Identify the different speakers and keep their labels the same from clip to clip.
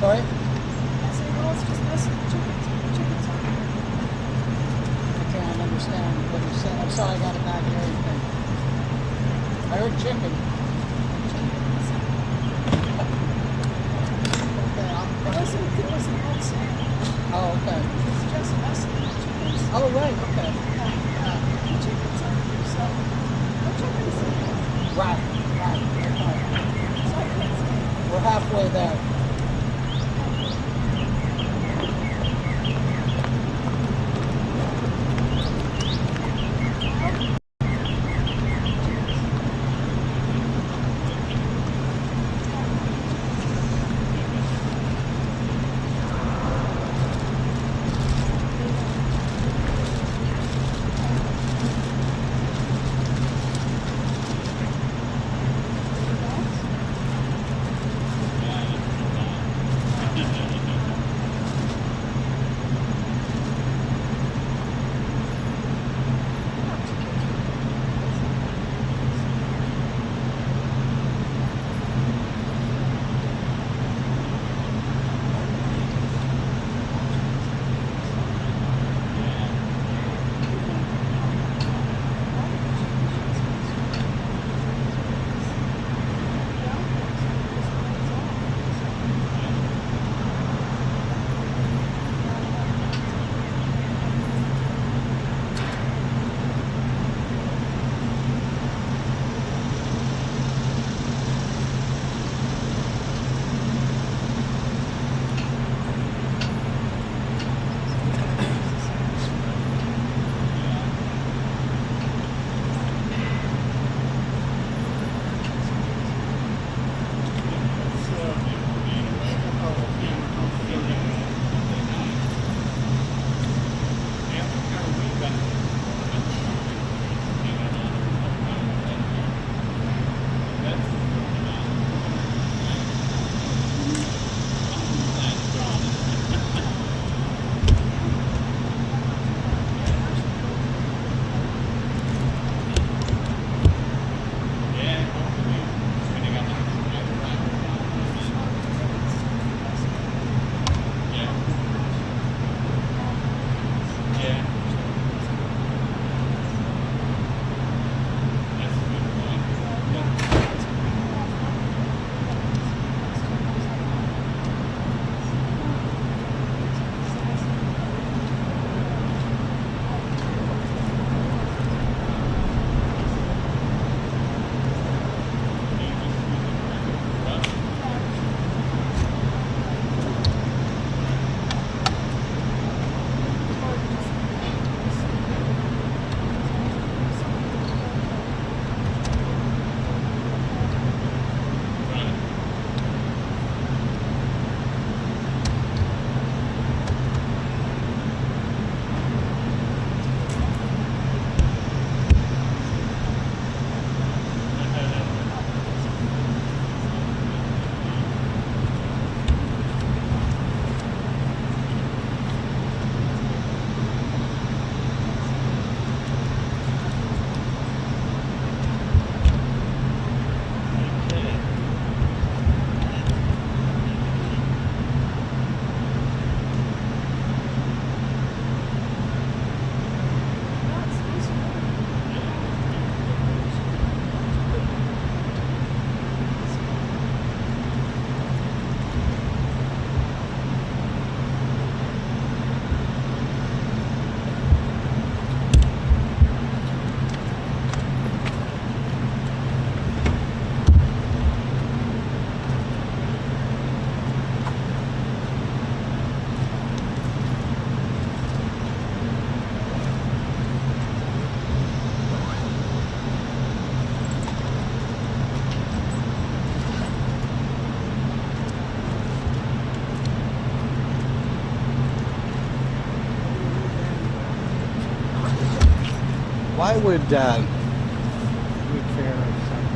Speaker 1: Sorry?
Speaker 2: I said, well, it's just us and the chickens. The chickens are here.
Speaker 1: I can't understand what you're saying. I'm sorry I got a bad hearing thing. I heard chicken.
Speaker 2: Chickens.
Speaker 1: Okay,
Speaker 2: It wasn't all saying.
Speaker 1: oh, okay.
Speaker 2: It's just us and the chickens.
Speaker 1: Oh, right, okay.
Speaker 2: The chickens are here, so the chickens are here.
Speaker 1: Right, right. Okay.
Speaker 2: So I can't say.
Speaker 1: We're halfway there.
Speaker 3: I would take care of some.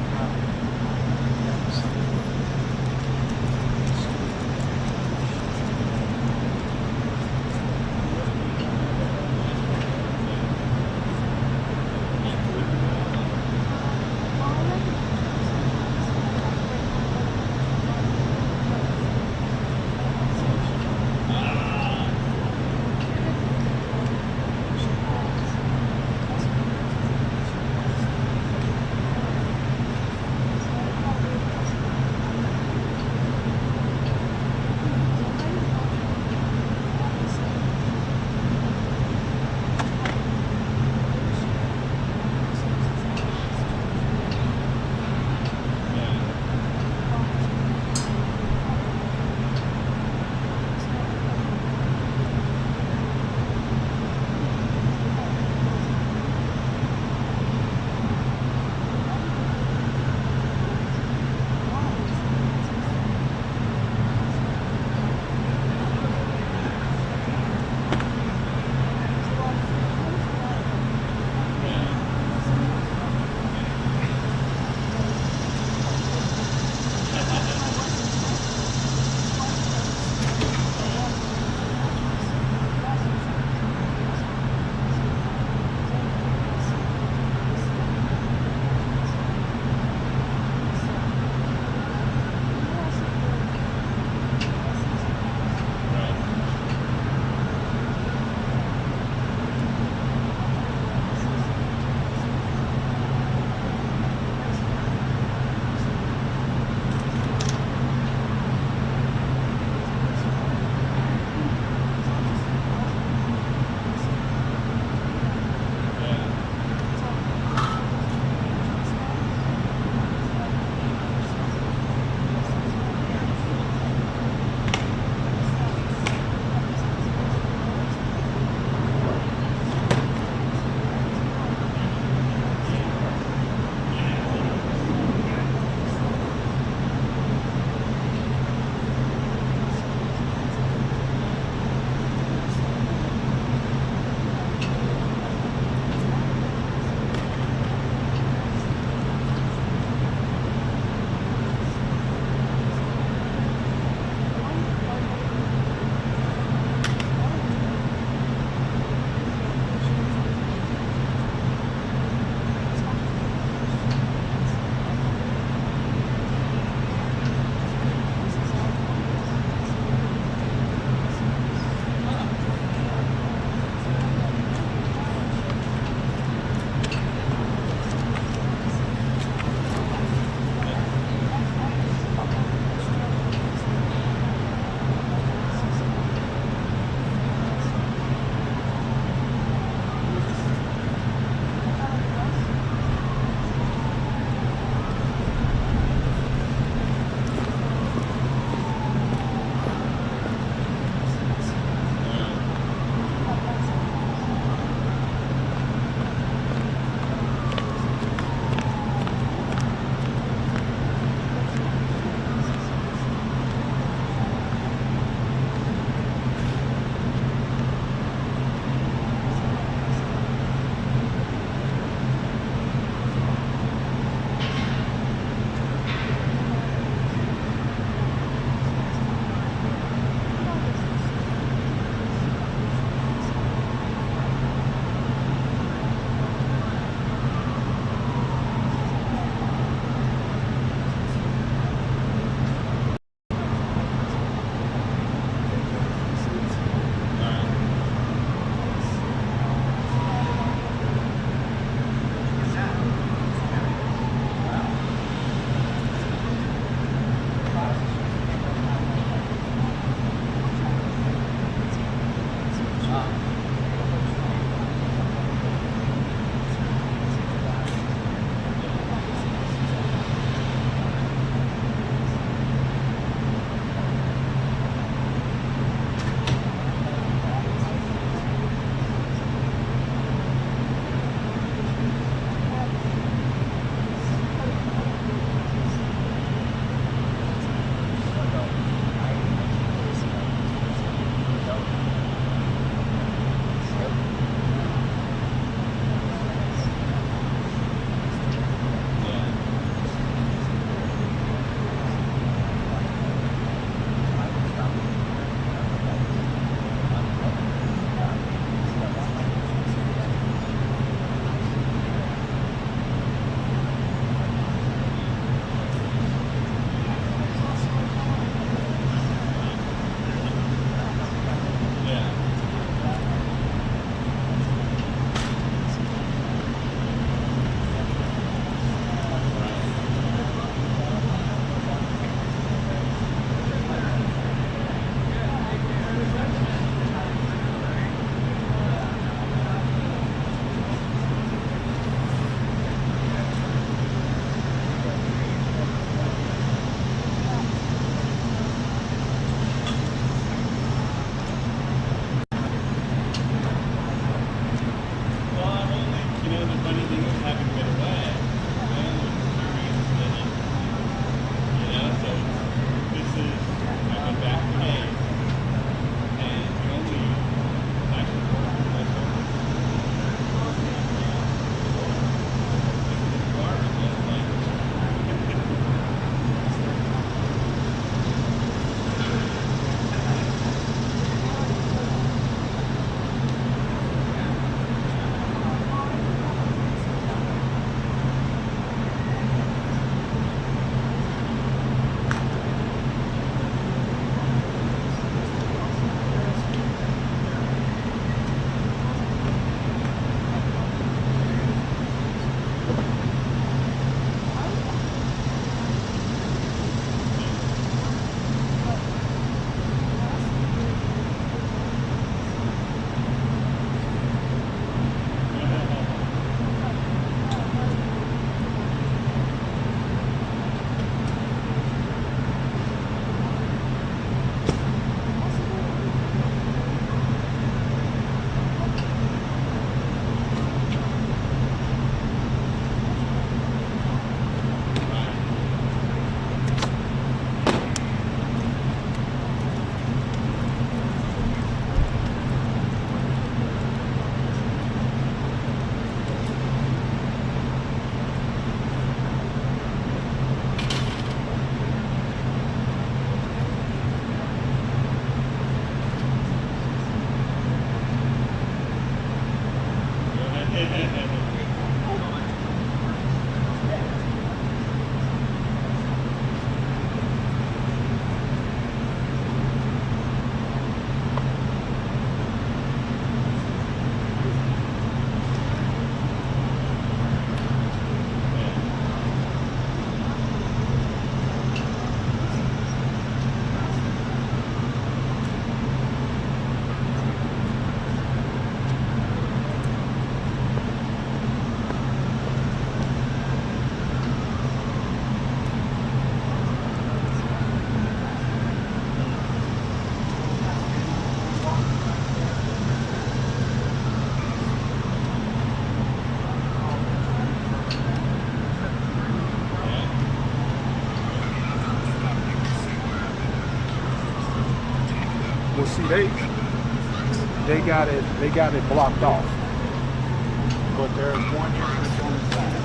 Speaker 4: Well, see, they got it blocked off. But there's one entrance on the side.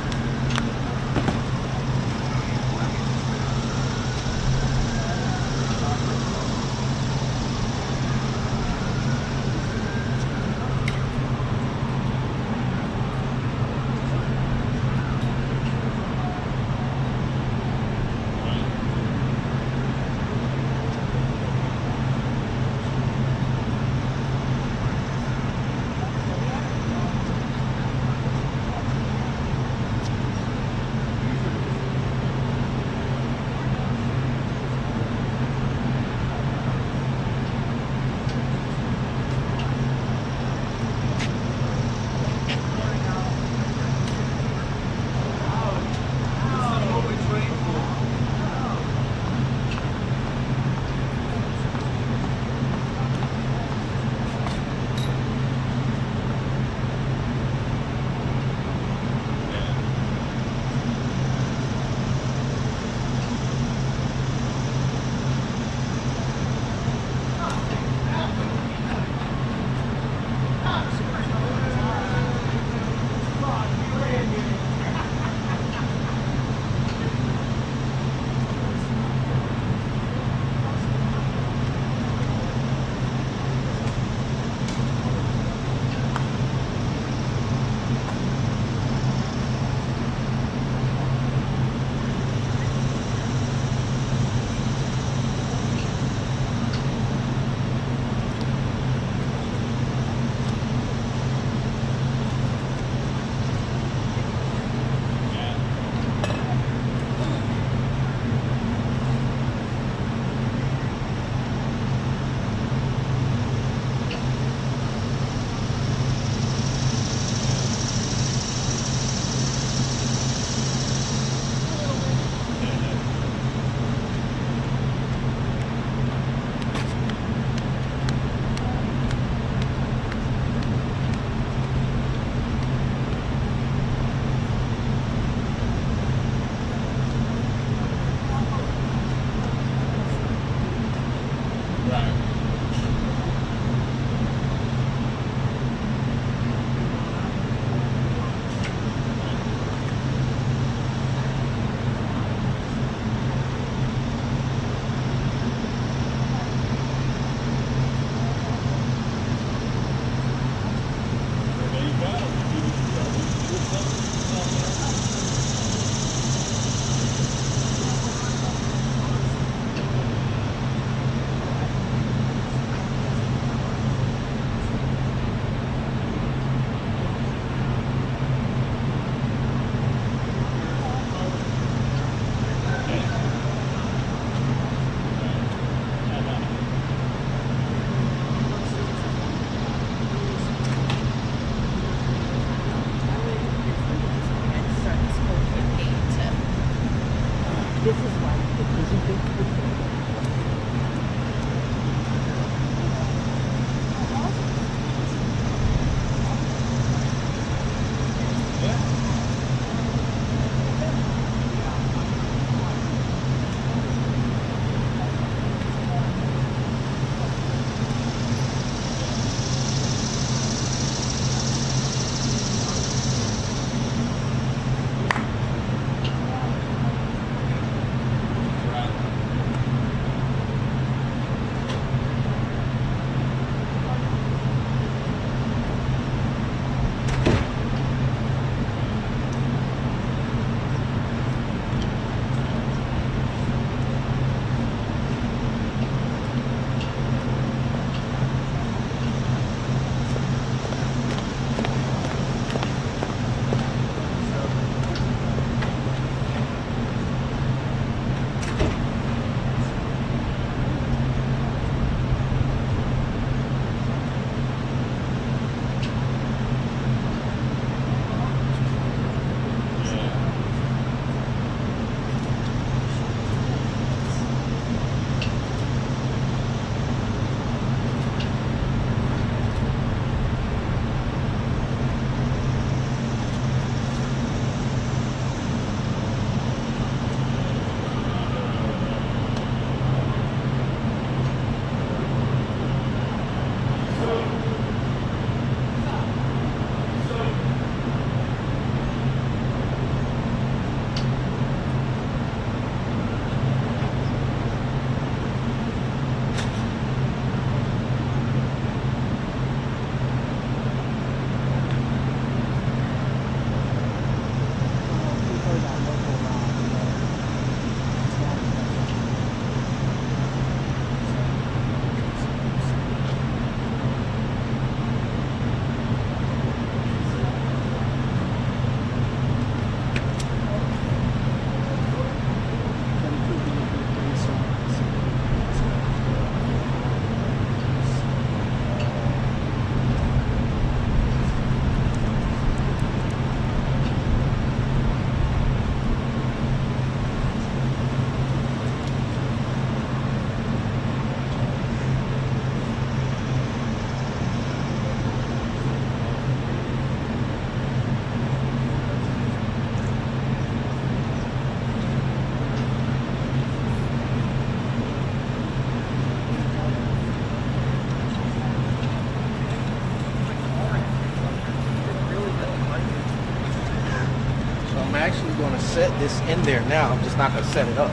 Speaker 5: set this in there now. I'm just not gonna set it up.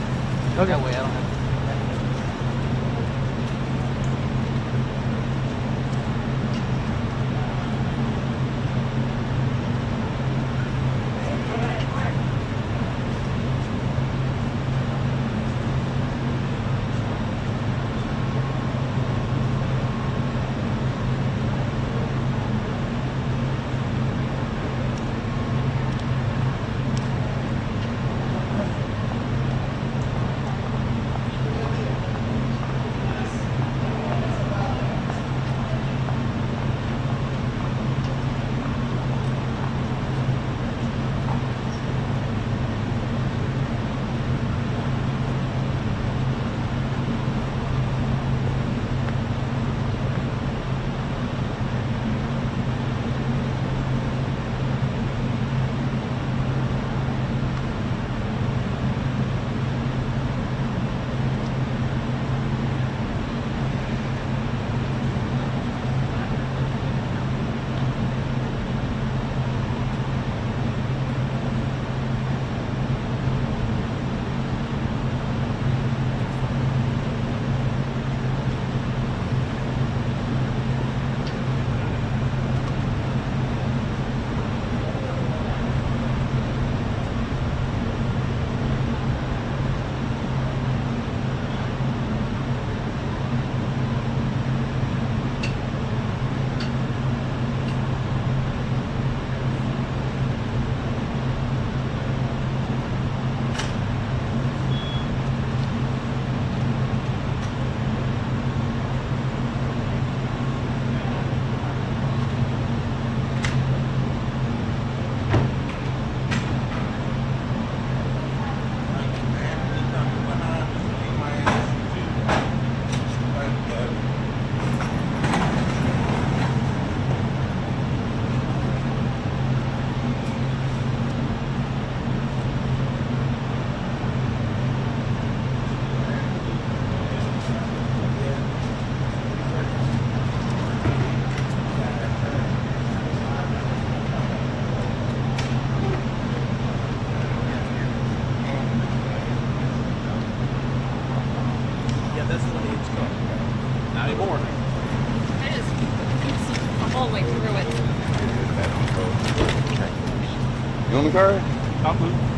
Speaker 3: Okay.
Speaker 5: That way I don't have to.
Speaker 6: You on the car?
Speaker 4: I'm good.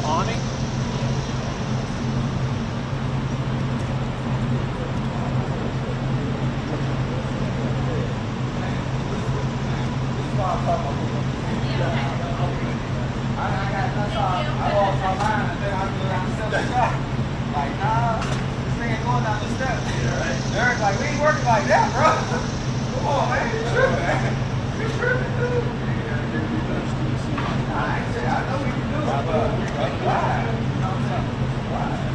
Speaker 5: the awning?
Speaker 7: Like, nah, this thing ain't going down the steps. Derek's like, we ain't working like that, bro. Come on, man. You tripping, man. You tripping, dude. I know we can do it, but why? Why?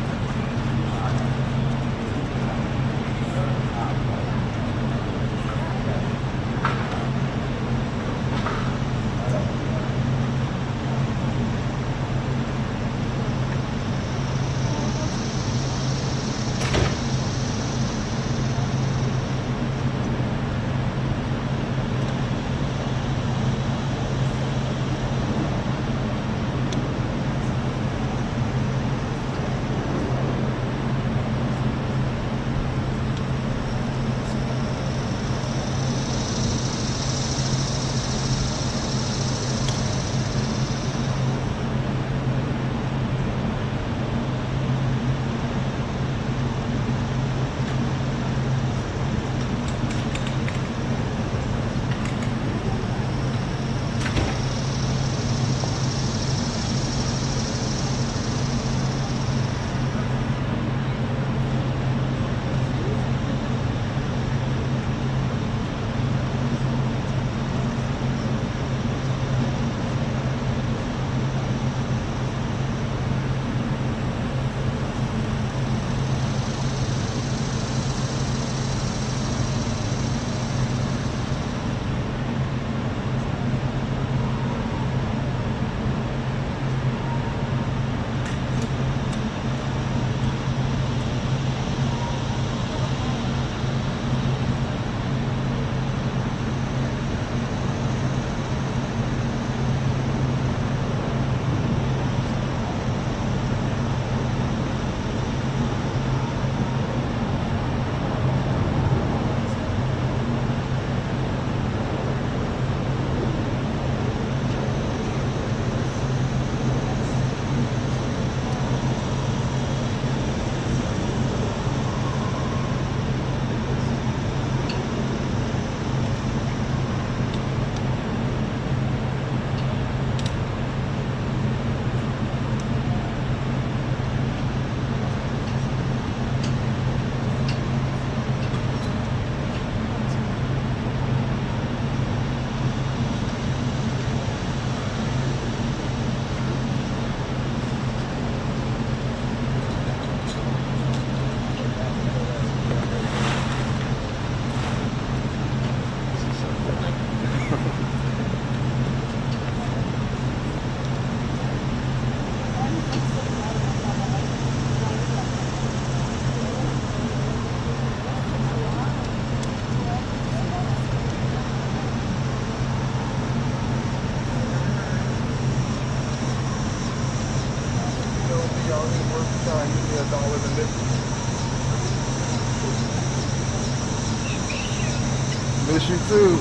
Speaker 6: Miss you too.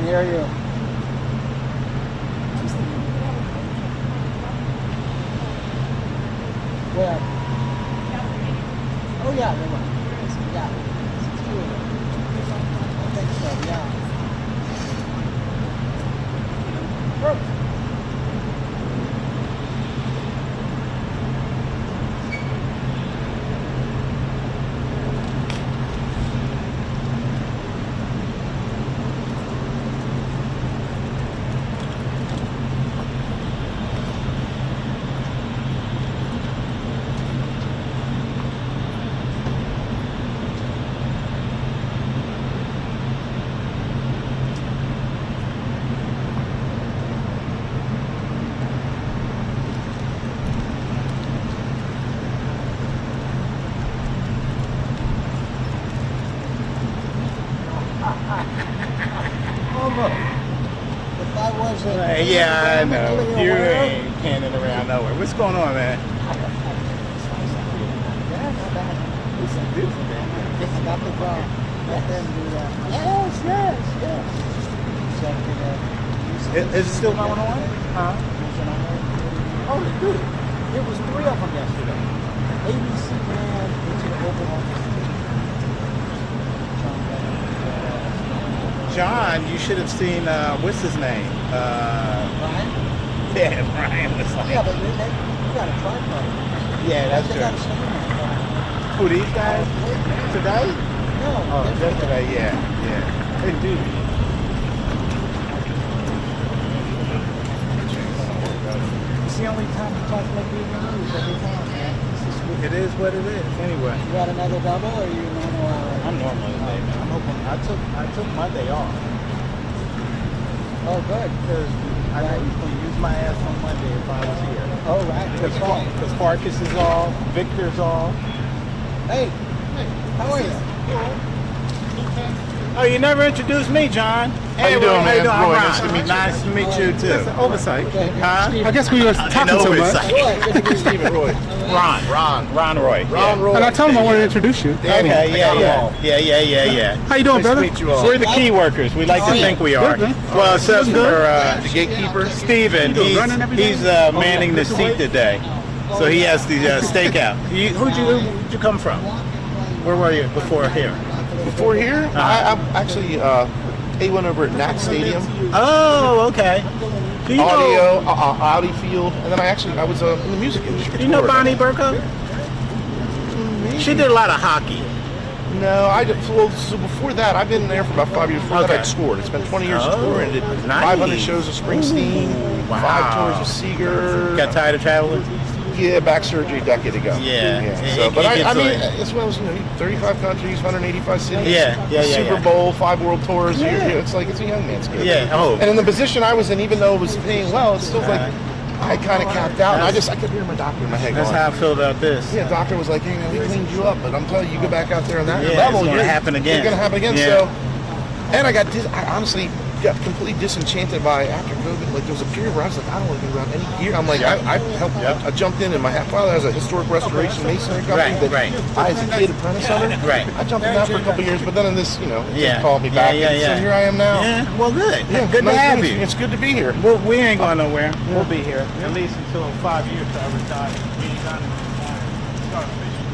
Speaker 1: hear you.
Speaker 2: I was thinking we could have a phone check.
Speaker 1: Where?
Speaker 2: Yeah,
Speaker 1: Oh yeah, there was. Yeah. It's two of them. I think so, yeah. Perfect. If I wasn't
Speaker 4: Yeah, I know.
Speaker 1: economically
Speaker 4: You
Speaker 1: aware-
Speaker 4: ain't panning around nowhere. What's going on, man?
Speaker 1: Yeah, not bad.
Speaker 4: This is beautiful, man.
Speaker 1: I got the job. Let them do that.
Speaker 4: Yes, yes, yes. Is it still going on? Huh? Oh, dude. There was 3 of them yesterday.
Speaker 1: ABC ran into the Oval Office.
Speaker 4: John, you should have seen, what's his name?
Speaker 1: Ryan?
Speaker 4: Yeah, Brian was like,
Speaker 1: Yeah, but you got a tripod.
Speaker 4: yeah, that's
Speaker 1: They got a
Speaker 4: true.
Speaker 1: stand on
Speaker 4: Who, these guys? Today?
Speaker 1: No,
Speaker 4: Oh, yesterday, yeah, yeah. They do.
Speaker 1: it's the only time you talk like we can use every time, man.
Speaker 4: It is what it is, anyway.
Speaker 1: You got another double or you normal hour?
Speaker 4: I'm normal today, man. I'm hoping, I took Monday off.
Speaker 1: Oh, good.
Speaker 4: Because I know he's going to use my ass on Monday if I was here.
Speaker 1: Oh, right.
Speaker 4: Because Farkas is off, Victor's off.
Speaker 1: Hey, how are you?
Speaker 4: Oh, you never introduced me, John.
Speaker 6: How you doing, man?
Speaker 4: I'm
Speaker 6: Roy,
Speaker 4: Ron.
Speaker 6: nice to meet you.
Speaker 4: Nice to meet you, too.
Speaker 6: That's an oversight.
Speaker 4: Huh?
Speaker 3: I guess we were talking so much.
Speaker 1: Roy, good to meet you.
Speaker 6: Stephen Roy.
Speaker 4: Ron Roy.
Speaker 6: Ron Roy.
Speaker 3: And I told him I wanted to introduce you.
Speaker 4: Okay,
Speaker 6: I got 'em all.
Speaker 4: yeah.
Speaker 3: How you doing,
Speaker 4: Nice to
Speaker 3: brother?
Speaker 4: meet you all. We're the key workers. We like to think we are.
Speaker 3: Good, man.
Speaker 4: Well, except for
Speaker 6: The gatekeeper.
Speaker 4: Steven.
Speaker 3: You doing running every day?
Speaker 4: He's manning the seat today. So he has the stakeout. Who'd you come from? Where were you before here?
Speaker 6: Before here, I'm actually A1 over at Nat Stadium.
Speaker 4: Oh, okay. Do you know,
Speaker 6: Audio, Audi Field, and then I was in the music industry.
Speaker 4: do you know Bonnie Burko? She did a lot of hockey.
Speaker 6: No, well, so before that, I've been there for about 5 years. Before that,
Speaker 4: Okay.
Speaker 6: I'd scored. It's been 20 years
Speaker 4: Oh,
Speaker 6: of scoring. Did
Speaker 4: nice.
Speaker 6: 500 shows of Springsteen,
Speaker 4: Wow.
Speaker 6: 5 tours of Seeger.
Speaker 4: Got tired of traveling?
Speaker 6: Yeah, back surgery a decade ago.
Speaker 4: Yeah.
Speaker 6: So, but I mean,
Speaker 4: It's
Speaker 6: it's when I was 35 countries, 185 cities.
Speaker 4: Yeah.
Speaker 6: Super Bowl, 5 world tours.
Speaker 4: Yeah.
Speaker 6: It's like it's a young man's game.
Speaker 4: Yeah. Oh.
Speaker 6: And in the position I was in, even though it was paying well, it's still like I kind of capped out. And I could hear my doctor in my head
Speaker 4: That's
Speaker 6: going,
Speaker 4: how I feel about this.
Speaker 6: yeah, doctor was like, hey, we cleaned you up, but I'm telling you, you go back out there on that
Speaker 4: Yeah,
Speaker 6: level,
Speaker 4: it's gonna happen again.
Speaker 6: It's gonna happen again.
Speaker 4: Yeah.
Speaker 6: So, and I honestly got completely disenchanted by after COVID. Like there was a period where I was like, I don't want to be around any gear. I'm like, I helped. I jumped in, and my father has a historic restoration masonry company that
Speaker 4: Right.
Speaker 6: I, as a kid, apprentice under.
Speaker 4: Right.
Speaker 6: I jumped in that for a couple years, but then in this,
Speaker 4: Yeah.
Speaker 6: they called me back,
Speaker 4: Yeah.
Speaker 6: and so here I am now.
Speaker 4: Yeah. Well, good.
Speaker 6: Yeah,
Speaker 4: Good to
Speaker 6: nice
Speaker 4: have
Speaker 6: meeting
Speaker 4: you.
Speaker 6: It's good to be here.
Speaker 4: Well, we ain't going nowhere. We'll be here at least until 5 years till I retire. Be done and start fishing.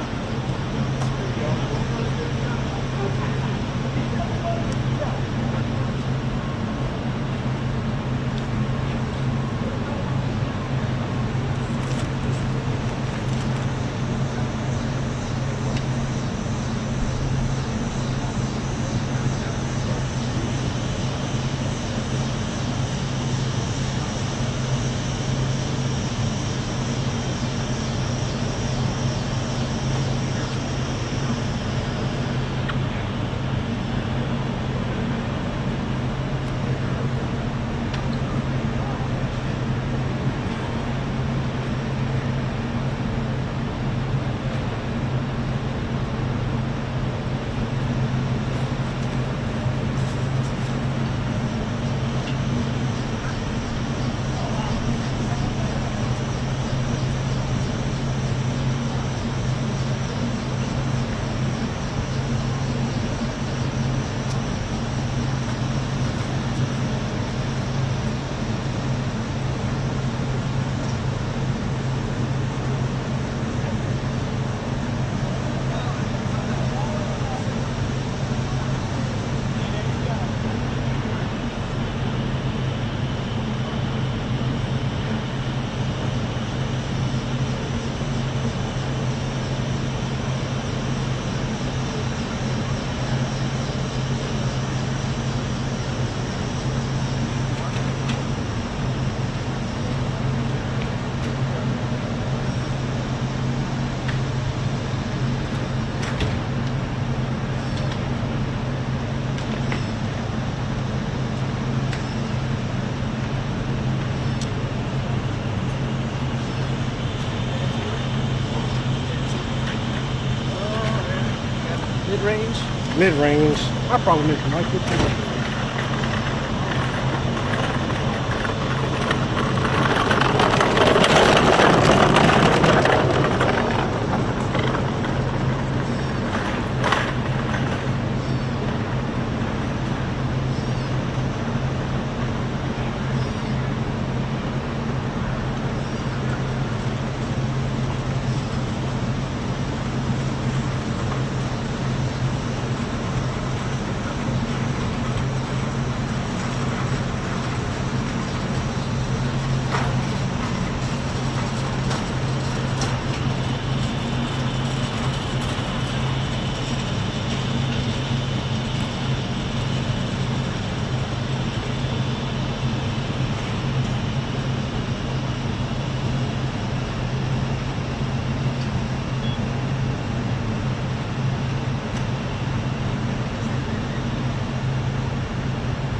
Speaker 3: Mid-range. My problem is Mike.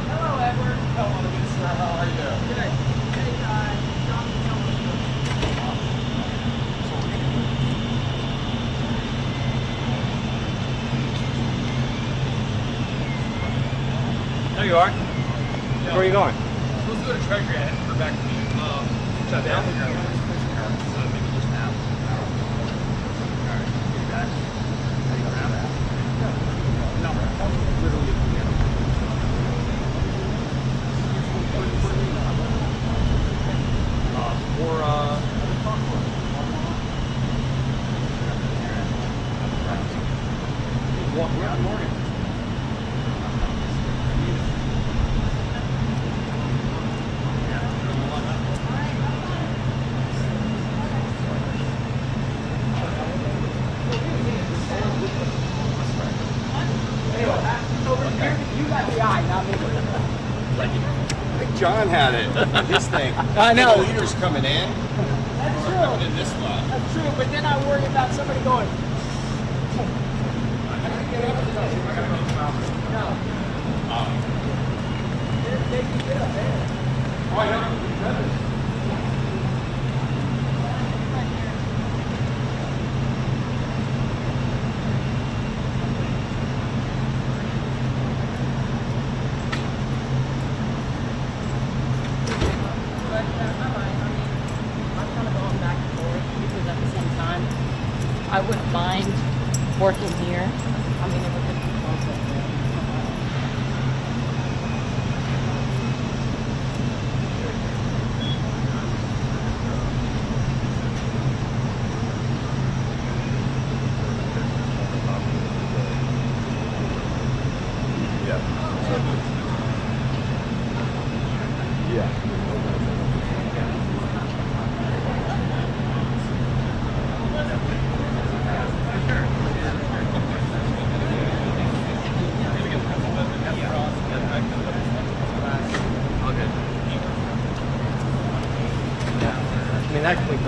Speaker 2: Hello, Edward.
Speaker 7: Hello, good sir. How are you?
Speaker 2: Good. Hey, John, tell me.
Speaker 7: There you are.
Speaker 3: Where are you going?
Speaker 7: Let's go to Treasury. I hadn't heard back from you. Shut down. Maybe just now. Alright. You guys. How you around that? No. Literally. Walk around Morgan.
Speaker 2: You got the eye, not me.
Speaker 7: John had it. This thing.
Speaker 2: I know.
Speaker 7: The leader's coming in.
Speaker 2: That's true.
Speaker 7: Coming in this spot.
Speaker 2: That's true, but then I worry about somebody going. No. They can get up there.
Speaker 7: Oh, I know.
Speaker 2: But I'm kind of going back and forth because at the same time, I wouldn't mind working here. I mean, it would be closer.
Speaker 5: I mean, actually,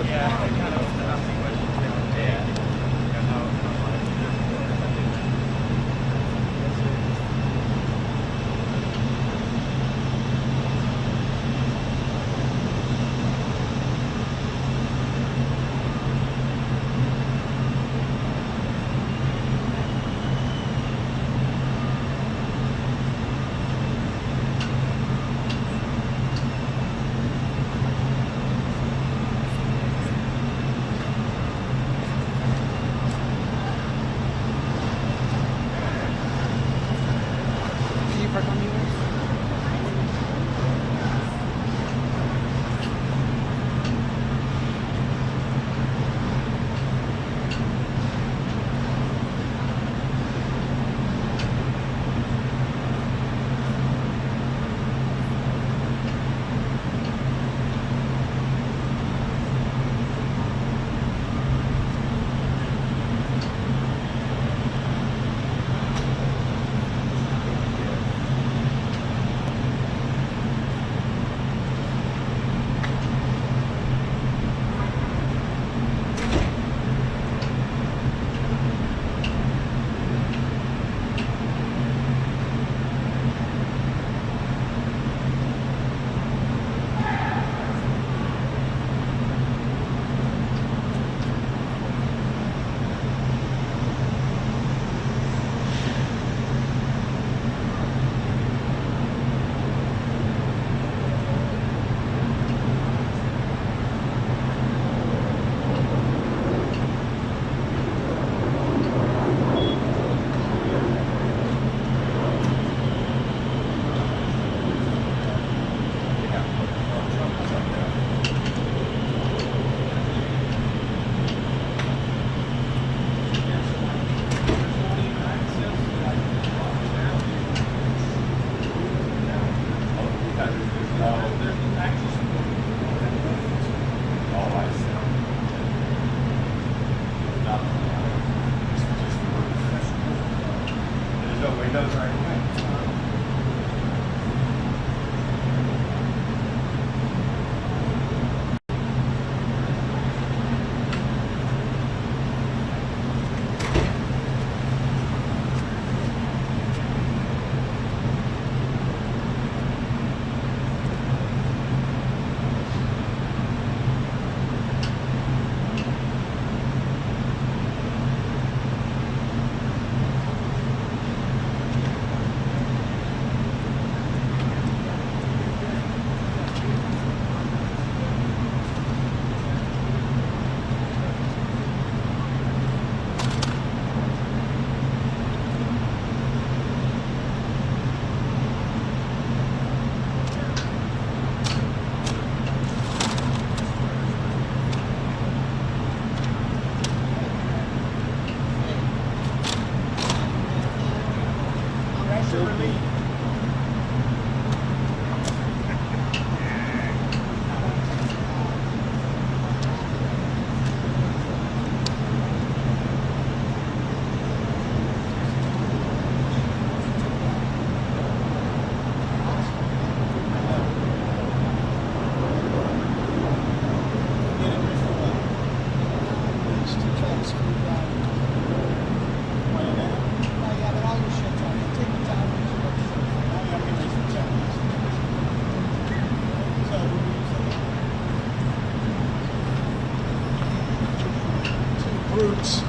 Speaker 1: Roots.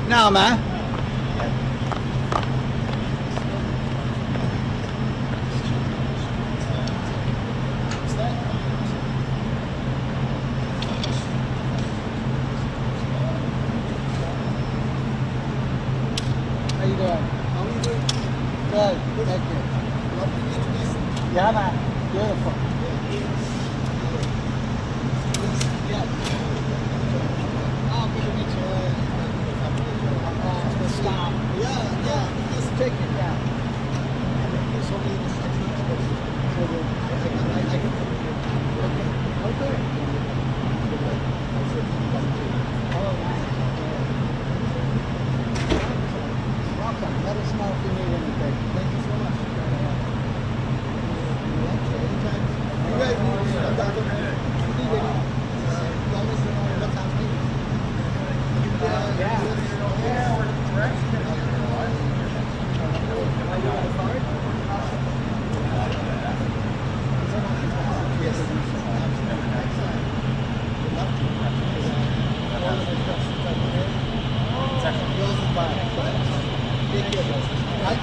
Speaker 1: No, man. How you doing? Good. Thank you. Yeah, man. Beautiful. Oh, good to meet you. Stop. Yeah. Just take it down. Okay. Welcome. Let us know if you need anything. Thank you so much. You guys need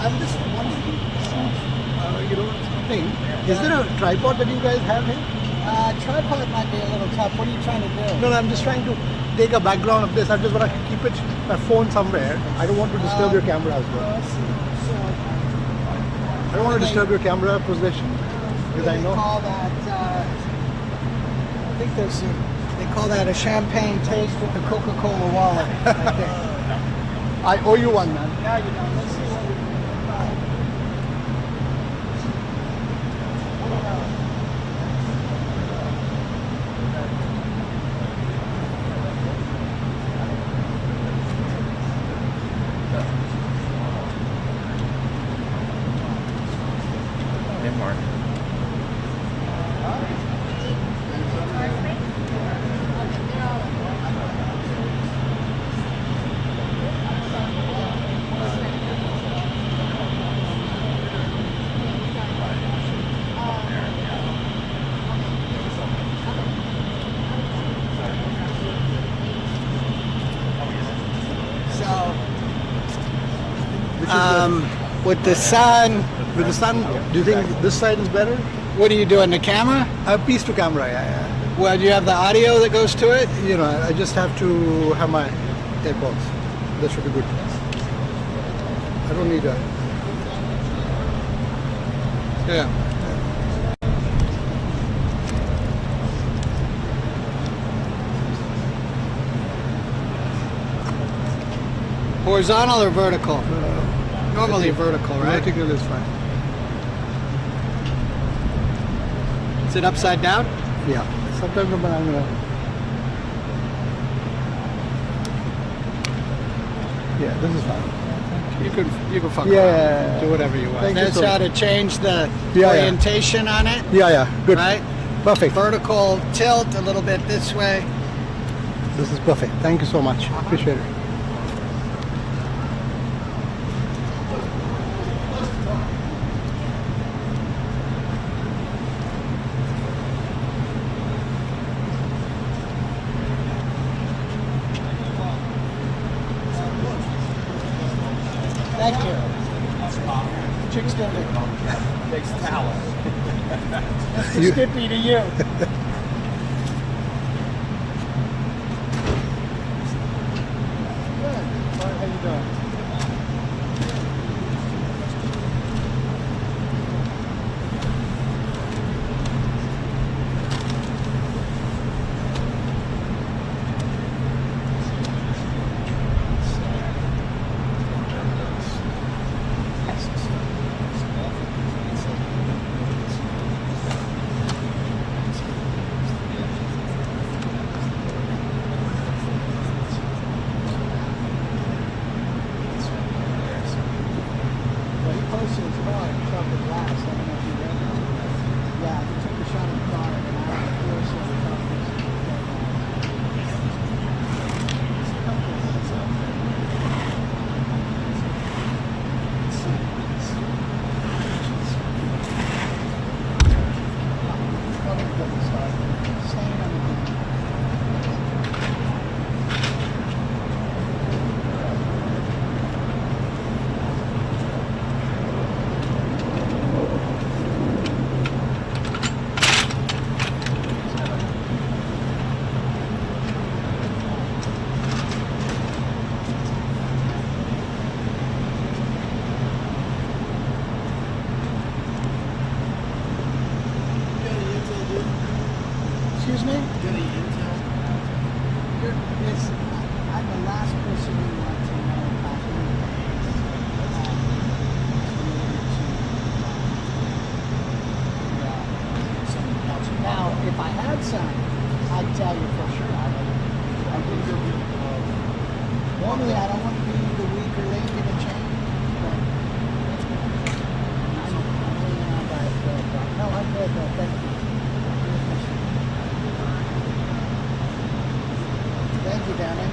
Speaker 1: I'm just wondering,
Speaker 3: Is there a tripod that you guys have here?
Speaker 1: tripod might be a little tough. What are you trying to do?
Speaker 3: No, I'm just trying to take a background of this. I just want to keep my phone somewhere. I don't want to disturb your camera as well. I don't want to disturb your camera position because I
Speaker 1: They
Speaker 3: know.
Speaker 1: call that, I think they call that a champagne taste with the Coca-Cola wallet, I think.
Speaker 3: I owe you one, man.
Speaker 1: Now you know. Let's see what we can
Speaker 4: Hey, Mark.
Speaker 1: with the sun,
Speaker 3: With the sun, do you think this side is better?
Speaker 1: what are you doing, the camera?
Speaker 3: I have piece to camera, yeah.
Speaker 1: Well, do you have the audio that goes to it?
Speaker 3: You know, I just have to have my AirPods. That should be good. I don't need a.
Speaker 1: Yeah. Horizontal or vertical? Normally vertical, right?
Speaker 3: Vertical is fine.
Speaker 1: Is it upside down?
Speaker 3: Yeah. Sometimes I'm gonna. Yeah, this is fine. you can fuck
Speaker 1: Yeah.
Speaker 3: around. Do whatever you want. Thank you
Speaker 1: That's
Speaker 3: so
Speaker 1: how
Speaker 3: much.
Speaker 1: to change the
Speaker 3: Yeah.
Speaker 1: orientation on it,
Speaker 3: Yeah, good.
Speaker 1: right?
Speaker 3: Perfect.
Speaker 1: Vertical tilt a little bit this way.
Speaker 3: This is perfect. Thank you so much. Appreciate it.
Speaker 1: Thank you. Chicks don't get
Speaker 7: Takes talent.
Speaker 1: Mr. Skippy to you. Good. How you doing? Well, he posted his car and chocolate glass. I don't know if you read that. Yeah, he took a shot at the car and I don't know if the Excuse me? Yes, I'm the last person you want to know about now, if I had some, I'd tell you for sure. Normally, I don't want to be the weaker link in the chain, but no, I'm good though. Thank you. Thank you, Danny.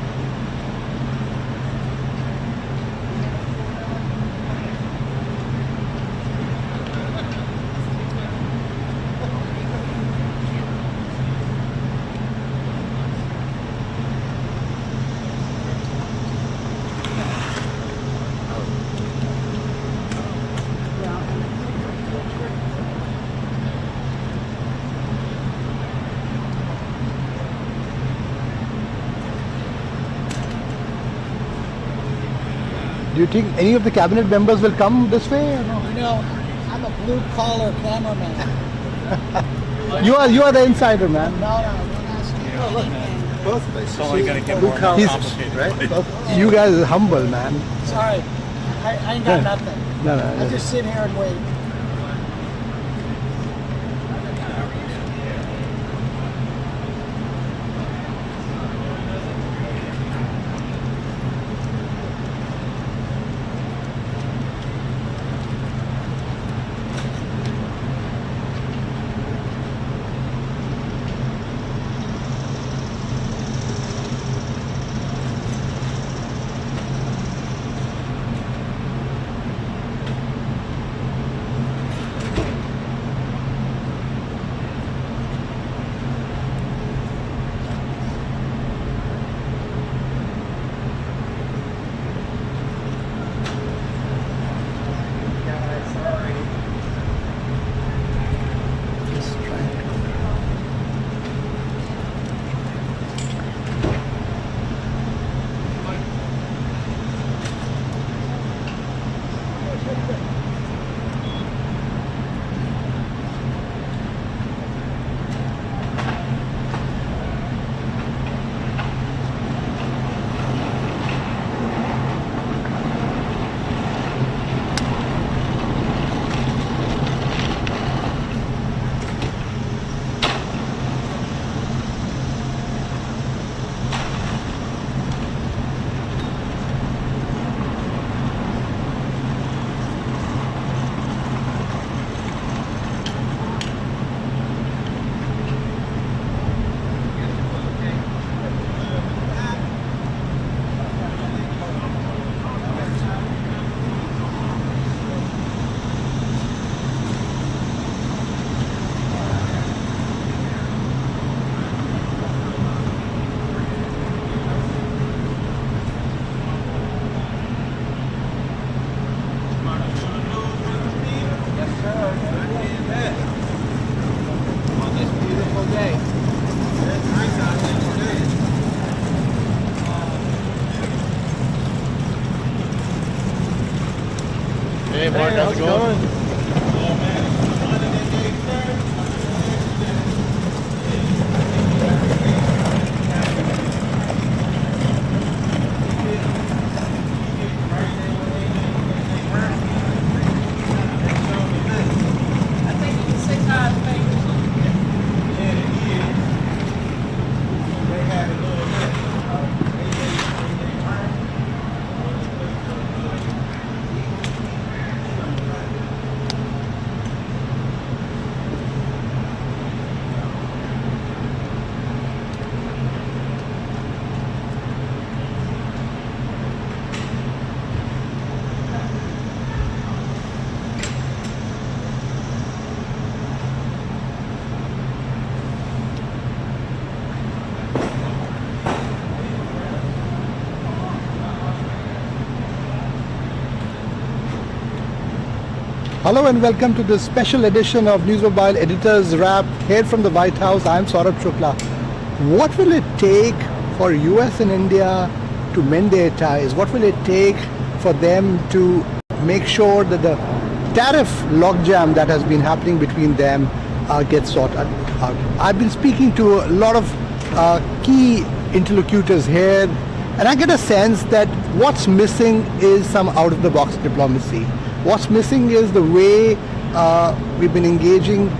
Speaker 3: Do you think any of the cabinet members will come this way or no?
Speaker 1: You know, I'm a blue collar cameraman.
Speaker 3: You are the insider, man.
Speaker 1: No, we're not speaking.
Speaker 4: It's only going to get more
Speaker 3: He's-
Speaker 4: complicated, right?
Speaker 3: You guys are humble, man.
Speaker 1: Sorry, I ain't got nothing.
Speaker 3: No.
Speaker 1: I just sit here and wait.
Speaker 4: Hey, Mark, how's it going?
Speaker 2: I think you can say hi to me.
Speaker 3: Hello and welcome to this special edition of News Mobile Editors Wrap here from the White House. I'm Saurabh Shukla. What will it take for US and India to mend their ties? What will it take for them to make sure that the tariff logjam that has been happening between them gets sorted out? I've been speaking to a lot of key interlocutors here, and I get a sense that what's missing is some out-of-the-box diplomacy. What's missing is the way we've been engaging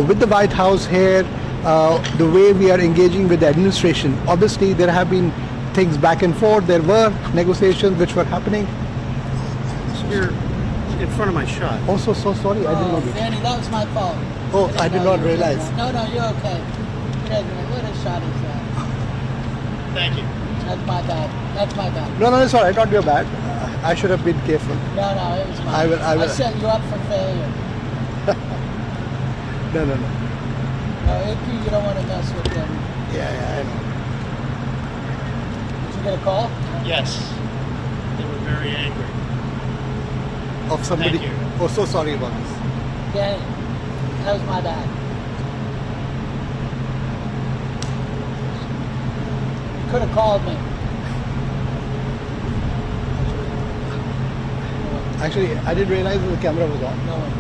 Speaker 3: with the White House here, the way we are engaging with the administration. Obviously, there have been things back and forth. There were negotiations which were happening.
Speaker 5: You're in front of my shot.
Speaker 3: Also, so sorry, I didn't know this.
Speaker 1: Danny, that was my fault.
Speaker 3: Oh, I did not realize.
Speaker 1: No, you're okay. What a shot is that?
Speaker 4: Thank you.
Speaker 1: That's my bad. That's my bad.
Speaker 3: No, it's all right. Not your bad. I should have been careful.
Speaker 1: No, it was mine.
Speaker 3: I will-
Speaker 1: I set you up for failure.
Speaker 3: No.
Speaker 1: No, AP, you don't want to mess with them.
Speaker 3: Yeah, I know.
Speaker 1: Did you get a call?
Speaker 4: Yes. They were very angry.
Speaker 3: Of somebody.
Speaker 4: Thank you.
Speaker 3: Oh, so sorry about this.
Speaker 1: Danny, that was my bad. You could have called me.
Speaker 3: Actually, I didn't realize the camera was on.
Speaker 1: No one knows.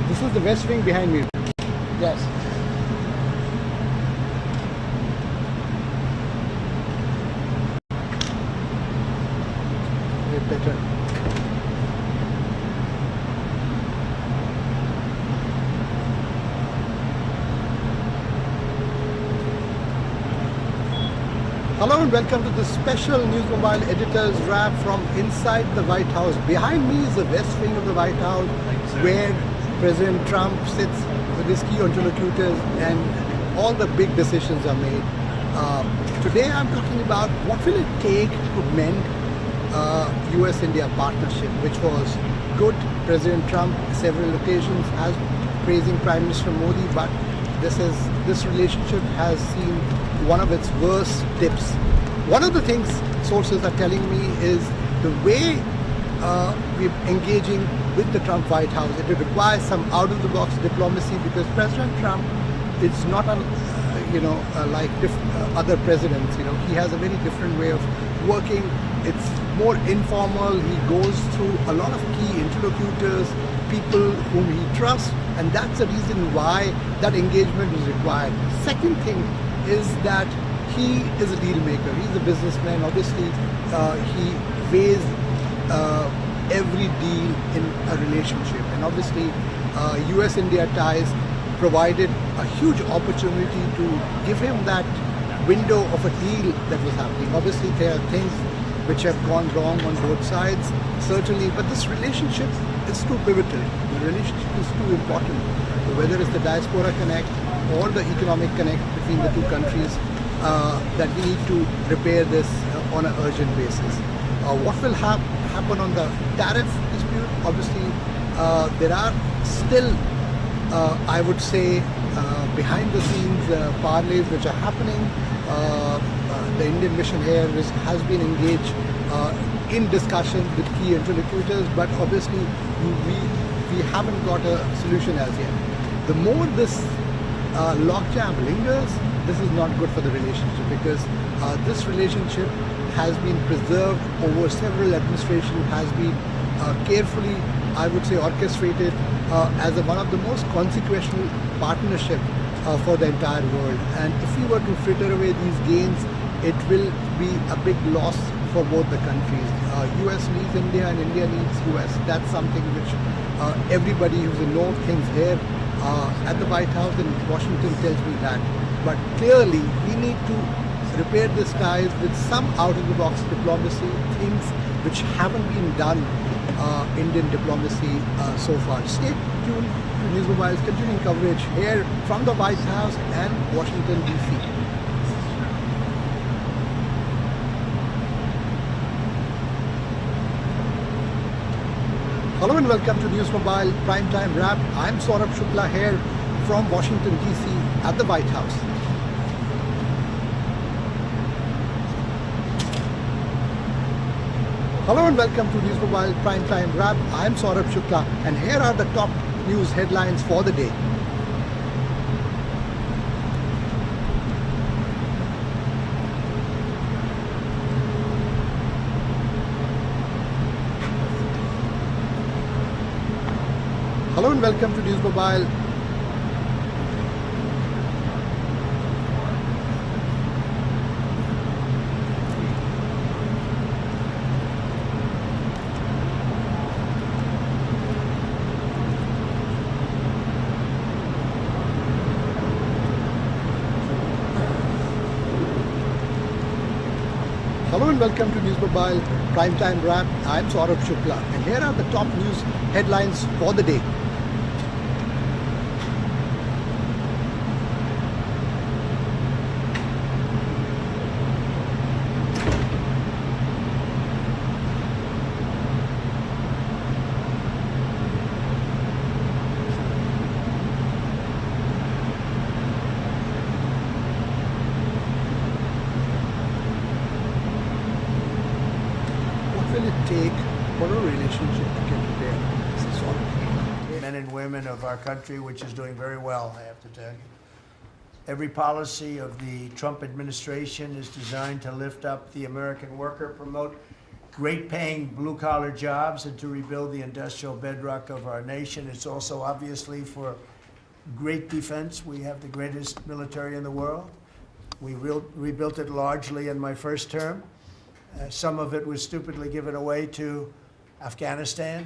Speaker 3: This is the West Wing behind me.
Speaker 1: Yes.
Speaker 3: Better. Hello and welcome to this special News Mobile Editors Wrap from inside the White House. Behind me is the West Wing of the White House, where President Trump sits with his key interlocutors and all the big decisions are made. Today I'm talking about what will it take to mend US-India partnership, which was good. President Trump several occasions has praising Prime Minister Modi, but this relationship has seen one of its worst dips. One of the things sources are telling me is the way we're engaging with the Trump White House. It will require some out-of-the-box diplomacy because President Trump is not like other presidents. He has a very different way of working. It's more informal. He goes through a lot of key interlocutors, people whom he trusts, and that's the reason why that engagement is required. Second thing is that he is a deal maker. He's a businessman. Obviously, he weighs every deal in a relationship, and obviously US-India ties provided a huge opportunity to give him that window of a deal that was happening. Obviously there are things which have gone wrong on both sides, certainly, but this relationship is too pivotal. The relationship is too important, whether it's the diaspora connect or the economic connect between the two countries, that we need to repair this on an urgent basis. What will happen on the tariff dispute? Obviously, there are still, I would say, behind the scenes parlays which are happening. The Indian mission here has been engaged in discussion with key interlocutors, but obviously we haven't got a solution as yet. The more this logjam lingers, this is not good for the relationship, because this relationship has been preserved over several administrations, has been carefully, I would say, orchestrated as one of the most consequential partnership for the entire world. And if we were to fritter away these gains, it will be a big loss for both the countries. US needs India and India needs US. That's something which everybody who's in know thinks here at the White House in Washington tells me that. But clearly we need to repair these ties with some out-of-the-box diplomacy, things which haven't been done Indian diplomacy so far. Stay tuned to News Mobile's continuing coverage here from the White House and Washington, D.C. Hello and welcome to News Mobile Primetime Wrap. I'm Saurabh Shukla here from Washington, D.C. at the White House. Hello and welcome to News Mobile Primetime Wrap. I'm Saurabh Shukla, and here are the top news headlines for the day. Hello and welcome to News Mobile. Hello and welcome to News Mobile Primetime Wrap. I'm Saurabh Shukla, and here are the top news headlines for the day. What will it take for a relationship to get repaired? This is all.
Speaker 8: Men and women of our country, which is doing very well, I have to tell you. Every policy of the Trump administration is designed to lift up the American worker, promote great-paying blue-collar jobs, and to rebuild the industrial bedrock of our nation. It's also obviously for great defense. We have the greatest military in the world. We rebuilt it largely in my first term. Some of it was stupidly given away to Afghanistan.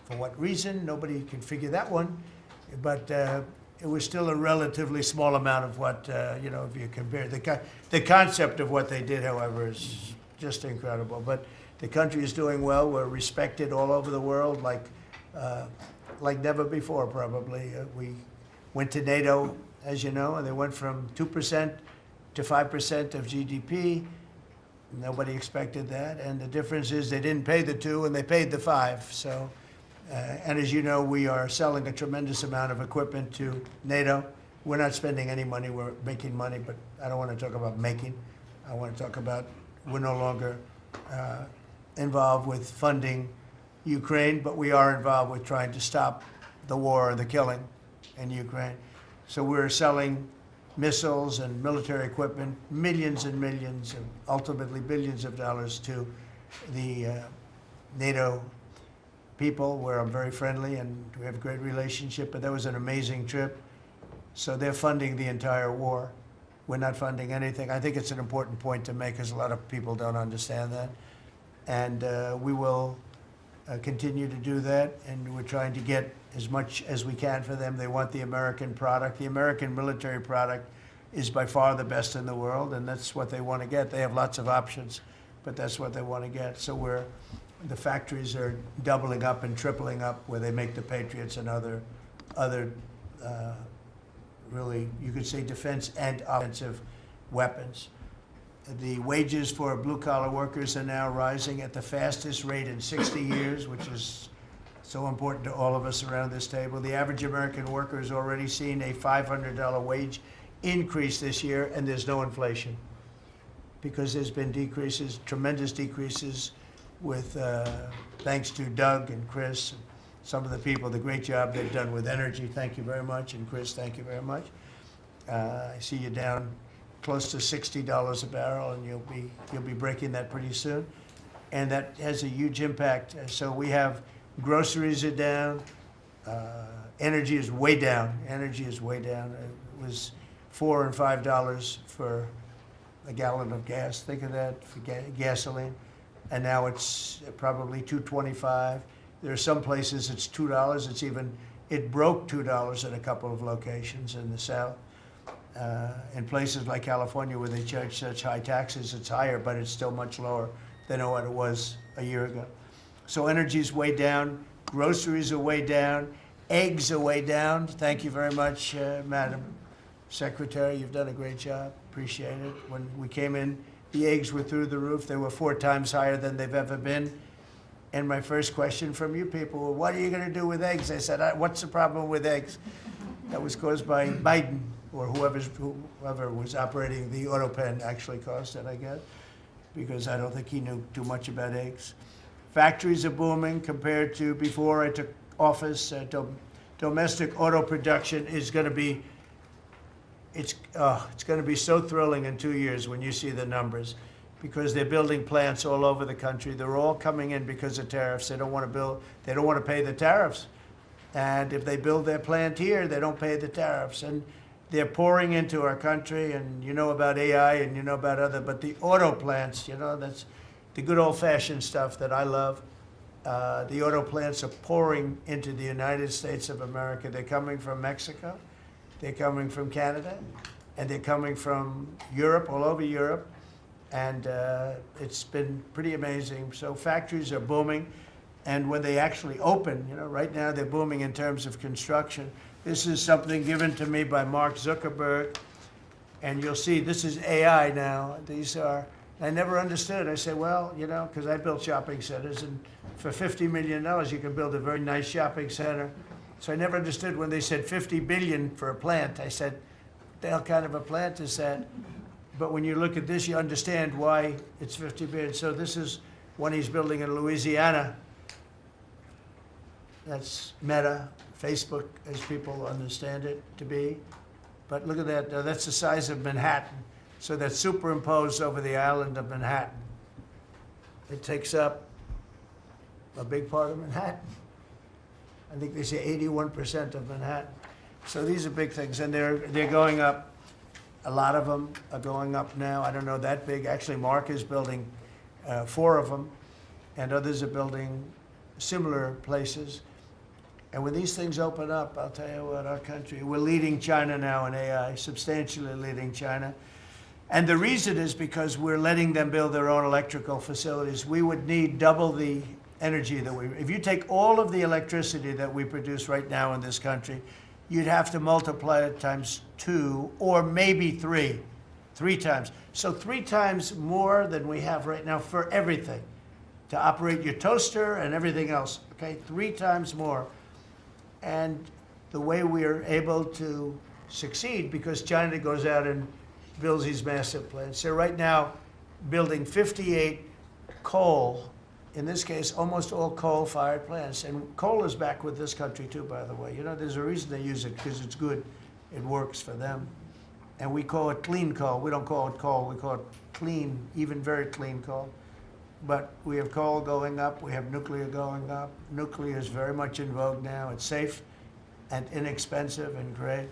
Speaker 8: For what reason? Nobody can figure that one. But it was still a relatively small amount of what, if you compare. The concept of what they did, however, is just incredible. But the country is doing well. We're respected all over the world like never before, probably. We went to NATO, as you know, and they went from 2% to 5% of GDP. Nobody expected that, and the difference is they didn't pay the 2 and they paid the 5. So, and as you know, we are selling a tremendous amount of equipment to NATO. We're not spending any money, we're making money, but I don't want to talk about making. I want to talk about we're no longer involved with funding Ukraine, but we are involved with trying to stop the war and the killing in Ukraine. So we're selling missiles and military equipment, millions and millions, and ultimately billions of dollars to the NATO people, where I'm very friendly and we have a great relationship. But that was an amazing trip. So they're funding the entire war. We're not funding anything. I think it's an important point to make, because a lot of people don't understand that. And we will continue to do that, and we're trying to get as much as we can for them. They want the American product. The American military product is by far the best in the world, and that's what they want to get. They have lots of options, but that's what they want to get. So the factories are doubling up and tripling up, where they make the Patriots and other really, you could say, defense and offensive weapons. The wages for blue-collar workers are now rising at the fastest rate in 60 years, which is so important to all of us around this table. The average American worker has already seen a $500 wage increase this year, and there's no inflation, because there's been decreases, tremendous decreases, with thanks to Doug and Chris, and some of the people, the great job they've done with energy. Thank you very much. And Chris, thank you very much. I see you down close to $60 a barrel, and you'll be breaking that pretty soon. And that has a huge impact. So we have groceries are down. Energy is way down. Energy is way down. It was $4 and $5 for a gallon of gas. Think of that, for gasoline. And now it's probably $2.25. There are some places it's $2. It broke $2 at a couple of locations in the South. In places like California, where they charge such high taxes, it's higher, but it's still much lower than what it was a year ago. So energy's way down. Groceries are way down. Eggs are way down. Thank you very much, Madam Secretary. You've done a great job. Appreciate it. When we came in, the eggs were through the roof. They were 4 times higher than they've ever been. And my first question from you people was, what are you going to do with eggs? I said, what's the problem with eggs? That was caused by Biden, or whoever was operating the auto pen actually caused it, I guess, because I don't think he knew too much about eggs. Factories are booming compared to before I took office. Domestic auto production is going to be, it's going to be so thrilling in 2 years when you see the numbers, because they're building plants all over the country. They're all coming in because of tariffs. They don't want to pay the tariffs. And if they build their plant here, they don't pay the tariffs. And they're pouring into our country, and you know about AI and you know about but the auto plants, that's the good old-fashioned stuff that I love. The auto plants are pouring into the United States of America. They're coming from Mexico, they're coming from Canada, and they're coming from Europe, all over Europe. And it's been pretty amazing. So factories are booming. And when they actually open, right now they're booming in terms of construction. This is something given to me by Mark Zuckerberg. And you'll see this is AI now. I never understood. I said, well, because I built shopping centers, and for $50 million, you can build a very nice shopping center. So I never understood when they said $50 billion for a plant. I said, what the hell kind of a plant is that? But when you look at this, you understand why it's $50 billion. So this is one he's building in Louisiana. That's Meta, Facebook, as people understand it to be. But look at that. That's the size of Manhattan. So that's superimposed over the island of Manhattan. It takes up a big part of Manhattan. I think they say 81% of Manhattan. So these are big things, and they're going up. A lot of them are going up now. I don't know that big. Actually, Mark is building 4 of them, and others are building similar places. And when these things open up, I'll tell you what, our country, we're leading China now in AI, substantially leading China. And the reason is because we're letting them build their own electrical facilities. We would need double the energy if you take all of the electricity that we produce right now in this country, you'd have to multiply it times 2 or maybe 3 times. So 3 times more than we have right now for everything, to operate your toaster and everything else, okay? 3 times more. And the way we are able to succeed, because China goes out and builds these massive plants. They're right now building 58 coal in this case, almost all coal-fired plants. And coal is back with this country too, by the way. You know, there's a reason they use it, because it's good. It works for them. And we call it clean coal. We don't call it coal, we call it clean, even very clean coal. But we have coal going up, we have nuclear going up. Nuclear is very much in vogue now. It's safe and inexpensive and great.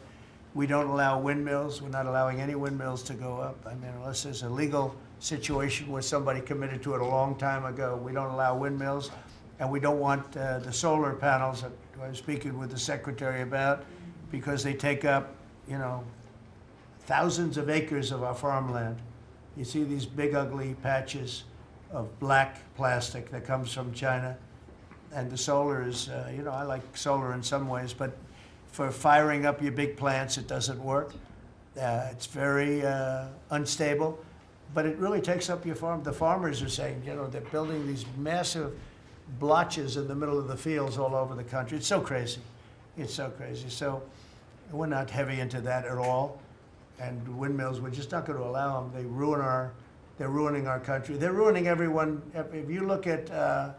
Speaker 8: We don't allow windmills. We're not allowing any windmills to go up. I mean, unless there's a legal situation where somebody committed to it a long time ago, we don't allow windmills. And we don't want the solar panels that I was speaking with the secretary about, because they take up, you know, thousands of acres of our farmland. You see these big ugly patches of black plastic that comes from China. And the solar is, you know, I like solar in some ways, but for firing up your big plants, it doesn't work. It's very unstable, but it really takes up your farm. The farmers are saying, you know, they're building these massive blotches in the middle of the fields all over the country. It's so crazy. It's so crazy. So we're not heavy into that at all. And windmills, we're just not going to allow them. They're ruining our country. They're ruining everyone. If you look at, I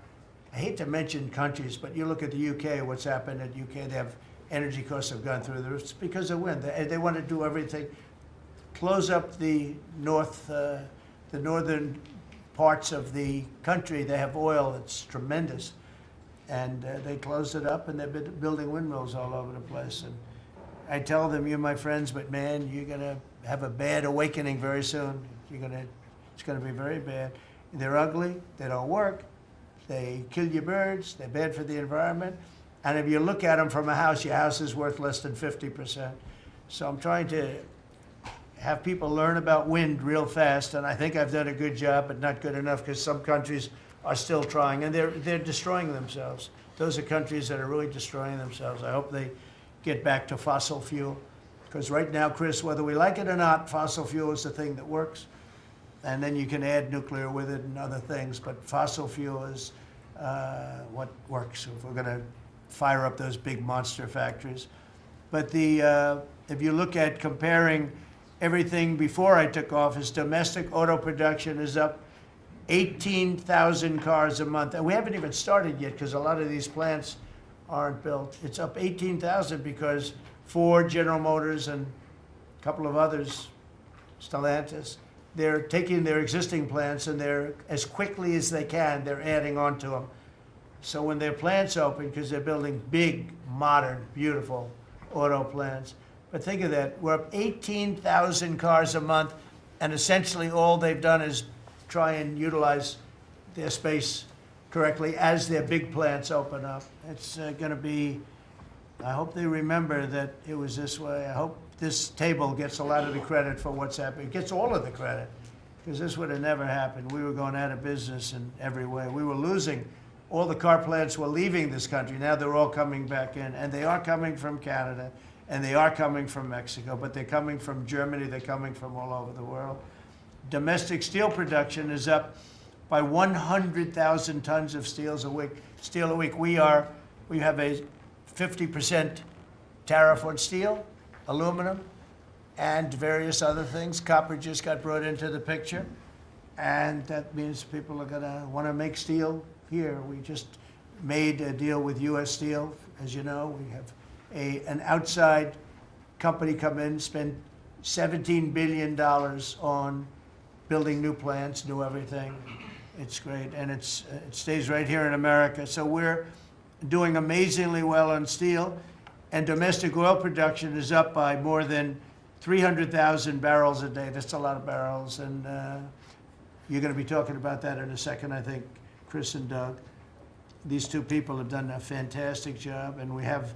Speaker 8: hate to mention countries, but you look at the UK, what's happened at UK, they have energy costs have gone through the roof. It's because of wind. They want to do everything, close up the northern parts of the country. They have oil that's tremendous. And they closed it up, and they've been building windmills all over the place. And I tell them, you're my friends, but man, you're going to have a bad awakening very soon. It's going to be very bad. They're ugly, they don't work, they kill your birds, they're bad for the environment. And if you look at them from a house, your house is worth less than 50%. So I'm trying to have people learn about wind real fast, and I think I've done a good job, but not good enough, because some countries are still trying, and they're destroying themselves. Those are countries that are really destroying themselves. I hope they get back to fossil fuel, because right now, Chris, whether we like it or not, fossil fuel is the thing that works, and then you can add nuclear with it and other things, but fossil fuel is what works if we're going to fire up those big monster factories. But if you look at comparing everything before I took office, domestic auto production is up 18,000 cars a month. And we haven't even started yet, because a lot of these plants aren't built. It's up 18,000 because Ford, General Motors, and a couple of others, Stellantis, they're taking their existing plants, and they're, as quickly as they can, they're adding on to them. So when their plants open, because they're building big, modern, beautiful auto plants. But think of that, we're up 18,000 cars a month, and essentially all they've done is try and utilize their space correctly as their big plants open up. It's going to be, I hope they remember that it was this way. I hope this table gets a lot of the credit for what's happening. It gets all of the credit, because this would have never happened. We were going out of business in every way. We were losing. All the car plants were leaving this country. Now they're all coming back in, and they are coming from Canada, and they are coming from Mexico, but they're coming from Germany. They're coming from all over the world. Domestic steel production is up by 100,000 tons of steel a week. We have a 50% tariff on steel, aluminum, and various other things. Copper just got brought into the picture, and that means people are going to want to make steel here. We just made a deal with U.S. Steel. As you know, we have an outside company come in, spend $17 billion on building new plants, new everything. It's great, and it stays right here in America. So we're doing amazingly well on steel, and domestic oil production is up by more than 300,000 barrels a day. That's a lot of barrels, and you're going to be talking about that in a second, I think, Chris and Doug. These two people have done a fantastic job, and we have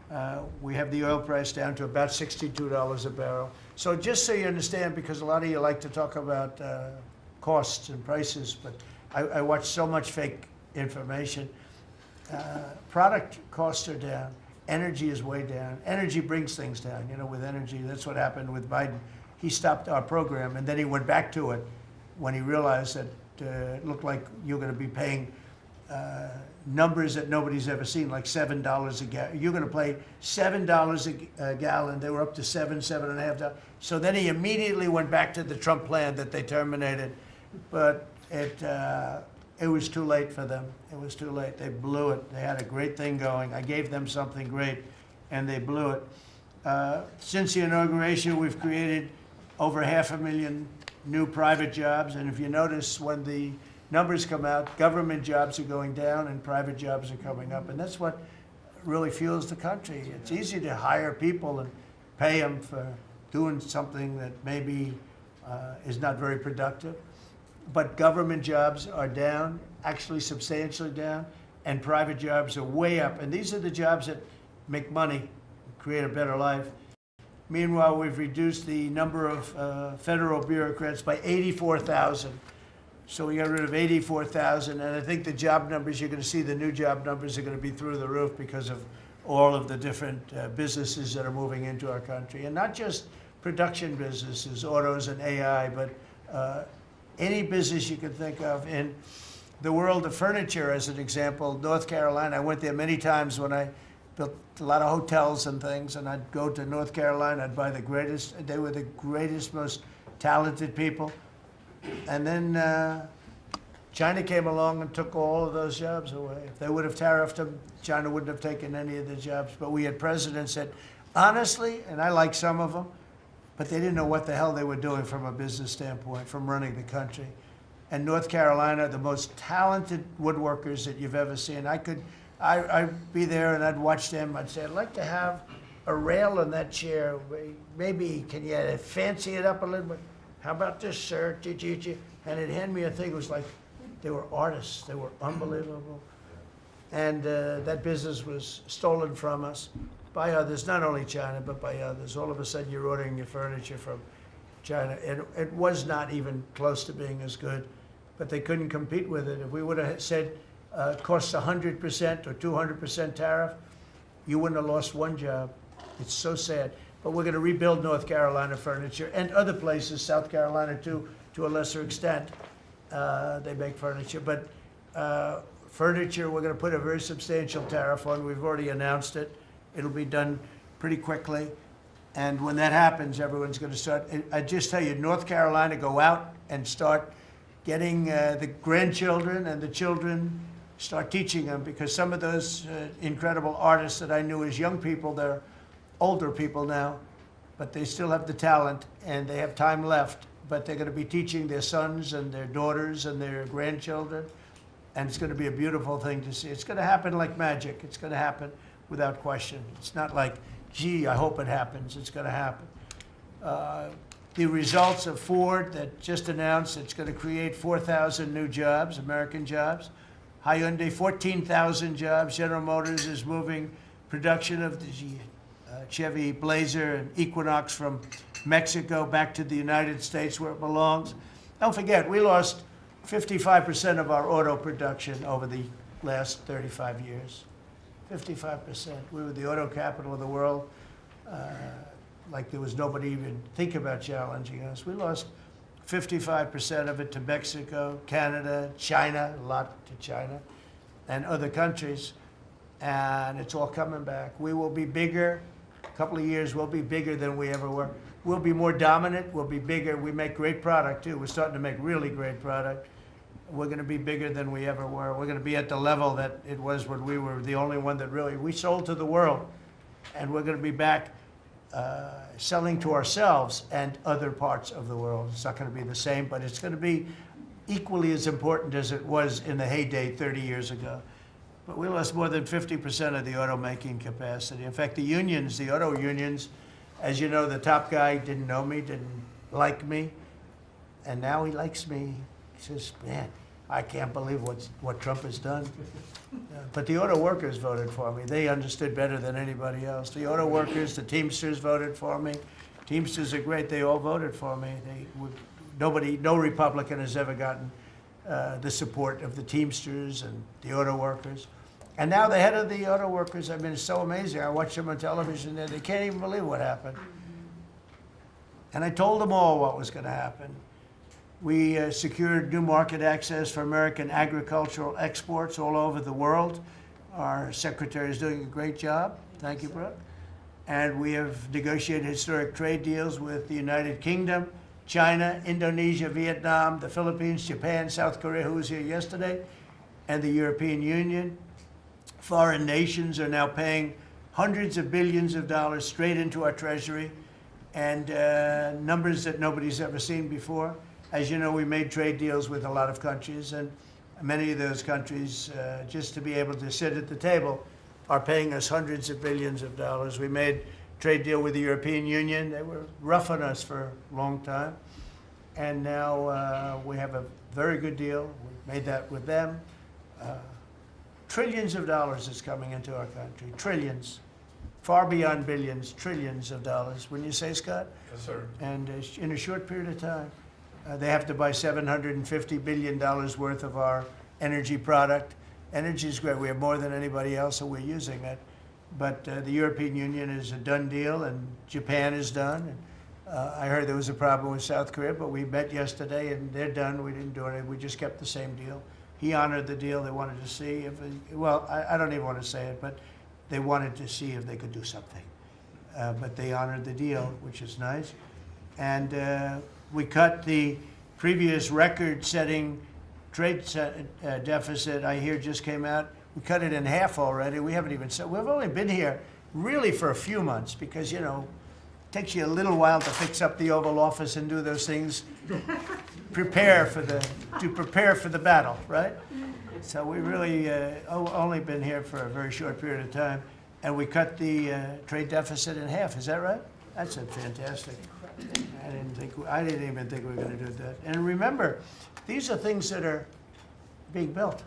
Speaker 8: the oil price down to about $62 a barrel. So just so you understand, because a lot of you like to talk about costs and prices, but I watch so much fake information. Product costs are down. Energy is way down. Energy brings things down. You know, with energy, that's what happened with Biden. He stopped our program, and then he went back to it when he realized that it looked like you're going to be paying numbers that nobody's ever seen, like $7 a gallon. You're going to pay $7 a gallon. They were up to $7.5. So then he immediately went back to the Trump plan that they terminated. But it was too late for them. It was too late. They blew it. They had a great thing going. I gave them something great, and they blew it. Since the inauguration, we've created over 500,000 new private jobs, and if you notice, when the numbers come out, government jobs are going down and private jobs are coming up, and that's what really fuels the country. It's easy to hire people and pay them for doing something that maybe is not very productive, but government jobs are down, actually substantially down, and private jobs are way up, and these are the jobs that make money, create a better life. Meanwhile, we've reduced the number of federal bureaucrats by 84,000. So we got rid of 84,000, and I think the job numbers, you're going to see the new job numbers are going to be through the roof because of all of the different businesses that are moving into our country. And not just production businesses, autos and AI, but any business you can think of. In the world of furniture, as an example, North Carolina, I went there many times when I built a lot of hotels and things, and I'd go to North Carolina, I'd buy the greatest, they were the greatest, most talented people. And then China came along and took all of those jobs away. If they would have tariffed them, China wouldn't have taken any of the jobs. But we had presidents that, honestly, and I like some of them, but they didn't know what the hell they were doing from a business standpoint, from running the country. And North Carolina, the most talented woodworkers that you've ever seen. I'd be there and I'd watch them. I'd say, I'd like to have a rail in that chair. Maybe can you fancy it up a little bit? How about this, sir? And it'd hand me a thing. It was like they were artists. They were unbelievable. And that business was stolen from us by others, not only China, but by others. All of a sudden, you're ordering your furniture from China. It was not even close to being as good, but they couldn't compete with it. If we would have said costs 100% or 200% tariff, you wouldn't have lost one job. It's so sad. But we're going to rebuild North Carolina furniture and other places, South Carolina too, to a lesser extent. They make furniture. But furniture, we're going to put a very substantial tariff on. We've already announced it. It'll be done pretty quickly. And when that happens, everyone's going to start. I just tell you, North Carolina, go out and start getting the grandchildren and the children, start teaching them, because some of those incredible artists that I knew as young people, they're older people now, but they still have the talent and they have time left, but they're going to be teaching their sons and their daughters and their grandchildren, and it's going to be a beautiful thing to see. It's going to happen like magic. It's going to happen without question. It's not like, gee, I hope it happens. It's going to happen. The results of Ford that just announced it's going to create 4,000 new jobs, American jobs. Hyundai, 14,000 jobs. General Motors is moving production of the Chevy Blazer and Equinox from Mexico back to the United States where it belongs. Don't forget, we lost 55% of our auto production over the last 35 years. 55%. We were the auto capital of the world. Like there was nobody even think about challenging us. We lost 55% of it to Mexico, Canada, China, a lot to China, and other countries. And it's all coming back. We will be bigger. A couple of years, we'll be bigger than we ever were. We'll be more dominant. We'll be bigger. We make great product, too. We're starting to make really great product. We're going to be bigger than we ever were. We're going to be at the level that it was when we were the only one that really, we sold to the world. And we're going to be back selling to ourselves and other parts of the world. It's not going to be the same, but it's going to be equally as important as it was in the heyday 30 years ago. But we lost more than 50% of the automaking capacity. In fact, the unions, the auto unions, as you know, the top guy didn't know me, didn't like me, and now he likes me. He says, man, I can't believe what Trump has done. But the auto workers voted for me. They understood better than anybody else. The auto workers, the Teamsters voted for me. Teamsters are great. They all voted for me. No Republican has ever gotten the support of the Teamsters and the auto workers. And now the head of the auto workers, I mean, it's so amazing. I watch them on television there. They can't even believe what happened. And I told them all what was going to happen. We secured new market access for American agricultural exports all over the world. Our secretary is doing a great job. Thank you, Brooke. And we have negotiated historic trade deals with the United Kingdom, China, Indonesia, Vietnam, the Philippines, Japan, South Korea, who was here yesterday, and the European Union. Foreign nations are now paying hundreds of billions of dollars straight into our treasury, and numbers that nobody's ever seen before. As you know, we made trade deals with a lot of countries, and many of those countries, just to be able to sit at the table, are paying us hundreds of billions of dollars. We made a trade deal with the European Union. They were rough on us for a long time, and now we have a very good deal. We made that with them. Trillions of dollars is coming into our country. Trillions. Far beyond billions, trillions of dollars. Wouldn't you say, Scott?
Speaker 6: Yes, sir.
Speaker 8: And in a short period of time, they have to buy $750 billion worth of our energy product. Energy is great. We have more than anybody else, and we're using it. But the European Union is a done deal, and Japan is done. And, I heard there was a problem with South Korea, but we met yesterday, and they're done. We didn't do anything. We just kept the same deal. He honored the deal. They wanted to see if, well, I don't even want to say it, but they wanted to see if they could do something. But they honored the deal, which is nice. And we cut the previous record-setting trade deficit, I hear just came out. We cut it in half already. We haven't even said, we've only been here really for a few months because, you know, it takes you a little while to fix up the Oval Office and do those things. prepare for the battle, right? So we really only been here for a very short period of time, and we cut the trade deficit in half. Is that right? That's fantastic. I didn't even think we were going to do that. And remember, these are things that are being built.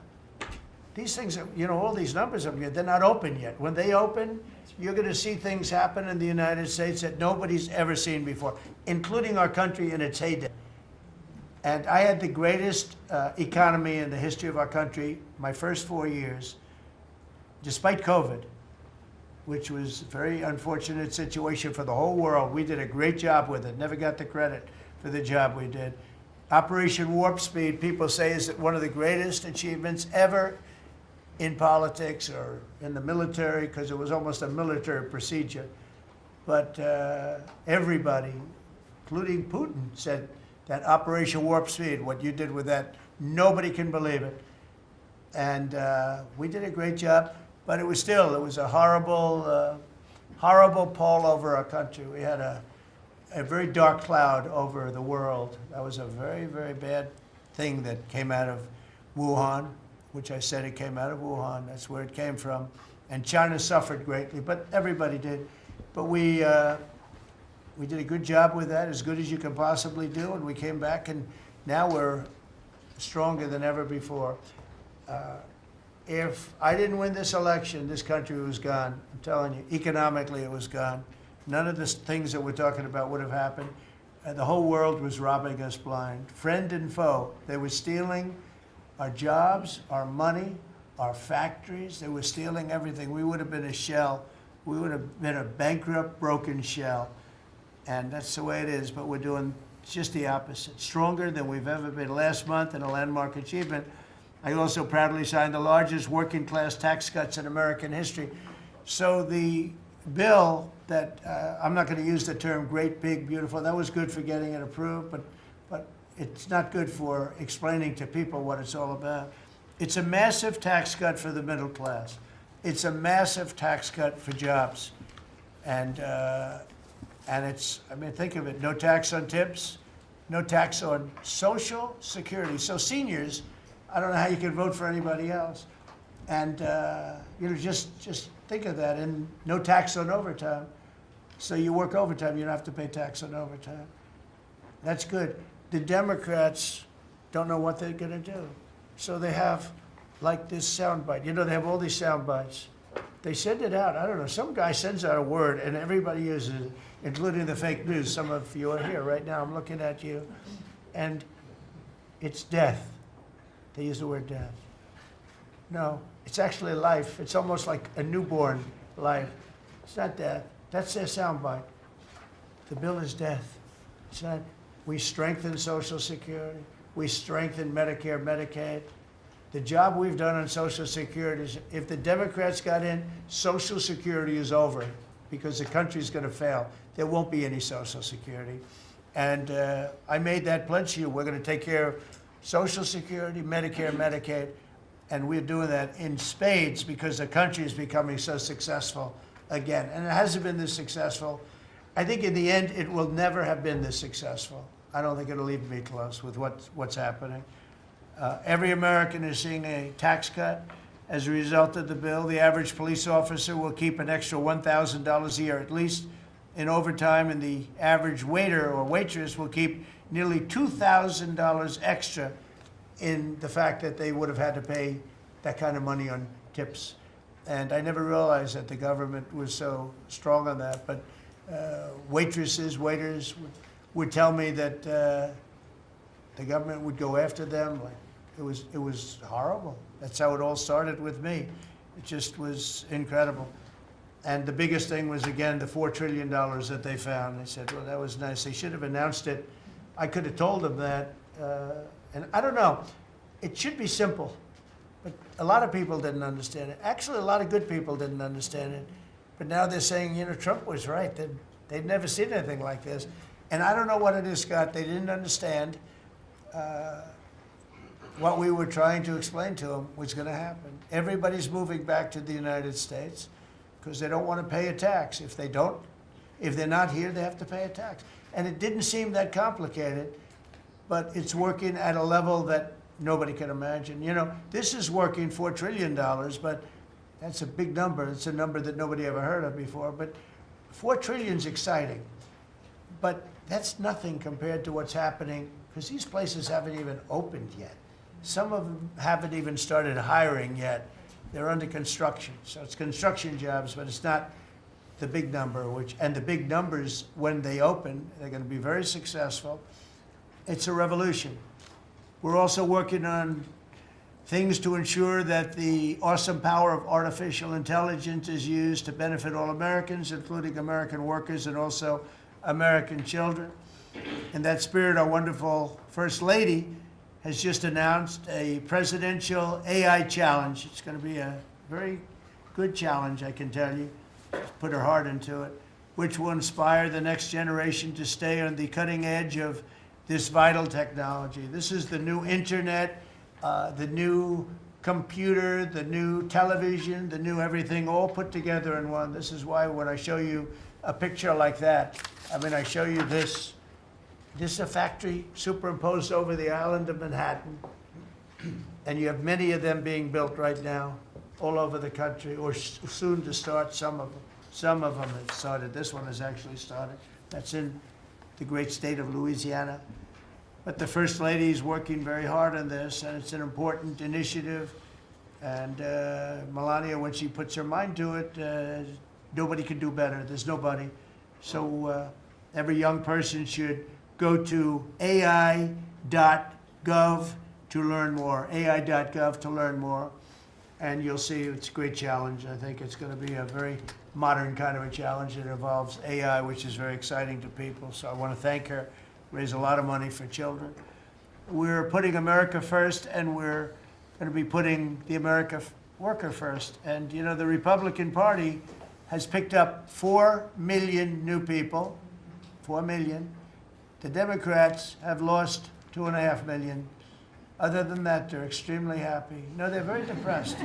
Speaker 8: These things, you know, all these numbers up here, they're not open yet. When they open, you're going to see things happen in the United States that nobody's ever seen before, including our country in its heyday. And I had the greatest economy in the history of our country my first 4 years, despite COVID, which was a very unfortunate situation for the whole world. We did a great job with it, never got the credit for the job we did. Operation Warp Speed, people say, is one of the greatest achievements ever in politics or in the military, because it was almost a military procedure. But everybody, including Putin, said that Operation Warp Speed, what you did with that, nobody can believe it. And we did a great job, but it was a horrible, horrible pall over our country. We had a very dark cloud over the world. That was a very, very bad thing that came out of Wuhan, which I said it came out of Wuhan. That's where it came from. And China suffered greatly, but everybody did. But we did a good job with that, as good as you can possibly do, and we came back, and now we're stronger than ever before. If I didn't win this election, this country was gone. I'm telling you, economically it was gone. None of the things that we're talking about would have happened. The whole world was robbing us blind. Friend and foe. They were stealing our jobs, our money, our factories. They were stealing everything. We would have been a shell. We would have been a bankrupt, broken shell. And that's the way it is, but we're doing just the opposite. Stronger than we've ever been. Last month, in a landmark achievement, I also proudly signed the largest working class tax cuts in American history. So the bill that, I'm not going to use the term great, big, beautiful, that was good for getting it approved, but it's not good for explaining to people what it's all about. It's a massive tax cut for the middle class. It's a massive tax cut for jobs. And it's, I mean, think of it, no tax on tips, no tax on Social Security. So seniors, I don't know how you can vote for anybody else. And, you know, just think of that, and no tax on overtime. So you work overtime, you don't have to pay tax on overtime. That's good. The Democrats don't know what they're gonna do. So they have, like, this soundbite. You know, they have all these sound bites. They send it out, I don't know, some guy sends out a word and everybody uses it, including the fake news. Some of you are here right now, I'm looking at you. And it's death. They use the word death. No, it's actually life. It's almost like a newborn life. It's not death. That's their soundbite. The bill is death. It's not. We strengthen Social Security. We strengthen Medicare, Medicaid. The job we've done on Social Security is, if the Democrats got in, Social Security is over because the country's going to fail. There won't be any Social Security. And I made that pledge to you. We're going to take care of Social Security, Medicare, Medicaid, and we're doing that in spades because the country is becoming so successful again. And it hasn't been this successful. I think in the end, it will never have been this successful. I don't think it'll even be close with what's happening. Every American is seeing a tax cut as a result of the bill. The average police officer will keep an extra $1,000 a year at least in overtime, and the average waiter or waitress will keep nearly $2,000 extra in the fact that they would have had to pay that kind of money on tips. And I never realized that the government was so strong on that. But waitresses, waiters would tell me that the government would go after them. Like, it was horrible. That's how it all started with me. It just was incredible. And the biggest thing was, again, the $4 trillion that they found. They said, well, that was nice. They should have announced it. I could have told them that. And I don't know. It should be simple. But a lot of people didn't understand it. Actually, a lot of good people didn't understand it. But now they're saying, you know, Trump was right. They'd never seen anything like this. And I don't know what it is, Scott. They didn't understand what we were trying to explain to them was going to happen. Everybody's moving back to the United States because they don't want to pay a tax. If they're not here, they have to pay a tax. And it didn't seem that complicated, but it's working at a level that nobody can imagine. You know, this is working $4 trillion, but that's a big number. It's a number that nobody ever heard of before. But $4 trillion is exciting. But that's nothing compared to what's happening, because these places haven't even opened yet. Some of them haven't even started hiring yet. They're under construction. So it's construction jobs, but it's not the big number, and the big numbers, when they open, they're going to be very successful. It's a revolution. We're also working on things to ensure that the awesome power of artificial intelligence is used to benefit all Americans, including American workers and also American children. In that spirit, our wonderful First Lady has just announced a presidential AI challenge. It's going to be a very good challenge, I can tell you. She's put her heart into it, which will inspire the next generation to stay on the cutting edge of this vital technology. This is the new internet, the new computer, the new television, the new everything, all put together in one. This is why when I show you a picture like that, I mean, I show you this. This is a factory superimposed over the island of Manhattan, and you have many of them being built right now all over the country, or soon to start. Some of them have started. This one has actually started. That's in the great state of Louisiana. But the First Lady is working very hard on this, and it's an important initiative. And Melania, when she puts her mind to it, nobody can do better. There's nobody. So every young person should go to AI.gov to learn more, AI.gov to learn more. And you'll see it's a great challenge. I think it's going to be a very modern kind of a challenge. It involves AI, which is very exciting to people. So I want to thank her, raise a lot of money for children. We're putting America first, and we're going to be putting the American worker first. And, you know, the Republican Party has picked up 4 million new people, 4 million. The Democrats have lost 2.5 million. Other than that, they're extremely happy. No, they're very depressed.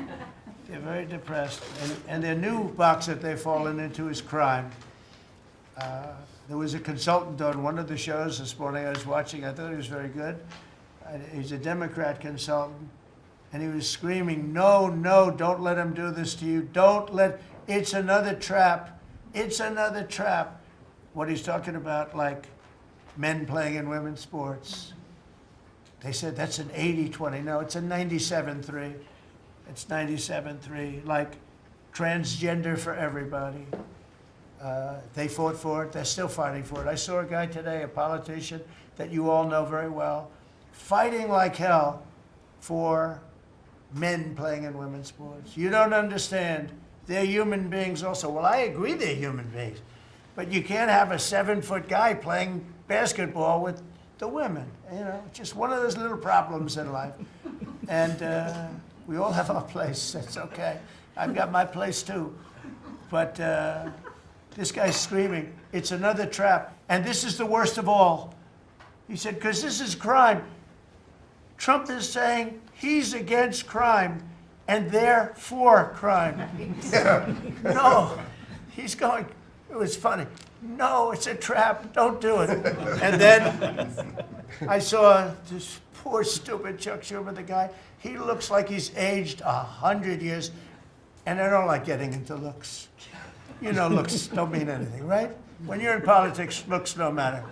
Speaker 8: They're very depressed. And their new box that they've fallen into is crime. There was a consultant on one of the shows this morning I was watching. I thought he was very good. He's a Democrat consultant. And he was screaming, no, no, don't let him do this to you. Don't let, it's another trap. It's another trap. What he's talking about, like men playing in women's sports. They said that's an 80-20. No, it's a 97-3. It's 97-3. Like transgender for everybody. They fought for it. They're still fighting for it. I saw a guy today, a politician that you all know very well, fighting like hell for men playing in women's sports. You don't understand. They're human beings also. Well, I agree they're human beings. But you can't have a 7-foot guy playing basketball with the women. You know, just one of those little problems in life. And we all have our place. That's okay. I've got my place too. But This guy's screaming, it's another trap. And this is the worst of all. He said, because this is crime. Trump is saying he's against crime and they're for crime. No, he's going, it was funny. No, it's a trap, don't do it. And then I saw this poor, stupid Chuck Schumer, the guy. He looks like he's aged 100 years. And I don't like getting into looks. You know, looks don't mean anything, right? When you're in politics, looks don't matter.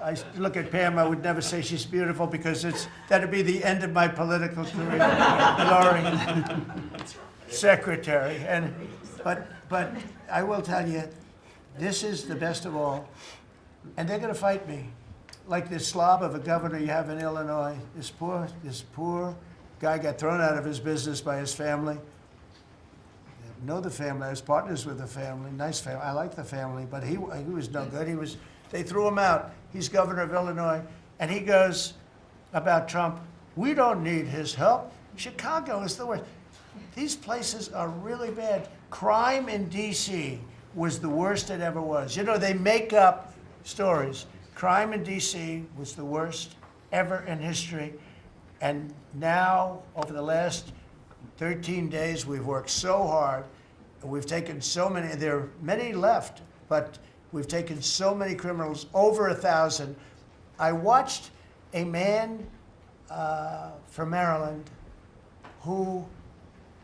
Speaker 8: I look at Pam, I would never say she's beautiful because that'd be the end of my political career. Laurie, secretary. But I will tell you, this is the best of all. And they're going to fight me. Like this slob of a governor you have in Illinois. This poor guy got thrown out of his business by his family. I know the family. I was partners with the family. Nice family. I like the family, but he was no good. They threw him out. He's governor of Illinois, and he goes about Trump, we don't need his help. Chicago is the worst. These places are really bad. Crime in D.C. was the worst it ever was. You know, they make up stories. Crime in D.C. was the worst ever in history. And now, over the last 13 days, we've worked so hard. And we've taken so many, there are many left, but we've taken so many criminals, over 1,000. I watched a man from Maryland who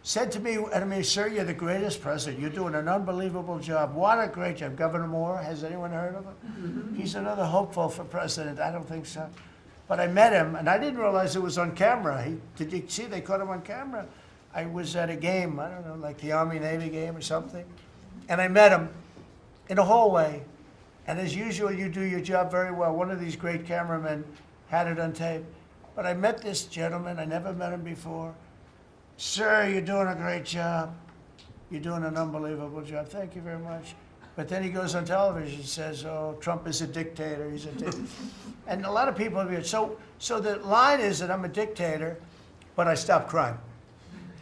Speaker 8: said to me, sir, you're the greatest president. You're doing an unbelievable job. What a great job. Governor Moore, has anyone heard of him? Mm-hmm. He's another hopeful for president. I don't think so. But I met him, and I didn't realize it was on camera. Did you see they caught him on camera? I was at a game, I don't know, like the Army-Navy game or something. And I met him in a hallway. And as usual, you do your job very well. One of these great cameramen had it on tape. But I met this gentleman. I never met him before. Sir, you're doing a great job. You're doing an unbelievable job. Thank you very much. But then he goes on television and says, oh, Trump is a dictator. He's a dictator. And a lot of people are so the line is that I'm a dictator, but I stop crime.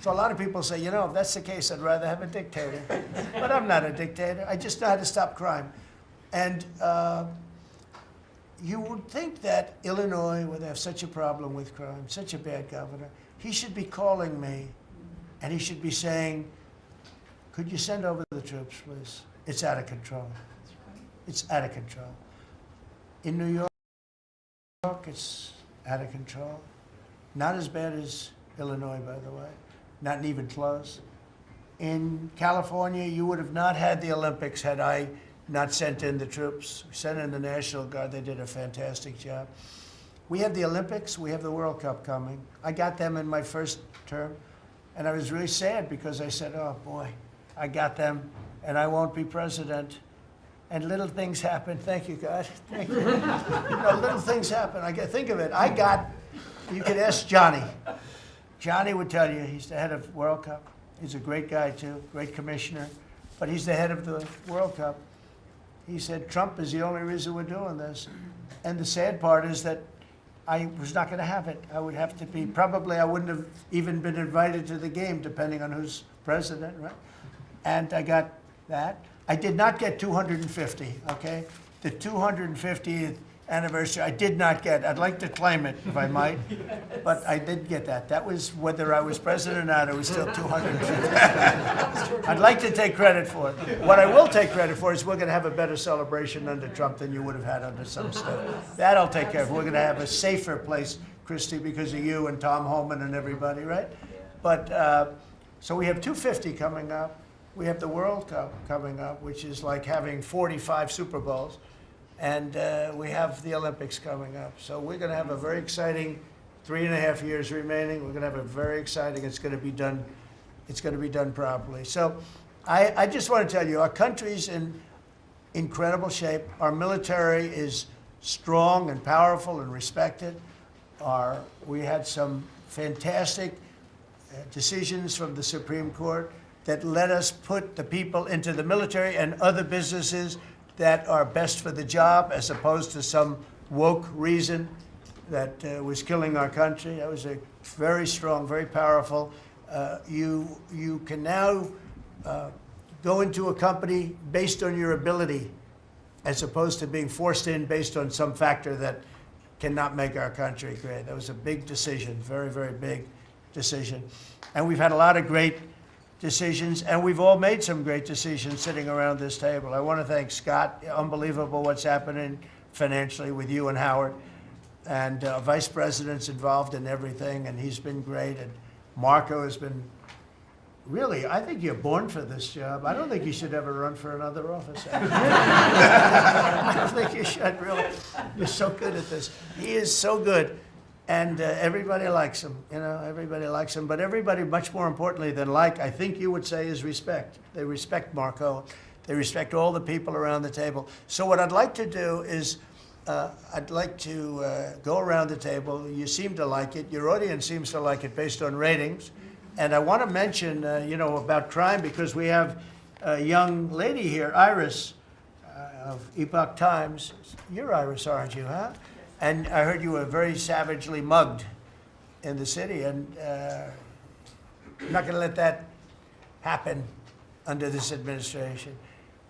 Speaker 8: So a lot of people say, you know, if that's the case, I'd rather have a dictator. But I'm not a dictator. I just know how to stop crime. And you would think that Illinois, where they have such a problem with crime, such a bad governor, he should be calling me and he should be saying, could you send over the troops, please? It's out of control. It's out of control. In New York, it's out of control. Not as bad as Illinois, by the way. Not even close. In California, you would have not had the Olympics had I not sent in the troops. We sent in the National Guard. They did a fantastic job. We have the Olympics. We have the World Cup coming. I got them in my first term, and I was really sad because I said, oh, boy, I got them, and I won't be president. And little things happen. Thank you, God. Thank you. Little things happen. Think of it. You could ask Johnny. Johnny would tell you he's the head of World Cup. He's a great guy, too, great commissioner. But he's the head of the World Cup. He said, Trump is the only reason we're doing this. And the sad part is that I was not going to have it. I would have to be, probably I wouldn't have even been invited to the game, depending on who's president, right? And I got that. I did not get 250, okay? The 250th anniversary, I did not get. I'd like to claim it, if I might, but I did get that. That was whether I was president or not, it was still 250. I'd like to take credit for it. What I will take credit for is we're going to have a better celebration under Trump than you would have had under some stuff. That I'll take care of. We're going to have a safer place, Christy, because of you and Tom Homan and everybody, right? But, so we have 250 coming up. We have the World Cup coming up, which is like having 45 Super Bowls. And we have the Olympics coming up. So we're going to have a very exciting 3.5 years remaining. We're going to have a very exciting, it's going to be done properly. So I just want to tell you, our country's in incredible shape. Our military is strong and powerful and respected. We had some fantastic decisions from the Supreme Court that let us put the people into the military and other businesses that are best for the job, as opposed to some woke reason that was killing our country. That was a very strong, very powerful. You can now go into a company based on your ability as opposed to being forced in based on some factor that cannot make our country great. That was a big decision, very, very big decision. And we've had a lot of great decisions, and we've all made some great decisions sitting around this table. I want to thank Scott. Unbelievable what's happening financially with you and Howard. And Vice President's involved in everything, and he's been great. And Marco has been, really, I think you're born for this job. I don't think you should ever run for another office. I don't think you should, really. You're so good at this. He is so good. And everybody likes him, you know, everybody likes him. But everybody, much more importantly than like, I think you would say, is respect. They respect Marco. They respect all the people around the table. So what I'd like to do is, I'd like to go around the table. You seem to like it. Your audience seems to like it based on ratings. And I want to mention, you know, about crime, because we have a young lady here, Iris, of Epoch Times. You're Iris, aren't you, huh? And I heard you were very savagely mugged in the city, and I'm not going to let that happen under this administration.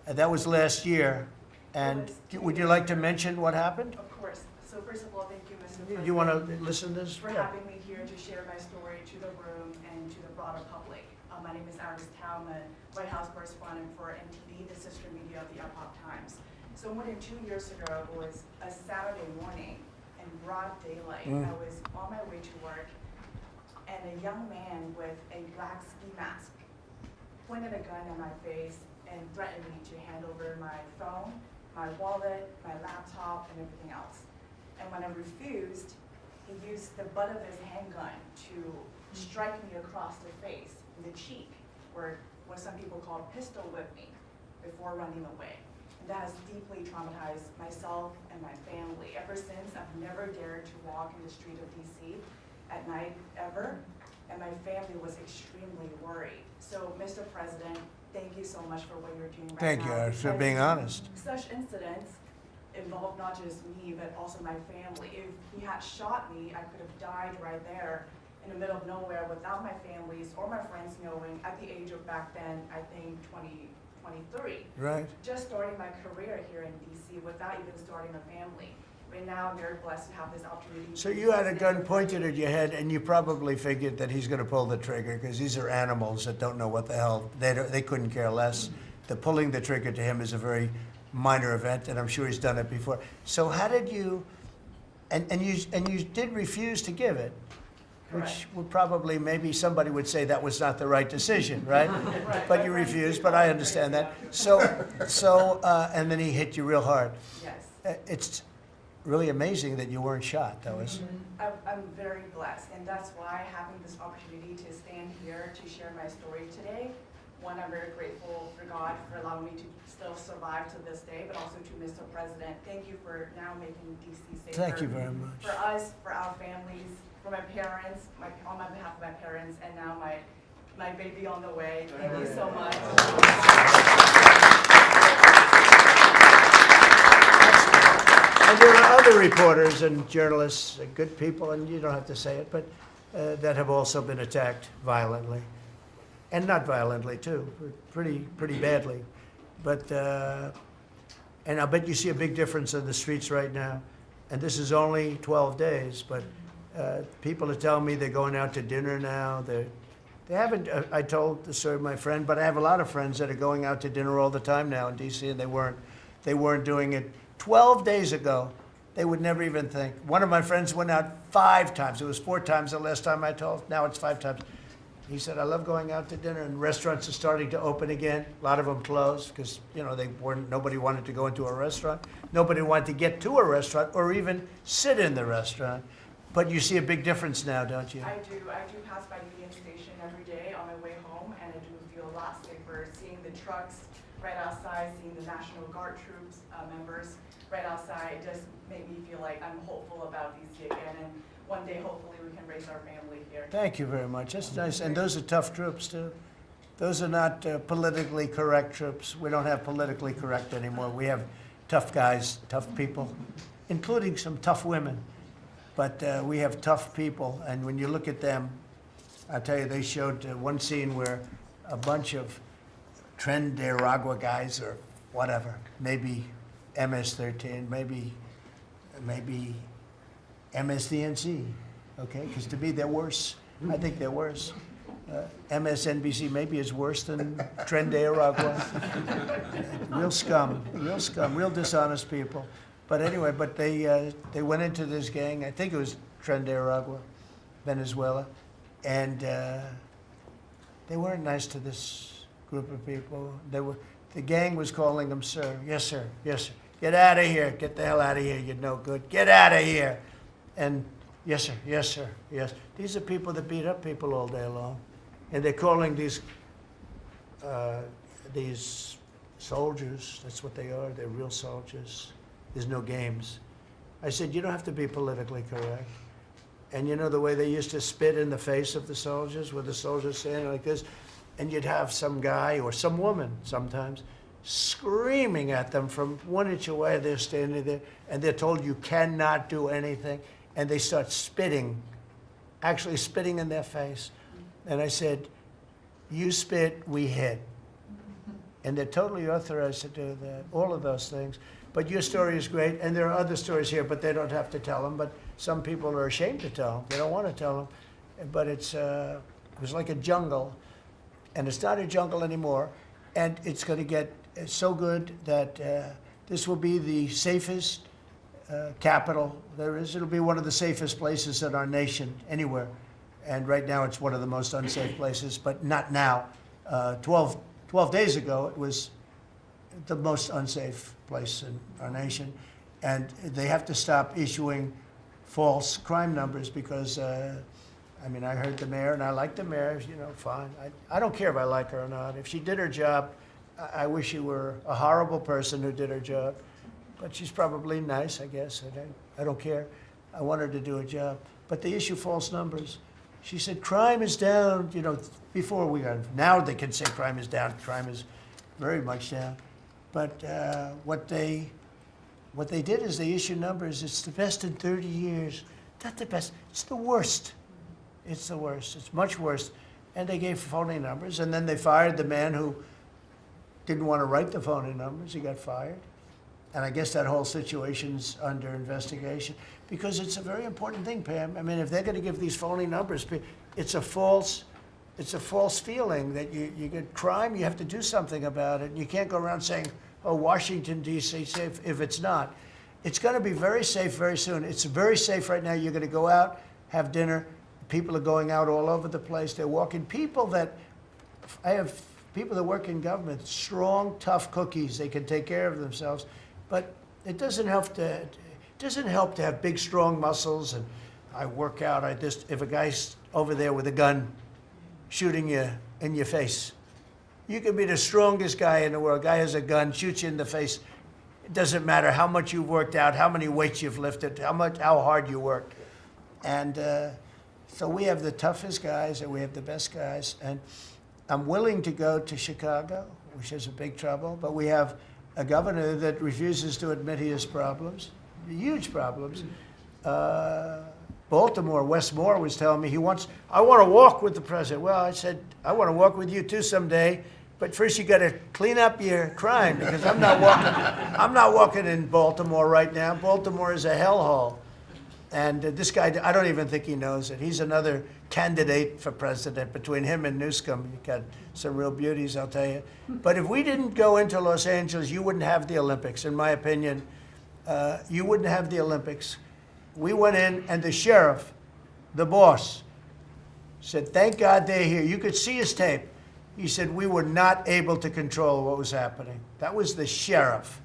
Speaker 8: That was last year. And would you like to mention what happened?
Speaker 9: Of course. So first of all, thank you, Mr. President.
Speaker 8: You want to listen to this?
Speaker 9: For having me here to share my story to the room and to the broader public. My name is Iris Tao. I'm a White House correspondent for NTD, the sister media of the Epoch Times. So more than 2 years ago, it was a Saturday morning in broad daylight. I was on my way to work, and a young man with a black ski mask pointed a gun at my face and threatened me to hand over my phone, my wallet, my laptop, and everything else. And when I refused, he used the butt of his handgun to strike me across the face, in the cheek, where what some people call pistol whip me, before running away. And that has deeply traumatized myself and my family. Ever since, I've never dared to walk in the street of DC at night, ever. And my family was extremely worried. So, Mr. President, thank you so much for what you're doing right now.
Speaker 8: Thank you, Iris, for being honest.
Speaker 9: Such incidents involved not just me, but also my family. If he had shot me, I could have died right there in the middle of nowhere without my families or my friends knowing at the age of, back then, I think 23.
Speaker 8: Right.
Speaker 9: Just starting my career here in DC without even starting a family. Right now, I'm very blessed to have this opportunity.
Speaker 8: So you had a gun pointed at your head, and you probably figured that he's going to pull the trigger, because these are animals that don't know what the hell, they couldn't care less. The pulling the trigger to him is a very minor event, and I'm sure he's done it before. So how did you, and you did refuse to give it, which
Speaker 9: Correct.
Speaker 8: would probably, maybe somebody would say that was not the right decision, right? But you refused, but I understand that. So, and then he hit you real hard.
Speaker 9: Yes.
Speaker 8: It's really amazing that you weren't shot. That was.
Speaker 9: I'm very blessed, and that's why having this opportunity to stand here to share my story today. One, I'm very grateful for God for allowing me to still survive to this day, but also to Mr. President. Thank you for now making DC safer.
Speaker 8: Thank you very much.
Speaker 9: For us, for our families, for my parents, on my behalf of my parents, and now my baby on the way. Thank you so much.
Speaker 8: And there are other reporters and journalists, good people, and you don't have to say it, but that have also been attacked violently. And not violently, too, pretty badly. But, and I bet you see a big difference in the streets right now. And this is only 12 days, but people are telling me they're going out to dinner now. They haven't, I told my friend, but I have a lot of friends that are going out to dinner all the time now in DC, and they weren't doing it 12 days ago. They would never even think. One of my friends went out 5 times. It was 4 times the last time I told. Now it's 5 times. He said, I love going out to dinner, and restaurants are starting to open again. A lot of them closed because, you know, nobody wanted to go into a restaurant. Nobody wanted to get to a restaurant or even sit in the restaurant. But you see a big difference now, don't you?
Speaker 9: I do pass by Union Station every day on my way home, and I do feel a lot safer seeing the trucks right outside, seeing the National Guard troops members right outside. It just made me feel like I'm hopeful about DC again, and one day hopefully we can raise our family here.
Speaker 8: Thank you very much. That's nice. And those are tough troops, too. Those are not politically correct troops. We don't have politically correct anymore. We have tough guys, tough people, including some tough women. But we have tough people, and when you look at them, I tell you, they showed one scene where a bunch of Trinidad guys or whatever. Maybe MS-13, maybe MSDNC, okay? Because to me, they're worse. I think they're worse. MSNBC maybe is worse than Trinidad. Real scum, real dishonest people. But anyway, but they went into this gang. I think it was Trinidad, Venezuela, and they weren't nice to this group of people. The gang was calling them sir. Yes, sir. Yes, sir. Get out of here. Get the hell out of here. You're no good. Get out of here. And yes, sir. Yes, sir. Yes. These are people that beat up people all day long, and they're calling these soldiers. That's what they are. They're real soldiers. There's no games. I said, you don't have to be politically correct. And you know the way they used to spit in the face of the soldiers, with the soldiers standing like this, and you'd have some guy or some woman sometimes screaming at them from 1 inch away. They're standing there, and they're told you cannot do anything, and they start spitting, actually spitting in their face. And I said, you spit, we hit. And they're totally authorized to do that, all of those things. But your story is great, and there are other stories here, but they don't have to tell them. But some people are ashamed to tell them. They don't want to tell them. But it was like a jungle, and it's not a jungle anymore. And it's going to get so good that this will be the safest capital there is. It'll be one of the safest places in our nation, anywhere. And right now, it's one of the most unsafe places, but not now. 12 days ago, it was the most unsafe place in our nation. And they have to stop issuing false crime numbers because, I mean, I heard the mayor, and I like the mayor, you know, fine. I don't care if I like her or not. If she did her job, I wish she were a horrible person who did her job. But she's probably nice, I guess. I don't care. I want her to do a job. But they issue false numbers. She said, crime is down, you know, before we got, now they can say crime is down. Crime is very much down. But what they did is they issued numbers. It's the best in 30 years. Not the best. It's the worst. It's the worst. It's much worse. And they gave phony numbers. And then they fired the man who didn't want to write the phony numbers. He got fired. And I guess that whole situation's under investigation because it's a very important thing, Pam. I mean, if they're going to give these phony numbers, it's a false feeling that you get crime. You have to do something about it. You can't go around saying, "Oh, Washington D.C. safe," if it's not. It's going to be very safe very soon. It's very safe right now. You're going to go out, have dinner. People are going out all over the place. They're walking. I have people that work in government, strong, tough cookies. They can take care of themselves. But it doesn't help to have big, strong muscles. And I work out. If a guy's over there with a gun shooting you in your face, you can be the strongest guy in the world. Guy has a gun, shoots you in the face. It doesn't matter how much you've worked out, how many weights you've lifted, how hard you worked. And so we have the toughest guys and we have the best guys. And I'm willing to go to Chicago, which is a big trouble, but we have a governor that refuses to admit he has problems, huge problems. Baltimore, Wes Moore was telling me I want to walk with the president. Well, I said, I want to walk with you too someday, but first you got to clean up your crime because I'm not walking in Baltimore right now. Baltimore is a hellhole. And this guy, I don't even think he knows it. He's another candidate for president. Between him and Newsom, you got some real beauties, I'll tell you. But if we didn't go into Los Angeles, you wouldn't have the Olympics, in my opinion. You wouldn't have the Olympics. We went in, and the sheriff, the boss, said, thank God they're here. You could see his tape. He said, we were not able to control what was happening. That was the sheriff.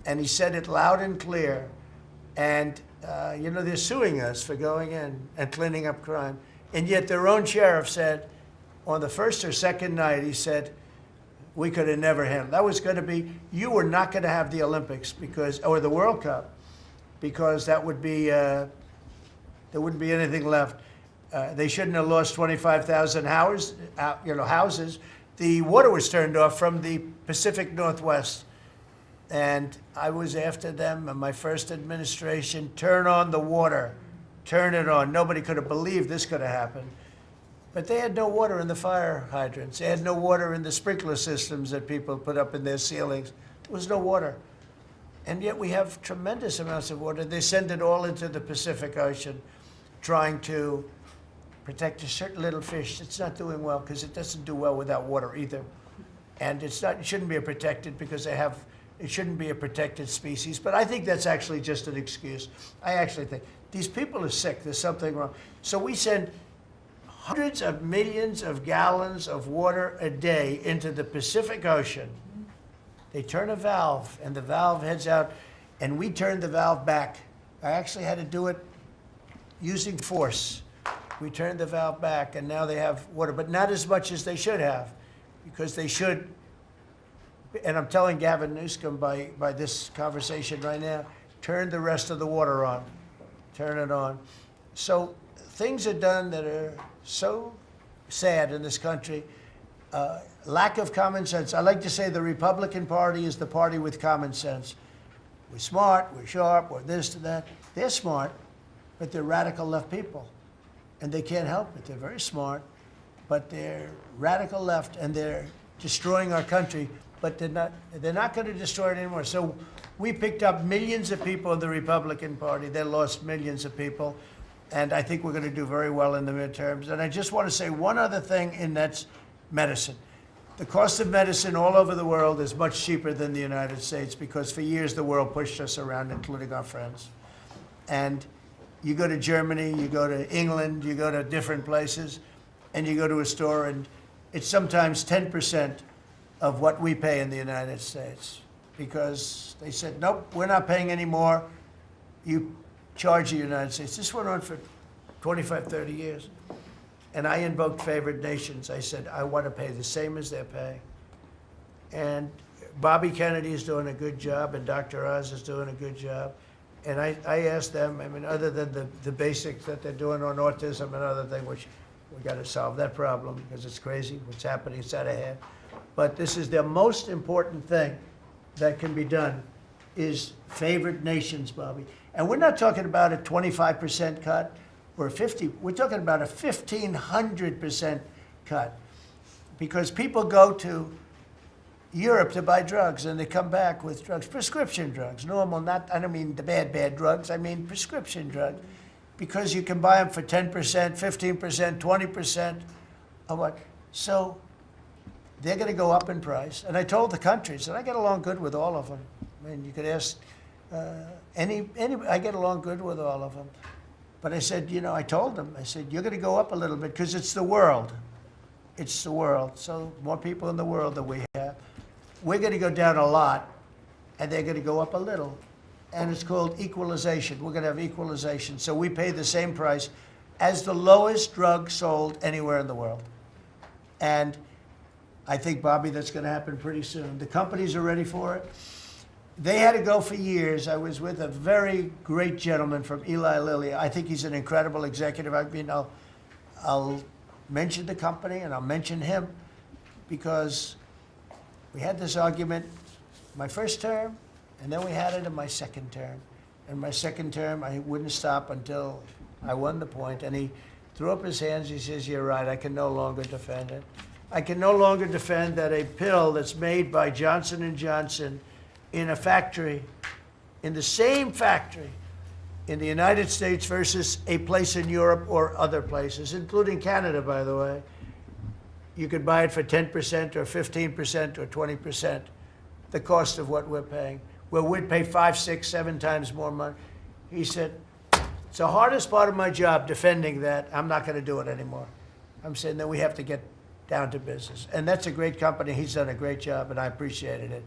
Speaker 8: And he said it loud and clear. And you know, they're suing us for going in and cleaning up crime. And yet their own sheriff said, on the first or second night, he said, we could have never handled. That was going to be, you were not going to have the Olympics or the World Cup, because that would be, there wouldn't be anything left. They shouldn't have lost 25,000 houses. The water was turned off from the Pacific Northwest. And I was after them in my first administration, turn on the water, turn it on. Nobody could have believed this could have happened. But they had no water in the fire hydrants. They had no water in the sprinkler systems that people put up in their ceilings. There was no water. And yet we have tremendous amounts of water. They send it all into the Pacific Ocean, trying to protect a certain little fish. It's not doing well because it doesn't do well without water either. And it shouldn't be a protected because it shouldn't be a protected species. But I think that's actually just an excuse. I actually think these people are sick. There's something wrong. So we send hundreds of millions of gallons of water a day into the Pacific Ocean. They turn a valve, and the valve heads out, and we turn the valve back. I actually had to do it using force. We turned the valve back, and now they have water, but not as much as they should have, because they should, and I'm telling Gavin Newsom by this conversation right now, turn the rest of the water on. Turn it on. So things are done that are so sad in this country. Lack of common sense. I like to say the Republican Party is the party with common sense. We're smart, we're sharp, we're this to that. They're smart, but they're radical left people. And they can't help it. They're very smart, but they're radical left, and they're destroying our country, but they're not going to destroy it anymore. So we picked up millions of people in the Republican Party. They lost millions of people. And I think we're going to do very well in the midterms. And I just want to say one other thing, and that's medicine. The cost of medicine all over the world is much cheaper than the United States because for years the world pushed us around, including our friends. And you go to Germany, you go to England, you go to different places, and you go to a store, and it's sometimes 10% of what we pay in the United States because they said, nope, we're not paying any more. You charge the United States. This went on for 25, 30 years. And I invoked favored nations. I said, I want to pay the same as they're paying. And Bobby Kennedy is doing a good job, and Dr. Oz is doing a good job. And I asked them, I mean, other than the basics that they're doing on autism and other things, which we got to solve that problem because it's crazy what's happening, it's out of hand. But this is the most important thing that can be done is favored nations, Bobby. And we're not talking about a 25% cut or 50. We're talking about a 1,500% cut because people go to Europe to buy drugs and they come back with drugs, prescription drugs, normal, not, I don't mean the bad drugs, I mean prescription drugs, because you can buy them for 10%, 15%, 20% of what. So they're going to go up in price. And I told the countries, and I get along good with all of them. I mean, you could ask I get along good with all of them. But I said, you know, I told them, I said, you're going to go up a little bit because it's the world. It's the world. So more people in the world than we have. We're going to go down a lot, and they're going to go up a little. And it's called equalization. We're going to have equalization. So we pay the same price as the lowest drug sold anywhere in the world. And I think, Bobby, that's going to happen pretty soon. The companies are ready for it. They had to go for years. I was with a very great gentleman from Eli Lilly. I think he's an incredible executive. I mean, I'll mention the company and I'll mention him because we had this argument my first term, and then we had it in my second term. In my second term, I wouldn't stop until I won the point. And he threw up his hands. He says, you're right. I can no longer defend it. I can no longer defend that a pill that's made by Johnson & Johnson in a factory, in the same factory in the United States versus a place in Europe or other places, including Canada, by the way, you could buy it for 10% or 15% or 20%, the cost of what we're paying. Well, we'd pay 5, 6, 7 times more money. He said, it's the hardest part of my job, defending that. I'm not going to do it anymore. I'm saying that we have to get down to business. And that's a great company. He's done a great job, and I appreciated it.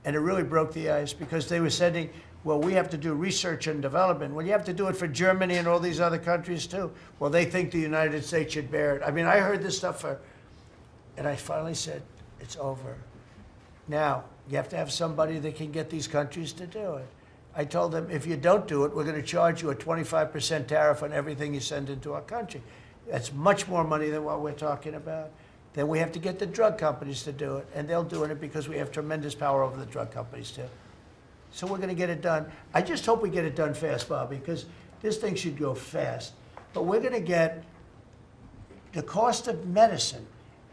Speaker 8: And it really broke the ice because they were sending, well, we have to do research and development. Well, you have to do it for Germany and all these other countries too. Well, they think the United States should bear it. I mean, I heard this stuff and I finally said, it's over. Now, you have to have somebody that can get these countries to do it. I told them, if you don't do it, we're going to charge you a 25% tariff on everything you send into our country. That's much more money than what we're talking about. Then we have to get the drug companies to do it, and they'll do it because we have tremendous power over the drug companies too. So we're going to get it done. I just hope we get it done fast, Bobby, because this thing should go fast. But we're going to get the cost of medicine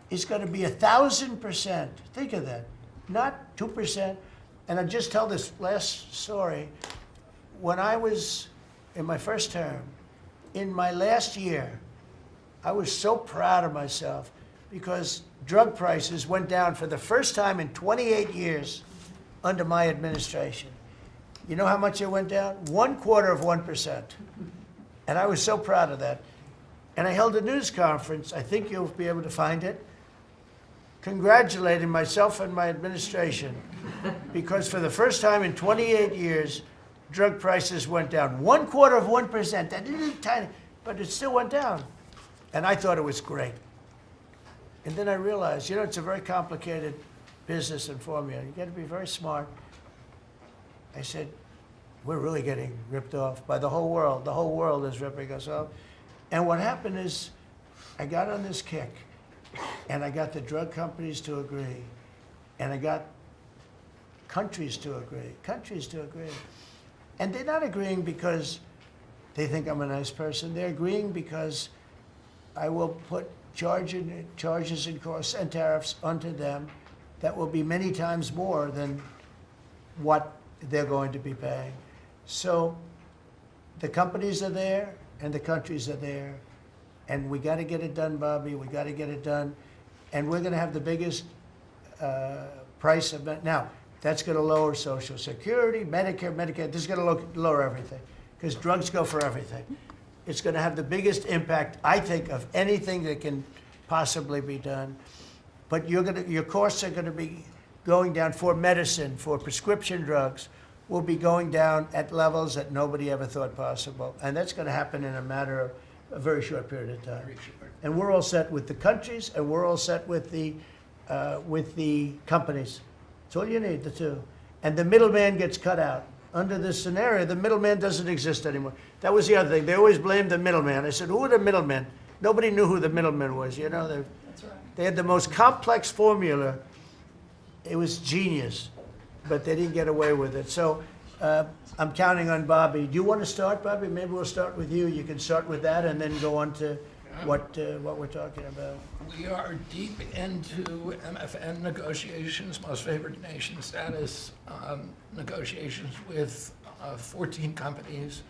Speaker 8: is going to be 1,000%. Think of that. Not 2%. And I'll just tell this last story. When I was in my first term, in my last year, I was so proud of myself because drug prices went down for the first time in 28 years under my administration. You know how much it went down? 1/4%. And I was so proud of that. And I held a news conference, I think you'll be able to find it, congratulating myself and my administration because for the first time in 28 years, drug prices went down. 1/4%, that little tiny, but it still went down. And I thought it was great. And then I realized, you know, it's a very complicated business and formula. You got to be very smart. I said, we're really getting ripped off by the whole world. The whole world is ripping us off. And what happened is I got on this kick and I got the drug companies to agree and I got countries to agree. And they're not agreeing because they think I'm a nice person. They're agreeing because I will put charges and costs and tariffs onto them that will be many times more than what they're going to be paying. So the companies are there and the countries are there. And we got to get it done, Bobby. We got to get it done. And we're going to have the biggest price of it. Now, that's going to lower Social Security, Medicare, This is going to lower everything because drugs go for everything. It's going to have the biggest impact, I think, of anything that can possibly be done. But your costs are going to be going down for medicine, for prescription drugs, will be going down at levels that nobody ever thought possible. And that's going to happen in a matter of a very short period of time. And we're all set with the countries, and we're all set with the companies. That's all you need, the two. And the middleman gets cut out. Under this scenario, the middleman doesn't exist anymore. That was the other thing. They always blamed the middleman. I said, who are the middlemen? Nobody knew who the middleman was. You know,
Speaker 2: That's right.
Speaker 8: they had the most complex formula. It was genius, but they didn't get away with it. So I'm counting on Bobby. Do you want to start, Bobby? Maybe we'll start with you. You can start with that and then go on to what we're talking about.
Speaker 10: We are deep into MFN negotiations, most favored nation status negotiations with 14 companies.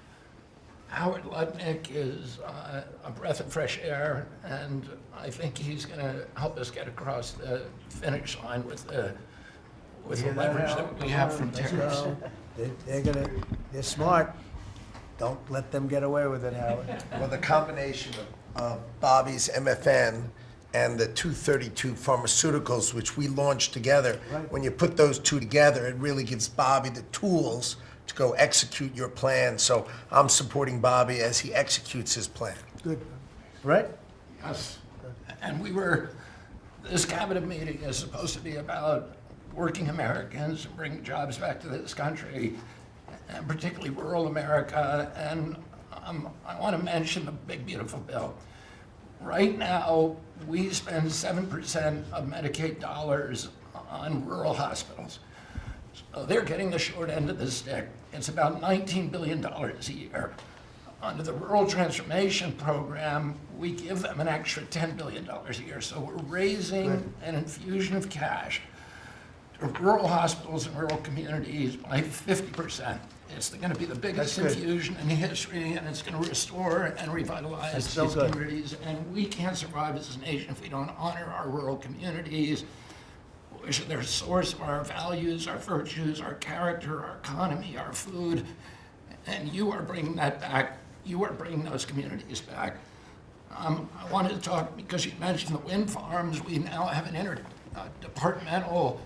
Speaker 10: Howard Lutnick is a breath of fresh air, and I think he's going to help us get across the finish line with the leverage that we have from tariffs.
Speaker 8: They're smart. Don't let them get away with it, Howard.
Speaker 11: Well, the combination of Bobby's MFN and the 232 Pharmaceuticals, which we launched together, when you put those two together, it really gives Bobby the tools to go execute your plan. So I'm supporting Bobby as he executes his plan.
Speaker 8: Good. Right?
Speaker 10: Yes. And this cabinet meeting is supposed to be about working Americans and bringing jobs back to this country, and particularly rural America. And I want to mention the big, beautiful bill. Right now, we spend 7% of Medicaid dollars on rural hospitals. So they're getting the short end of the stick. It's about $19 billion a year. Under the Rural Transformation Program, we give them an extra $10 billion a year. So we're raising an infusion of cash to rural hospitals and rural communities by 50%. It's going to be the biggest infusion in history, and it's going to restore and revitalize these communities. And we can't survive as a nation if we don't honor our rural communities, which are the source of our values, our virtues, our character, our economy, our food. And you are bringing that back. You are bringing those communities back. I wanted to talk, because you mentioned the wind farms, we now have an interdepartmental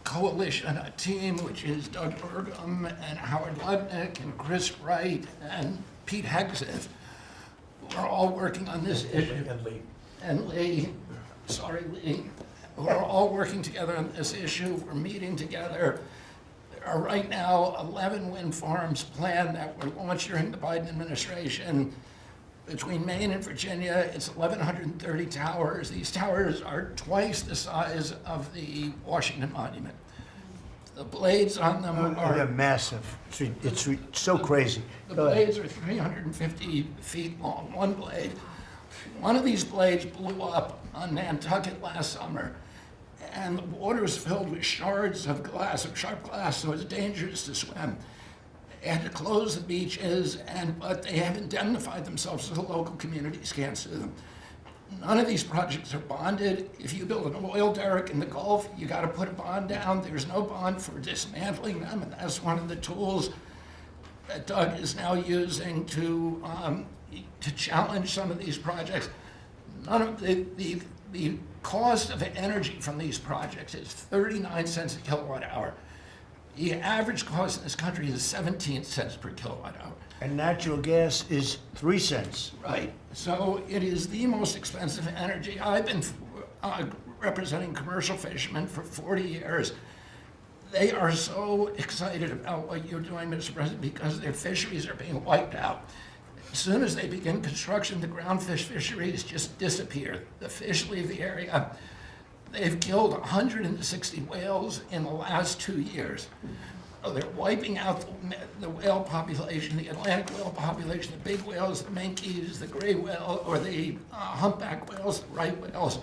Speaker 10: coalition, a team, which is Doug Burgum and Howard Lutnick and Chris Wright and Pete Hegseth. We're all working on this issue. And Lee. We're all working together on this issue. We're meeting together. There are right now 11 wind farms planned that were launched during the Biden administration. Between Maine and Virginia, it's 1,130 towers. These towers are twice the size of the Washington Monument. The blades on them are...
Speaker 8: They're massive. It's so crazy.
Speaker 10: The blades are 350 feet long, one blade. One of these blades blew up on Nantucket last summer, and the water was filled with shards of glass, of sharp glass, so it was dangerous to swim. They had to close the beaches, but they have indemnified themselves so the local communities can't sue them. None of these projects are bonded. If you build an oil derrick in the Gulf, you got to put a bond down. There's no bond for dismantling them, and that's one of the tools that Doug is now using to challenge some of these projects. None of the cost of energy from these projects is 39 cents a kilowatt hour. The average cost in this country is 17 cents per kilowatt hour.
Speaker 8: And natural gas is 3 cents.
Speaker 10: Right. So it is the most expensive energy. I've been representing commercial fishermen for 40 years. They are so excited about what you're doing, Mr. President, because their fisheries are being wiped out. As soon as they begin construction, the groundfish fisheries just disappear. The fish leave the area. They've killed 160 whales in the last 2 years. So they're wiping out the whale population, the Atlantic whale population, the big whales, the minkies, the gray whale, or the humpback whales, the right whales.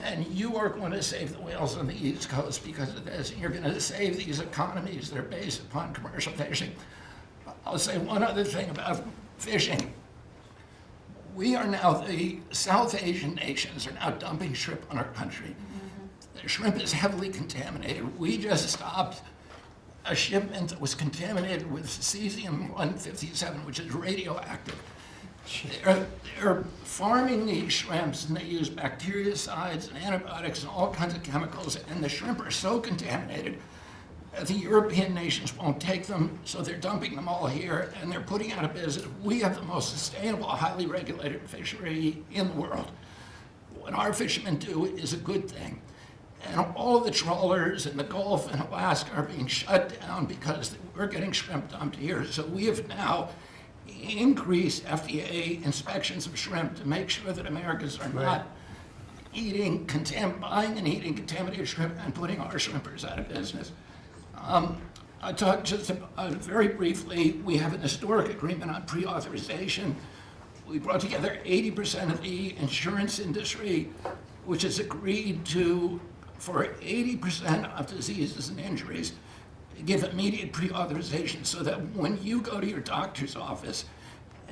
Speaker 10: And you are going to save the whales on the East Coast because of this. And you're going to save these economies that are based upon commercial fishing. I'll say one other thing about fishing. We are now, the South Asian nations are now dumping shrimp on our country. The shrimp is heavily contaminated. We just stopped a shipment that was contaminated with cesium-157, which is radioactive. They're farming these shrimps, and they use bactericides and antibiotics and all kinds of chemicals, and the shrimp are so contaminated that the European nations won't take them, so they're dumping them all here, and they're putting out of business. We have the most sustainable, highly regulated fishery in the world. What our fishermen do is a good thing. And all of the trawlers in the Gulf and Alaska are being shut down because we're getting shrimp dumped here. So we have now increased FDA inspections of shrimp to make sure that Americans are not buying and eating contaminated shrimp and putting our shrimpers out of business. I talked just very briefly, we have an historic agreement on pre-authorization. We brought together 80% of the insurance industry, which has agreed to, for 80% of diseases and injuries, give immediate pre-authorization so that when you go to your doctor's office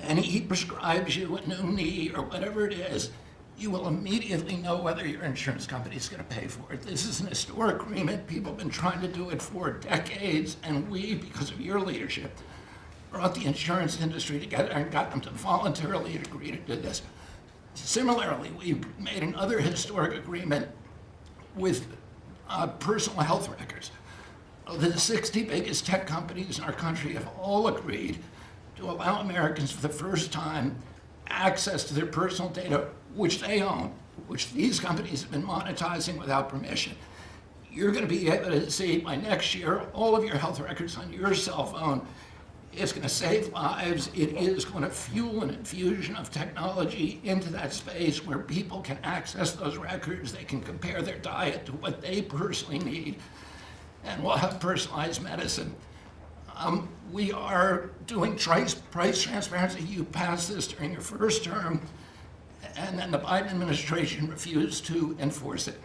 Speaker 10: and he prescribes you a new knee or whatever it is, you will immediately know whether your insurance company is going to pay for it. This is an historic agreement. People have been trying to do it for decades, and we, because of your leadership, brought the insurance industry together and got them to voluntarily agree to do this. Similarly, we've made another historic agreement with personal health records. The 60 biggest tech companies in our country have all agreed to allow Americans for the first time access to their personal data, which they own, which these companies have been monetizing without permission. You're going to be able to see by next year all of your health records on your cell phone. It's going to save lives. It is going to fuel an infusion of technology into that space where people can access those records. They can compare their diet to what they personally need, and we'll have personalized medicine. We are doing price transparency. You passed this during your first term, and then the Biden administration refused to enforce it.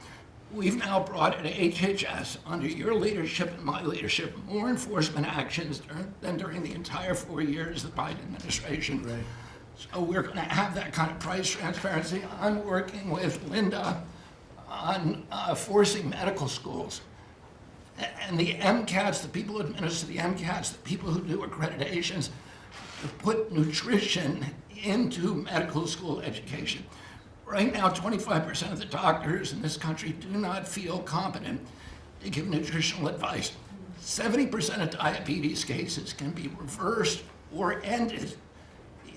Speaker 10: We've now brought at HHS, under your leadership and my leadership, more enforcement actions than during the entire 4 years of the Biden administration. Right. So we're going to have that kind of price transparency. I'm working with Linda on forcing medical schools. And the MCATs, the people who administer the MCATs, the people who do accreditations, to put nutrition into medical school education. Right now, 25% of the doctors in this country do not feel competent to give nutritional advice. 70% of diabetes cases can be reversed or ended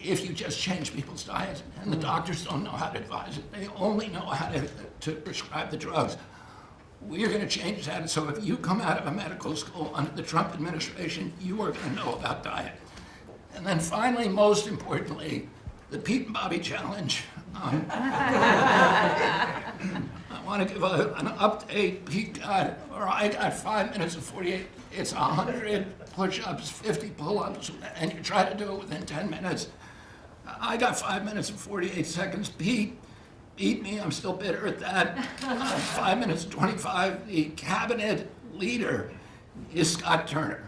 Speaker 10: if you just change people's diets. And the doctors don't know how to advise it. They only know how to prescribe the drugs. We're going to change that, so if you come out of a medical school under the Trump administration, you are going to know about diet. And then finally, most importantly, the Pete and Bobby Challenge. I want to give an update. I got 5 minutes and 48. It's 100 push-ups, 50 pull-ups, and you try to do it within 10 minutes. I got 5 minutes and 48 seconds. Pete beat me. I'm still bitter at that. 5 minutes and 25. The cabinet leader is Scott Turner.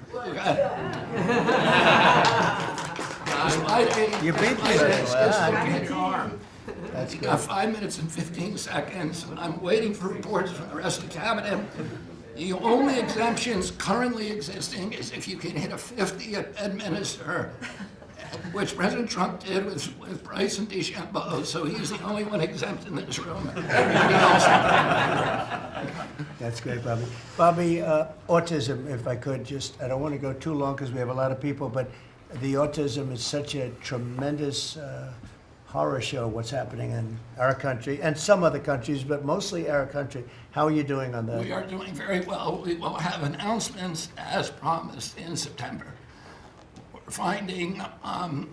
Speaker 8: You beat me.
Speaker 10: Your arm.
Speaker 8: That's
Speaker 10: You
Speaker 8: good.
Speaker 10: got 5 minutes and 15 seconds. I'm waiting for reports from the rest of the cabinet. The only exemptions currently existing is if you can hit a 50 at Bedminster, which President Trump did with Bryson DeChambeau, so he's the only one exempt in this room. Everybody else.
Speaker 8: That's great, Bobby. Bobby, autism, if I could just, I don't want to go too long because we have a lot of people, but the autism is such a tremendous horror show, what's happening in our country and some other countries, but mostly our country. How are you doing on that?
Speaker 10: We are doing very well. We will have announcements as promised in September. We're finding certain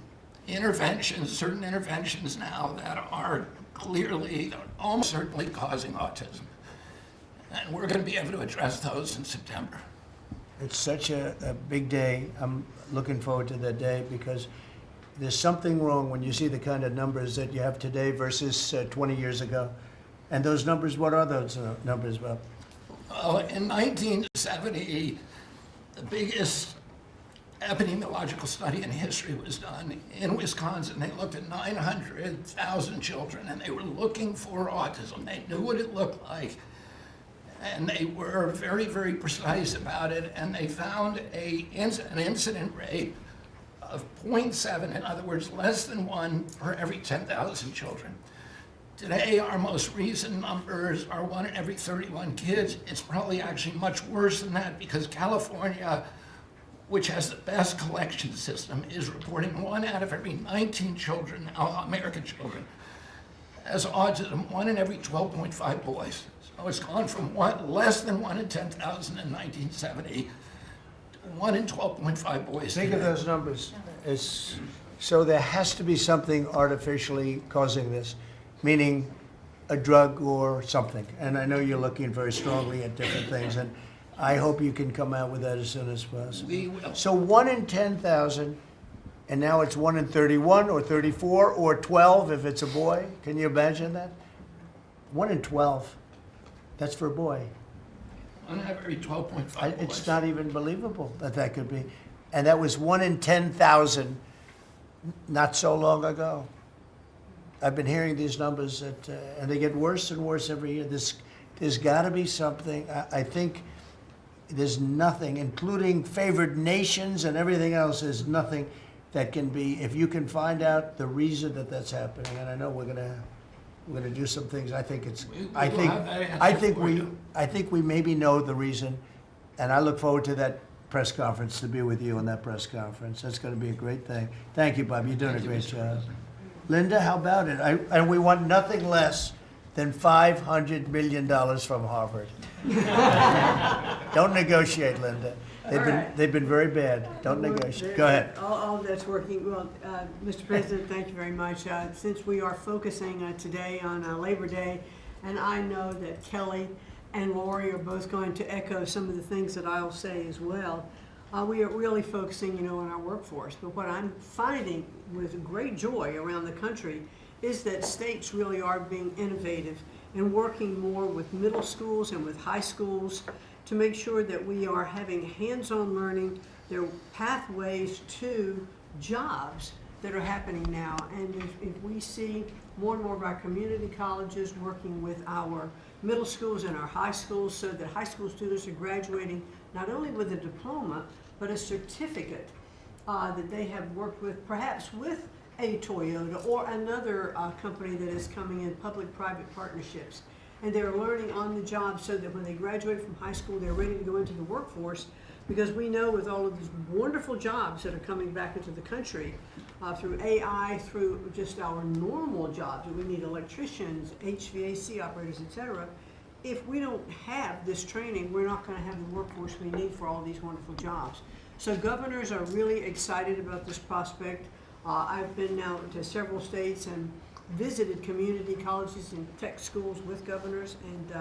Speaker 10: interventions now that are clearly, almost certainly causing autism. And we're going to be able to address those in September.
Speaker 8: It's such a big day. I'm looking forward to that day because there's something wrong when you see the kind of numbers that you have today versus 20 years ago. And those numbers, what are those numbers, Bob?
Speaker 10: In 1970, the biggest epidemiological study in history was done in Wisconsin. They looked at 900,000 children and they were looking for autism. They knew what it looked like. And they were very, very precise about it. And they found an incident rate of 0.7, in other words, less than 1 per every 10,000 children. Today, our most recent numbers are 1 in every 31 kids. It's probably actually much worse than that because California, which has the best collection system, is reporting 1 out of every 19 children, American children, as autism, 1 in every 12.5 boys. So it's gone from less than 1 in 10,000 in 1970 to 1 in 12.5 boys.
Speaker 8: Think of those numbers. So there has to be something artificially causing this, meaning a drug or something. And I know you're looking very strongly at different things, and I hope you can come out with that as soon as possible.
Speaker 10: We will.
Speaker 8: So 1 in 10,000, and now it's 1 in 31 or 34 or 12 if it's a boy. Can you imagine that? 1 in 12. That's for a boy.
Speaker 10: 1 in every 12.5 boys.
Speaker 8: It's not even believable that that could be. And that was 1 in 10,000 not so long ago. I've been hearing these numbers, and they get worse and worse every year. There's got to be something. I think there's nothing, including favored nations and everything else, there's nothing that can be, if you can find out the reason that that's happening, and I know we're gonna do some things. I think we maybe know the reason, and I look forward to that press conference, to be with you on that press conference. That's going to be a great thing. Thank you, Bob. You're doing a great job. Linda, how about it? And we want nothing less than $500 million from Harvard. Don't negotiate, Linda. They've been very bad. Don't negotiate. Go ahead.
Speaker 12: All of that's working well. Mr. President, thank you very much. Since we are focusing today on Labor Day, and I know that Kelly and Lori are both going to echo some of the things that I'll say as well. We are really focusing, on our workforce. But what I'm finding with great joy around the country is that states really are being innovative and working more with middle schools and with high schools to make sure that we are having hands-on learning. There are pathways to jobs that are happening now. And if we see more and more of our community colleges working with our middle schools and our high schools so that high school students are graduating not only with a diploma, but a certificate that they have worked with, perhaps with a Toyota or another company that is coming in, public-private partnerships. And they're learning on the job so that when they graduate from high school, they're ready to go into the workforce, because we know with all of these wonderful jobs that are coming back into the country, through AI, through just our normal jobs, we need electricians, HVAC operators, etc. If we don't have this training, we're not going to have the workforce we need for all these wonderful jobs. So governors are really excited about this prospect. I've been now to several states and visited community colleges and tech schools with governors, and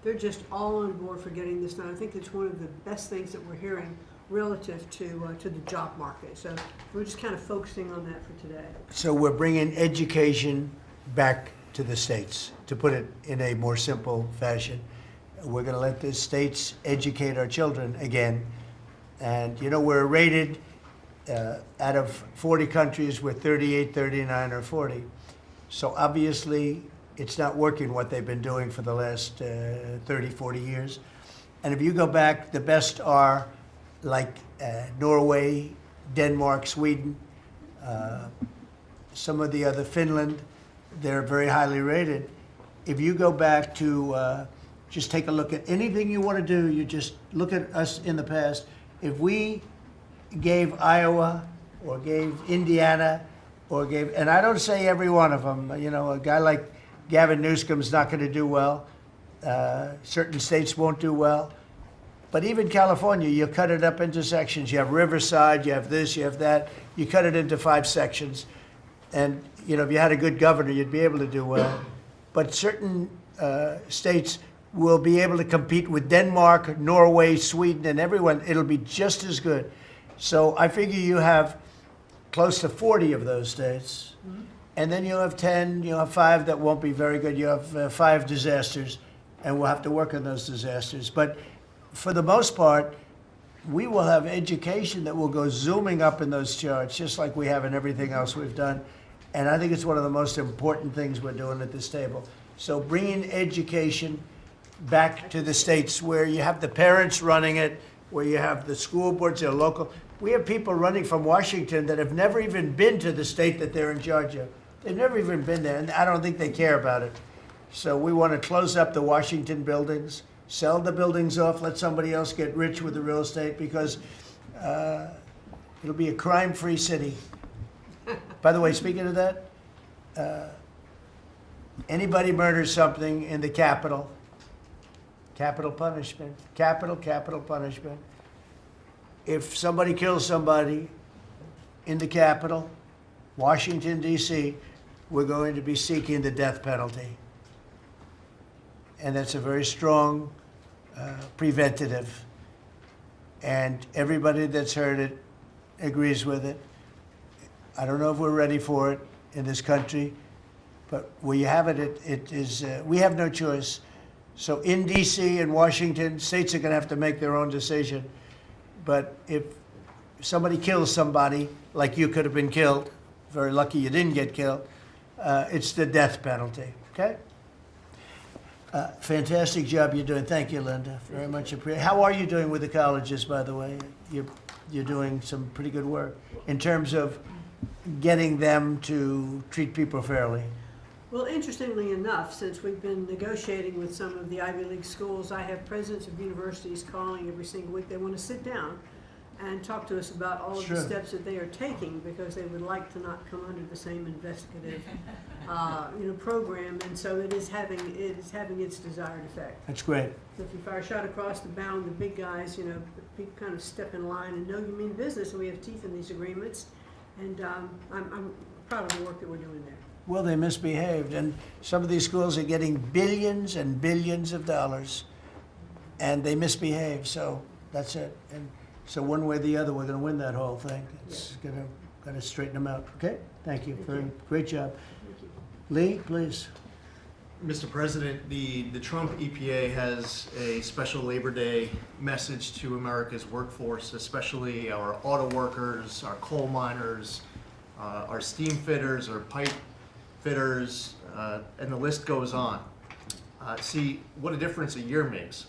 Speaker 12: they're just all on board for getting this done. I think it's one of the best things that we're hearing relative to the job market. So we're just kind of focusing on that for today.
Speaker 8: So we're bringing education back to the states, to put it in a more simple fashion. We're going to let the states educate our children again. And, you know, we're rated out of 40 countries, we're 38, 39, or 40. So obviously, it's not working what they've been doing for the last 30, 40 years. And if you go back, the best are like Norway, Denmark, Sweden, some of the other, Finland, they're very highly rated. If you go back to just take a look at anything you want to do, you just look at us in the past. If we gave Iowa or gave Indiana or gave, and I don't say every one of them, you know, a guy like Gavin Newsom's not going to do well. Certain states won't do well. But even California, you cut it up into sections. You have Riverside, you have this, you have that. You cut it into 5 sections. And, you know, if you had a good governor, you'd be able to do well. But certain states will be able to compete with Denmark, Norway, Sweden, and everyone. It'll be just as good. So I figure you have close to 40 of those states. Mm-hmm. And then you'll have 10, you'll have 5 that won't be very good. You have 5 disasters, and we'll have to work on those disasters. But for the most part, we will have education that will go zooming up in those charts, just like we have in everything else we've done. And I think it's one of the most important things we're doing at this table. So bringing education back to the states where you have the parents running it, where you have the school boards, they're local. We have people running from Washington that have never even been to the state that they're in charge of. They've never even been there, and I don't think they care about it. So we want to close up the Washington buildings, sell the buildings off, let somebody else get rich with the real estate, because it'll be a crime-free city. By the way, speaking of that, anybody murders something in the Capitol, capital punishment, capital punishment. If somebody kills somebody in the Capitol, Washington, D.C., we're going to be seeking the death penalty. And that's a very strong preventative. And everybody that's heard it agrees with it. I don't know if we're ready for it in this country, but where you have it, it is, we have no choice. So in D.C. and Washington, states are going to have to make their own decision. But if somebody kills somebody, like you could have been killed, very lucky you didn't get killed, it's the death penalty, okay? Fantastic job you're doing. Thank you, Linda. Very much appreciated. How are you doing with the colleges, by the way? You're doing some pretty good work in terms of getting them to treat people fairly.
Speaker 12: Well, interestingly enough, since we've been negotiating with some of the Ivy League schools, I have presidents of universities calling every single week. They want to sit down and talk to us about all of the steps that they are taking, because they would like to not come under the same investigative program, and so it is having its desired effect.
Speaker 8: That's great.
Speaker 12: So if you fire a shot across the bow, and the big guys, people kind of step in line and know you mean business, and we have teeth in these agreements, and I'm proud of the work that we're doing there.
Speaker 8: Well, they misbehaved, and some of these schools are getting billions and billions of dollars, and they misbehave, so that's it. And so one way or the other, we're going to win that whole thing. It's going to straighten them out. Okay? Thank you. Great job.
Speaker 12: Thank you.
Speaker 8: Lee, please.
Speaker 13: Mr. President, the Trump EPA has a special Labor Day message to America's workforce, especially our auto workers, our coal miners, our steam fitters, our pipe fitters, and the list goes on. See what a difference a year makes.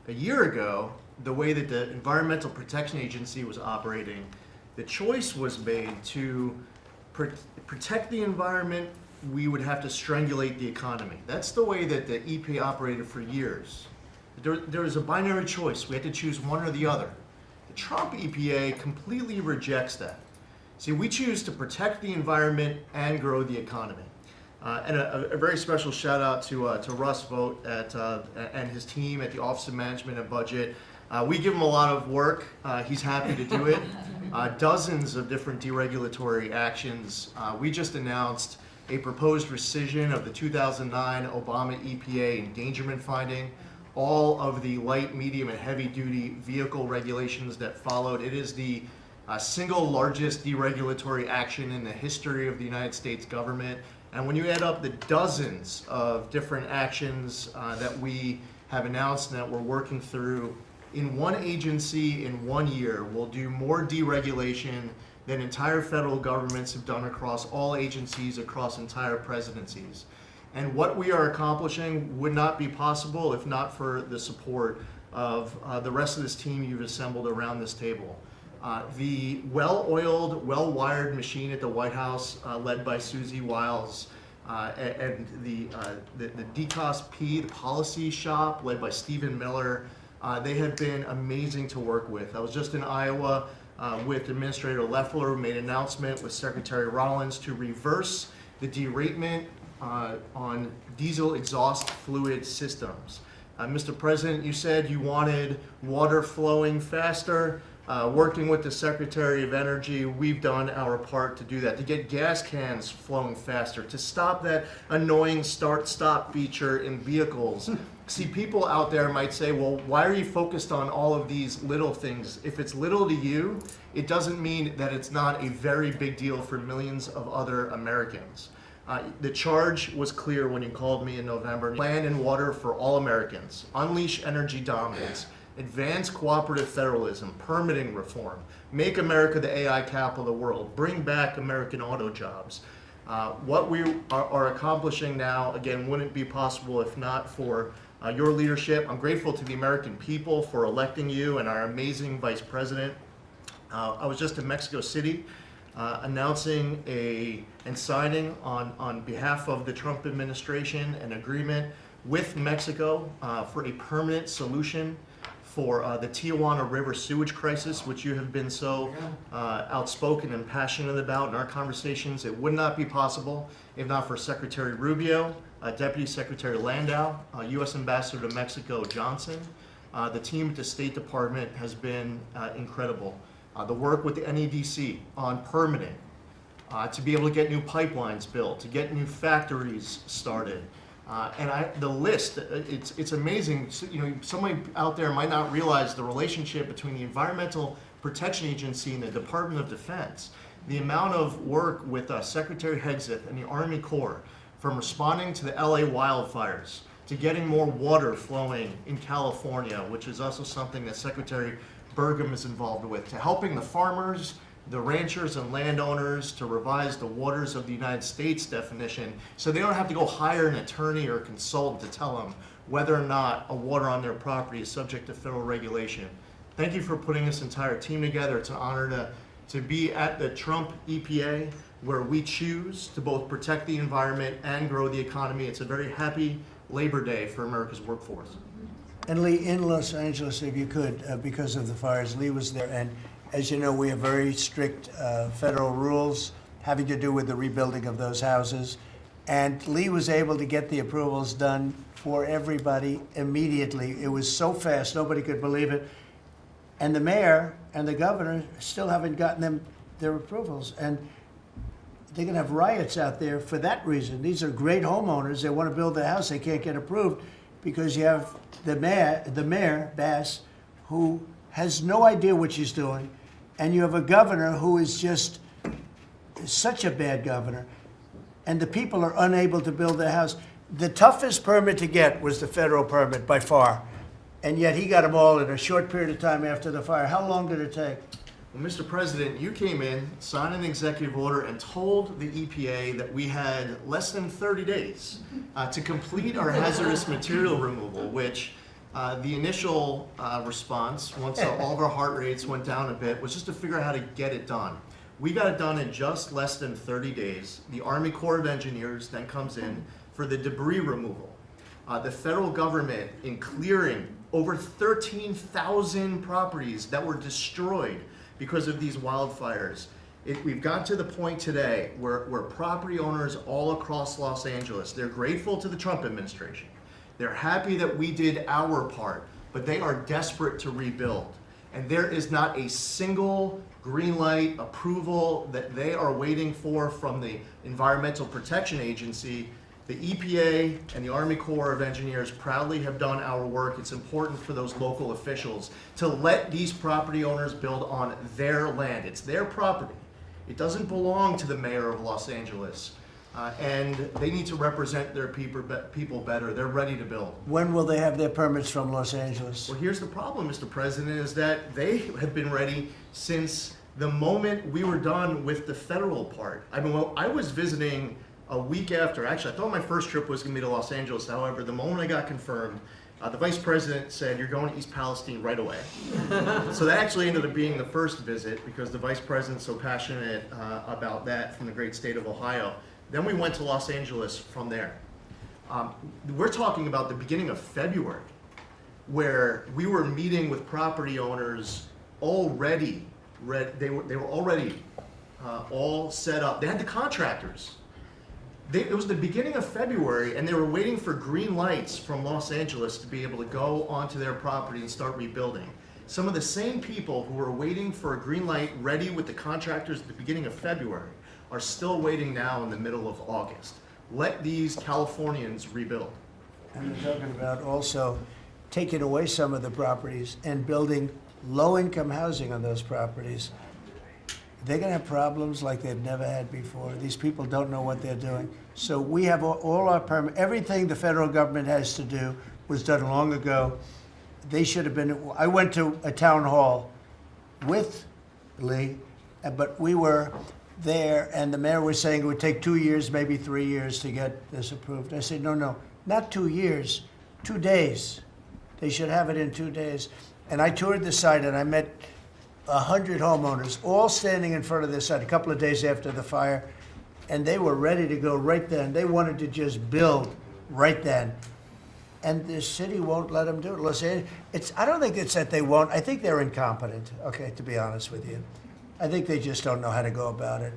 Speaker 13: A year ago, the way that the Environmental Protection Agency was operating, the choice was made to protect the environment, we would have to strangulate the economy. That's the way that the EPA operated for years. There was a binary choice. We had to choose one or the other. The Trump EPA completely rejects that. See, we choose to protect the environment and grow the economy. And a very special shout out to Russ Vogt and his team at the Office of Management and Budget. We give him a lot of work. He's happy to do it. Dozens of different deregulatory actions. We just announced a proposed rescission of the 2009 Obama EPA endangerment finding. all of the light, medium, and heavy-duty vehicle regulations that followed. It is the single largest deregulatory action in the history of the United States government. And when you add up the dozens of different actions that we have announced and that we're working through, in one agency in 1 year, we'll do more deregulation than entire federal governments have done across all agencies, across entire presidencies. And what we are accomplishing would not be possible if not for the support of the rest of this team you've assembled around this table. The well-oiled, well-wired machine at the White House, led by Susie Wiles, and the DCOSP, the policy shop, led by Stephen Miller, they have been amazing to work with. I was just in Iowa with Administrator Loeffler, who made an announcement with Secretary Rollins to reverse the deratement on diesel exhaust fluid systems. Mr. President, you said you wanted water flowing faster. Working with the Secretary of Energy, we've done our part to do that, to get gas cans flowing faster, to stop that annoying start-stop feature in vehicles. See, people out there might say, well, why are you focused on all of these little things? If it's little to you, it doesn't mean that it's not a very big deal for millions of other Americans. The charge was clear when you called me in November. Land and water for all Americans. Unleash energy dominance. Advance cooperative federalism, permitting reform, make America the AI capital of the world, bring back American auto jobs. What we are accomplishing now, again, wouldn't be possible if not for your leadership. I'm grateful to the American people for electing you and our amazing Vice President. I was just in Mexico City announcing and signing on behalf of the Trump administration an agreement with Mexico for a permanent solution for the Tijuana River sewage crisis, which you have been so outspoken and passionate about in our conversations. It would not be possible if not for Secretary Rubio, Deputy Secretary Landau, U.S. Ambassador to Mexico Johnson. The team at the State Department has been incredible. The work with the NEDC on permitting, to be able to get new pipelines built, to get new factories started. The list, it's amazing. You know, somebody out there might not realize the relationship between the Environmental Protection Agency and the Department of Defense. The amount of work with Secretary Hegseth and the Army Corps, from responding to the LA wildfires, to getting more water flowing in California, which is also something that Secretary Burgum is involved with, to helping the farmers, the ranchers and landowners to revise the waters of the United States definition so they don't have to go hire an attorney or a consultant to tell them whether or not a water on their property is subject to federal regulation. Thank you for putting this entire team together. It's an honor to be at the Trump EPA, where we choose to both protect the environment and grow the economy. It's a very happy Labor Day for America's workforce.
Speaker 8: And Lee, in Los Angeles, if you could, because of the fires, Lee was there, and as you know, we have very strict federal rules having to do with the rebuilding of those houses. And Lee was able to get the approvals done for everybody immediately. It was so fast, nobody could believe it. And the mayor and the governor still haven't gotten their approvals. And they're going to have riots out there for that reason. These are great homeowners. They want to build a house. They can't get approved because you have the mayor, Bass, who has no idea what she's doing. And you have a governor who is just such a bad governor, and the people are unable to build their house. The toughest permit to get was the federal permit by far, and yet he got them all in a short period of time after the fire. How long did it take?
Speaker 13: Well, Mr. President, you came in, signed an executive order, and told the EPA that we had less than 30 days to complete our hazardous material removal, which the initial response, once all of our heart rates went down a bit, was just to figure out how to get it done. We got it done in just less than 30 days. The Army Corps of Engineers then comes in for the debris removal. The federal government, in clearing over 13,000 properties that were destroyed because of these wildfires. We've got to the point today where property owners all across Los Angeles, they're grateful to the Trump administration. They're happy that we did our part, but they are desperate to rebuild. And there is not a single green light approval that they are waiting for from the Environmental Protection Agency The EPA and the Army Corps of Engineers proudly have done our work. It's important for those local officials to let these property owners build on their land. It's their property. It doesn't belong to the mayor of Los Angeles. And they need to represent their people better. They're ready to build.
Speaker 8: When will they have their permits from Los Angeles?
Speaker 13: Well, here's the problem, Mr. President, is that they have been ready since the moment we were done with the federal part. I mean, I was visiting a week after. Actually, I thought my first trip was going to be to Los Angeles. However, the moment I got confirmed, the vice president said, "You're going to East Palestine right away." So that actually ended up being the first visit because the vice president's so passionate about that from the great state of Ohio. Then we went to Los Angeles from there. We're talking about the beginning of February, where we were meeting with property owners already. They were already all set up. They had the contractors. It was the beginning of February, and they were waiting for green lights from Los Angeles to be able to go onto their property and start rebuilding. Some of the same people who were waiting for a green light ready with the contractors at the beginning of February are still waiting now in the middle of August. Let these Californians rebuild.
Speaker 8: And they're talking about also taking away some of the properties and building low-income housing on those properties. They're going to have problems like they've never had before. These people don't know what they're doing. So we have all our permit. Everything the federal government has to do was done long ago. They should have been. I went to a town hall with Lee, but we were there, and the mayor was saying it would take 2 years, maybe 3 years to get this approved. I said, no, not 2 years, 2 days. They should have it in 2 days. And I toured the site, and I met 100 homeowners, all standing in front of this site a couple of days after the fire, and they were ready to go right then. They wanted to just build right then. And the city won't let them do it. Los Angeles, I don't think it's that they won't. I think they're incompetent, okay, to be honest with you. I think they just don't know how to go about it.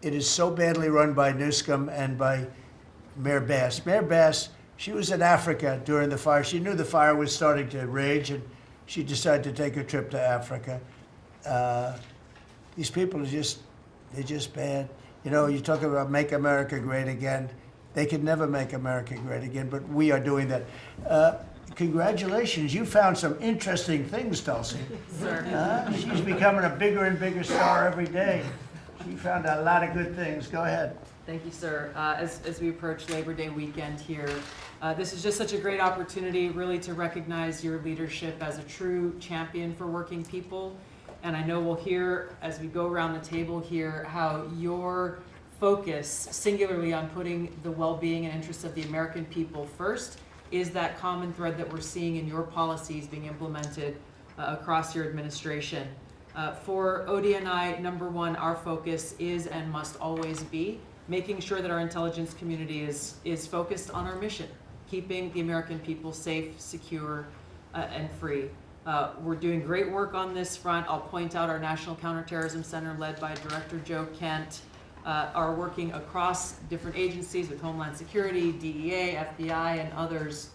Speaker 8: It is so badly run by Newscomb and by Mayor Bass. Mayor Bass, she was in Africa during the fire. She knew the fire was starting to rage, and she decided to take a trip to Africa. These people they're just bad. You know, you talk about make America great again. They could never make America great again, but we are doing that. Congratulations, you found some interesting things, Tulsi.
Speaker 2: Sir.
Speaker 8: She's becoming a bigger and bigger star every day. She found a lot of good things. Go ahead.
Speaker 2: Thank you, sir. As we approach Labor Day weekend here, this is just such a great opportunity really to recognize your leadership as a true champion for working people. And I know we'll hear, as we go around the table here, how your focus singularly on putting the well-being and interests of the American people first is that common thread that we're seeing in your policies being implemented across your administration. For ODNI, number one, our focus is and must always be making sure that our intelligence community is focused on our mission, keeping the American people safe, secure, and free. We're doing great work on this front. I'll point out our National Counterterrorism Center, led by Director Joe Kent, are working across different agencies with Homeland Security, DEA, FBI, and others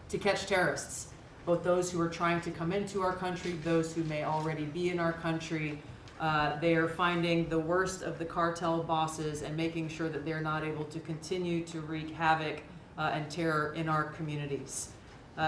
Speaker 2: to catch terrorists, both those who are trying to come into our country, those who may already be in our country. They are finding the worst of the cartel bosses and making sure that they're not able to continue to wreak havoc and terror in our communities.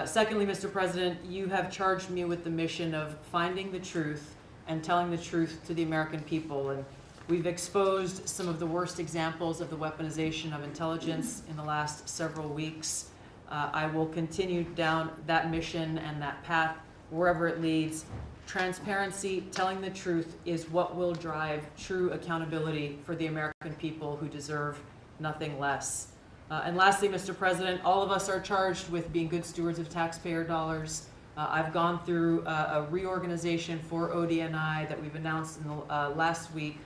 Speaker 2: Secondly, Mr. President, you have charged me with the mission of finding the truth and telling the truth to the American people. And we've exposed some of the worst examples of the weaponization of intelligence in the last several weeks. I will continue down that mission and that path wherever it leads. Transparency, telling the truth, is what will drive true accountability for the American people who deserve nothing less. And lastly, Mr. President, all of us are charged with being good stewards of taxpayer dollars. I've gone through a reorganization for ODNI that we've announced in the last week.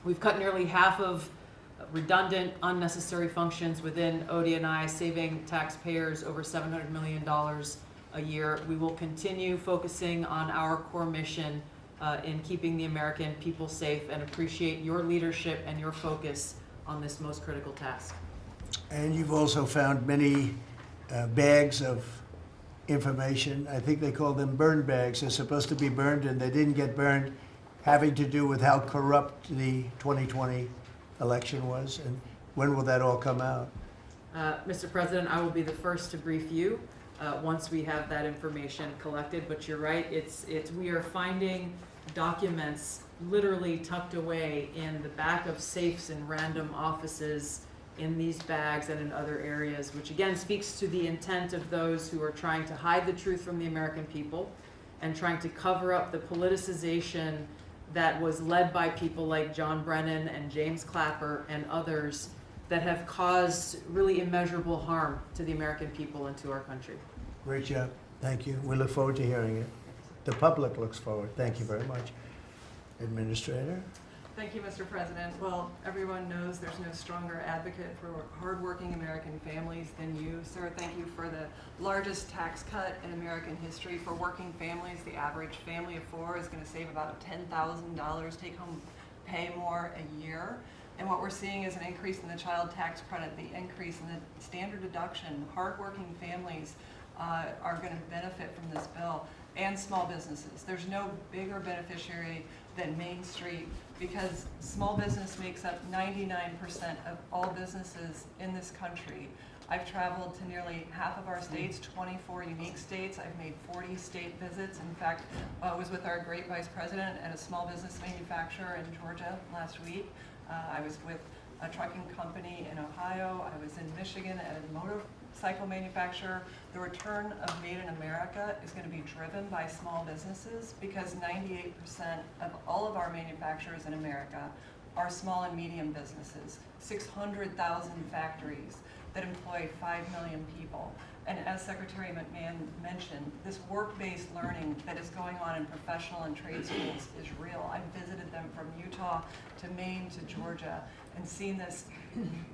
Speaker 2: We've cut nearly half of redundant, unnecessary functions within ODNI, saving taxpayers over $700 million a year. We will continue focusing on our core mission in keeping the American people safe, and appreciate your leadership and your focus on this most critical task.
Speaker 8: And you've also found many bags of information. I think they call them burn bags. They're supposed to be burned, and they didn't get burned, having to do with how corrupt the 2020 election was. And when will that all come out?
Speaker 2: Mr. President, I will be the first to brief you once we have that information collected, but you're right, we are finding documents literally tucked away in the back of safes in random offices in these bags and in other areas, which again speaks to the intent of those who are trying to hide the truth from the American people and trying to cover up the politicization that was led by people like John Brennan and James Clapper and others that have caused really immeasurable harm to the American people and to our country.
Speaker 8: Great job. Thank you. We look forward to hearing it. The public looks forward. Thank you very much. Administrator?
Speaker 14: Thank you, Mr. President. Well, everyone knows there's no stronger advocate for hardworking American families than you, sir. Thank you for the largest tax cut in American history for working families. The average family of four is going to save about $10,000 take-home pay more a year. And what we're seeing is an increase in the child tax credit, the increase in the standard deduction. Hardworking families are going to benefit from this bill, and small businesses. There's no bigger beneficiary than Main Street, because small business makes up 99% of all businesses in this country. I've traveled to nearly half of our states, 24 unique states. I've made 40 state visits. In fact, I was with our great vice president at a small business manufacturer in Georgia last week. I was with a trucking company in Ohio. I was in Michigan at a motorcycle manufacturer. The return of Made in America is going to be driven by small businesses, because 98% of all of our manufacturers in America are small and medium businesses, 600,000 factories that employ 5 million people. And as Secretary McMahon mentioned, this work-based learning that is going on in professional and trade schools is real. I've visited them from Utah to Maine to Georgia and seen this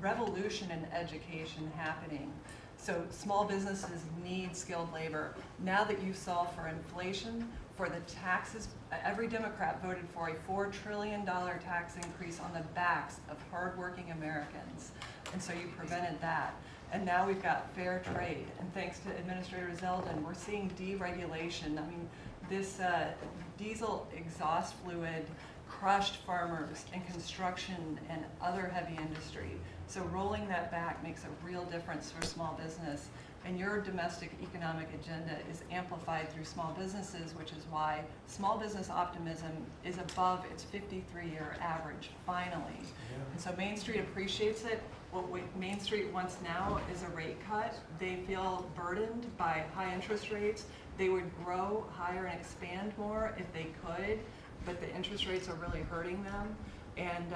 Speaker 14: revolution in education happening. So small businesses need skilled labor. Now that you solve for inflation, for the taxes, every Democrat voted for a $4 trillion tax increase on the backs of hardworking Americans. And so you prevented that. And now we've got fair trade. And thanks to Administrator Zeldin, we're seeing deregulation. I mean, this diesel exhaust fluid crushed farmers and construction and other heavy industry. So rolling that back makes a real difference for small business. And your domestic economic agenda is amplified through small businesses, which is why small business optimism is above its 53-year average, finally. And so Main Street appreciates it. What Main Street wants now is a rate cut. They feel burdened by high interest rates. They would grow higher and expand more if they could, but the interest rates are really hurting them. And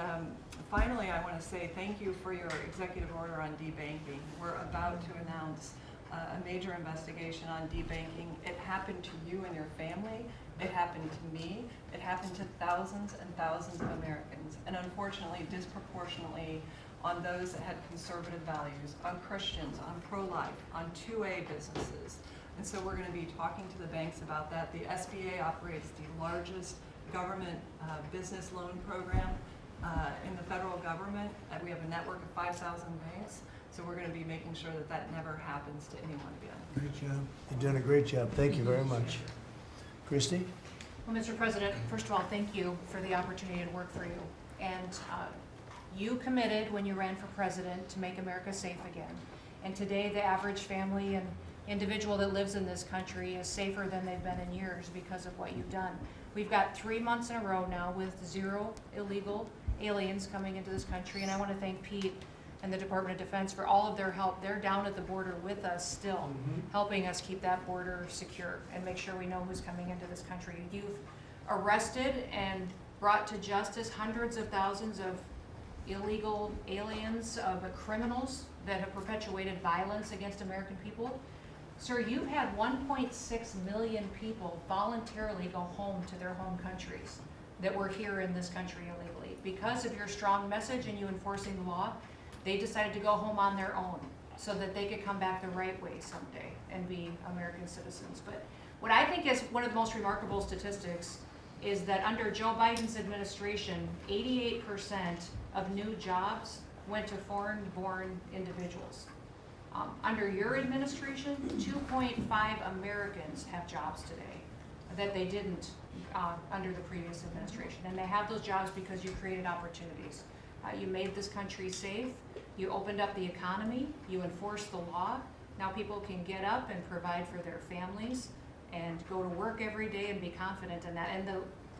Speaker 14: finally, I want to say thank you for your executive order on debanking. We're about to announce a major investigation on debanking. It happened to you and your family. It happened to me. It happened to thousands and thousands of Americans, and unfortunately, disproportionately on those that had conservative values, on Christians, on pro-life, on 2A businesses. And so we're going to be talking to the banks about that. The SBA operates the largest government business loan program in the federal government. We have a network of 5,000 banks. So we're going to be making sure that that never happens to anyone again.
Speaker 8: Great job. You've done a great job. Thank you very much. Christy?
Speaker 15: Well, Mr. President, first of all, thank you for the opportunity to work for you. And you committed when you ran for president to make America safe again. And today, the average family and individual that lives in this country is safer than they've been in years because of what you've done. We've got 3 months in a row now with 0 illegal aliens coming into this country. And I want to thank Pete and the Department of Defense for all of their help. They're down at the border with us still, helping us keep that border secure and make sure we know who's coming into this country. You've arrested and brought to justice hundreds of thousands of illegal aliens, of criminals that have perpetuated violence against American people. Sir, you've had 1.6 million people voluntarily go home to their home countries that were here in this country illegally. Because of your strong message and you enforcing the law, they decided to go home on their own so that they could come back the right way someday and be American citizens. But what I think is one of the most remarkable statistics is that under Joe Biden's administration, 88% of new jobs went to foreign-born individuals. Under your administration, 2.5 Americans have jobs today that they didn't under the previous administration. And they have those jobs because you created opportunities. You made this country safe. You opened up the economy, you enforced the law. Now people can get up and provide for their families and go to work every day and be confident in that. And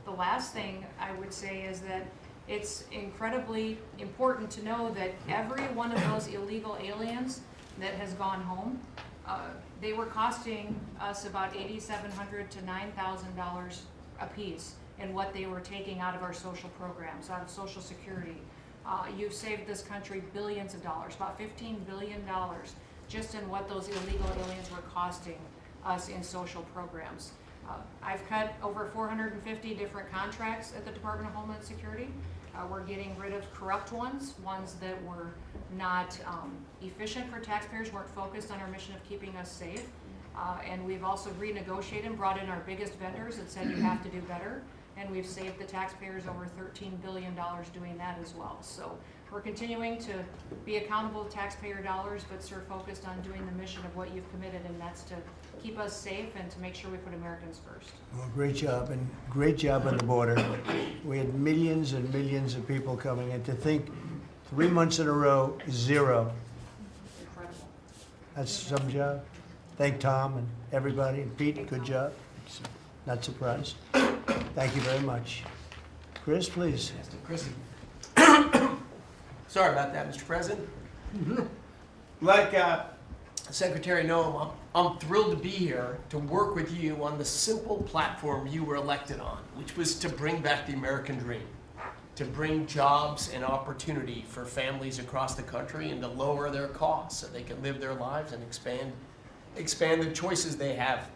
Speaker 15: the last thing I would say is that it's incredibly important to know that every one of those illegal aliens that has gone home, they were costing us about $8,700 to $9,000 a piece in what they were taking out of our social programs, out of Social Security. You've saved this country billions of dollars, about $15 billion, just in what those illegal aliens were costing us in social programs. I've cut over 450 different contracts at the Department of Homeland Security. We're getting rid of corrupt ones that were not efficient for taxpayers, weren't focused on our mission of keeping us safe. And we've also renegotiated and brought in our biggest vendors and said you have to do better. And we've saved the taxpayers over $13 billion doing that as well. So we're continuing to be accountable to taxpayer dollars, but sort of focused on doing the mission of what you've committed, and that's to keep us safe and to make sure we put Americans first.
Speaker 8: Well, great job, and great job on the border. We had millions and millions of people coming in. To think 3 months in a row, 0.
Speaker 15: Incredible.
Speaker 8: That's some job. Thank Tom and everybody, and Pete, good job. Not surprised. Thank you very much. Chris, please.
Speaker 16: Chrissy. Sorry about that, Mr. President. Like Secretary Noem, I'm thrilled to be here to work with you on the simple platform you were elected on, which was to bring back the American dream, to bring jobs and opportunity for families across the country and to lower their costs so they can live their lives and expand the choices they have.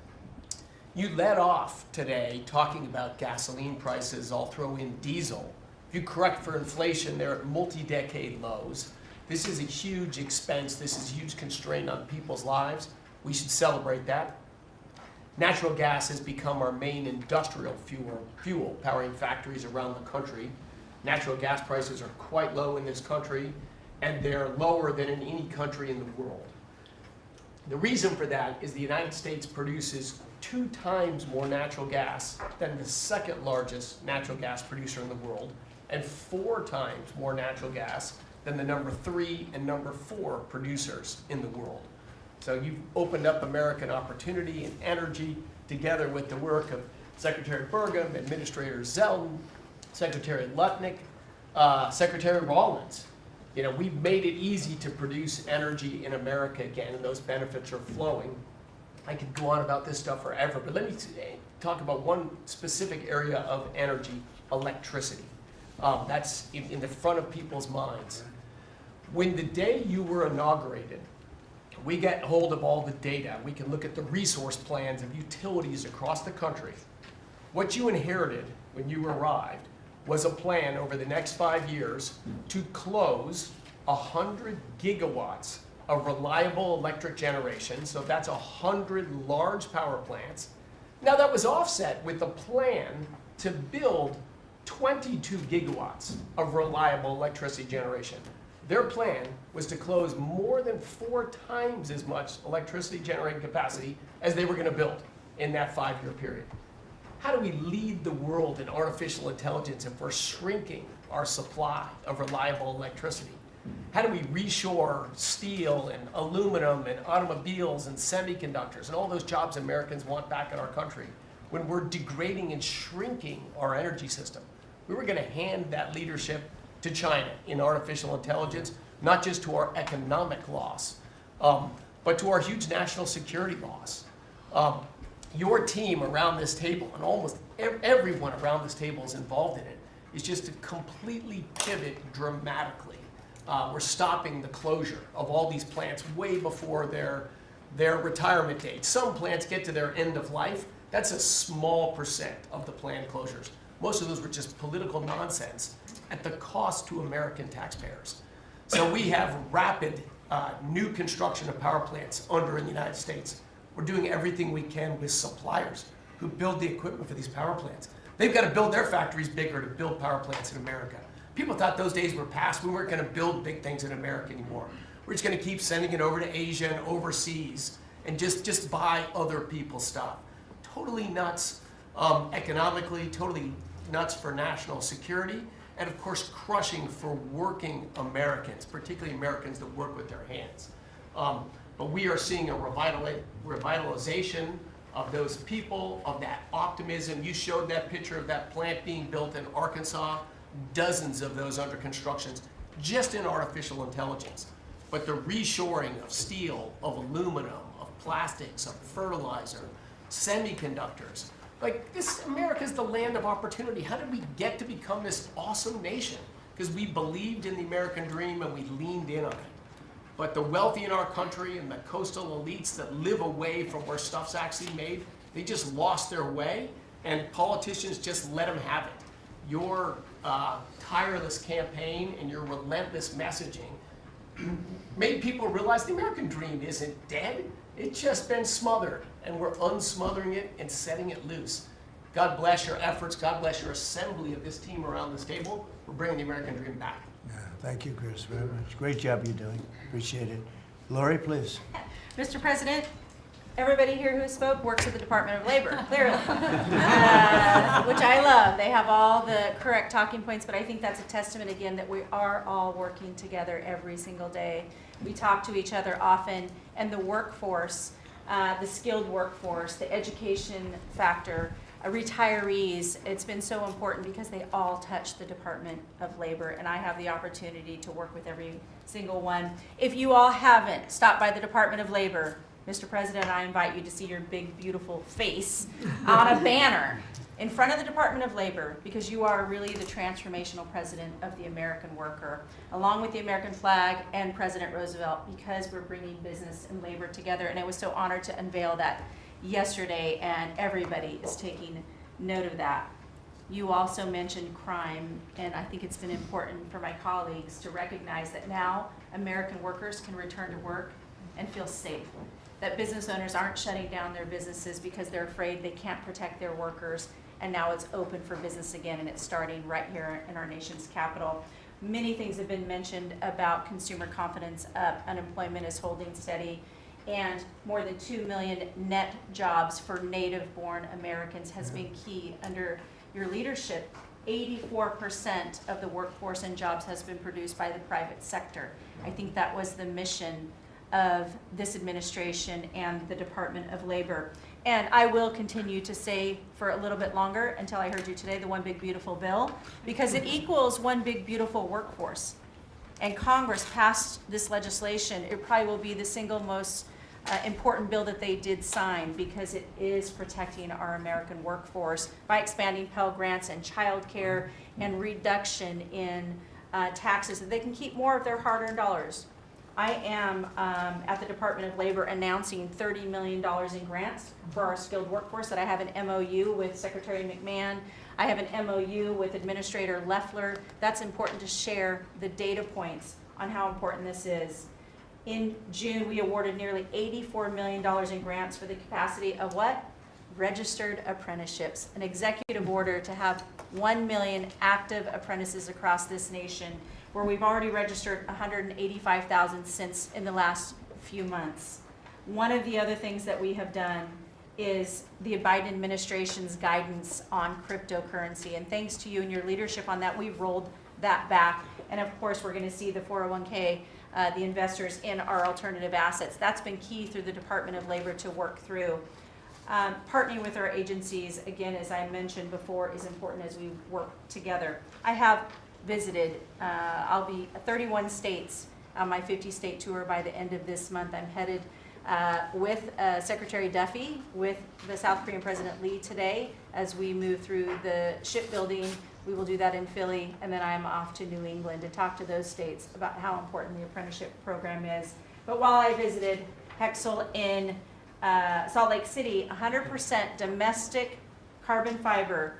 Speaker 16: You led off today talking about gasoline prices. I'll throw in diesel. If you correct for inflation, they're at multi-decade lows. This is a huge expense. This is a huge constraint on people's lives. We should celebrate that. Natural gas has become our main industrial fuel powering factories around the country. Natural gas prices are quite low in this country, and they're lower than in any country in the world. The reason for that is the United States produces 2 times more natural gas than the second largest natural gas producer in the world, and 4 times more natural gas than the number 3 and number 4 producers in the world. So you've opened up American opportunity and energy together with the work of Secretary Burgum, Administrator Zeldin, Secretary Lutnick, Secretary Rawlins. You know, we've made it easy to produce energy in America again, and those benefits are flowing. I could go on about this stuff forever, but let me talk about one specific area of energy, electricity. That's in the front of people's minds. When the day you were inaugurated, we get hold of all the data. We can look at the resource plans of utilities across the country. What you inherited when you arrived was a plan over the next 5 years to close 100 gigawatts of reliable electric generation. So that's 100 large power plants. Now that was offset with a plan to build 22 gigawatts of reliable electricity generation. Their plan was to close more than 4 times as much electricity generating capacity as they were going to build in that 5-year period. How do we lead the world in artificial intelligence if we're shrinking our supply of reliable electricity? How do we reshore steel and aluminum and automobiles and semiconductors and all those jobs Americans want back in our country when we're degrading and shrinking our energy system? We were going to hand that leadership to China in artificial intelligence, not just to our economic loss, but to our huge national security loss. Your team around this table, and almost everyone around this table is involved in it, is just to completely pivot dramatically. We're stopping the closure of all these plants way before their retirement date. Some plants get to their end of life. That's a small percent of the planned closures. Most of those were just political nonsense at the cost to American taxpayers. So we have rapid new construction of power plants under in the United States. We're doing everything we can with suppliers who build the equipment for these power plants. They've got to build their factories bigger to build power plants in America. People thought those days were past. We weren't going to build big things in America anymore. We're just going to keep sending it over to Asia and overseas and just buy other people's stuff. Totally nuts economically, totally nuts for national security, and of course crushing for working Americans, particularly Americans that work with their hands. But we are seeing a revitalization of those people, of that optimism. You showed that picture of that plant being built in Arkansas, dozens of those under construction, just in artificial intelligence. But the reshoring of steel, of aluminum, of plastics, of fertilizer, semiconductors. Like this, America's the land of opportunity. How did we get to become this awesome nation? Because we believed in the American dream and we leaned in on it. But the wealthy in our country and the coastal elites that live away from where stuff's actually made, they just lost their way, and politicians just let them have it. Your tireless campaign and your relentless messaging made people realize the American dream isn't dead. It's just been smothered, and we're unsmothering it and setting it loose. God bless your efforts. God bless your assembly of this team around this table for bringing the American dream back.
Speaker 8: Yeah, thank you, Chris, very much. Great job you're doing. Appreciate it. Lori, please.
Speaker 17: Mr. President, everybody here who spoke works at the Department of Labor, clearly, which I love. They have all the correct talking points, but I think that's a testament, again, that we are all working together every single day. We talk to each other often, and the workforce, the skilled workforce, the education factor, retirees, it's been so important because they all touch the Department of Labor, and I have the opportunity to work with every single one. If you all haven't stopped by the Department of Labor, Mr. President, I invite you to see your big, beautiful face on a banner in front of the Department of Labor, because you are really the transformational president of the American worker, along with the American flag and President Roosevelt, because we're bringing business and labor together. And I was so honored to unveil that yesterday, and everybody is taking note of that. You also mentioned crime, and I think it's been important for my colleagues to recognize that now American workers can return to work and feel safe. That business owners aren't shutting down their businesses because they're afraid they can't protect their workers, and now it's open for business again, and it's starting right here in our nation's capital. Many things have been mentioned about consumer confidence up, unemployment is holding steady, and more than 2 million net jobs for native-born Americans has been key under your leadership. 84% of the workforce and jobs has been produced by the private sector. I think that was the mission of this administration and the Department of Labor. And I will continue to say for a little bit longer, until I heard you today, the one big beautiful bill, because it equals one big beautiful workforce. And Congress passed this legislation. It probably will be the single most important bill that they did sign, because it is protecting our American workforce by expanding Pell Grants and child care and reduction in taxes, so they can keep more of their hard-earned dollars. I am at the Department of Labor announcing $30 million in grants for our skilled workforce, that I have an MOU with Secretary McMahon. I have an MOU with Administrator Loeffler. That's important to share the data points on how important this is. In June, we awarded nearly $84 million in grants for the capacity of what? Registered apprenticeships. An executive order to have 1 million active apprentices across this nation, where we've already registered 185,000 since in the last few months. One of the other things that we have done is the Biden administration's guidance on cryptocurrency. And thanks to you and your leadership on that, we've rolled that back. And of course, we're going to see the 401k, the investors in our alternative assets. That's been key through the Department of Labor to work through. Partnering with our agencies, again, as I mentioned before, is important as we work together. I have visited, I'll be 31 states on my 50-state tour by the end of this month. I'm headed with Secretary Duffy, with the South Korean President Lee today, as we move through the shipbuilding. We will do that in Philly, and then I'm off to New England to talk to those states about how important the apprenticeship program is. But while I visited Hexel in Salt Lake City, 100% domestic carbon fiber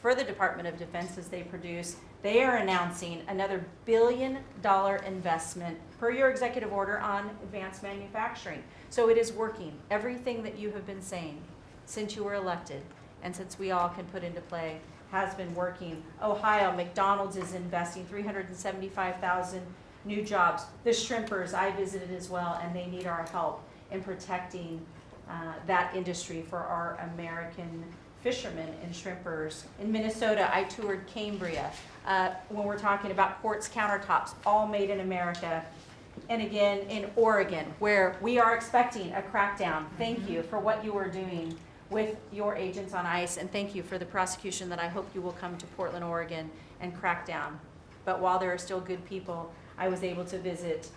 Speaker 17: for the Department of Defense as they produce. They are announcing another $1 billion investment per your executive order on advanced manufacturing. So it is working. Everything that you have been saying since you were elected and since we all can put into play has been working. Ohio, McDonald's is investing 375,000 new jobs. The shrimpers, I visited as well, and they need our help in protecting that industry for our American fishermen and shrimpers. In Minnesota, I toured Cambria. when we're talking about quartz countertops, all made in America. And again, in Oregon, where we are expecting a crackdown. Thank you for what you are doing with your agents on ICE, and thank you for the prosecution that I hope you will come to Portland, Oregon and crack down. But while there are still good people, I was able to visit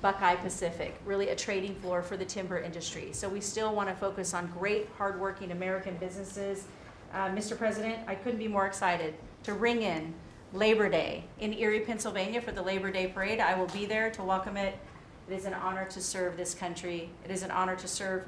Speaker 17: Buckeye Pacific, really a trading floor for the timber industry. So we still want to focus on great, hardworking American businesses. Mr. President, I couldn't be more excited to ring in Labor Day in Erie, Pennsylvania for the Labor Day Parade. I will be there to welcome it. It is an honor to serve this country. It is an honor to serve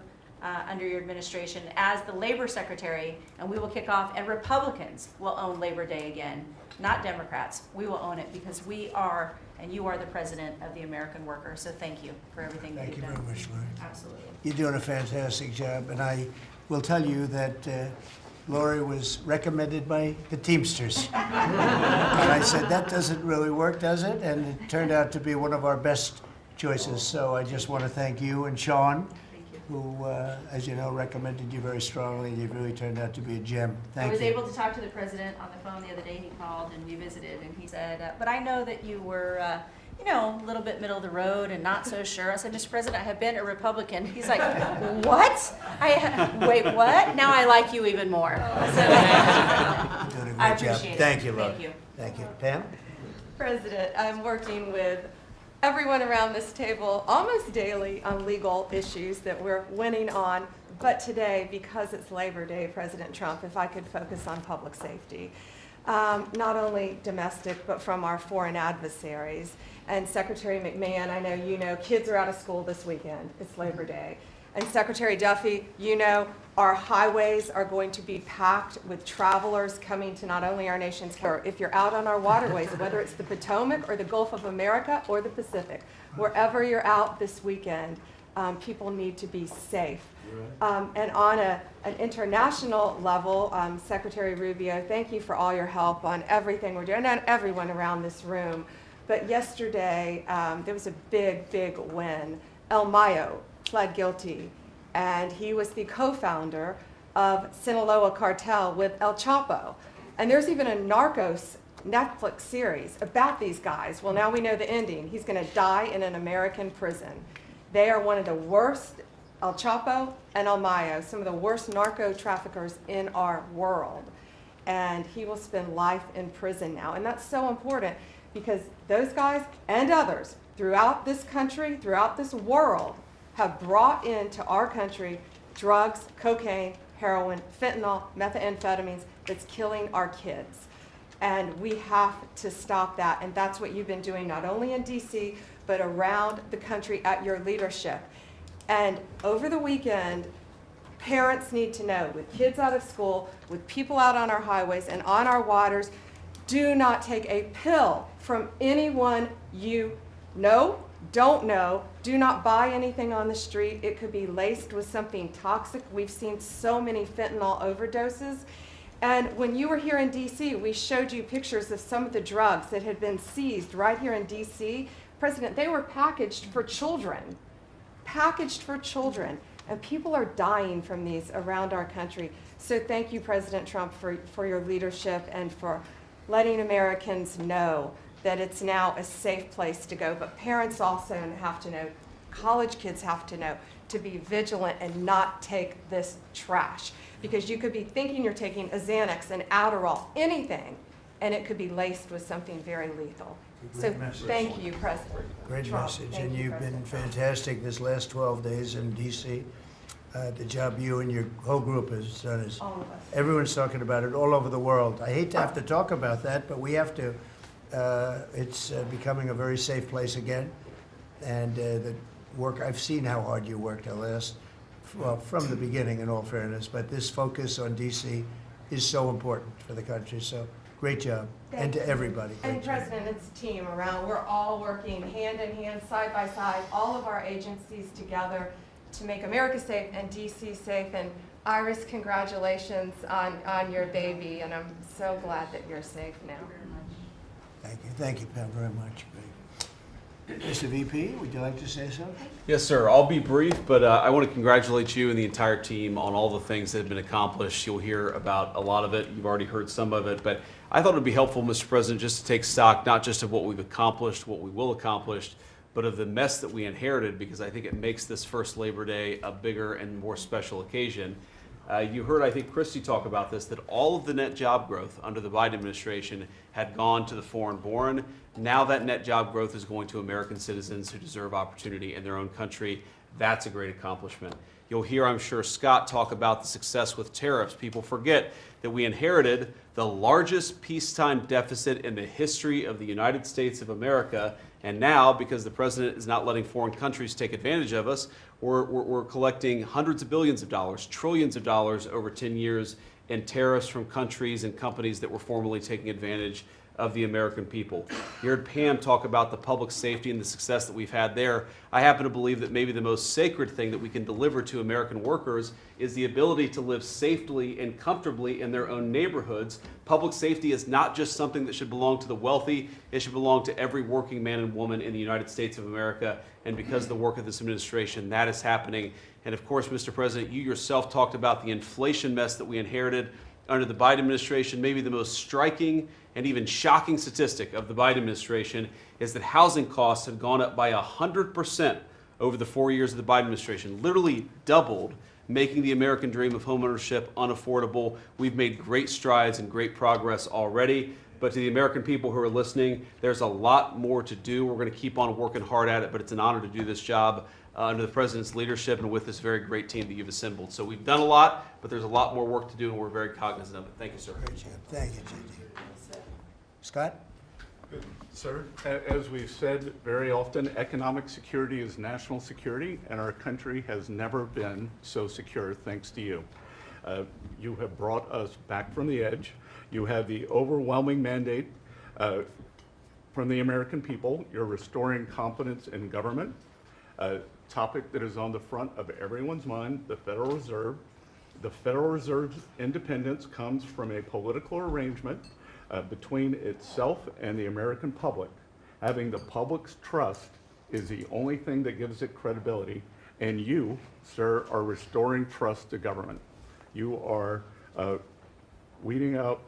Speaker 17: under your administration as the Labor Secretary, and we will kick off, and Republicans will own Labor Day again, not Democrats. We will own it because we are, and you are the president of the American worker. So thank you for everything that you've done.
Speaker 8: Thank you very much, Lori.
Speaker 17: Absolutely.
Speaker 8: You're doing a fantastic job, and I will tell you that Lori was recommended by the Teamsters. And I said, that doesn't really work, does it? And it turned out to be one of our best choices. So I just want to thank you and Sean, who, as you know, recommended you very strongly. You really turned out to be a gem. Thank you.
Speaker 17: I was able to talk to the president on the phone the other day. He called and we visited, and he said, but I know that you were, you know, a little bit middle of the road and not so sure. I said, Mr. President, I have been a Republican. He's like, what? Wait, what? Now I like you even more. So,
Speaker 8: You're doing a great
Speaker 17: I appreciate it.
Speaker 8: Thank you, Lori.
Speaker 17: Thank you.
Speaker 8: Thank you. Pam?
Speaker 14: President, I'm working with everyone around this table almost daily on legal issues that we're winning on. But today, because it's Labor Day, President Trump, if I could focus on public safety, not only domestic, but from our foreign adversaries. And Secretary McMahon, I know you know, kids are out of school this weekend. It's Labor Day. And Secretary Duffy, you know, our highways are going to be packed with travelers coming to not only our nation's capital. If you're out on our waterways, whether it's the Potomac or the Gulf of America or the Pacific, wherever you're out this weekend, people need to be safe. And on an international level, Secretary Rubio, thank you for all your help on everything we're doing, and everyone around this room. But yesterday, there was a big, big win. El Mayo pled guilty, and he was the co-founder of Sinaloa cartel with El Chapo. And there's even a Narcos Netflix series about these guys. Well, now we know the ending. He's going to die in an American prison. They are one of the worst, El Chapo and El Mayo, some of the worst narco traffickers in our world. And he will spend life in prison now. And that's so important because those guys and others throughout this country, throughout this world, have brought into our country drugs, cocaine, heroin, fentanyl, methamphetamines that's killing our kids. And we have to stop that. And that's what you've been doing not only in DC, but around the country at your leadership. And over the weekend, parents need to know, with kids out of school, with people out on our highways and on our waters, do not take a pill from anyone you know, don't know. Do not buy anything on the street. It could be laced with something toxic. We've seen so many fentanyl overdoses. And when you were here in DC, we showed you pictures of some of the drugs that had been seized right here in DC. President, they were packaged for children. Packaged for children. And people are dying from these around our country. So thank you, President Trump, for your leadership and for letting Americans know that it's now a safe place to go. But parents also have to know, college kids have to know, to be vigilant and not take this trash. Because you could be thinking you're taking a Xanax, an Adderall, anything, and it could be laced with something very lethal. So thank you, President
Speaker 8: Great
Speaker 14: Trump.
Speaker 8: message,
Speaker 14: Thank
Speaker 8: and
Speaker 14: you,
Speaker 8: you've been
Speaker 14: President Trump.
Speaker 8: fantastic this last 12 days in D.C. The job you and your whole group has done is,
Speaker 14: All of us.
Speaker 8: everyone's talking about it all over the world. I hate to have to talk about that, but we have to. It's becoming a very safe place again, and the work, I've seen how hard you worked the last, well, from the beginning in all fairness, but this focus on D.C. is so important for the country, so great job, and to everybody.
Speaker 14: And
Speaker 8: great job.
Speaker 14: President, it's a team around. We're all working hand in hand, side by side, all of our agencies together to make America safe and DC safe. And Iris, congratulations on your baby, and I'm so glad that you're safe now.
Speaker 8: Thank you, Pam, very much. Great. Mr. VP, would you like to say something?
Speaker 18: Yes, sir. I'll be brief, but I want to congratulate you and the entire team on all the things that have been accomplished. You'll hear about a lot of it. You've already heard some of it, but I thought it would be helpful, Mr. President, just to take stock, not just of what we've accomplished, what we will accomplish, but of the mess that we inherited, because I think it makes this first Labor Day a bigger and more special occasion. You heard, I think, Christy talk about this, that all of the net job growth under the Biden administration had gone to the foreign born. Now that net job growth is going to American citizens who deserve opportunity in their own country. That's a great accomplishment. You'll hear, I'm sure, Scott talk about the success with tariffs. People forget that we inherited the largest peacetime deficit in the history of the United States of America. And now, because the president is not letting foreign countries take advantage of us, we're collecting hundreds of billions of dollars, trillions of dollars over 10 years in tariffs from countries and companies that were formerly taking advantage of the American people. You heard Pam talk about the public safety and the success that we've had there. I happen to believe that maybe the most sacred thing that we can deliver to American workers is the ability to live safely and comfortably in their own neighborhoods. Public safety is not just something that should belong to the wealthy, it should belong to every working man and woman in the United States of America. And because of the work of this administration, that is happening. And of course, Mr. President, you yourself talked about the inflation mess that we inherited under the Biden administration. Maybe the most striking and even shocking statistic of the Biden administration is that housing costs have gone up by 100% over the 4 years of the Biden administration, literally doubled, making the American dream of homeownership unaffordable. We've made great strides and great progress already. But to the American people who are listening, there's a lot more to do. We're going to keep on working hard at it, but it's an honor to do this job under the president's leadership and with this very great team that you've assembled. So we've done a lot, but there's a lot more work to do, and we're very cognizant of it. Thank you, sir.
Speaker 8: Thank you, J.D. Scott?
Speaker 19: Sir, as we've said very often, economic security is national security, and our country has never been so secure thanks to you. You have brought us back from the edge. You have the overwhelming mandate from the American people. You're restoring confidence in government, a topic that is on the front of everyone's mind, the Federal Reserve. The Federal Reserve's independence comes from a political arrangement between itself and the American public. Having the public's trust is the only thing that gives it credibility, and you, sir, are restoring trust to government. You are weeding out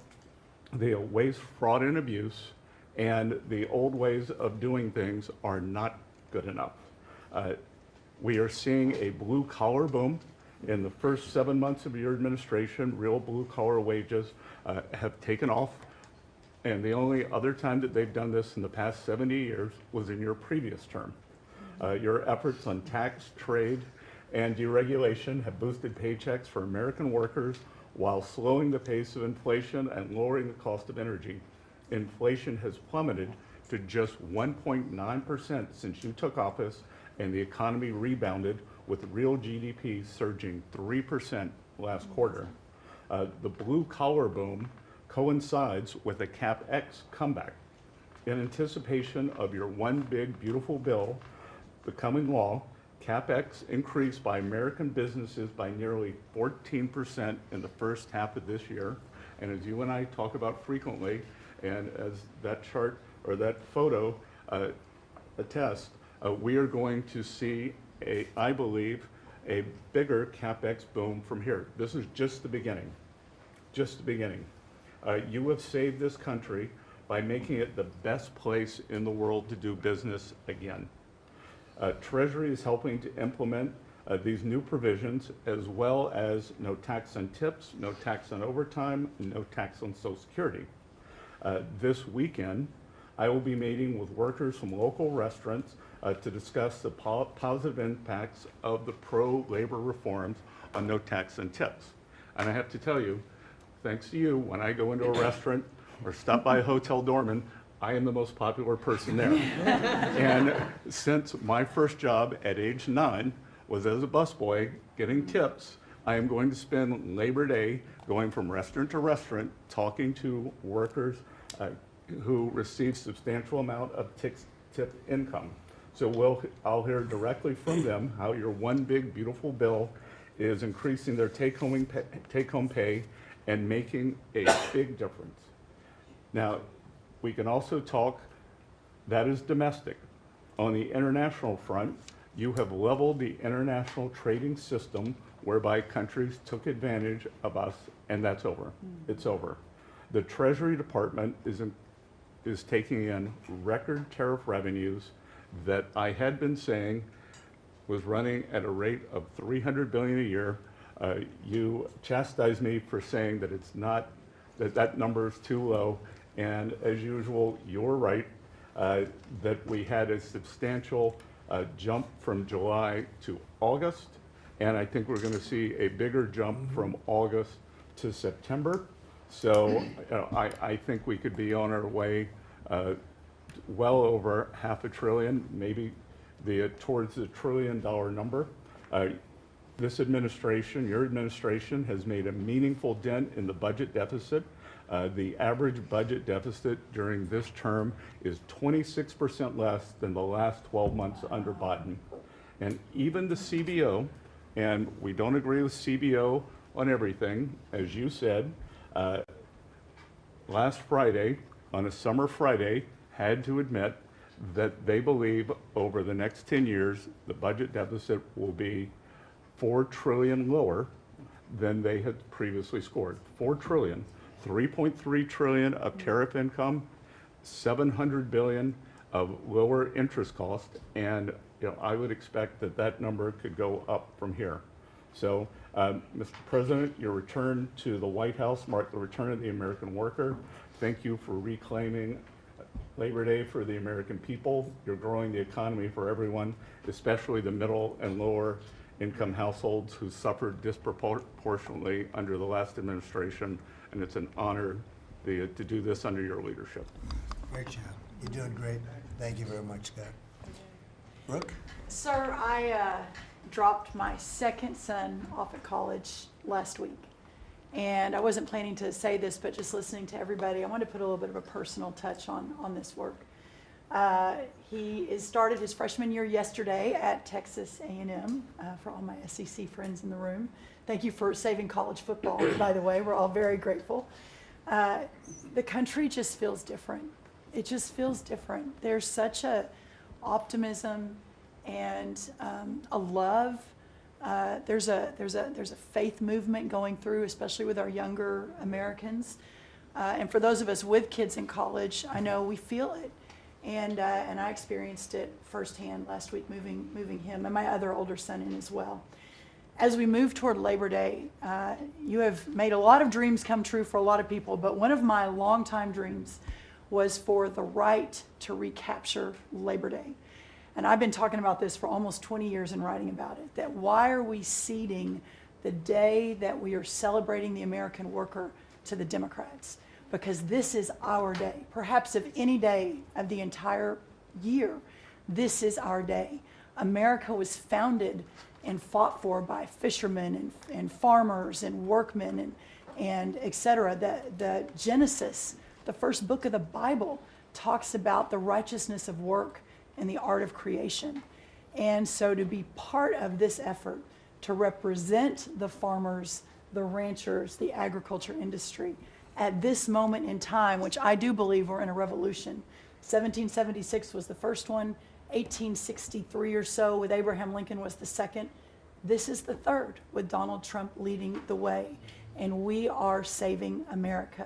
Speaker 19: the waste, fraud, and abuse, and the old ways of doing things are not good enough. We are seeing a blue-collar boom. In the first 7 months of your administration, real blue-collar wages have taken off. And the only other time that they've done this in the past 70 years was in your previous term. Your efforts on tax, trade, and deregulation have boosted paychecks for American workers while slowing the pace of inflation and lowering the cost of energy. Inflation has plummeted to just 1.9% since you took office, and the economy rebounded with real GDP surging 3% last quarter. The blue-collar boom coincides with a CapEx comeback. In anticipation of your one big beautiful bill becoming law, CapEx increased by American businesses by nearly 14% in the first half of this year. And as you and I talk about frequently, and as that chart or that photo attests, we are going to see, I believe, a bigger CapEx boom from here. This is just the beginning, just the beginning. You have saved this country by making it the best place in the world to do business again. Treasury is helping to implement these new provisions, as well as no tax on tips, no tax on overtime, and no tax on Social Security. This weekend, I will be meeting with workers from local restaurants to discuss the positive impacts of the pro-labor reforms on no tax on tips. And I have to tell you, thanks to you, when I go into a restaurant or stop by a hotel doorman, I am the most popular person there. And since my first job at age 9 was as a busboy getting tips, I am going to spend Labor Day going from restaurant to restaurant talking to workers who receive substantial amount of tip income. So I'll hear directly from them how your one big beautiful bill is increasing their take-home pay and making a big difference. Now, we can also talk, that is domestic. On the international front, you have leveled the international trading system whereby countries took advantage of us, and that's over. It's over. The Treasury Department is taking in record tariff revenues that I had been saying was running at a rate of $300 billion a year. You chastised me for saying that it's not, that number is too low, and as usual, you're right, that we had a substantial jump from July to August, and I think we're going to see a bigger jump from August to September. So I think we could be on our way well over $500 billion, maybe towards the $1 trillion number. This administration, your administration, has made a meaningful dent in the budget deficit. The average budget deficit during this term is 26% less than the last 12 months under Biden. And even the CBO, and we don't agree with CBO on everything, as you said, last Friday, on a summer Friday, had to admit that they believe over the next 10 years, the budget deficit will be $4 trillion lower than they had previously scored. $4 trillion, 3.3 trillion of tariff income, 700 billion of lower interest cost, and I would expect that that number could go up from here. So, Mr. President, your return to the White House marked the return of the American worker. Thank you for reclaiming Labor Day for the American people. You're growing the economy for everyone, especially the middle and lower income households who suffered disproportionately under the last administration, and it's an honor to do this under your leadership.
Speaker 8: Great job. You're doing great. Thank you very much, Scott. Brooke?
Speaker 20: Sir, I dropped my second son off at college last week. And I wasn't planning to say this, but just listening to everybody, I wanted to put a little bit of a personal touch on this work. He started his freshman year yesterday at Texas A&M, for all my SEC friends in the room. Thank you for saving college football, by the way. We're all very grateful. The country just feels different. It just feels different. There's such a optimism and a love. There's a faith movement going through, especially with our younger Americans. And for those of us with kids in college, I know we feel it. And I experienced it firsthand last week, moving him and my other older son in as well. As we move toward Labor Day, you have made a lot of dreams come true for a lot of people, but one of my longtime dreams was for the right to recapture Labor Day. And I've been talking about this for almost 20 years and writing about it, that why are we ceding the day that we are celebrating the American worker to the Democrats? Because this is our day. Perhaps of any day of the entire year, this is our day. America was founded and fought for by fishermen and farmers and workmen and et cetera. The Genesis, the first book of the Bible, talks about the righteousness of work and the art of creation. And so to be part of this effort to represent the farmers, the ranchers, the agriculture industry at this moment in time, which I do believe we're in a revolution. 1776 was the first one, 1863 or so with Abraham Lincoln was the second. This is the third with Donald Trump leading the way. And we are saving America.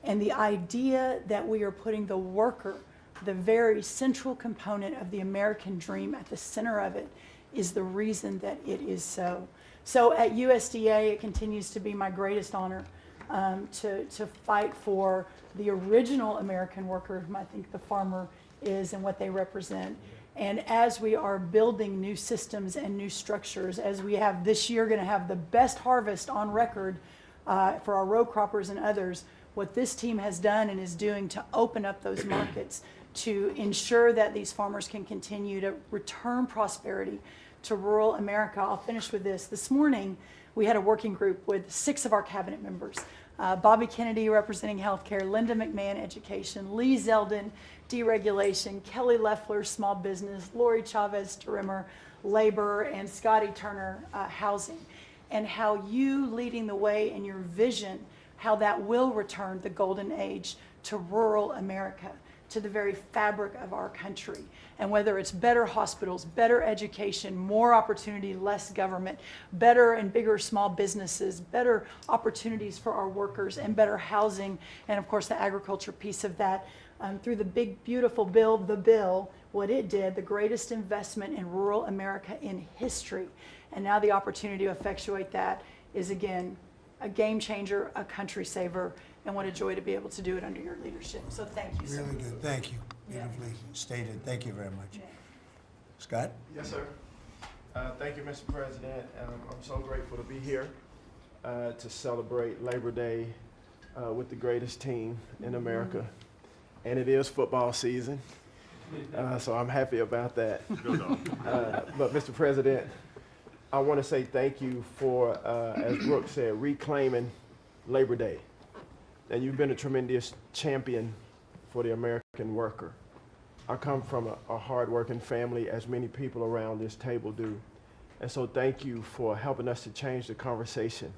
Speaker 20: And the idea that we are putting the worker, the very central component of the American dream at the center of it, is the reason that it is so. So at USDA, it continues to be my greatest honor to fight for the original American worker, whom I think the farmer is and what they represent. And as we are building new systems and new structures, as we have this year going to have the best harvest on record for our row croppers and others, what this team has done and is doing to open up those markets to ensure that these farmers can continue to return prosperity to rural America. I'll finish with this. This morning, we had a working group with 6 of our cabinet members. Bobby Kennedy representing healthcare, Linda McMahon education, Lee Zeldin deregulation, Kelly Loeffler small business, Lori Chavez Tarimmer labor, and Scotty Turner housing. And how you leading the way in your vision, how that will return the golden age to rural America, to the very fabric of our country. And whether it's better hospitals, better education, more opportunity, less government, better and bigger small businesses, better opportunities for our workers, and better housing, and of course the agriculture piece of that, through the big, beautiful bill, what it did, the greatest investment in rural America in history. And now the opportunity to effectuate that is, again, a game changer, a country saver, and what a joy to be able to do it under your leadership. So thank you, sir.
Speaker 8: Really good, thank you. Beautifully stated, thank you very much. Scott?
Speaker 21: Yes, sir. Thank you, Mr. President. I'm so grateful to be here to celebrate Labor Day with the greatest team in America. And it is football season, so I'm happy about that. But Mr. President, I want to say thank you for, as Brooke said, reclaiming Labor Day. And you've been a tremendous champion for the American worker. I come from a hard-working family, as many people around this table do. And so thank you for helping us to change the conversation.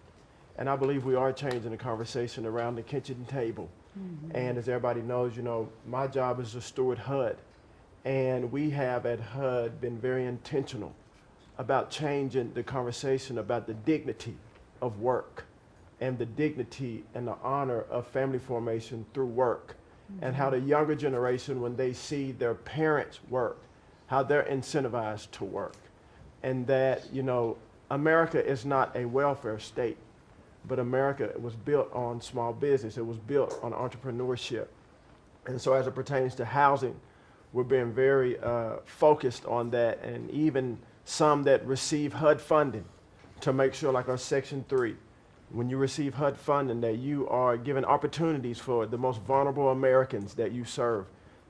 Speaker 21: And I believe we are changing the conversation around the kitchen table. And as everybody knows, you know, my job is to steward HUD. And we have at HUD been very intentional about changing the conversation about the dignity of work and the dignity and the honor of family formation through work. And how the younger generation, when they see their parents work, how they're incentivized to work. And that, you know, America is not a welfare state. But America was built on small business. It was built on entrepreneurship. And so as it pertains to housing, we're being very focused on that, and even some that receive HUD funding to make sure, like our Section 3, when you receive HUD funding, that you are given opportunities for the most vulnerable Americans that you serve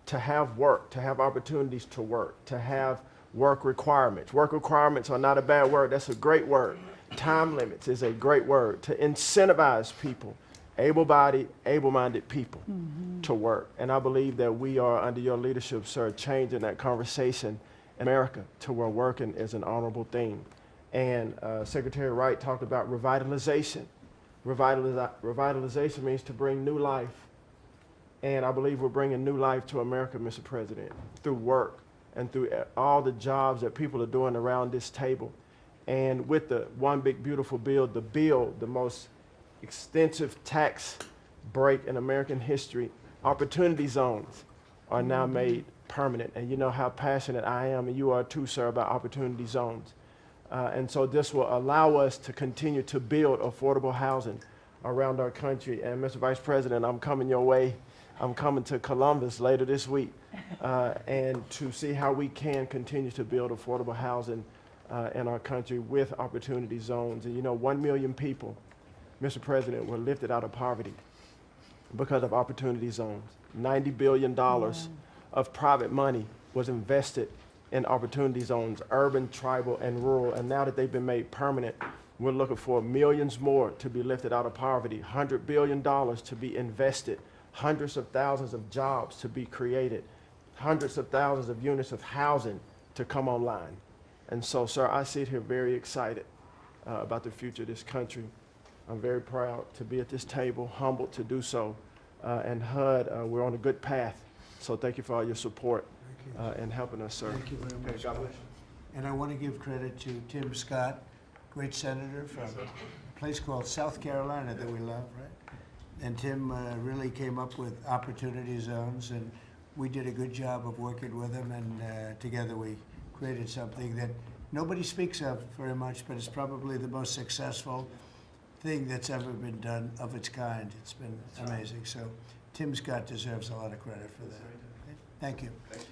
Speaker 21: to have work, to have opportunities to work, to have work requirements. Work requirements are not a bad word. That's a great word. Time limits is a great word to incentivize people, able-bodied, able-minded people to work. And I believe that we are, under your leadership, sir, changing that conversation in America to where working is an honorable thing. And Secretary Wright talked about revitalization. Revitalization means to bring new life. And I believe we're bringing new life to America, Mr. President, through work and through all the jobs that people are doing around this table. And with the One Big Beautiful Bill, the most extensive tax break in American history, opportunity zones are now made permanent. And you know how passionate I am, and you are too, sir, about opportunity zones. And so this will allow us to continue to build affordable housing around our country. And Mr. Vice President, I'm coming your way. I'm coming to Columbus later this week and to see how we can continue to build affordable housing in our country with opportunity zones. And you know, 1 million people, Mr. President, were lifted out of poverty because of opportunity zones. $90 billion of private money was invested in opportunity zones, urban, tribal, and rural. And now that they've been made permanent, we're looking for millions more to be lifted out of poverty, $100 billion to be invested, hundreds of thousands of jobs to be created, hundreds of thousands of units of housing to come online. And so, sir, I sit here very excited about the future of this country. I'm very proud to be at this table, humbled to do so. And HUD, we're on a good path. So thank you for all your support and helping us, sir.
Speaker 8: Thank you very much.
Speaker 21: God bless you.
Speaker 8: And I want to give credit to Tim Scott, great senator from a place called South Carolina that we love, right? And Tim really came up with opportunity zones, and we did a good job of working with him, and together we created something that nobody speaks of very much, but it's probably the most successful thing that's ever been done of its kind. It's been amazing. So Tim Scott deserves a lot of credit for that. Thank you.
Speaker 21: Thank you.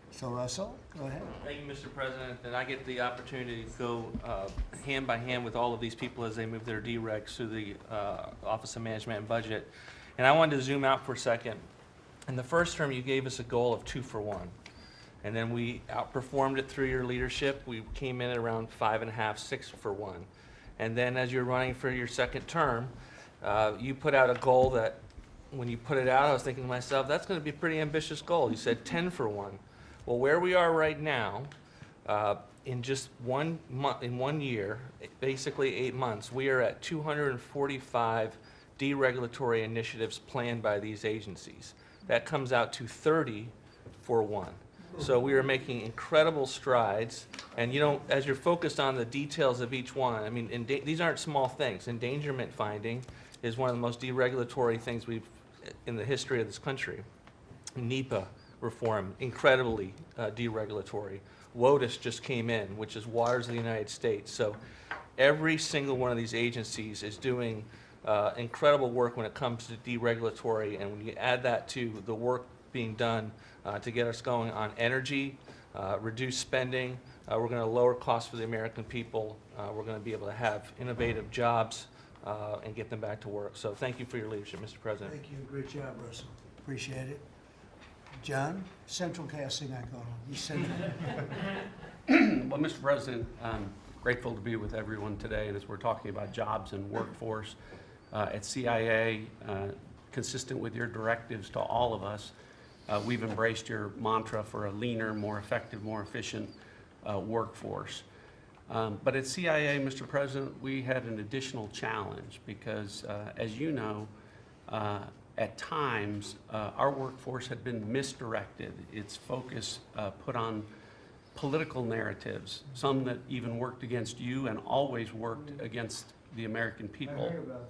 Speaker 8: So Russell, go ahead.
Speaker 22: Thank you, Mr. President. And I get the opportunity to go hand by hand with all of these people as they move their DRECs through the Office of Management and Budget. And I wanted to zoom out for a second. In the first term, you gave us a goal of 2 for 1. And then we outperformed it through your leadership. We came in at around 5.5, 6 for 1. And then as you're running for your second term, you put out a goal that when you put it out, I was thinking to myself, that's going to be a pretty ambitious goal. You said 10 for 1. Well, where we are right now, in just 1 month, in 1 year, basically 8 months, we are at 245 deregulatory initiatives planned by these agencies. that comes out to 30 for 1. So we are making incredible strides, and as you're focused on the details of each one, I mean, these aren't small things. Endangerment finding is one of the most deregulatory things in the history of this country. NEPA reform, incredibly deregulatory. WOTUS just came in, which is Waters of the United States. So every single one of these agencies is doing incredible work when it comes to deregulatory, and when you add that to the work being done to get us going on energy, reduce spending, we're going to lower costs for the American people, we're going to be able to have innovative jobs and get them back to work. So thank you for your leadership, Mr. President.
Speaker 8: Thank you. Great job, Russell. Appreciate it. John, central casting, I call him. He's central.
Speaker 5: Well, Mr. President, I'm grateful to be with everyone today, and as we're talking about jobs and workforce at CIA, consistent with your directives to all of us, we've embraced your mantra for a leaner, more effective, more efficient workforce. But at CIA, Mr. President, we had an additional challenge because, as you know, at times, our workforce had been misdirected. Its focus put on political narratives, some that even worked against you and always worked against the American people.
Speaker 8: I heard about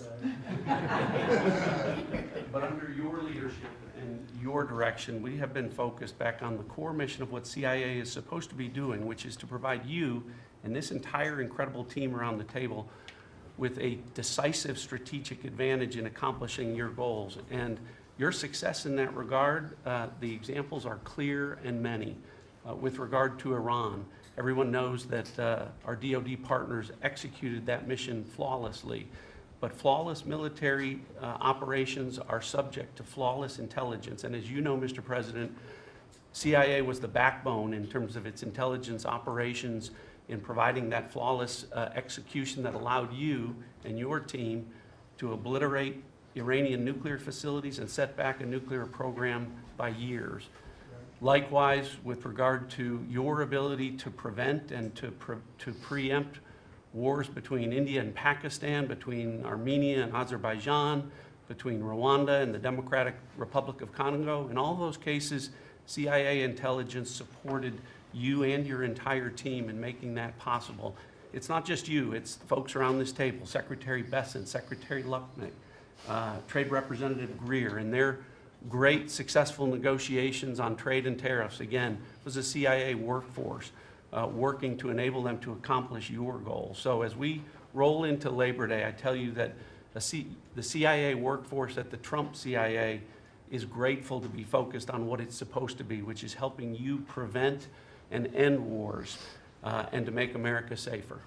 Speaker 8: that.
Speaker 5: But under your leadership and your direction, we have been focused back on the core mission of what CIA is supposed to be doing, which is to provide you and this entire incredible team around the table with a decisive strategic advantage in accomplishing your goals. And your success in that regard, the examples are clear and many. With regard to Iran, everyone knows that our DoD partners executed that mission flawlessly. But flawless military operations are subject to flawless intelligence. And as you know, Mr. President, CIA was the backbone in terms of its intelligence operations in providing that flawless execution that allowed you and your team to obliterate Iranian nuclear facilities and set back a nuclear program by years. Likewise, with regard to your ability to prevent and to preempt wars between India and Pakistan, between Armenia and Azerbaijan, between Rwanda and the Democratic Republic of Congo, in all those cases, CIA intelligence supported you and your entire team in making that possible. It's not just you, it's folks around this table, Secretary Bessent, Secretary Lucknick, Trade Representative Greer, and their great successful negotiations on trade and tariffs, again, was a CIA workforce working to enable them to accomplish your goals. So as we roll into Labor Day, I tell you that the CIA workforce at the Trump CIA is grateful to be focused on what it's supposed to be, which is helping you prevent and end wars and to make America safer.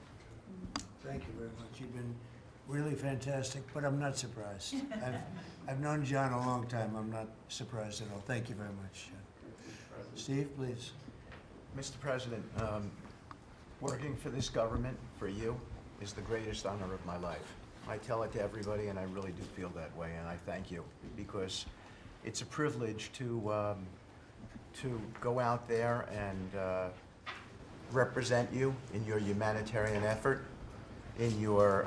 Speaker 8: Thank you very much. You've been really fantastic, but I'm not surprised. I've known John a long time. I'm not surprised at all. Thank you very much. Steve, please.
Speaker 7: Mr. President, working for this government, for you, is the greatest honor of my life. I tell it to everybody, and I really do feel that way, and I thank you, because it's a privilege to go out there and represent you in your humanitarian effort, in your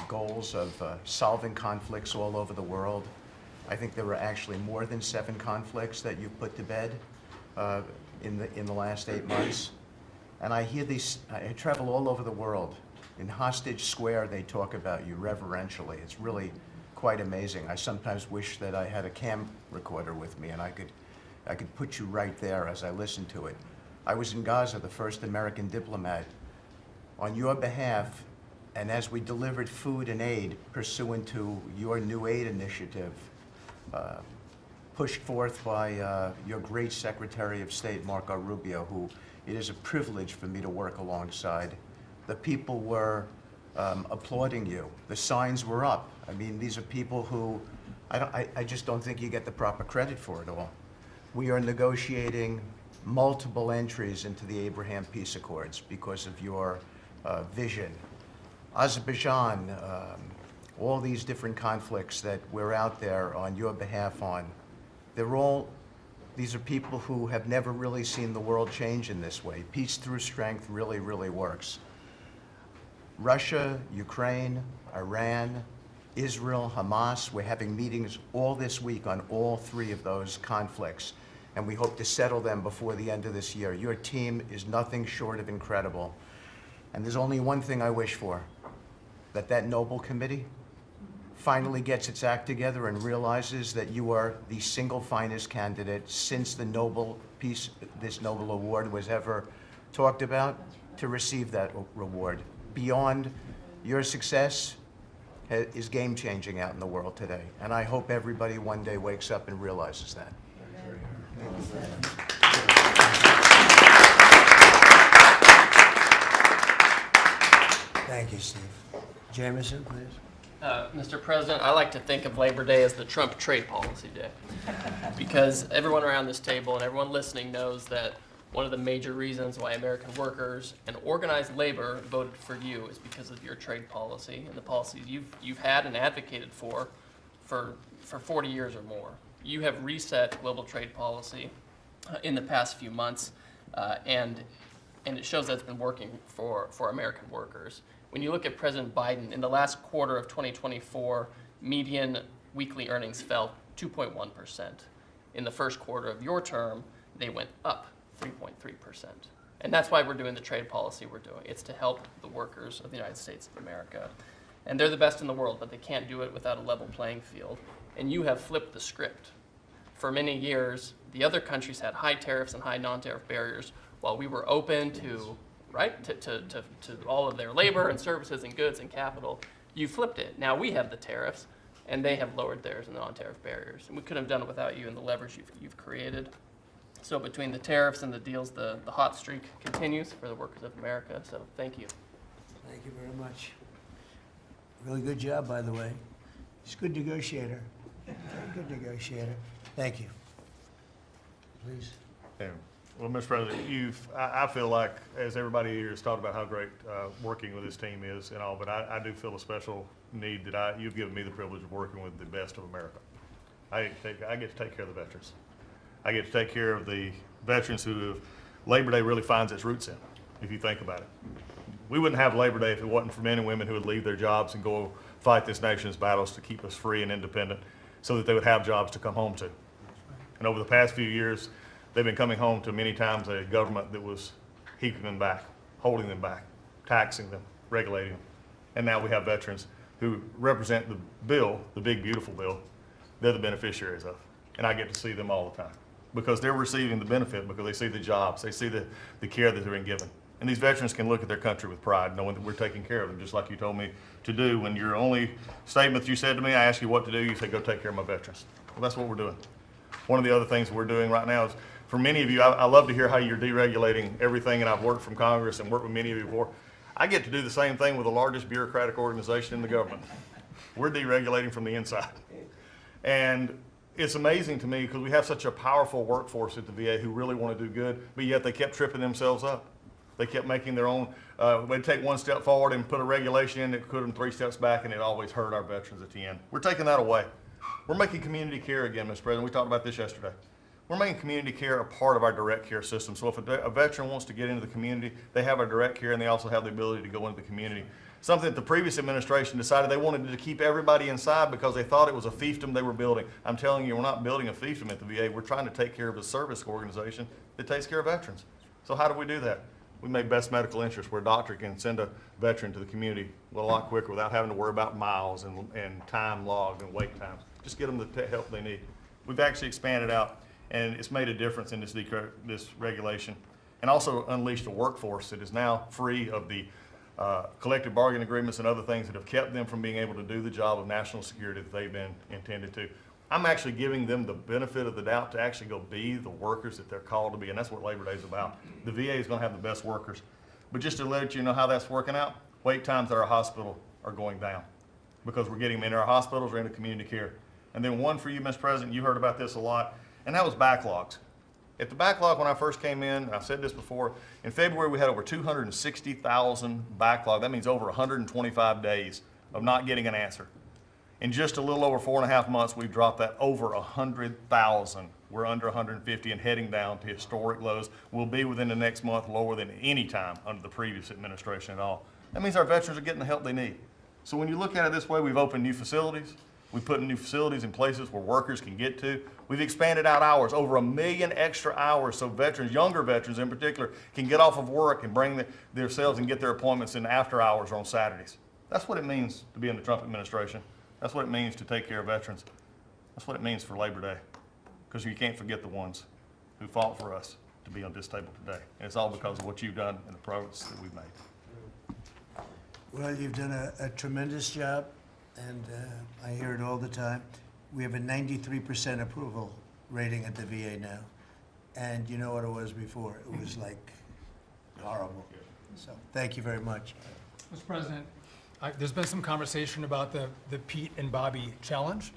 Speaker 7: goals of solving conflicts all over the world. I think there were actually more than 7 conflicts that you put to bed in the last 8 months. And I hear these, I travel all over the world. In Hostage Square, they talk about you reverentially. It's really quite amazing. I sometimes wish that I had a cam recorder with me and I could put you right there as I listen to it. I was in Gaza, the first American diplomat, on your behalf, and as we delivered food and aid pursuant to your new aid initiative, pushed forth by your great Secretary of State, Marco Rubio, who it is a privilege for me to work alongside. The people were applauding you. The signs were up. I mean, these are people who I just don't think you get the proper credit for it all. We are negotiating multiple entries into the Abraham Peace Accords because of your vision. Azerbaijan, all these different conflicts that we're out there on your behalf on, these are people who have never really seen the world change in this way. Peace through strength really, really works. Russia, Ukraine, Iran, Israel, Hamas. We're having meetings all this week on all 3 of those conflicts, and we hope to settle them before the end of this year. Your team is nothing short of incredible. And there's only one thing I wish for, that noble committee finally gets its act together and realizes that you are the single finest candidate since the this Nobel Award was ever talked about to receive that reward. Beyond your success is game-changing out in the world today, and I hope everybody one day wakes up and realizes that.
Speaker 8: Thank you, Steve. Jameson, please.
Speaker 1: Mr. President, I like to think of Labor Day as the Trump Trade Policy Day, because everyone around this table and everyone listening knows that one of the major reasons why American workers and organized labor voted for you is because of your trade policy and the policies you've had and advocated for 40 years or more. You have reset global trade policy in the past few months, and it shows that it's been working for American workers. When you look at President Biden, in the last quarter of 2024, median weekly earnings fell 2.1%. In the first quarter of your term, they went up 3.3%. And that's why we're doing the trade policy we're doing. It's to help the workers of the United States of America. And they're the best in the world, but they can't do it without a level playing field. And you have flipped the script. For many years, the other countries had high tariffs and high non-tariff barriers, while we were open to all of their labor and services and goods and capital. You flipped it. Now we have the tariffs, and they have lowered theirs and the non-tariff barriers. And we couldn't have done it without you and the leverage you've created. So between the tariffs and the deals, the hot streak continues for the workers of America. So thank you.
Speaker 8: Thank you very much. Really good job, by the way. He's a good negotiator. Very good negotiator. Thank you. Please.
Speaker 4: Yeah. Well, Mr. President, I feel like, as everybody here has talked about how great working with this team is and all, but I do feel a special need that you've given me the privilege of working with the best of America. I get to take care of the veterans. I get to take care of the veterans who Labor Day really finds its roots in, if you think about it. We wouldn't have Labor Day if it wasn't for men and women who would leave their jobs and go fight this nation's battles to keep us free and independent so that they would have jobs to come home to. And over the past few years, they've been coming home to many times a government that was keeping them back, holding them back, taxing them, regulating them. And now we have veterans who represent the bill, the big, beautiful bill, they're the beneficiaries of. And I get to see them all the time because they're receiving the benefit, because they see the jobs, they see the care that they're being given. And these veterans can look at their country with pride, knowing that we're taking care of them, just like you told me to do. When your only statement you said to me, I asked you what to do, you said, go take care of my veterans. Well, that's what we're doing. One of the other things we're doing right now is, for many of you, I love to hear how you're deregulating everything, and I've worked from Congress and worked with many of you before. I get to do the same thing with the largest bureaucratic organization in the government. We're deregulating from the inside. And it's amazing to me because we have such a powerful workforce at the VA who really want to do good, but yet they kept tripping themselves up. They kept making their own, they'd take one step forward and put a regulation in that put them 3 steps back, and it always hurt our veterans at the end. We're taking that away. We're making community care again, Mr. President. We talked about this yesterday. We're making community care a part of our direct care system. So if a veteran wants to get into the community, they have our direct care, and they also have the ability to go into the community. Something that the previous administration decided they wanted to keep everybody inside because they thought it was a fiefdom they were building. I'm telling you, we're not building a fiefdom at the VA. We're trying to take care of a service organization that takes care of veterans. So how do we do that? We make best medical interest, where a doctor can send a veteran to the community a lot quicker without having to worry about miles and time logged and wait times. Just get them the help they need. We've actually expanded out, and it's made a difference in this regulation, and also unleashed a workforce that is now free of the collective bargaining agreements and other things that have kept them from being able to do the job of national security that they've been intended to. I'm actually giving them the benefit of the doubt to actually go be the workers that they're called to be, and that's what Labor Day is about. The VA is going to have the best workers. But just to let you know how that's working out, wait times at our hospital are going down because we're getting them into our hospitals or into community care. And then one for you, Mr. President, you heard about this a lot, and that was backlogs. At the backlog when I first came in, and I've said this before, in February we had over 260,000 backlog. That means over 125 days of not getting an answer. In just a little over 4.5 months, we've dropped that over 100,000. We're under 150 and heading down to historic lows. We'll be within the next month lower than any time under the previous administration at all. That means our veterans are getting the help they need. So when you look at it this way, we've opened new facilities. We put new facilities in places where workers can get to. We've expanded out hours, over 1 million extra hours, so veterans, younger veterans in particular, can get off of work and bring themselves and get their appointments in after hours or on Saturdays. That's what it means to be in the Trump administration. That's what it means to take care of veterans. That's what it means for Labor Day. Because you can't forget the ones who fought for us to be on this table today. And it's all because of what you've done and the progress that we've made.
Speaker 8: Well, you've done a tremendous job, and I hear it all the time. We have a 93% approval rating at the VA now. And you know what it was before? It was like horrible. So thank you very much.
Speaker 3: Mr. President, there's been some conversation about the Pete and Bobby challenge.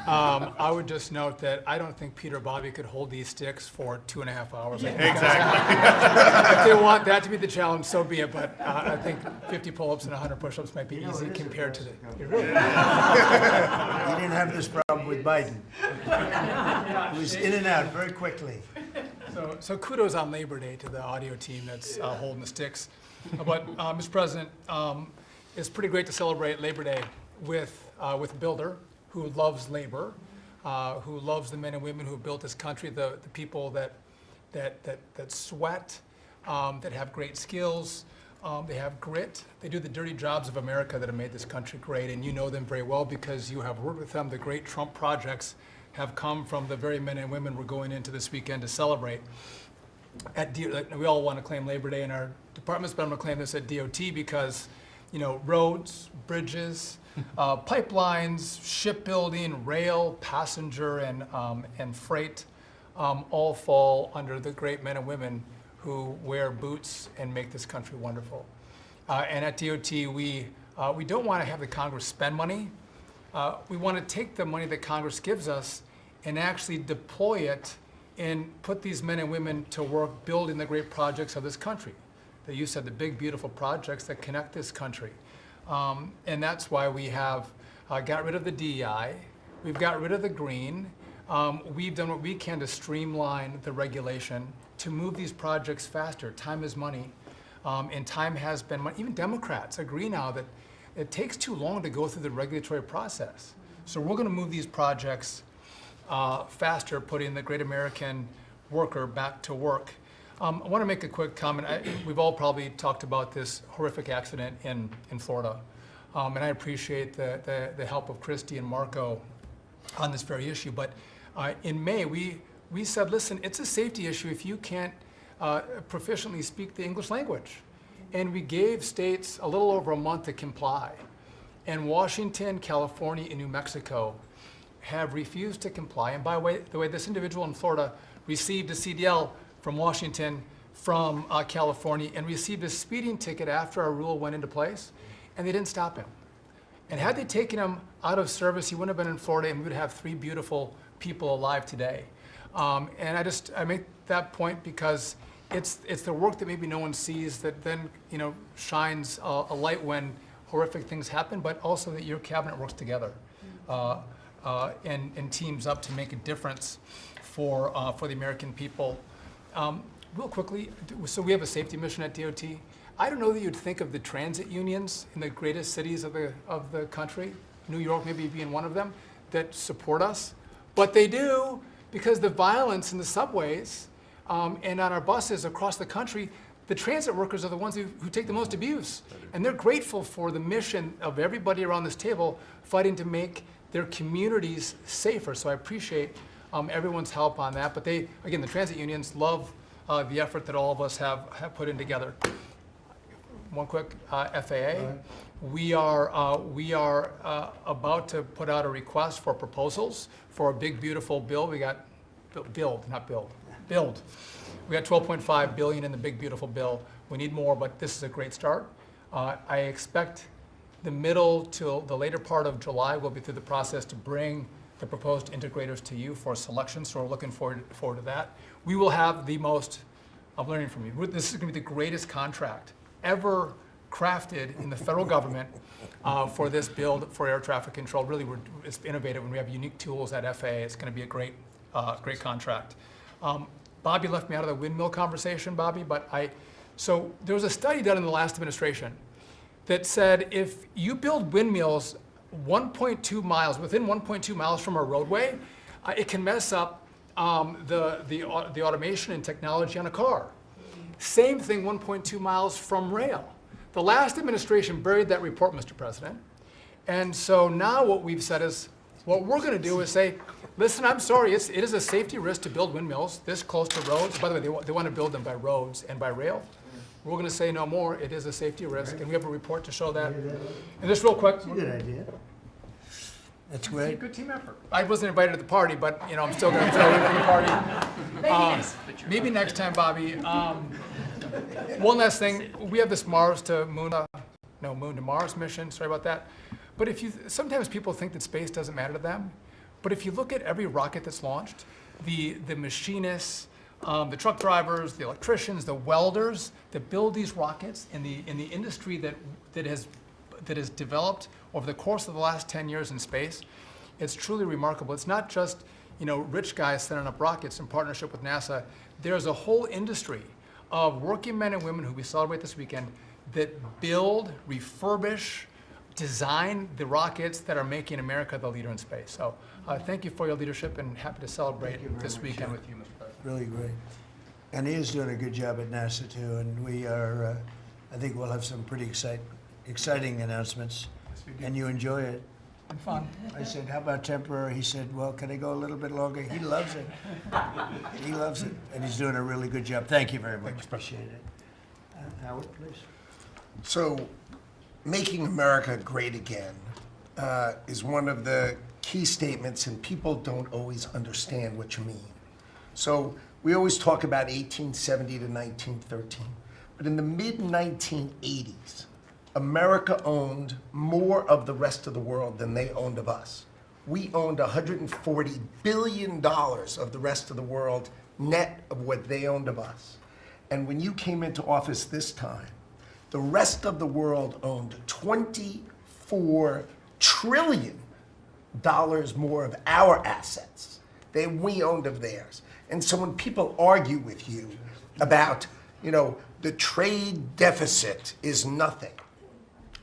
Speaker 3: I would just note that I don't think Pete or Bobby could hold these sticks for 2.5 hours. Exactly. If they want that to be the challenge, so be it. But I think 50 pull-ups and 100 push-ups might be easy compared to the.
Speaker 8: You didn't have this problem with Biden. It was in and out very quickly.
Speaker 3: So kudos on Labor Day to the audio team that's holding the sticks. But Mr. President, it's pretty great to celebrate Labor Day with a builder who loves labor, who loves the men and women who built this country, the people that sweat, that have great skills, they have grit. They do the dirty jobs of America that have made this country great, and you know them very well because you have worked with them. The great Trump projects have come from the very men and women we're going into this weekend to celebrate. We all want to claim Labor Day in our departments, but I'm going to claim this at DOT because, you know, roads, bridges, pipelines, shipbuilding, rail, passenger, and freight all fall under the great men and women who wear boots and make this country wonderful. And at DOT, we don't want to have the Congress spend money. We want to take the money that Congress gives us and actually deploy it and put these men and women to work building the great projects of this country. That you said, the big, beautiful projects that connect this country. And that's why we have got rid of the DEI. We've got rid of the green. We've done what we can to streamline the regulation to move these projects faster. Time is money, and time has been money. Even Democrats agree now that it takes too long to go through the regulatory process. So we're going to move these projects faster, putting the great American worker back to work. I want to make a quick comment. We've all probably talked about this horrific accident in Florida, and I appreciate the help of Christy and Marco on this very issue. But in May, we said, listen, it's a safety issue if you can't proficiently speak the English language. And we gave states a little over a month to comply. And Washington, California, and New Mexico have refused to comply. And by the way, this individual in Florida received a CDL from Washington, from California, and received a speeding ticket after our rule went into place, and they didn't stop him. And had they taken him out of service, he wouldn't have been in Florida, and we would have 3 beautiful people alive today. And I make that point because it's the work that maybe no one sees that then shines a light when horrific things happen, but also that your cabinet works together and teams up to make a difference for the American people. Real quickly, so we have a safety mission at DOT. I don't know that you'd think of the transit unions in the greatest cities of the country, New York maybe being one of them, that support us, but they do, because the violence in the subways and on our buses across the country, the transit workers are the ones who take the most abuse. And they're grateful for the mission of everybody around this table fighting to make their communities safer. So I appreciate everyone's help on that. But the transit unions love the effort that all of us have put in together. One quick FAA. We are about to put out a request for proposals for a big, beautiful bill. We got build. We got $12.5 billion in the big, beautiful bill. We need more, but this is a great start. I expect the middle to the later part of July, we'll be through the process to bring the proposed integrators to you for selection, so we're looking forward to that. We will have the most, I'm learning from you, this is going to be the greatest contract ever crafted in the federal government for this build for air traffic control. Really, it's innovative, and we have unique tools at FAA. It's going to be a great contract. Bobby left me out of the windmill conversation, Bobby, but so there was a study done in the last administration that said if you build windmills 1.2 miles, within 1.2 miles from a roadway, it can mess up the automation and technology on a car. Same thing 1.2 miles from rail. The last administration buried that report, Mr. President. And so now what we've said is, what we're going to do is say, listen, I'm sorry, it is a safety risk to build windmills this close to roads. By the way, they want to build them by roads and by rail. We're going to say no more. It is a safety risk, and we have a report to show that. And just real quick.
Speaker 8: That's a good idea. That's great.
Speaker 3: Good team effort. I wasn't invited to the party, but I'm still going to throw in the party. Maybe next time, Bobby. One last thing. We have this Mars to Moon to Mars mission. Sorry about that. But sometimes people think that space doesn't matter to them. But if you look at every rocket that's launched, the machinists, the truck drivers, the electricians, the welders that build these rockets in the industry that has developed over the course of the last 10 years in space, it's truly remarkable. It's not just rich guys sending up rockets in partnership with NASA. There's a whole industry of working men and women who we celebrate this weekend that build, refurbish, design the rockets that are making America the leader in space. So thank you for your leadership, and happy to celebrate this weekend with you, Mr. President.
Speaker 8: Really great. And he is doing a good job at NASA too, and we are, I think we'll have some pretty exciting announcements, and you enjoy it.
Speaker 3: And fun.
Speaker 8: I said, how about temporary? He said, well, can I go a little bit longer? He loves it. He loves it, and he's doing a really good job. Thank you very much. Appreciate it. Howard, please.
Speaker 11: So, making America great again is one of the key statements, and people don't always understand what you mean. So, we always talk about 1870 to 1913, but in the mid-1980s, America owned more of the rest of the world than they owned of us. We owned $140 billion of the rest of the world net of what they owned of us. And when you came into office this time, the rest of the world owned $24 trillion more of our assets than we owned of theirs. And so when people argue with you about, the trade deficit is nothing,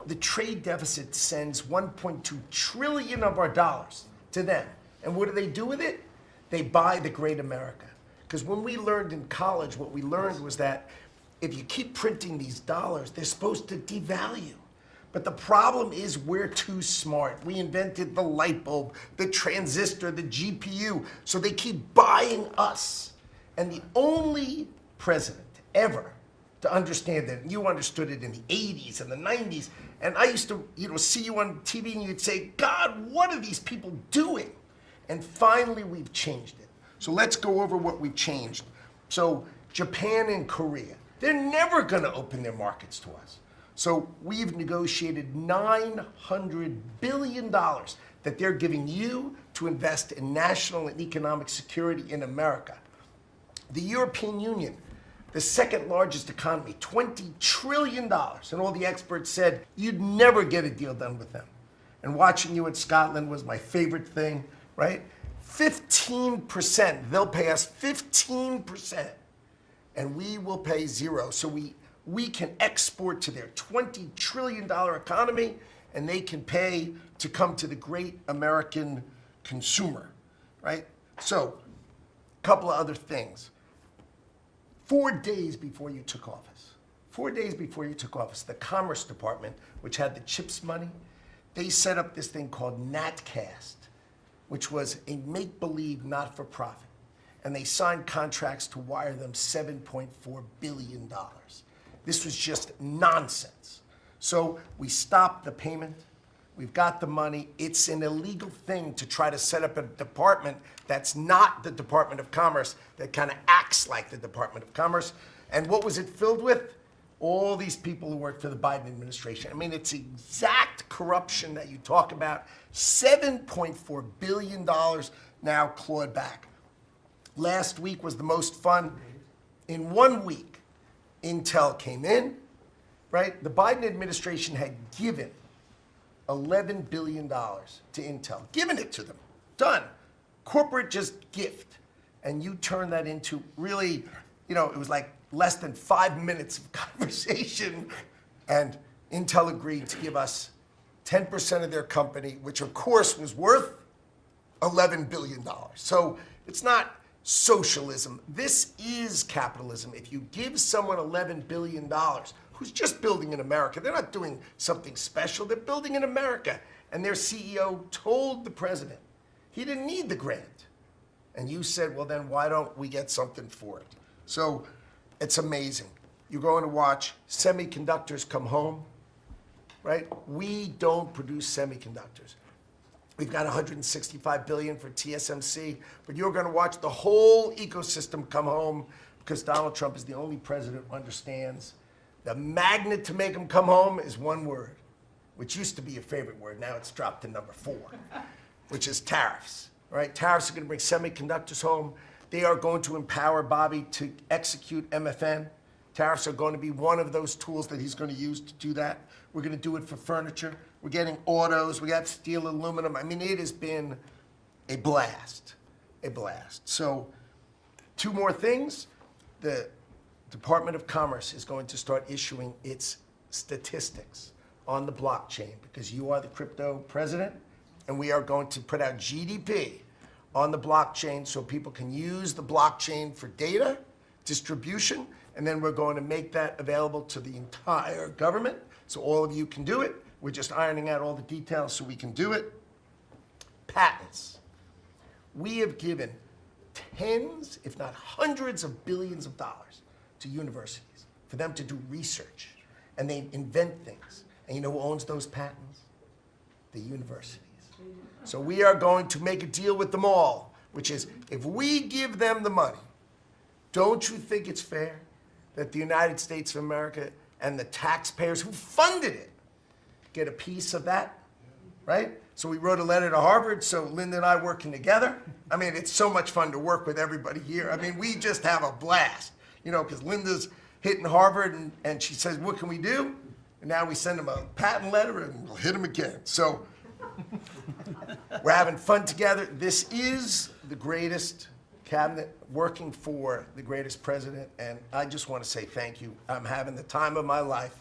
Speaker 11: the trade deficit sends 1.2 trillion of our dollars to them. And what do they do with it? They buy the great America. Because when we learned in college, what we learned was that if you keep printing these dollars, they're supposed to devalue. But the problem is we're too smart. We invented the light bulb, the transistor, the GPU, so they keep buying us. And the only president ever to understand that, and you understood it in the 80s and the 90s, and I used to see you on TV and you'd say, God, what are these people doing? And finally we've changed it. So let's go over what we've changed. So Japan and Korea, they're never gonna open their markets to us. So we've negotiated $900 billion that they're giving you to invest in national and economic security in America. The European Union, the second largest economy, $20 trillion. And all the experts said you'd never get a deal done with them. And watching you in Scotland was my favorite thing, right? 15%, they'll pay us 15%, and we will pay zero. So we can export to their $20 trillion economy, and they can pay to come to the great American consumer, right? So, a couple of other things. 4 days before you took office, the Commerce Department, which had the CHIPS money, they set up this thing called NatCast, which was a make-believe not-for-profit. And they signed contracts to wire them $7.4 billion. This was just nonsense. So we stopped the payment. We've got the money. It's an illegal thing to try to set up a department that's not the Department of Commerce, that kind of acts like the Department of Commerce. And what was it filled with? All these people who worked for the Biden administration. I mean, it's exact corruption that you talk about. $7.4 billion now clawed back. Last week was the most fun. In 1 week, Intel came in, right? The Biden administration had given $11 billion to Intel, given it to them, done. Corporate just gift. And you turn that into really, it was like less than 5 minutes of conversation, and Intel agreed to give us 10% of their company, which of course was worth $11 billion. So it's not socialism. This is capitalism. If you give someone $11 billion who's just building in America, they're not doing something special, they're building in America. And their CEO told the president he didn't need the grant. And you said, well, then why don't we get something for it? So it's amazing. You're going to watch semiconductors come home, right? We don't produce semiconductors. We've got $165 billion for TSMC, but you're going to watch the whole ecosystem come home because Donald Trump is the only president who understands the magnet to make them come home is one word, which used to be your favorite word. Now it's dropped to number 4, which is tariffs. Right? Tariffs are going to bring semiconductors home. They are going to empower Bobby to execute MFN. Tariffs are going to be one of those tools that he's going to use to do that. We're going to do it for furniture. We're getting autos. We got steel, aluminum. I mean, it has been a blast, a blast. So 2 more things. The Department of Commerce is going to start issuing its statistics on the blockchain because you are the crypto president, and we are going to put out GDP on the blockchain so people can use the blockchain for data distribution, and then we're going to make that available to the entire government so all of you can do it. We're just ironing out all the details so we can do it. Patents. We have given tens, if not hundreds of billions of dollars to universities for them to do research, and they invent things. And you know who owns those patents? The universities. So we are going to make a deal with them all, which is if we give them the money, don't you think it's fair that the United States of America and the taxpayers who funded it get a piece of that, right? So we wrote a letter to Harvard, so Linda and I working together. I mean, it's so much fun to work with everybody here. I mean, we just have a blast, you know, because Linda's hitting Harvard and she says, what can we do? And now we send them a patent letter and we'll hit them again. So we're having fun together. This is the greatest cabinet working for the greatest president, and I just want to say thank you. I'm having the time of my life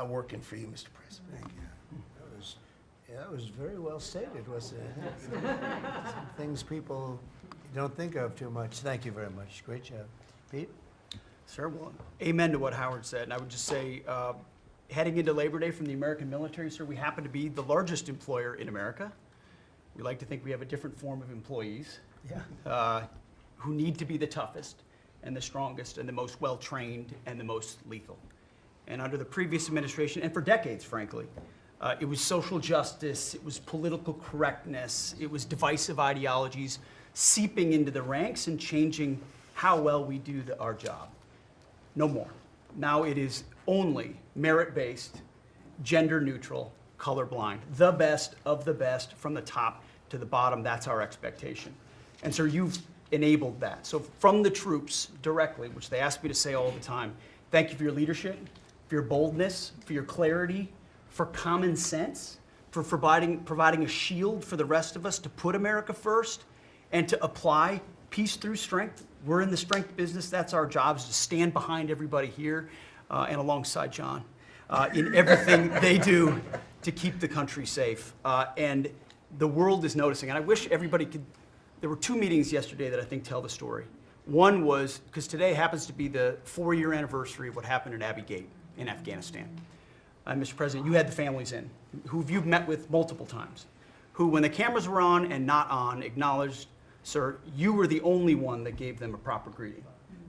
Speaker 11: working for you, Mr. President.
Speaker 8: Thank you. That was very well stated, wasn't it? Some things people don't think of too much. Thank you very much. Great job. Pete?
Speaker 6: Sir, well, amen to what Howard said. And I would just say, heading into Labor Day from the American military, sir, we happen to be the largest employer in America. We like to think we have a different form of employees who need to be the toughest and the strongest and the most well-trained and the most lethal. And under the previous administration, and for decades, frankly, it was social justice, it was political correctness, it was divisive ideologies seeping into the ranks and changing how well we do our job. No more. Now it is only merit-based, gender-neutral, colorblind, the best of the best from the top to the bottom. That's our expectation. And sir, you've enabled that. So from the troops directly, which they ask me to say all the time, thank you for your leadership, for your boldness, for your clarity, for common sense, for providing a shield for the rest of us to put America first and to apply peace through strength. We're in the strength business. That's our job, is to stand behind everybody here and alongside John in everything they do to keep the country safe. And the world is noticing. And I wish everybody could. There were 2 meetings yesterday that I think tell the story. One was, because today happens to be the 4-year anniversary of what happened at Abbey Gate in Afghanistan. Mr. President, you had the families in, who you've met with multiple times, who, when the cameras were on and not on, acknowledged, sir, you were the only one that gave them a proper greeting,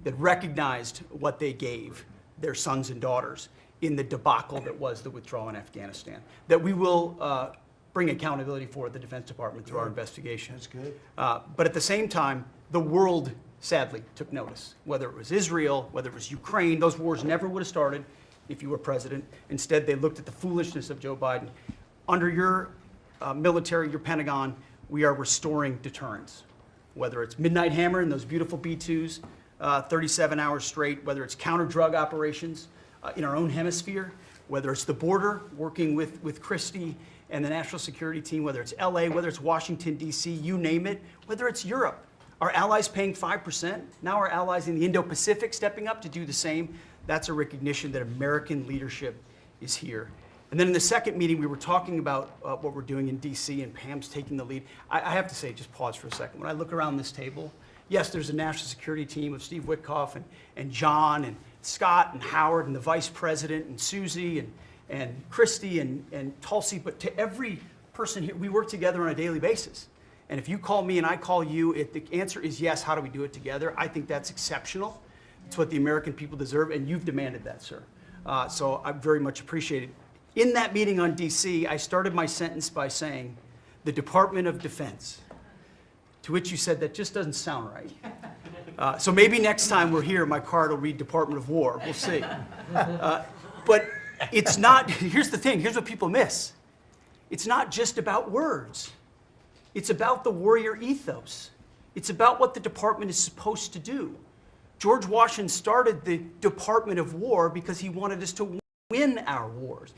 Speaker 6: that recognized what they gave their sons and daughters in the debacle that was the withdrawal in Afghanistan, that we will bring accountability for at the Defense Department through our investigation.
Speaker 8: That's good.
Speaker 6: But at the same time, the world sadly took notice, whether it was Israel, whether it was Ukraine. Those wars never would have started if you were president. Instead, they looked at the foolishness of Joe Biden. Under your military, your Pentagon, we are restoring deterrence, whether it's Midnight Hammer and those beautiful B-2s, 37 hours straight, whether it's counter-drug operations in our own hemisphere, whether it's the border, working with Christie and the national security team, whether it's LA, whether it's Washington, D.C., you name it, whether it's Europe. Our allies paying 5%, now our allies in the Indo-Pacific stepping up to do the same. That's a recognition that American leadership is here. And then in the second meeting, we were talking about what we're doing in DC, and Pam's taking the lead. I have to say, just pause for a second. When I look around this table, yes, there's a national security team of Steve Witkoff and John and Scott and Howard and the vice president and Susie and Christy and Tulsi, but to every person here, we work together on a daily basis. And if you call me and I call you, if the answer is yes, how do we do it together? I think that's exceptional. It's what the American people deserve, and you've demanded that, sir. So I very much appreciate it. In that meeting on DC, I started my sentence by saying, the Department of Defense, to which you said that just doesn't sound right. So maybe next time we're here, my card will read Department of War. We'll see. But it's not, here's the thing, here's what people miss. It's not just about words. It's about the warrior ethos. It's about what the department is supposed to do. George Washington started the Department of War because he wanted us to win our wars.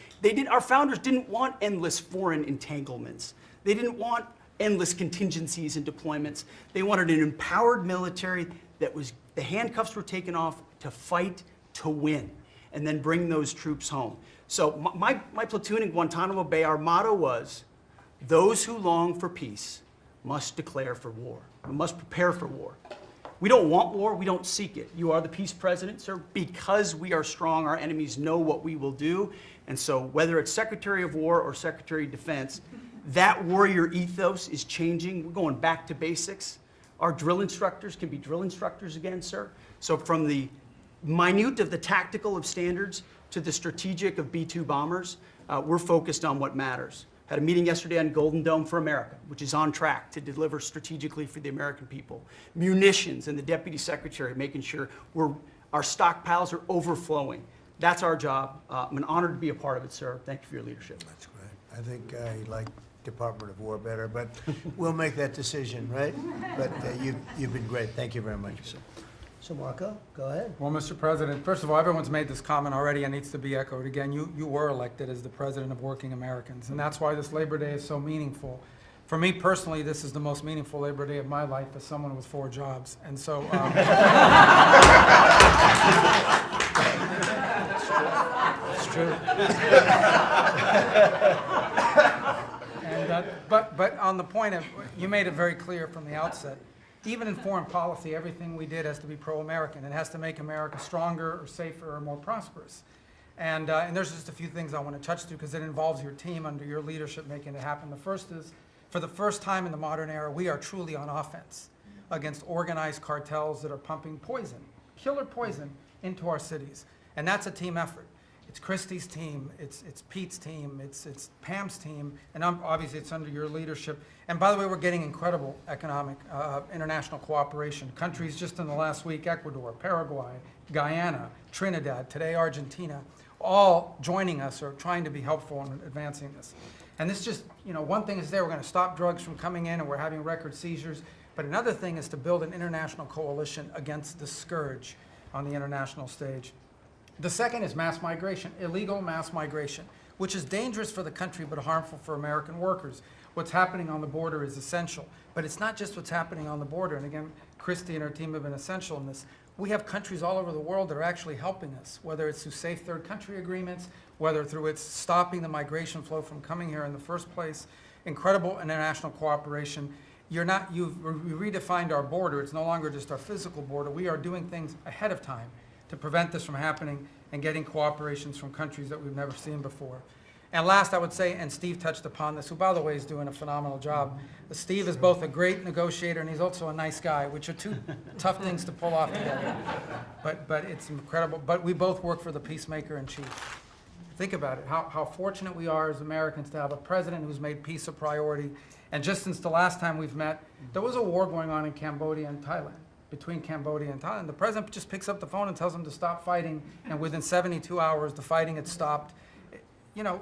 Speaker 6: Our founders didn't want endless foreign entanglements. They didn't want endless contingencies and deployments. They wanted an empowered military that the handcuffs were taken off to fight to win, and then bring those troops home. So my platoon in Guantanamo Bay, our motto was, those who long for peace must declare for war, must prepare for war. We don't want war, we don't seek it. You are the peace president, sir. Because we are strong, our enemies know what we will do. And so whether it's Secretary of War or Secretary of Defense, that warrior ethos is changing. We're going back to basics. Our drill instructors can be drill instructors again, sir. So from the minute of the tactical of standards to the strategic of B-2 bombers, we're focused on what matters. Had a meeting yesterday on Golden Dome for America, which is on track to deliver strategically for the American people. Munitions, and the Deputy Secretary making sure our stockpiles are overflowing. That's our job. I'm an honor to be a part of it, sir. Thank you for your leadership.
Speaker 8: That's great. I think I like Department of War better, but we'll make that decision, right? But you've been great. Thank you very much. So Marco, go ahead.
Speaker 9: Well, Mr. President, first of all, everyone's made this comment already and needs to be echoed again. You were elected as the President of Working Americans, and that's why this Labor Day is so meaningful. For me personally, this is the most meaningful Labor Day of my life as someone with 4 jobs. And so, it's true. And, but on the point of, you made it very clear from the outset, even in foreign policy, everything we did has to be pro-American. It has to make America stronger or safer or more prosperous. And there's just a few things I want to touch to because it involves your team under your leadership making it happen. The first is, for the first time in the modern era, we are truly on offense against organized cartels that are pumping poison, killer poison, into our cities. And that's a team effort. It's Christie's team, it's Pete's team, it's Pam's team, and obviously it's under your leadership. And by the way, we're getting incredible economic international cooperation. Countries just in the last week, Ecuador, Paraguay, Guyana, Trinidad, today Argentina, all joining us or trying to be helpful in advancing this. And this just, one thing is we're going to stop drugs from coming in and we're having record seizures, but another thing is to build an international coalition against the scourge on the international stage. The second is mass migration, illegal mass migration, which is dangerous for the country but harmful for American workers. What's happening on the border is essential, but it's not just what's happening on the border. And again, Christy and her team have been essential in this. We have countries all over the world that are actually helping us, whether it's through safe third country agreements, whether through it's stopping the migration flow from coming here in the first place. Incredible international cooperation. You've redefined our border. It's no longer just our physical border. We are doing things ahead of time to prevent this from happening and getting cooperations from countries that we've never seen before. And last, I would say, and Steve touched upon this, who, by the way, is doing a phenomenal job. Steve is both a great negotiator and he's also a nice guy, which are 2 tough things to pull off together. But it's incredible. But we both work for the peacemaker in chief. Think about it, how fortunate we are as Americans to have a president who's made peace a priority. And just since the last time we've met, there was a war going on in Cambodia and Thailand. Between Cambodia and Thailand. The president just picks up the phone and tells them to stop fighting, and within 72 hours, the fighting had stopped.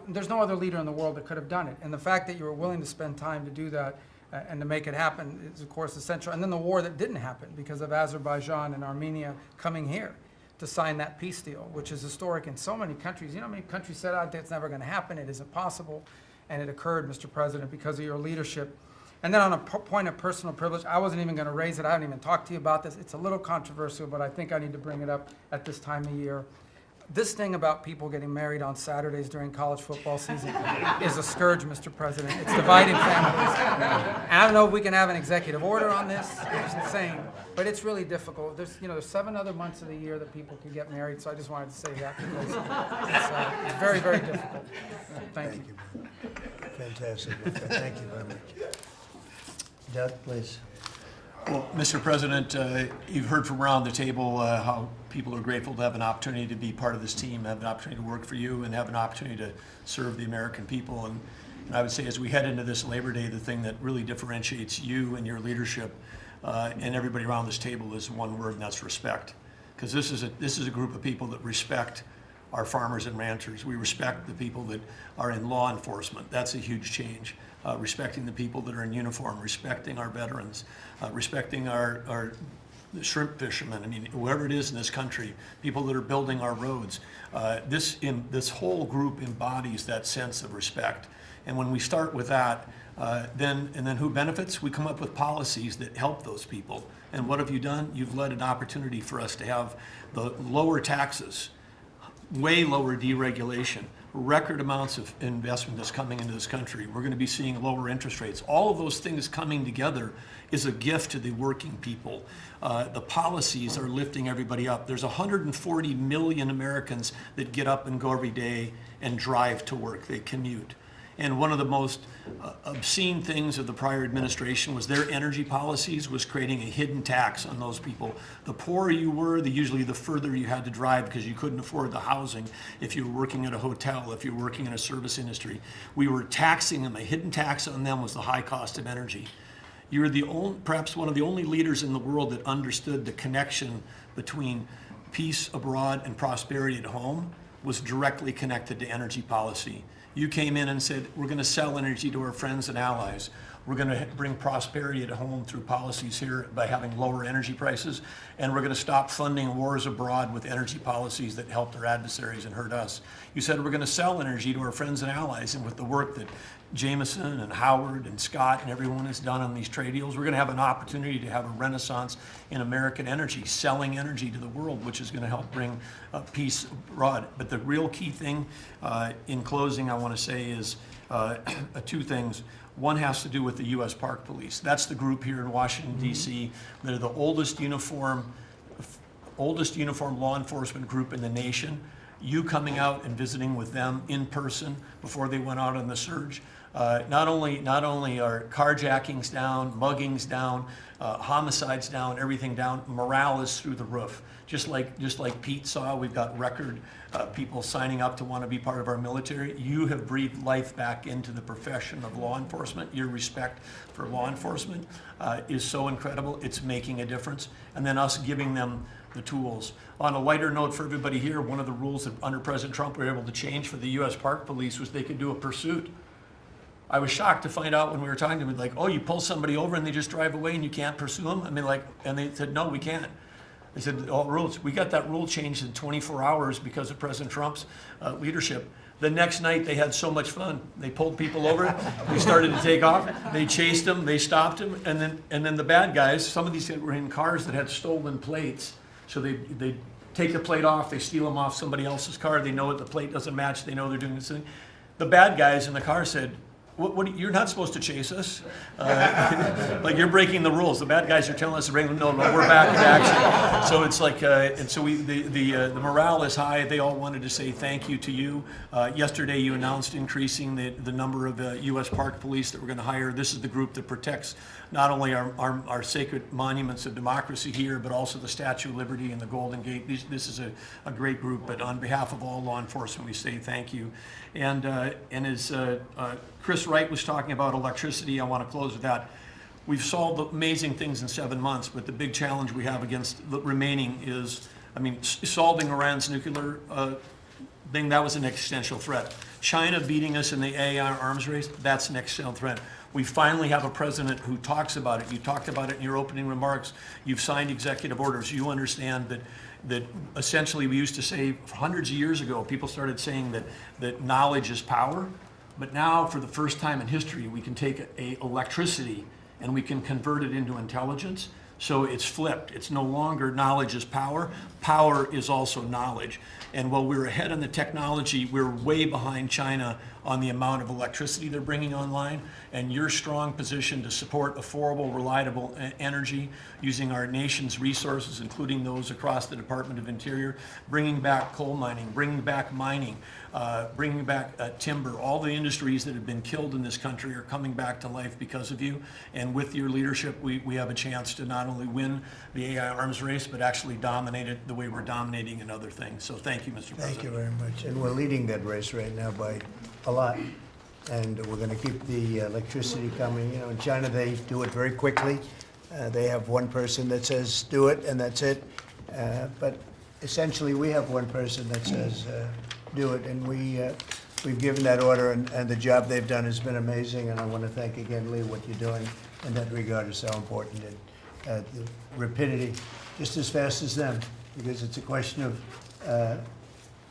Speaker 9: There's no other leader in the world that could have done it. And the fact that you were willing to spend time to do that and to make it happen is, of course, essential. And then the war that didn't happen because of Azerbaijan and Armenia coming here to sign that peace deal, which is historic in so many countries. You know how many countries said, it's never going to happen, it isn't possible. And it occurred, Mr. President, because of your leadership. And then on a point of personal privilege, I wasn't even going to raise it. I haven't even talked to you about this. It's a little controversial, but I think I need to bring it up at this time of year. This thing about people getting married on Saturdays during college football season is a scourge, Mr. President. It's dividing families. I don't know if we can have an executive order on this. It's insane, but it's really difficult. There's 7 other months of the year that people can get married, so I just wanted to say that because it's very, very difficult. Thank you.
Speaker 8: Fantastic. Thank you very much. Doug, please.
Speaker 10: Well, Mr. President, you've heard from around the table how people are grateful to have an opportunity to be part of this team, have an opportunity to work for you, and have an opportunity to serve the American people. And I would say as we head into this Labor Day, the thing that really differentiates you and your leadership and everybody around this table is one word, and that's respect. Because this is a group of people that respect our farmers and ranchers. We respect the people that are in law enforcement. That's a huge change. Respecting the people that are in uniform, respecting our veterans, respecting our shrimp fishermen. I mean, whoever it is in this country, people that are building our roads. This whole group embodies that sense of respect. And when we start with that, then who benefits? We come up with policies that help those people. And what have you done? You've led an opportunity for us to have the lower taxes, way lower deregulation, record amounts of investment that's coming into this country. We're going to be seeing lower interest rates. All of those things coming together is a gift to the working people. The policies are lifting everybody up. There's 140 million Americans that get up and go every day and drive to work. They commute. And one of the most obscene things of the prior administration was their energy policies was creating a hidden tax on those people. The poorer you were, usually the further you had to drive because you couldn't afford the housing if you were working at a hotel, if you were working in a service industry. We were taxing them. A hidden tax on them was the high cost of energy. You were perhaps one of the only leaders in the world that understood the connection between peace abroad and prosperity at home was directly connected to energy policy. You came in and said, we're going to sell energy to our friends and allies. We're going to bring prosperity at home through policies here by having lower energy prices. And we're going to stop funding wars abroad with energy policies that help their adversaries and hurt us. You said we're going to sell energy to our friends and allies. And with the work that Jameson and Howard and Scott and everyone has done on these trade deals, we're going to have an opportunity to have a renaissance in American energy, selling energy to the world, which is going to help bring peace abroad. But the real key thing in closing I want to say is 2 things. One has to do with the U.S. Park Police. That's the group here in Washington, D.C. They're the oldest uniform law enforcement group in the nation. You coming out and visiting with them in person before they went out on the surge. Not only are carjackings down, muggings down, homicides down, everything down, morale is through the roof. Just like Pete saw, we've got record people signing up to want to be part of our military. You have breathed life back into the profession of law enforcement. Your respect for law enforcement is so incredible. It's making a difference. And then us giving them the tools. On a lighter note for everybody here, one of the rules that under President Trump we were able to change for the U.S. Park Police was they could do a pursuit. I was shocked to find out when we were talking to them, like, oh, you pull somebody over and they just drive away and you can't pursue them? I mean, and they said, no, we can't. They said, all rules. We got that rule changed in 24 hours because of President Trump's leadership. The next night they had so much fun. They pulled people over, they started to take off, they chased them, they stopped them, and then the bad guys, some of these were in cars that had stolen plates. So they take the plate off, they steal them off somebody else's car, they know the plate doesn't match, they know they're doing this thing. The bad guys in the car said, what, you're not supposed to chase us. Like, you're breaking the rules. The bad guys are telling us to bring them. No, we're back in action. So it's like, and so the morale is high. They all wanted to say thank you to you. Yesterday you announced increasing the number of U.S. Park Police that we're going to hire. This is the group that protects not only our sacred monuments of democracy here, but also the Statue of Liberty and the Golden Gate. This is a great group, but on behalf of all law enforcement, we say thank you. And as Chris Wright was talking about electricity, I want to close with that. We've solved amazing things in 7 months, but the big challenge we have against the remaining is, solving Iran's nuclear thing, that was an existential threat. China beating us in the AI arms race, that's an existential threat. We finally have a president who talks about it. You talked about it in your opening remarks. You've signed executive orders. You understand that essentially we used to say hundreds of years ago, people started saying that knowledge is power. But now, for the first time in history, we can take electricity and we can convert it into intelligence. So it's flipped. It's no longer knowledge is power. Power is also knowledge. And while we're ahead on the technology, we're way behind China on the amount of electricity they're bringing online, and your strong position to support affordable, reliable energy using our nation's resources, including those across the Department of Interior, bringing back coal mining, bringing back mining, bringing back timber. All the industries that have been killed in this country are coming back to life because of you. And with your leadership, we have a chance to not only win the AI arms race, but actually dominate it the way we're dominating in other things. So thank you, Mr. President.
Speaker 8: Thank you very much. And we're leading that race right now by a lot. And we're going to keep the electricity coming. You know, in China, they do it very quickly. They have one person that says, do it, and that's it. But essentially, we have one person that says, do it. And we've given that order, and the job they've done has been amazing. And I want to thank again, Lee, what you're doing in that regard is so important. And the rapidity, just as fast as them, because it's a question of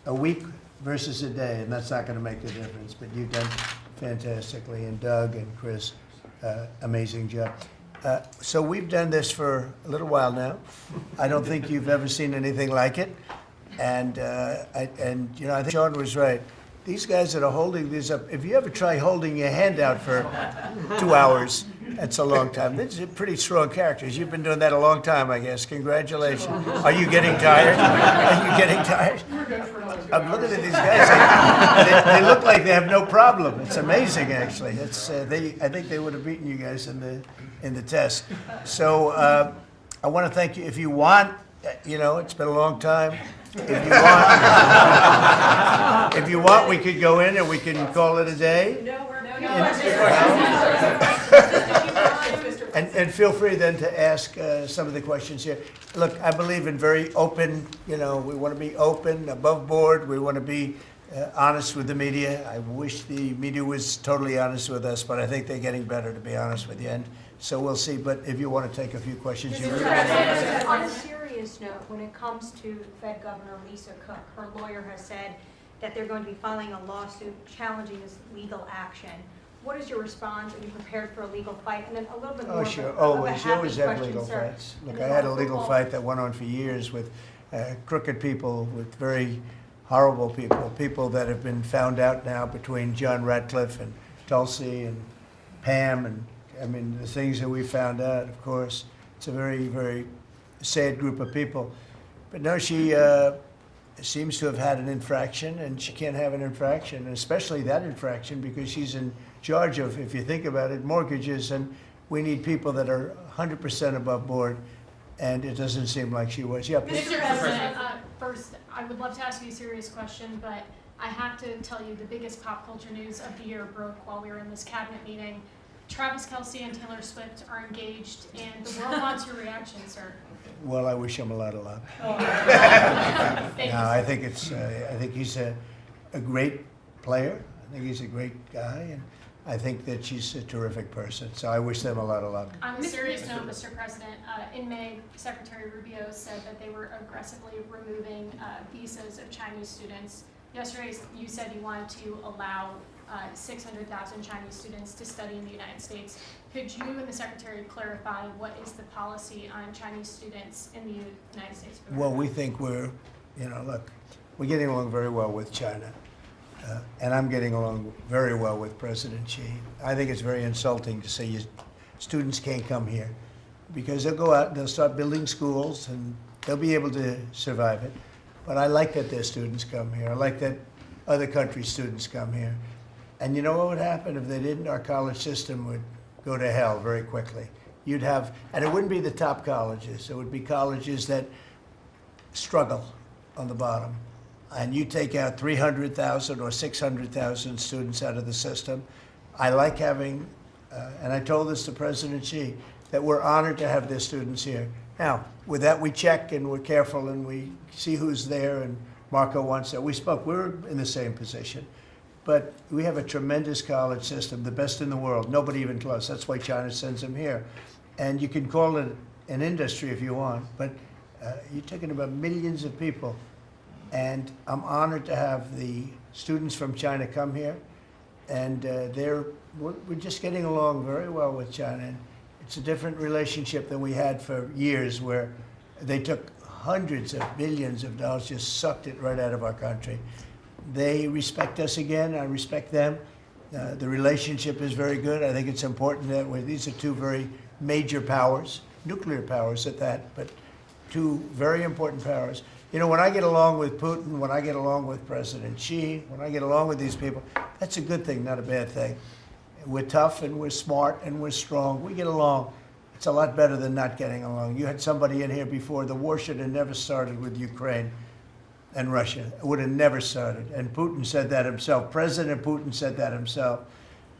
Speaker 8: a week versus a day, and that's not going to make the difference. But you've done fantastically, and Doug and Chris, amazing job. So we've done this for a little while now. I don't think you've ever seen anything like it, and you know, I think Sean was right. These guys that are holding these up, if you ever try holding your hand out for 2 hours, that's a long time. These are pretty strong characters. You've been doing that a long time, I guess. Congratulations. Are you getting tired? Are you getting tired? I'm looking at these guys. They look like they have no problem. It's amazing, actually. It's I think they would have beaten you guys in the test. So I want to thank you. If you want, you know, it's been a long time. If you want, we could go in and we can call it a day. And feel free then to ask some of the questions here. Look, I believe in very open, you know, we want to be open, above board. We want to be honest with the media. I wish the media was totally honest with us, but I think they're getting better, to be honest with you. And so we'll see. But if you want to take a few questions, you really
Speaker 12: on a serious note, when it comes to Fed Governor Lisa Cook, her lawyer has said that they're going to be filing a lawsuit challenging this legal action. What is your response? Are you prepared for a legal fight? And then a little bit more.
Speaker 8: Oh, sure.
Speaker 12: Of a
Speaker 8: Always. You always have
Speaker 12: question,
Speaker 8: legal
Speaker 12: sir.
Speaker 8: fights. Look, I had a legal fight that went on for years with crooked people, with very horrible people, people that have been found out now between John Ratcliffe and Tulsi and Pam. And I mean, the things that we found out, of course, it's a very, very sad group of people. But no, she seems to have had an infraction, and she can't have an infraction, and especially that infraction because she's in charge of, if you think about it, mortgages, and we need people that are 100% above board, and it doesn't seem like she was. Yeah, please.
Speaker 13: Mr. President, first, I would love to ask you a serious question, but I have to tell you the biggest pop culture news of the year broke while we were in this cabinet meeting. Travis Kelce and Taylor Swift are engaged, and the world wants your reaction, sir.
Speaker 8: Well, I wish him a lot of luck.
Speaker 13: Thank you,
Speaker 8: I think it's. I think he's a great player. I think he's a great guy, and I think that she's a terrific person. So I wish them a lot of luck.
Speaker 13: On a serious note, Mr. President, in May, Secretary Rubio said that they were aggressively removing visas of Chinese students. Yesterday, you said you wanted to allow 600,000 Chinese students to study in the United States. Could you and the Secretary clarify what is the policy on Chinese students in the United States?
Speaker 8: Well, we think we're, look, we're getting along very well with China. And I'm getting along very well with President Xi. I think it's very insulting to say students can't come here because they'll go out and they'll start building schools and they'll be able to survive it. But I like that their students come here. I like that other countries' students come here. And you know what would happen if they didn't? Our college system would go to hell very quickly. You'd have, and it wouldn't be the top colleges. It would be colleges that struggle on the bottom. And you take out 300,000 or 600,000 students out of the system. I like having, and I told this to President Xi, that we're honored to have their students here. Now, with that, we check and we're careful and we see who's there, and Marco wants that. We're in the same position. But we have a tremendous college system, the best in the world, nobody even close. That's why China sends them here. And you can call it an industry if you want, but you're talking about millions of people. And I'm honored to have the students from China come here. And we're just getting along very well with China. And It's a different relationship than we had for years, where they took hundreds of billions of dollars, just sucked it right out of our country. They respect us again. I respect them. The relationship is very good. I think it's important that these are two very major powers, nuclear powers at that, but two very important powers. You know, when I get along with Putin, when I get along with President Xi, when I get along with these people, that's a good thing, not a bad thing. We're tough and we're smart and we're strong. We get along. It's a lot better than not getting along. You had somebody in here before. The war should have never started with Ukraine and Russia. It would have never started. And Putin said that himself. President Putin said that himself.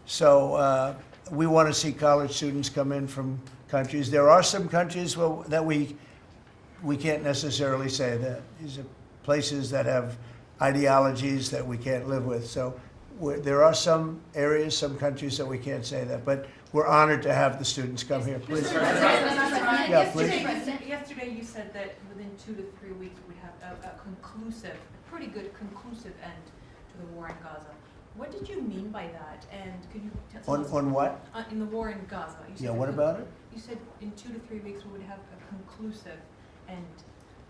Speaker 8: So we want to see college students come in from countries. There are some countries that we can't necessarily say that. These are places that have ideologies that we can't live with. So there are some areas, some countries that we can't say that. But we're honored to have the students come here. Please. Yeah, please.
Speaker 2: Yesterday you said that within 2 to 3 weeks we have a pretty good conclusive end to the war in Gaza. What did you mean by that? And could you tell us?
Speaker 8: On what?
Speaker 2: In the war in Gaza. You said
Speaker 8: What about it?
Speaker 2: You said in 2 to 3 weeks we would have a conclusive end,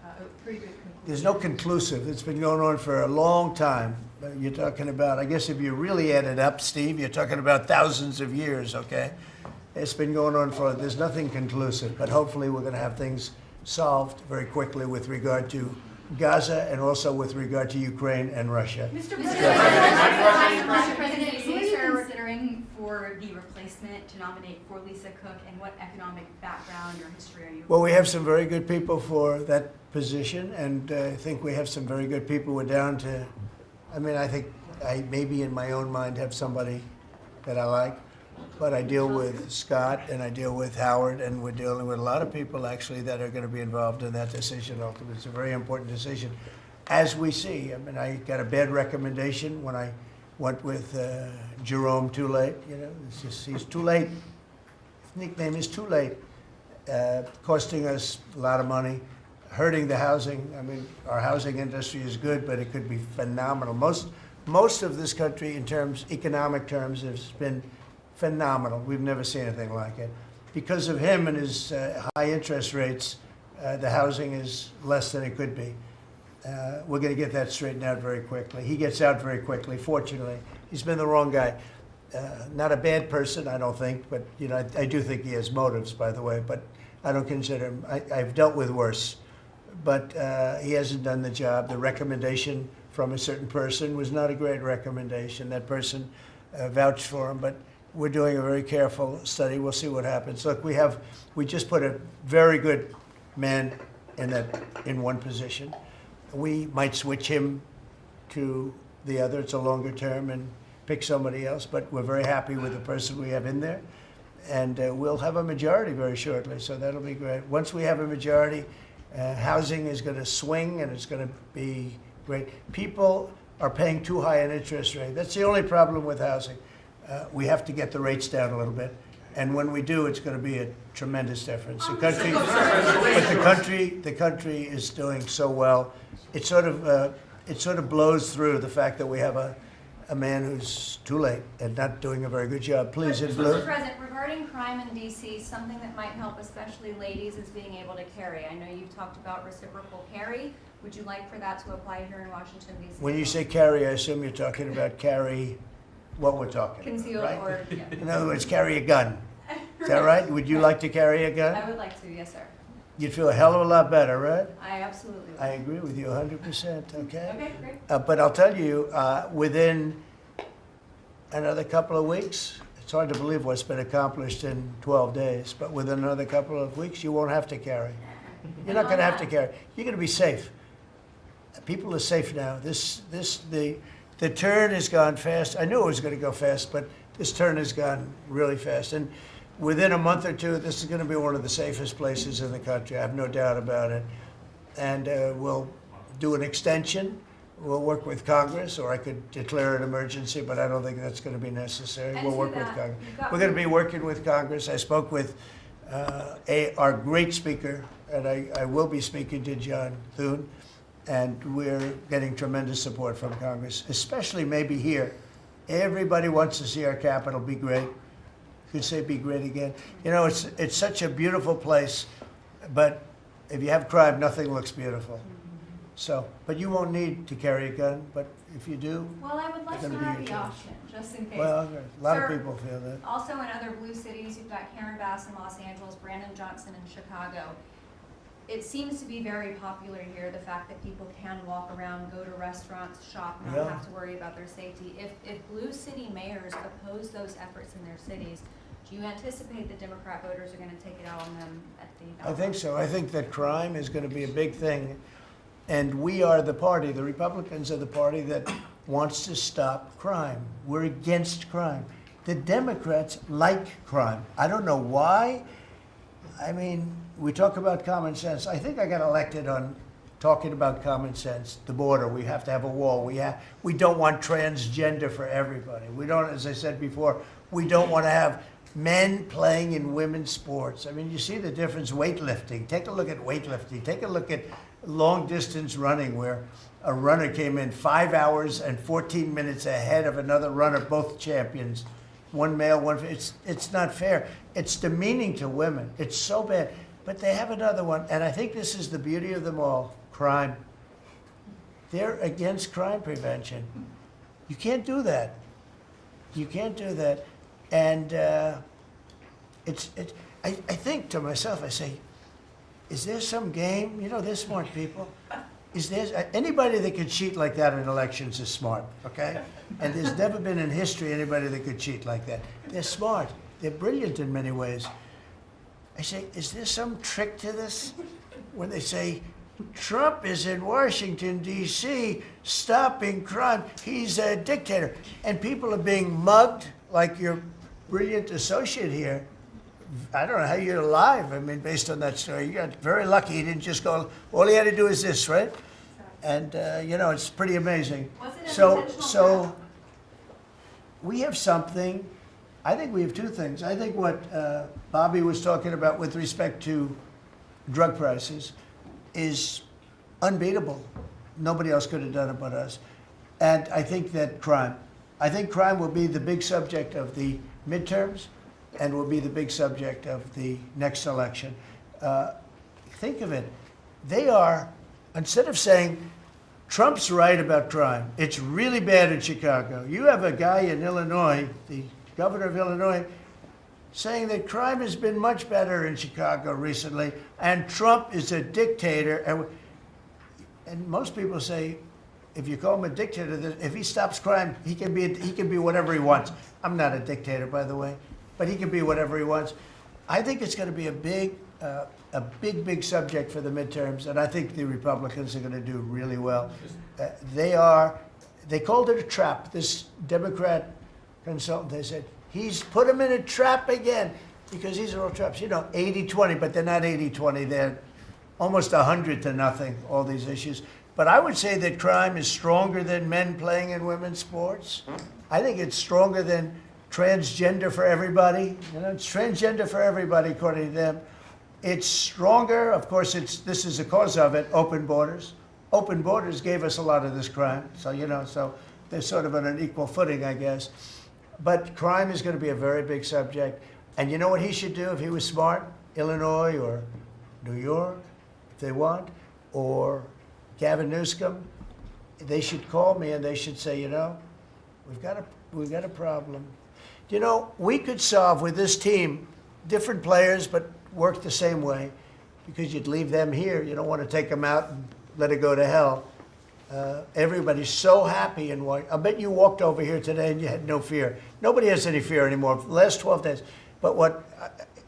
Speaker 2: a pretty good conclusive.
Speaker 8: There's no conclusive. It's been going on for a long time. You're talking about, I guess if you really add it up, Steve, you're talking about thousands of years, okay? It's been going on there's nothing conclusive, but hopefully we're going to have things solved very quickly with regard to Gaza and also with regard to Ukraine and Russia.
Speaker 15: Mr. President, who are you considering for the replacement to nominate for Lisa Cook, and what economic background or history are you?
Speaker 8: Well, we have some very good people for that position, and I think we have some very good people. We're down to, I think I maybe in my own mind have somebody that I like, but I deal with Scott and I deal with Howard, and we're dealing with a lot of people actually that are going to be involved in that decision ultimately. It's a very important decision. As we see, I got a bad recommendation when I went with Jerome Too Late. He's too late. His nickname is Too Late. Costing us a lot of money, hurting the housing. Our housing industry is good, but it could be phenomenal. Most of this country, in economic terms, has been phenomenal. We've never seen anything like it. Because of him and his high interest rates, the housing is less than it could be. We're going to get that straightened out very quickly. He gets out very quickly, fortunately. He's been the wrong guy. Not a bad person, I don't think, but I do think he has motives, by the way, but I don't consider him. I've dealt with worse, but he hasn't done the job. The recommendation from a certain person was not a great recommendation. That person vouched for him, but we're doing a very careful study. We'll see what happens. Look, we just put a very good man in one position. We might switch him to the other. It's a longer term and pick somebody else, but we're very happy with the person we have in there. And we'll have a majority very shortly, so that'll be great. Once we have a majority, housing is going to swing and it's going to be great. People are paying too high an interest rate. That's the only problem with housing. We have to get the rates down a little bit. And when we do, it's going to be a tremendous difference. The country is doing so well. It sort of blows through the fact that we have a man who's too late and not doing a very good job. Please, in blue.
Speaker 15: Mr. President, regarding crime in D.C., something that might help especially ladies is being able to carry. I know you've talked about reciprocal carry. Would you like for that to apply here in Washington, D.C.?
Speaker 8: When you say carry, I assume you're talking about carry what we're talking
Speaker 15: Concealed
Speaker 8: about, right?
Speaker 15: or, yeah.
Speaker 8: In other words, carry a gun. Is that right? Would you like to carry a gun?
Speaker 15: I would like to, yes, sir.
Speaker 8: You'd feel a hell of a lot better, right?
Speaker 15: I absolutely would.
Speaker 8: I agree with you 100%, okay?
Speaker 15: Okay, great.
Speaker 8: But I'll tell you, within another couple of weeks, it's hard to believe what's been accomplished in 12 days, but within another couple of weeks, you won't have to carry. You're not going to have to carry. You're going to be safe. People are safe now. The turn has gone fast. I knew it was going to go fast, but this turn has gone really fast. And within a month or two, this is going to be one of the safest places in the country. I have no doubt about it. And we'll do an extension. We'll work with Congress, or I could declare an emergency, but I don't think that's going to be necessary. We'll work with Congress. We're going to be working with Congress. I spoke with our great speaker, and I will be speaking to John Thune, and we're getting tremendous support from Congress, especially maybe here. Everybody wants to see our Capitol be great. could say be great again. You know, it's such a beautiful place, but if you have crime, nothing looks beautiful. So, but you won't need to carry a gun, but if you do,
Speaker 15: Well, I would like
Speaker 8: it's
Speaker 15: to
Speaker 8: gonna be
Speaker 15: have
Speaker 8: your
Speaker 15: the
Speaker 8: choice.
Speaker 15: option, just in case.
Speaker 8: Well, a lot of
Speaker 15: Sir,
Speaker 8: people feel that.
Speaker 15: Also in other blue cities, you've got Karen Bass in Los Angeles, Brandon Johnson in Chicago. It seems to be very popular here, the fact that people can walk around, go to restaurants, shop, not
Speaker 8: Yeah.
Speaker 15: have to worry about their safety. If blue city mayors oppose those efforts in their cities, do you anticipate that Democrat voters are going to take it out on them at the
Speaker 8: I
Speaker 15: ballot?
Speaker 8: think so. I think that crime is going to be a big thing. And we are the party, the Republicans are the party that wants to stop crime. We're against crime. The Democrats like crime. I don't know why. I mean, we talk about common sense. I think I got elected on talking about common sense. The border, we have to have a wall. We don't want transgender for everybody. We don't, as I said before, we don't want to have men playing in women's sports. I mean, you see the difference. Weightlifting. Take a look at weightlifting. Take a look at long distance running, where a runner came in 5 hours and 14 minutes ahead of another runner, both champions. One male, one female. It's not fair. It's demeaning to women. It's so bad. But they have another one, and I think this is the beauty of them all: crime. They're against crime prevention. You can't do that. You can't do that. And I think to myself, I say, is there some game? You know, they're smart people. Is there anybody that could cheat like that in elections is smart, okay? And there's never been in history anybody that could cheat like that. They're smart. They're brilliant in many ways. I say, is there some trick to this? When they say, Trump is in Washington, D.C., stopping crime. He's a dictator. And people are being mugged like your brilliant associate here. I don't know how you're alive. I mean, based on that story, you got very lucky. He didn't just go, all he had to do is this, right? And, you know, it's pretty amazing.
Speaker 15: Was it an
Speaker 8: So
Speaker 15: intentional
Speaker 8: we have something. I think we have two things. I think what Bobby was talking about with respect to drug prices is unbeatable. Nobody else could have done it but us. And I think that I think crime will be the big subject of the midterms and will be the big subject of the next election. Think of it. They are, instead of saying, Trump's right about crime, it's really bad in Chicago. You have a guy in Illinois, the governor of Illinois, saying that crime has been much better in Chicago recently, and Trump is a dictator. And most people say, if you call him a dictator, if he stops crime, he can be whatever he wants. I'm not a dictator, by the way, but he can be whatever he wants. I think it's going to be a big subject for the midterms, and I think the Republicans are going to do really well. They called it a trap. This Democrat consultant, they said, he's put him in a trap again, because these are all traps. You know, 80-20, but they're not 80-20. They're almost 100-0, all these issues. But I would say that crime is stronger than men playing in women's sports. I think it's stronger than transgender for everybody. You know, it's transgender for everybody, according to them. It's stronger, of course, this is the cause of it, open borders. Open borders gave us a lot of this crime. So, you know, so they're sort of on an equal footing, I guess. But crime is going to be a very big subject. And you know what he should do if he was smart? Illinois or New York, if they want, or Gavin Newsom, they should call me and they should say, you know, we've got a problem. You know, we could solve with this team, different players, but work the same way, because you'd leave them here. You don't want to take them out and let it go to hell. Everybody's so happy in Washington. I bet you walked over here today and you had no fear. Nobody has any fear anymore for the last 12 days. But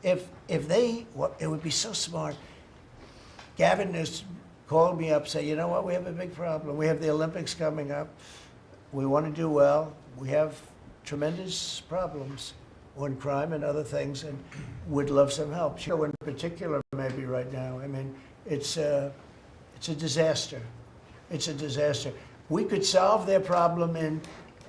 Speaker 8: it would be so smart. Gavin Newsom called me up, say, you know what, we have a big problem. We have the Olympics coming up. We want to do well. We have tremendous problems on crime and other things, and would love some help. Sure, in particular, maybe right now. I mean, it's a disaster. It's a disaster. We could solve their problem in,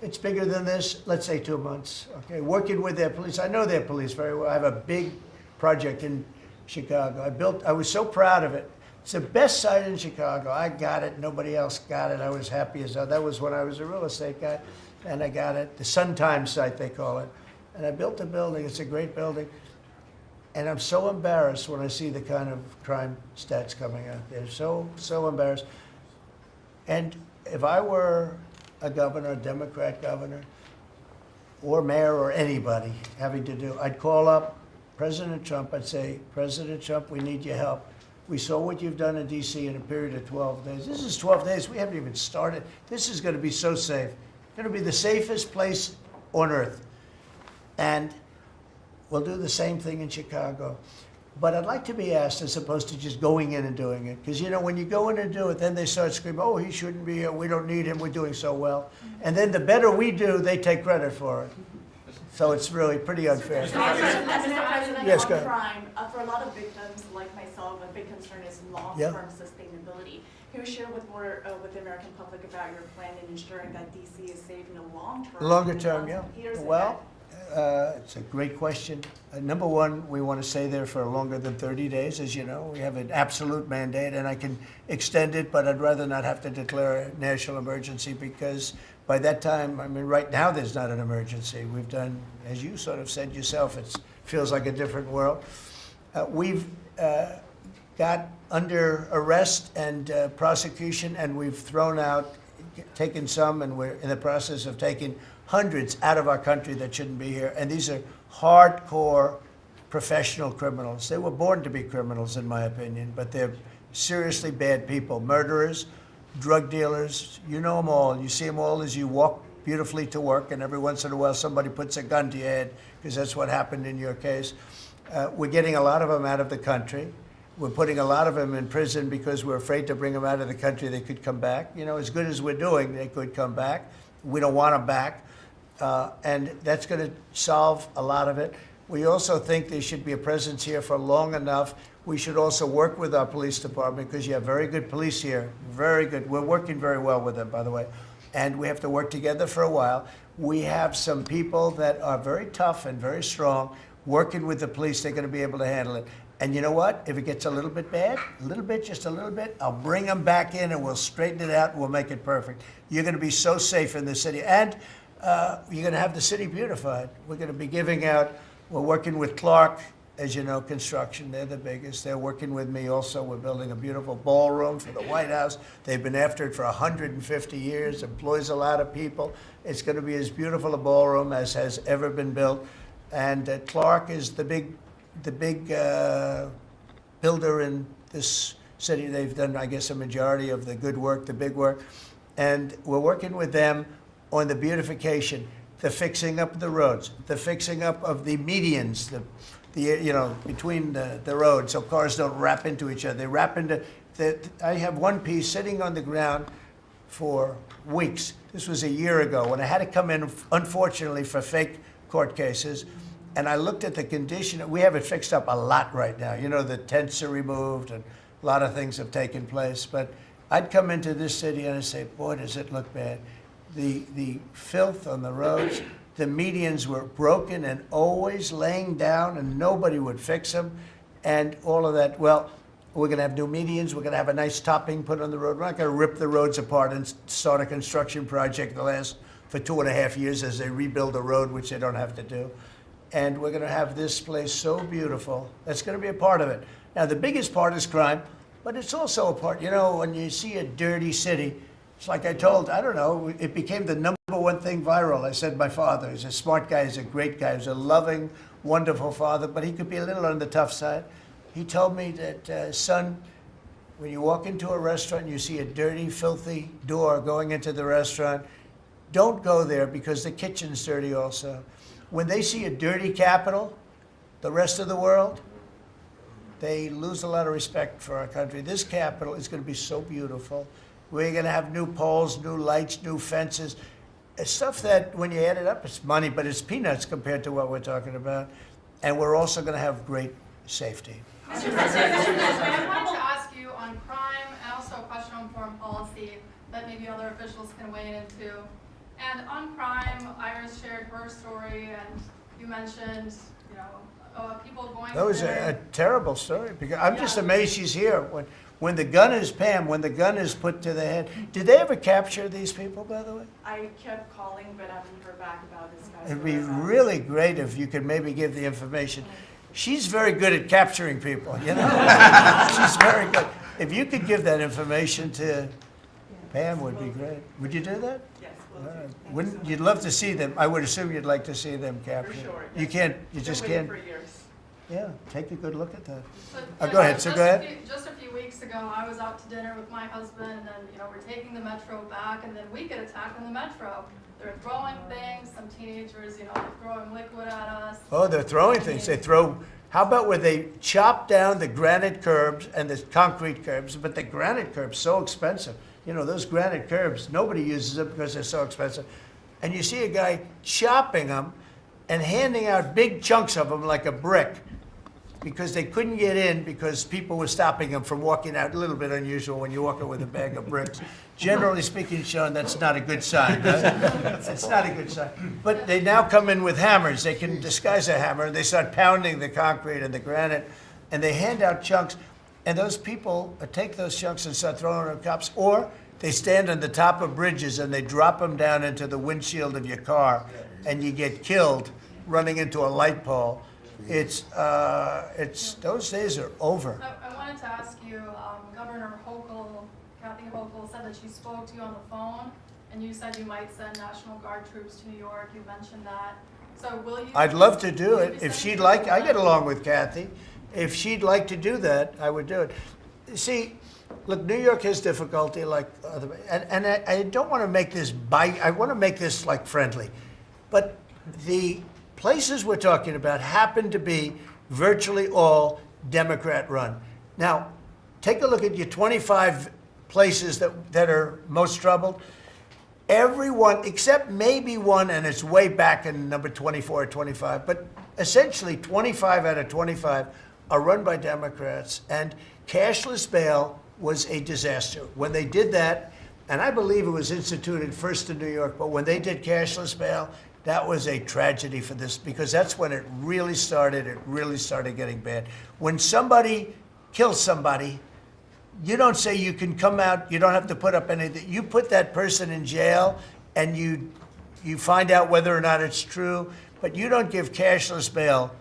Speaker 8: it's bigger than this, let's say 2 months. Okay, working with their police. I know their police very well. I have a big project in Chicago. I was so proud of it. It's the best site in Chicago. I got it. Nobody else got it. I was happy as hell. That was when I was a real estate guy, and I got it. The Sun Times site, they call it. And I built a building, it's a great building, and I'm so embarrassed when I see the kind of crime stats coming out. They're so embarrassed. And if I were a governor, a Democrat governor, or mayor, or anybody having to do, I'd call up President Trump, I'd say, President Trump, we need your help. We saw what you've done in DC in a period of 12 days. This is 12 days, we haven't even started. This is gonna be so safe. It's gonna be the safest place on earth. And we'll do the same thing in Chicago. But I'd like to be asked, as opposed to just going in and doing it. Because, you know, when you go in and do it, then they start screaming, oh, he shouldn't be here, we don't need him, we're doing so well. And then the better we do, they take credit for it. So it's really pretty unfair.
Speaker 16: Mr. President,
Speaker 8: Yes,
Speaker 16: on
Speaker 8: go ahead.
Speaker 16: crime, for a lot of victims like myself, a big concern is long-term sustainability. Can you share with the American public about your plan in ensuring that DC is safe in the long term?
Speaker 8: Longer term, yeah.
Speaker 16: Years
Speaker 8: Well, it's a great question. Number one, we want to stay there for longer than 30 days, as you know. We have an absolute mandate, and I can extend it, but I'd rather not have to declare a national emergency, because by that time, I mean, right now, there's not an emergency. We've done, as you sort of said yourself, it feels like a different world. We've got under arrest and prosecution, and we've thrown out, taken some, and we're in the process of taking hundreds out of our country that shouldn't be here. And these are hardcore professional criminals. They were born to be criminals, in my opinion, but they're seriously bad people. Murderers, drug dealers, you know them all. You see them all as you walk beautifully to work, and every once in a while somebody puts a gun to your head, because that's what happened in your case. We're getting a lot of them out of the country. We're putting a lot of them in prison because we're afraid to bring them out of the country. They could come back. You know, as good as we're doing, they could come back. We don't want them back. And that's going to solve a lot of it. We also think there should be a presence here for long enough. We should also work with our police department, because you have very good police here, very good. We're working very well with them, by the way. And we have to work together for a while. We have some people that are very tough and very strong working with the police. They're going to be able to handle it. And you know what? If it gets a little bit bad, a little bit, just a little bit, I'll bring them back in and we'll straighten it out and we'll make it perfect. You're going to be so safe in the city. And you're going to have the city beautified. We're going to be giving out, we're working with Clark, as you know, construction. They're the biggest. They're working with me also. We're building a beautiful ballroom for the White House. They've been after it for 150 years, employs a lot of people. It's going to be as beautiful a ballroom as has ever been built. And Clark is the big builder in this city. They've done, I guess, a majority of the good work, the big work. And we're working with them on the beautification, the fixing up of the roads, the fixing up of the medians, you know, between the roads, so cars don't wrap into each other. They wrap into, I have one piece sitting on the ground for weeks. This was a year ago when I had to come in, unfortunately, for fake court cases. And I looked at the condition. We have it fixed up a lot right now. You know, the tents are removed and a lot of things have taken place. But I'd come into this city and I'd say, boy, does it look bad. The filth on the roads, the medians were broken and always laying down and nobody would fix them. And all of that, well, we're going to have new medians. We're going to have a nice topping put on the road. We're not going to rip the roads apart and start a construction project that lasts for 2.5 years as they rebuild the road, which they don't have to do. And we're going to have this place so beautiful. That's going to be a part of it. Now, the biggest part is crime, but it's also a part, you know, when you see a dirty city, it's like I told, I don't know, it became the #1 thing viral. I said my father, he's a smart guy, he's a great guy, he's a loving, wonderful father, but he could be a little on the tough side. He told me that, son, when you walk into a restaurant and you see a dirty, filthy door going into the restaurant, don't go there because the kitchen's dirty also. When they see a dirty Capitol, the rest of the world, they lose a lot of respect for our country. This Capitol is going to be so beautiful. We're going to have new poles, new lights, new fences. It's stuff that, when you add it up, it's money, but it's peanuts compared to what we're talking about. And we're also going to have great safety.
Speaker 17: Mr. President, I wanted to ask you on crime and also a question on foreign policy that maybe other officials can weigh in into. And on crime, Iris shared her story, and you mentioned, you know, people going.
Speaker 8: That was a terrible story, because I'm just amazed she's here. when the gun is, Pam, when the gun is put to the head, did they ever capture these people, by the way?
Speaker 16: I kept calling, but I haven't heard back about this guy.
Speaker 8: It'd be really great if you could maybe give the information. She's very good at capturing people, you know? She's very good. If you could give that information to Pam, would be great. Would you do that?
Speaker 16: Yes,
Speaker 8: All right. Wouldn't, you'd love to see them. I would assume you'd like to see them
Speaker 16: For
Speaker 8: captured.
Speaker 16: sure.
Speaker 8: You can't, you just can't.
Speaker 16: For years.
Speaker 8: Yeah, take a good look at that.
Speaker 17: But,
Speaker 8: Go ahead, so go ahead.
Speaker 17: Just a few weeks ago, I was out to dinner with my husband, and then, we're taking the metro back, and then we get attacked on the metro. They're throwing things, some teenagers, they're throwing liquid at us.
Speaker 8: Oh, they're throwing things. They throw, how about where they chop down the granite curbs and the concrete curbs, but the granite curbs so expensive. Those granite curbs, nobody uses them because they're so expensive. And you see a guy chopping them and handing out big chunks of them like a brick because they couldn't get in because people were stopping them from walking out. A little bit unusual when you're walking with a bag of bricks. Generally speaking, Sean, that's not a good sign. Right? It's not a good sign. But they now come in with hammers. They can disguise a hammer, and they start pounding the concrete and the granite, and they hand out chunks. And those people take those chunks and start throwing them at cops, or they stand on the top of bridges and they drop them down into the windshield of your car, and you get killed running into a light pole. It's those days are over.
Speaker 17: I wanted to ask you, Governor Hochul, Kathy Hochul said that she spoke to you on the phone, and you said you might send National Guard troops to New York. You mentioned that. So will you?
Speaker 8: I'd love to do it if she'd like. I get along with Kathy. If she'd like to do that, I would do it. See, look, New York has difficulty like other, and I don't want to make this I want to make this like friendly, but the places we're talking about happen to be virtually all Democrat run. Now, take a look at your 25 places that are most troubled. Everyone, except maybe one, and it's way back in number 24 or 25, but essentially 25 out of 25 are run by Democrats, and cashless bail was a disaster. When they did that, and I believe it was instituted first in New York, but when they did cashless bail, that was a tragedy for this, because that's when it really started getting bad. When somebody kills somebody, you don't say you can come out, you don't have to put up anything. You put that person in jail, and you find out whether or not it's true, but you don't give cashless bail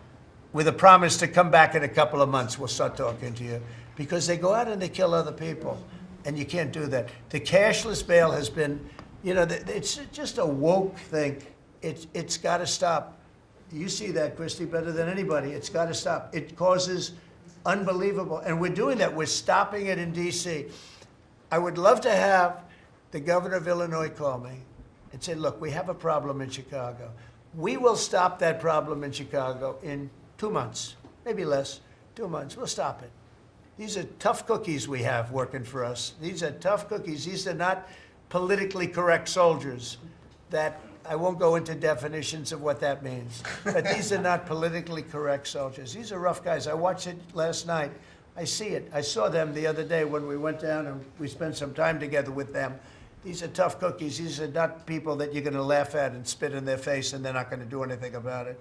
Speaker 8: with a promise to come back in a couple of months, we'll start talking to you. Because they go out and they kill other people, and you can't do that. The cashless bail has been, it's just a woke thing. It's got to stop. You see that, Christy, better than anybody. It's got to stop. It causes unbelievable, and we're doing that. We're stopping it in D.C. I would love to have the governor of Illinois call me and say, look, we have a problem in Chicago. We will stop that problem in Chicago in 2 months, maybe less, 2 months. We'll stop it. These are tough cookies we have working for us. These are tough cookies. These are not politically correct soldiers that I won't go into definitions of what that means, but these are not politically correct soldiers. These are rough guys. I watched it last night. I see it. I saw them the other day when we went down and we spent some time together with them. These are tough cookies. These are not people that you're going to laugh at and spit in their face and they're not going to do anything about it.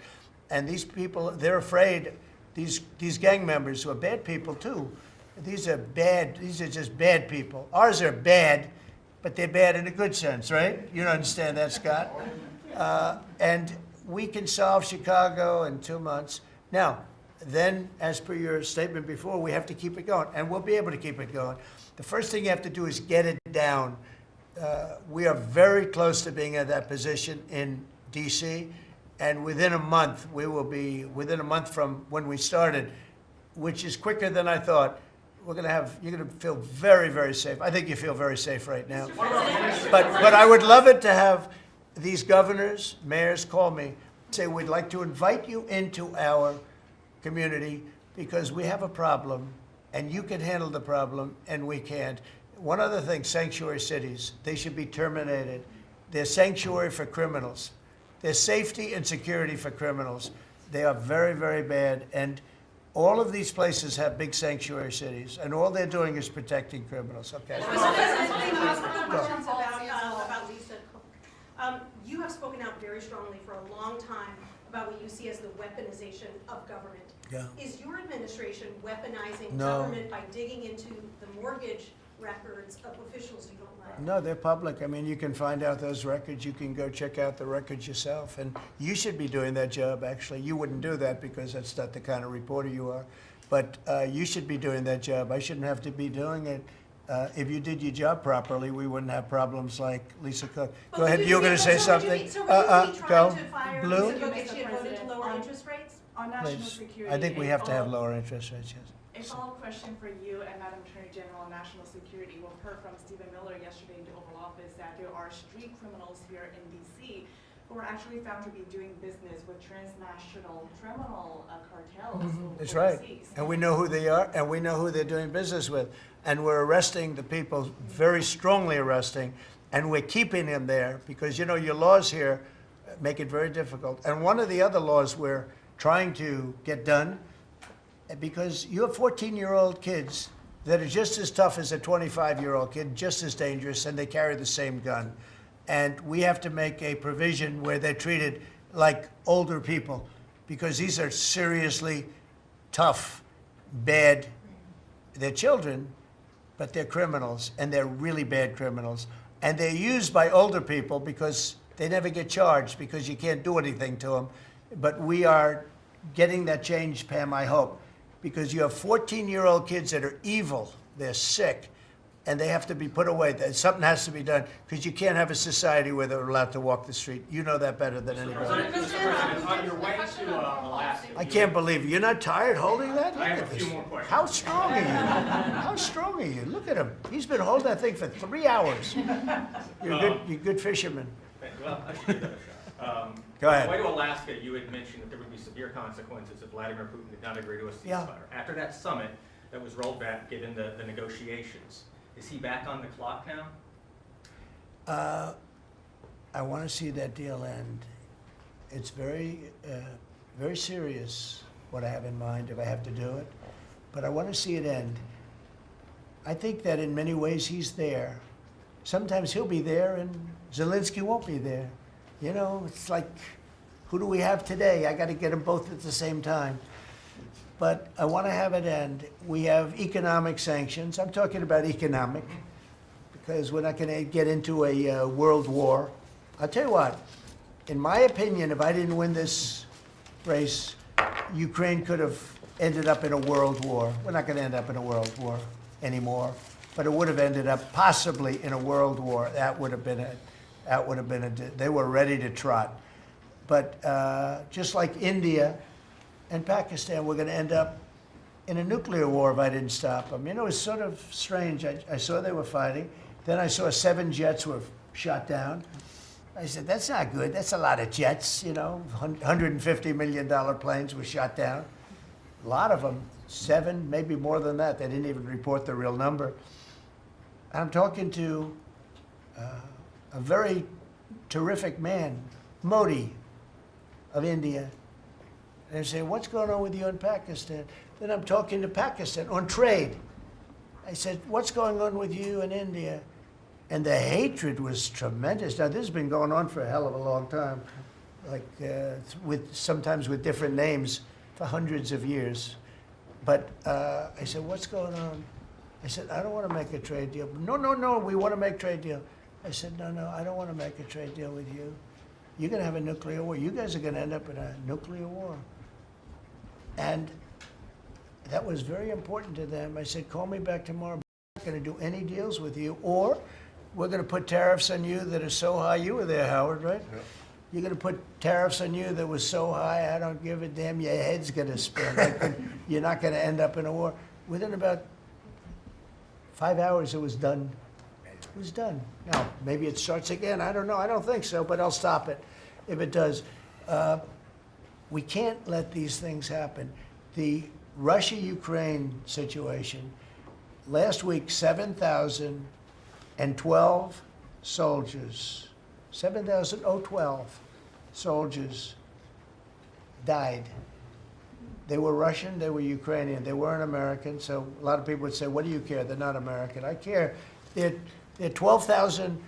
Speaker 8: And these people, they're afraid. These gang members who are bad people too. These are bad. These are just bad people. Ours are bad, but they're bad in a good sense, right? You don't understand that, Scott? And we can solve Chicago in 2 months. Now, then, as per your statement before, we have to keep it going, and we'll be able to keep it going. The first thing you have to do is get it down. We are very close to being at that position in D.C., and within a month, we will be, within a month from when we started, which is quicker than I thought, you're going to feel very, very safe. I think you feel very safe right now. But I would love it to have these governors, mayors call me, say, we'd like to invite you into our community because we have a problem and you can handle the problem and we can't. One other thing, sanctuary cities, they should be terminated. They're sanctuary for criminals. They're safety and security for criminals. They are very, very bad. And all of these places have big sanctuary cities, and all they're doing is protecting criminals. Okay.
Speaker 14: About Lisa Cook. You have spoken out very strongly for a long time about what you see as the weaponization of government.
Speaker 8: Yeah.
Speaker 14: Is your administration weaponizing
Speaker 8: No.
Speaker 14: government by digging into the mortgage records of officials you don't like?
Speaker 8: No, they're public. I mean, you can find out those records. You can go check out the records yourself. And you should be doing that job, actually. You wouldn't do that because that's not the kind of reporter you are. But you should be doing that job. I shouldn't have to be doing it. If you did your job properly, we wouldn't have problems like Lisa Cook. Go ahead, you were going to say something?
Speaker 14: So would you be
Speaker 8: Go.
Speaker 14: trying to fire
Speaker 8: Blue?
Speaker 14: Lisa Cook if she had voted to lower interest rates?
Speaker 16: On national
Speaker 8: Please.
Speaker 16: security.
Speaker 8: I think we
Speaker 16: a
Speaker 8: have to have
Speaker 16: follow-
Speaker 8: lower interest rates, yes.
Speaker 16: A follow-up question for you and Madam Attorney General on national security. We've heard from Stephen Miller yesterday in the Oval Office that there are street criminals here in D.C. who are actually found to be doing business with transnational criminal cartels
Speaker 8: That's right.
Speaker 16: overseas.
Speaker 8: And we know who they are, and we know who they're doing business with. And we're arresting the people, very strongly arresting, and we're keeping them there because, you know, your laws here make it very difficult. And one of the other laws we're trying to get done, because you have 14-year-old kids that are just as tough as a 25-year-old kid, just as dangerous, and they carry the same gun. And we have to make a provision where they're treated like older people, because these are seriously tough, bad. They're children, but they're criminals, and they're really bad criminals. And they're used by older people because they never get charged, because you can't do anything to them. But we are getting that change, Pam, I hope, because you have 14-year-old kids that are evil, they're sick, and they have to be put away. Something has to be done, because you can't have a society where they're allowed to walk the street. You know that better than anybody.
Speaker 18: Mr. President, on your way to Alaska.
Speaker 8: I can't believe it. You're not tired holding that?
Speaker 18: I have
Speaker 8: Look
Speaker 18: a
Speaker 8: at
Speaker 18: few
Speaker 8: this.
Speaker 18: more questions.
Speaker 8: How strong are you? How strong are you? Look at him. He's been holding that thing for 3 hours. You're a good fisherman.
Speaker 18: Well, I'll give that a shot.
Speaker 8: Go ahead.
Speaker 18: On the way to Alaska, you had mentioned that there would be severe consequences if Vladimir Putin did not agree to a ceasefire.
Speaker 8: Yeah.
Speaker 18: After that summit that was rolled back, given the negotiations, is he back on the clock now?
Speaker 8: I want to see that deal end. It's very, very serious what I have in mind if I have to do it, but I want to see it end. I think that in many ways he's there. Sometimes he'll be there and Zelensky won't be there. You know, it's like, who do we have today? I got to get them both at the same time. But I want to have it end. We have economic sanctions. I'm talking about economic, because we're not going to get into a world war. I'll tell you what, in my opinion, if I didn't win this race, Ukraine could have ended up in a world war. We're not going to end up in a world war anymore, but it would have ended up possibly in a world war. That would have been they were ready to trot. But just like India and Pakistan, we're going to end up in a nuclear war if I didn't stop them. You know, it's sort of strange. I saw they were fighting. Then I saw 7 jets were shot down. I said, that's not good. That's a lot of jets, you know. $150 million planes were shot down. A lot of them, 7, maybe more than that. They didn't even report the real number. I'm talking to a very terrific man, Modi of India. And they say, what's going on with you in Pakistan? Then I'm talking to Pakistan on trade. I said, what's going on with you in India? And the hatred was tremendous. Now, this has been going on for a hell of a long time, like sometimes with different names for hundreds of years. But I said, what's going on? I said, I don't want to make a trade deal. No, we want to make a trade deal. I said, no, I don't want to make a trade deal with you. You're going to have a nuclear war. You guys are going to end up in a nuclear war. And that was very important to them. I said, call me back tomorrow. I'm not going to do any deals with you, or we're going to put tariffs on you that are so high. You were there, Howard, right? Yeah. You're going to put tariffs on you that was so high, I don't give a damn. Your head's going to spin. You're not going to end up in a war. Within about 5 hours, it was done. It was done. Now, maybe it starts again. I don't know. I don't think so, but I'll stop it if it does. We can't let these things happen. The Russia-Ukraine situation, last week, 7,012 soldiers, 7,012 soldiers died. They were Russian, they were Ukrainian, they weren't American, so a lot of people would say, what do you care? They're not American. I care. They're 12,000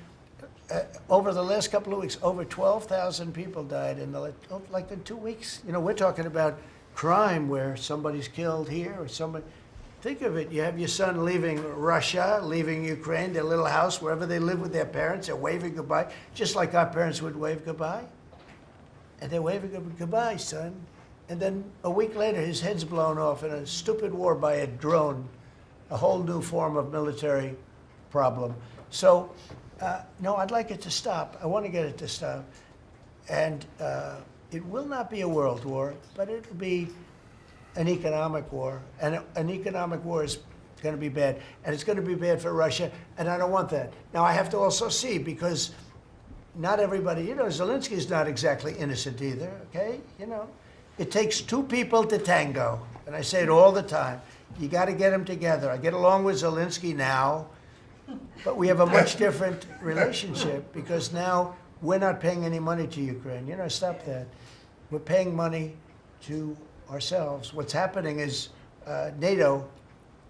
Speaker 8: over the last couple of weeks, over 12,000 people died in like in 2 weeks. You know, we're talking about crime where somebody's killed here or somebody. Think of it. You have your son leaving Russia, leaving Ukraine, their little house, wherever they live with their parents. They're waving goodbye, just like our parents would wave goodbye. And they're waving goodbye, son. And then a week later, his head's blown off in a stupid war by a drone, a whole new form of military problem. So, no, I'd like it to stop. I want to get it to stop. And it will not be a world war, but it will be an economic war. And an economic war is going to be bad. And it's going to be bad for Russia, and I don't want that. Now, I have to also see, because not everybody, you know, Zelensky's not exactly innocent either, okay? You know, it takes two people to tango. And I say it all the time. You got to get them together. I get along with Zelensky now, but we have a much different relationship because now we're not paying any money to Ukraine. You know, stop that. We're paying money to ourselves. What's happening is NATO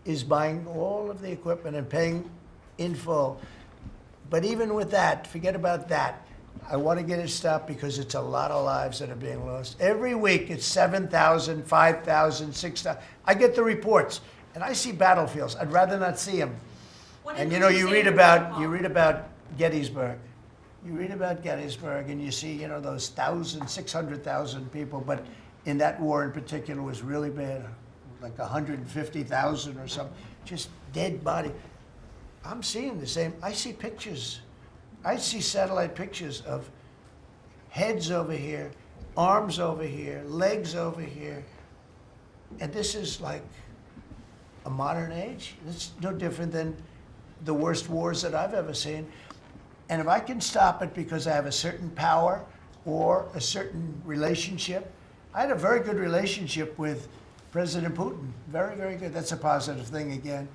Speaker 8: is buying all of the equipment and paying in full. But even with that, forget about that. I want to get it stopped because it's a lot of lives that are being lost. Every week it's 7,000, 5,000, 6,000. I get the reports and I see battlefields. I'd rather not see them. And you know, you read about Gettysburg. You read about Gettysburg and you see, you know, those 600,000 people, but in that war in particular was really bad, like 150,000 or something, just dead body. I'm seeing the same. I see pictures. I see satellite pictures of heads over here, arms over here, legs over here. And this is like a modern age. It's no different than the worst wars that I've ever seen. And if I can stop it because I have a certain power or a certain relationship, I had a very good relationship with President Putin. Very, very good. That's a positive thing again.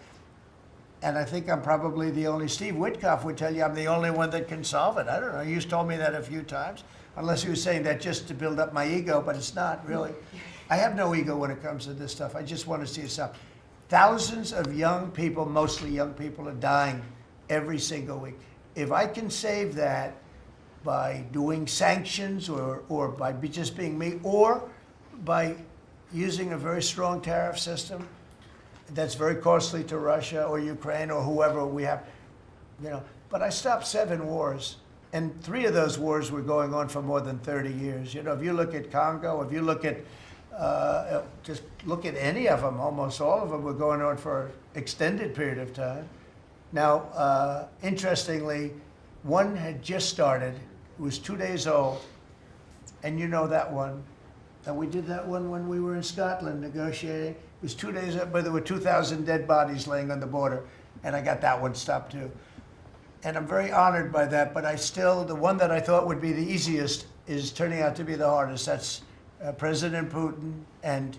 Speaker 8: And I think I'm probably the only, Steve Witkoff would tell you I'm the only one that can solve it. I don't know, he's told me that a few times, unless he was saying that just to build up my ego, but it's not really. I have no ego when it comes to this stuff. I just want to see it stop. Thousands of young people, mostly young people, are dying every single week. If I can save that by doing sanctions or by just being me, or by using a very strong tariff system, that's very costly to Russia or Ukraine or whoever we have, you know. But I stopped 7 wars, and 3 of those wars were going on for more than 30 years. You know, if you look at Congo, if you look at, just look at any of them, almost all of them were going on for an extended period of time. Now, interestingly, one had just started, it was 2 days old, and you know that one. And we did that one when we were in Scotland negotiating. It was 2 days up, but there were 2,000 dead bodies laying on the border, and I got that one stopped too. And I'm very honored by that, but I still, the one that I thought would be the easiest is turning out to be the hardest. That's President Putin and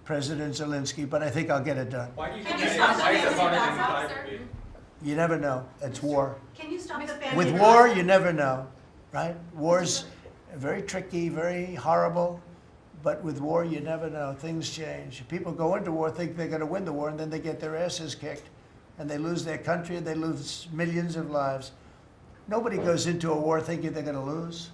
Speaker 8: President Zelensky, but I think I'll get it done.
Speaker 18: Why do you think that is?
Speaker 8: You never know. It's war.
Speaker 14: Can you stop the family?
Speaker 8: With war, you never know, right? War's very tricky, very horrible. But with war, you never know. Things change. People go into war, think they're going to win the war, and then they get their asses kicked. And they lose their country, and they lose millions of lives. Nobody goes into a war thinking they're going to lose.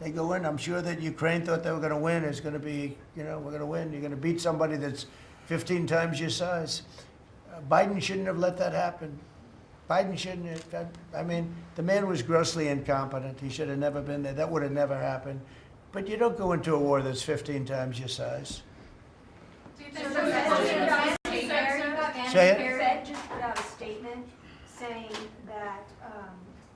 Speaker 8: They go in. I'm sure that Ukraine thought they were going to win. It's going to be, you know, we're going to win. You're going to beat somebody that's 15 times your size. Biden shouldn't have let that happen. Biden shouldn't have. I mean, the man was grossly incompetent. He should have never been there. That would have never happened. But you don't go into a war that's 15 times your size.
Speaker 12: Do you think the Fed just put out a statement saying that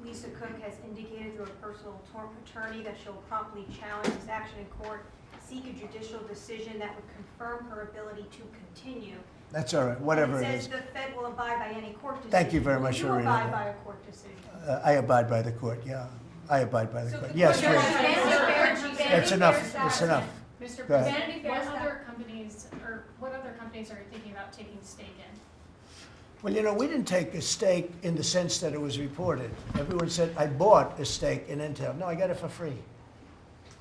Speaker 12: Lisa Cook has indicated through a personal attorney that she'll promptly challenge this action in court, seek a judicial decision that would confirm her ability to continue.
Speaker 8: That's all right, whatever
Speaker 12: it
Speaker 8: it
Speaker 12: says
Speaker 8: is.
Speaker 12: the Fed will abide by any court decision.
Speaker 8: Thank you very much for reading
Speaker 12: abide
Speaker 8: that.
Speaker 12: by a court decision.
Speaker 8: I abide by the court, yeah. I abide by the court. Yes, please. That's enough. That's enough.
Speaker 13: Mr.
Speaker 8: Go ahead.
Speaker 13: President, what other companies are you thinking about taking stake in?
Speaker 8: Well, you know, we didn't take a stake in the sense that it was reported. Everyone said, I bought a stake in Intel. No, I got it for free.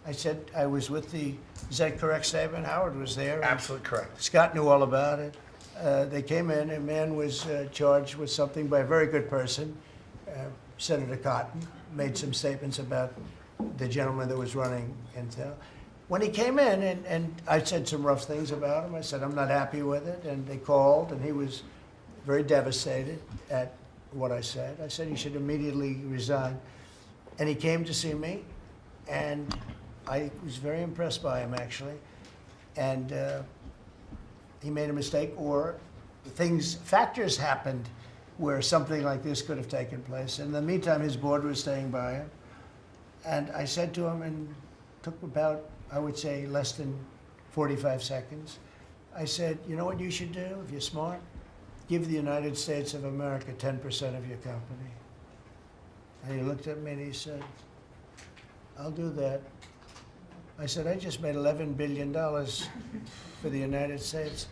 Speaker 8: I said I was with the, is that correct statement? Howard was there.
Speaker 11: Absolutely correct.
Speaker 8: Scott knew all about it. They came in, a man was charged with something by a very good person. Senator Cotton made some statements about the gentleman that was running Intel. When he came in, and I said some rough things about him, I said, I'm not happy with it, and they called, and he was very devastated at what I said. I said he should immediately resign. And he came to see me, and I was very impressed by him, actually. And he made a mistake, or factors happened where something like this could have taken place. In the meantime, his board was staying by him. And I said to him, and took about, I would say, less than 45 seconds. I said, you know what you should do if you're smart? Give the United States of America 10% of your company. And he looked at me and he said, I'll do that. I said, I just made $11 billion for the United States.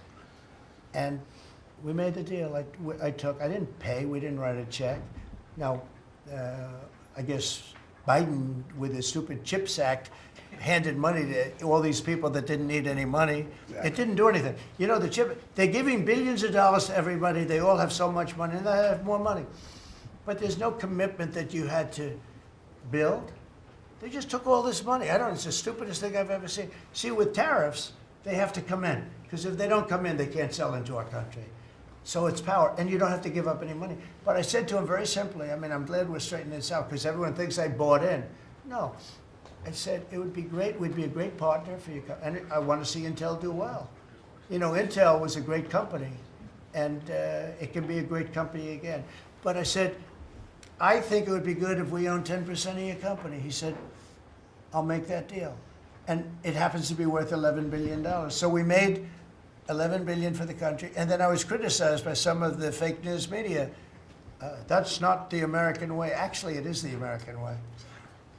Speaker 8: And we made the deal. I didn't pay, we didn't write a check. Now, I guess Biden, with his stupid CHIPS Act, handed money to all these people that didn't need any money. It didn't do anything. You know, they're giving billions of dollars to everybody. They all have so much money, and they have more money. But there's no commitment that you had to build. They just took all this money. It's the stupidest thing I've ever seen. See, with tariffs, they have to come in, because if they don't come in, they can't sell into our country. So it's power, and you don't have to give up any money. But I said to him very simply, I'm glad we're straightening this out, because everyone thinks I bought in. No. I said, it would be great, we'd be a great partner for you, and I want to see Intel do well. You know, Intel was a great company, and it can be a great company again. But I said, I think it would be good if we own 10% of your company. He said, I'll make that deal. And it happens to be worth $11 billion. So we made $11 billion for the country, and then I was criticized by some of the fake news media. That's not the American way. Actually, it is the American way.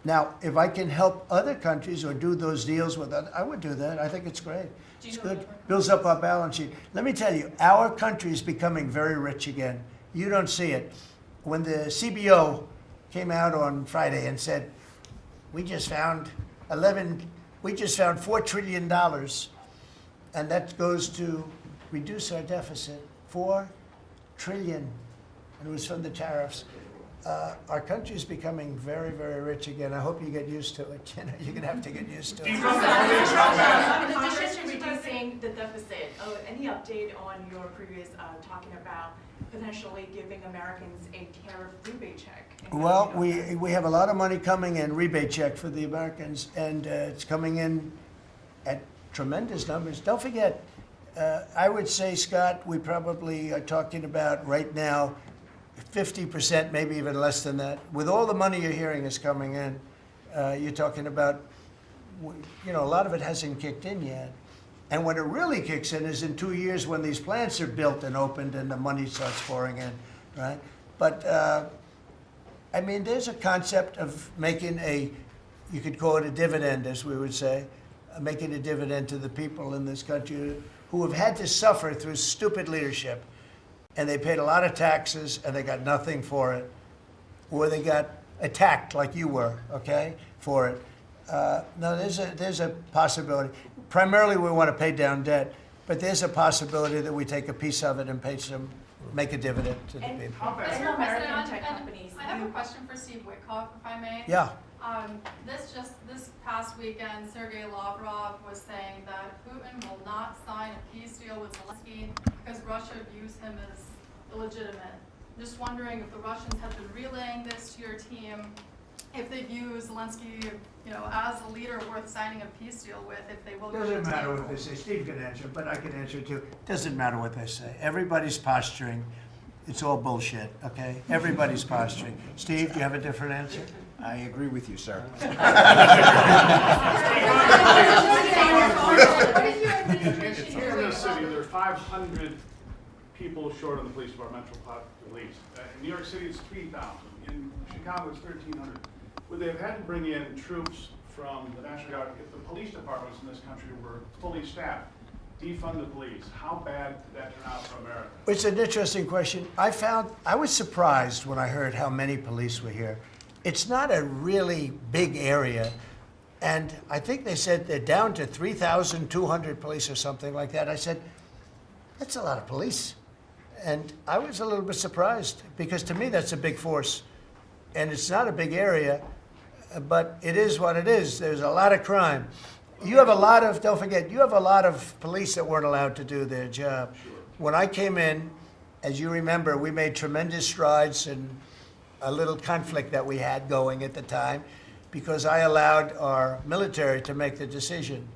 Speaker 8: Now, if I can help other countries or do those deals with others, I would do that. I think it's great. It's good. Builds up our balance sheet. Let me tell you, our country is becoming very rich again. You don't see it. When the CBO came out on Friday and said, we just found $4 trillion, and that goes to reduce our deficit, $4 trillion, and it was from the tariffs. Our country is becoming very, very rich again. I hope you get used to it. You know, you're going to have to get used to it.
Speaker 16: In addition to reducing the deficit, any update on your previous talking about potentially giving Americans a tariff rebate check?
Speaker 8: Well, we have a lot of money coming in, rebate check for the Americans, and it's coming in at tremendous numbers. Don't forget, I would say, Scott, we probably are talking about right now 50%, maybe even less than that. With all the money you're hearing is coming in, you're talking about, a lot of it hasn't kicked in yet. And when it really kicks in is in 2 years when these plants are built and opened and the money starts pouring in, right? But, there's a concept of making you could call it a dividend, as we would say, making a dividend to the people in this country who have had to suffer through stupid leadership. And they paid a lot of taxes, and they got nothing for it. Or they got attacked like you were, okay, for it. No, there's a possibility. Primarily, we want to pay down debt, but there's a possibility that we take a piece of it and make a dividend to the people.
Speaker 16: Mr. President, tech companies.
Speaker 19: I have a question for Steve Witkoff, if I may.
Speaker 8: Yeah.
Speaker 19: This past weekend, Sergei Lavrov was saying that Putin will not sign a peace deal with Zelensky because Russia views him as illegitimate. Just wondering if the Russians have been relaying this to your team, if they view Zelensky, as a leader worth signing a peace deal with, if they will.
Speaker 8: Doesn't matter what they say. Steve can answer, but I can answer too. Doesn't matter what they say. Everybody's posturing. It's all bullshit, okay? Everybody's posturing. Steve, do you have a different answer?
Speaker 7: I agree with you, sir.
Speaker 21: Here in this city, there's 500 people short of the police department, police. In New York City, it's 3,000. In Chicago, it's 1,300. Would they have had to bring in troops from the National Guard if the police departments in this country were fully staffed? Defund the police. How bad did that turn out for America?
Speaker 8: It's an interesting question. I was surprised when I heard how many police were here. It's not a really big area, and I think they said they're down to 3,200 police or something like that. I said, that's a lot of police. And I was a little bit surprised, because to me that's a big force. and it's not a big area, but it is what it is. There's a lot of crime. You have a lot of, don't forget, you have a lot of police that weren't allowed to do their job. When I came in, as you remember, we made tremendous strides in a little conflict that we had going at the time because I allowed our military to make the decision.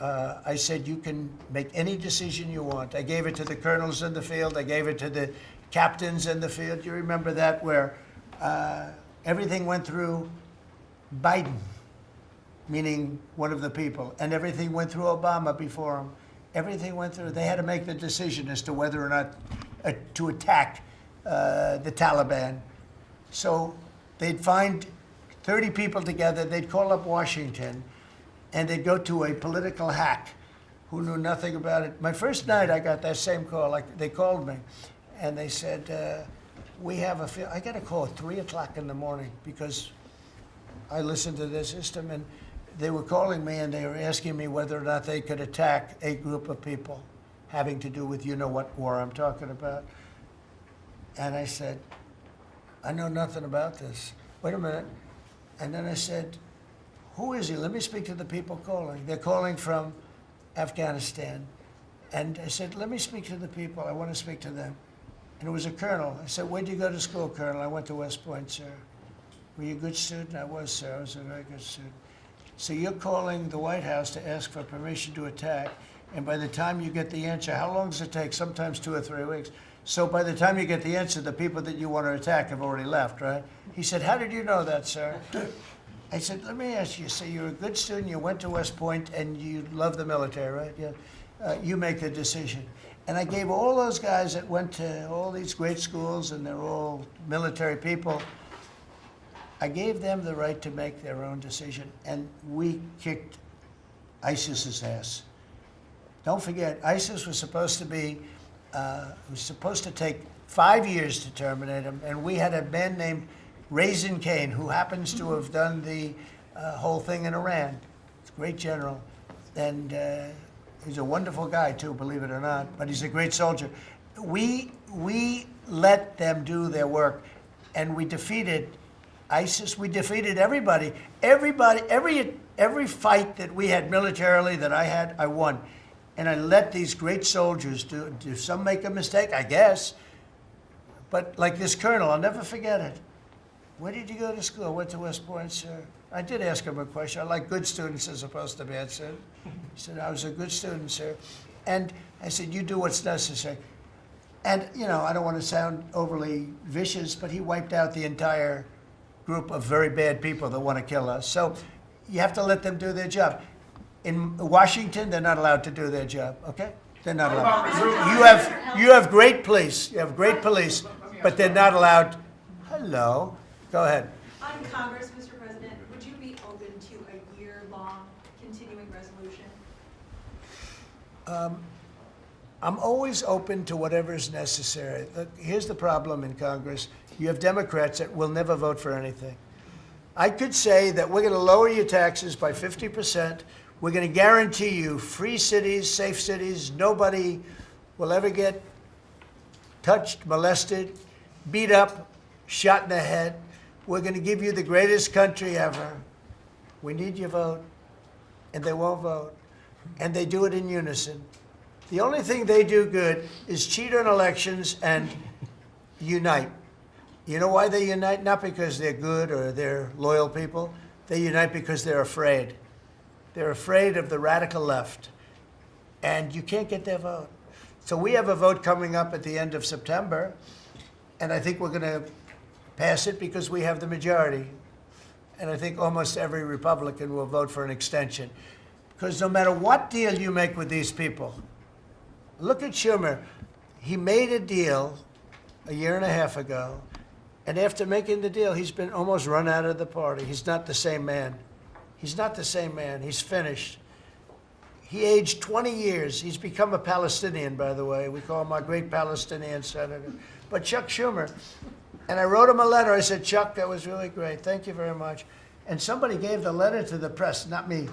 Speaker 8: I said, you can make any decision you want. I gave it to the colonels in the field. I gave it to the captains in the field. You remember that, where everything went through Biden, meaning one of the people, and everything went through Obama before him. Everything went through. They had to make the decision as to whether or not to attack the Taliban. So they'd find 30 people together. They'd call up Washington, and they'd go to a political hack who knew nothing about it. My first night, I got that same call. Like, they called me, and they said, we have a, I got a call at 3 o'clock in the morning because I listened to their system, and they were calling me, and they were asking me whether or not they could attack a group of people having to do with you-know-what war I'm talking about. And I said, I know nothing about this. Wait a minute. And then I said, who is he? Let me speak to the people calling. They're calling from Afghanistan. And I said, let me speak to the people. I want to speak to them. And it was a colonel. I said, where'd you go to school, Colonel? I went to West Point, sir. Were you a good student? I was, sir. I was a very good student. So you're calling the White House to ask for permission to attack, and by the time you get the answer, how long does it take? Sometimes 2 or 3 weeks. So by the time you get the answer, the people that you want to attack have already left, right? He said, how did you know that, sir? I said, let me ask you, so you're a good student, you went to West Point, and you love the military, right? Yeah. You make the decision. And I gave all those guys that went to all these great schools, and they're all military people, I gave them the right to make their own decision, and we kicked ISIS's ass. Don't forget, ISIS was supposed to be, was supposed to take 5 years to terminate them, and we had a man named Raisin Kane, who happens to have done the whole thing in Iran. He's a great general, and he's a wonderful guy too, believe it or not, but he's a great soldier. We let them do their work, and we defeated ISIS. We defeated everybody. Every fight that we had militarily that I had, I won. And I let these great soldiers do some make a mistake, I guess. But like this colonel, I'll never forget it. Where did you go to school? I went to West Point, sir. I did ask him a question. I like good students as opposed to bad students. He said, I was a good student, sir. And I said, you do what's necessary. And, you know, I don't want to sound overly vicious, but he wiped out the entire group of very bad people that want to kill us. So you have to let them do their job. In Washington, they're not allowed to do their job, okay? They're not allowed. You have great police. You have great police, but they're not allowed. Hello. Go ahead.
Speaker 14: On Congress, Mr. President, would you be open to a year-long continuing resolution?
Speaker 8: I'm always open to whatever is necessary. Look, here's the problem in Congress. You have Democrats that will never vote for anything. I could say that we're going to lower your taxes by 50%. We're going to guarantee you free cities, safe cities. Nobody will ever get touched, molested, beat up, shot in the head. We're going to give you the greatest country ever. We need your vote. And they won't vote. And they do it in unison. The only thing they do good is cheat on elections and unite. You know why they unite? Not because they're good or they're loyal people. They unite because they're afraid. They're afraid of the radical left. And you can't get their vote. So we have a vote coming up at the end of September. And I think we're going to pass it because we have the majority. And I think almost every Republican will vote for an extension. Because no matter what deal you make with these people, look at Schumer. He made a deal a year and a half ago. And after making the deal, he's been almost run out of the party. He's not the same man. He's not the same man. He's finished. He aged 20 years. He's become a Palestinian, by the way. We call him our great Palestinian senator. But Chuck Schumer, and I wrote him a letter. I said, Chuck, that was really great. Thank you very much. And somebody gave the letter to the press, not me.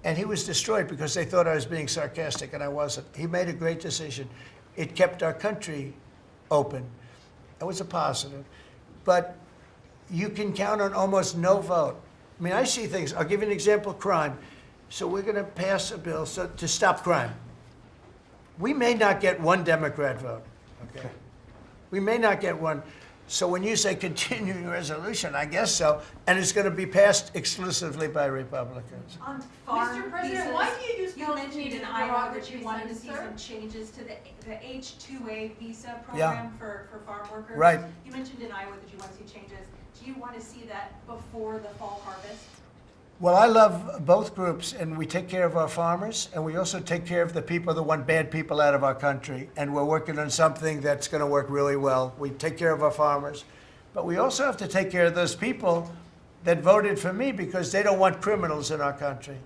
Speaker 8: And he was destroyed because they thought I was being sarcastic, and I wasn't. He made a great decision. It kept our country open. It was a positive. But you can count on almost no vote. I mean, I see things. I'll give you an example, crime. So we're going to pass a bill to stop crime. We may not get one Democrat vote, okay? We may not get one. So when you say continuing resolution, I guess so, and it's going to be passed exclusively by Republicans.
Speaker 14: On farm
Speaker 2: Mr. President,
Speaker 14: visas,
Speaker 2: why do you use
Speaker 14: you
Speaker 2: those
Speaker 14: mentioned
Speaker 2: needed
Speaker 14: in
Speaker 2: in
Speaker 14: Iowa
Speaker 2: Iowa
Speaker 14: that you
Speaker 2: that
Speaker 14: wanted to
Speaker 2: you
Speaker 14: see
Speaker 2: said,
Speaker 14: some changes to the H-2A visa
Speaker 8: Yeah.
Speaker 14: program for farm workers.
Speaker 8: Right.
Speaker 14: You mentioned in Iowa that you want to see changes. Do you want to see that before the fall harvest?
Speaker 8: Well, I love both groups, and we take care of our farmers, and we also take care of the people that want bad people out of our country. And we're working on something that's going to work really well. We take care of our farmers, but we also have to take care of those people that voted for me because they don't want criminals in our country.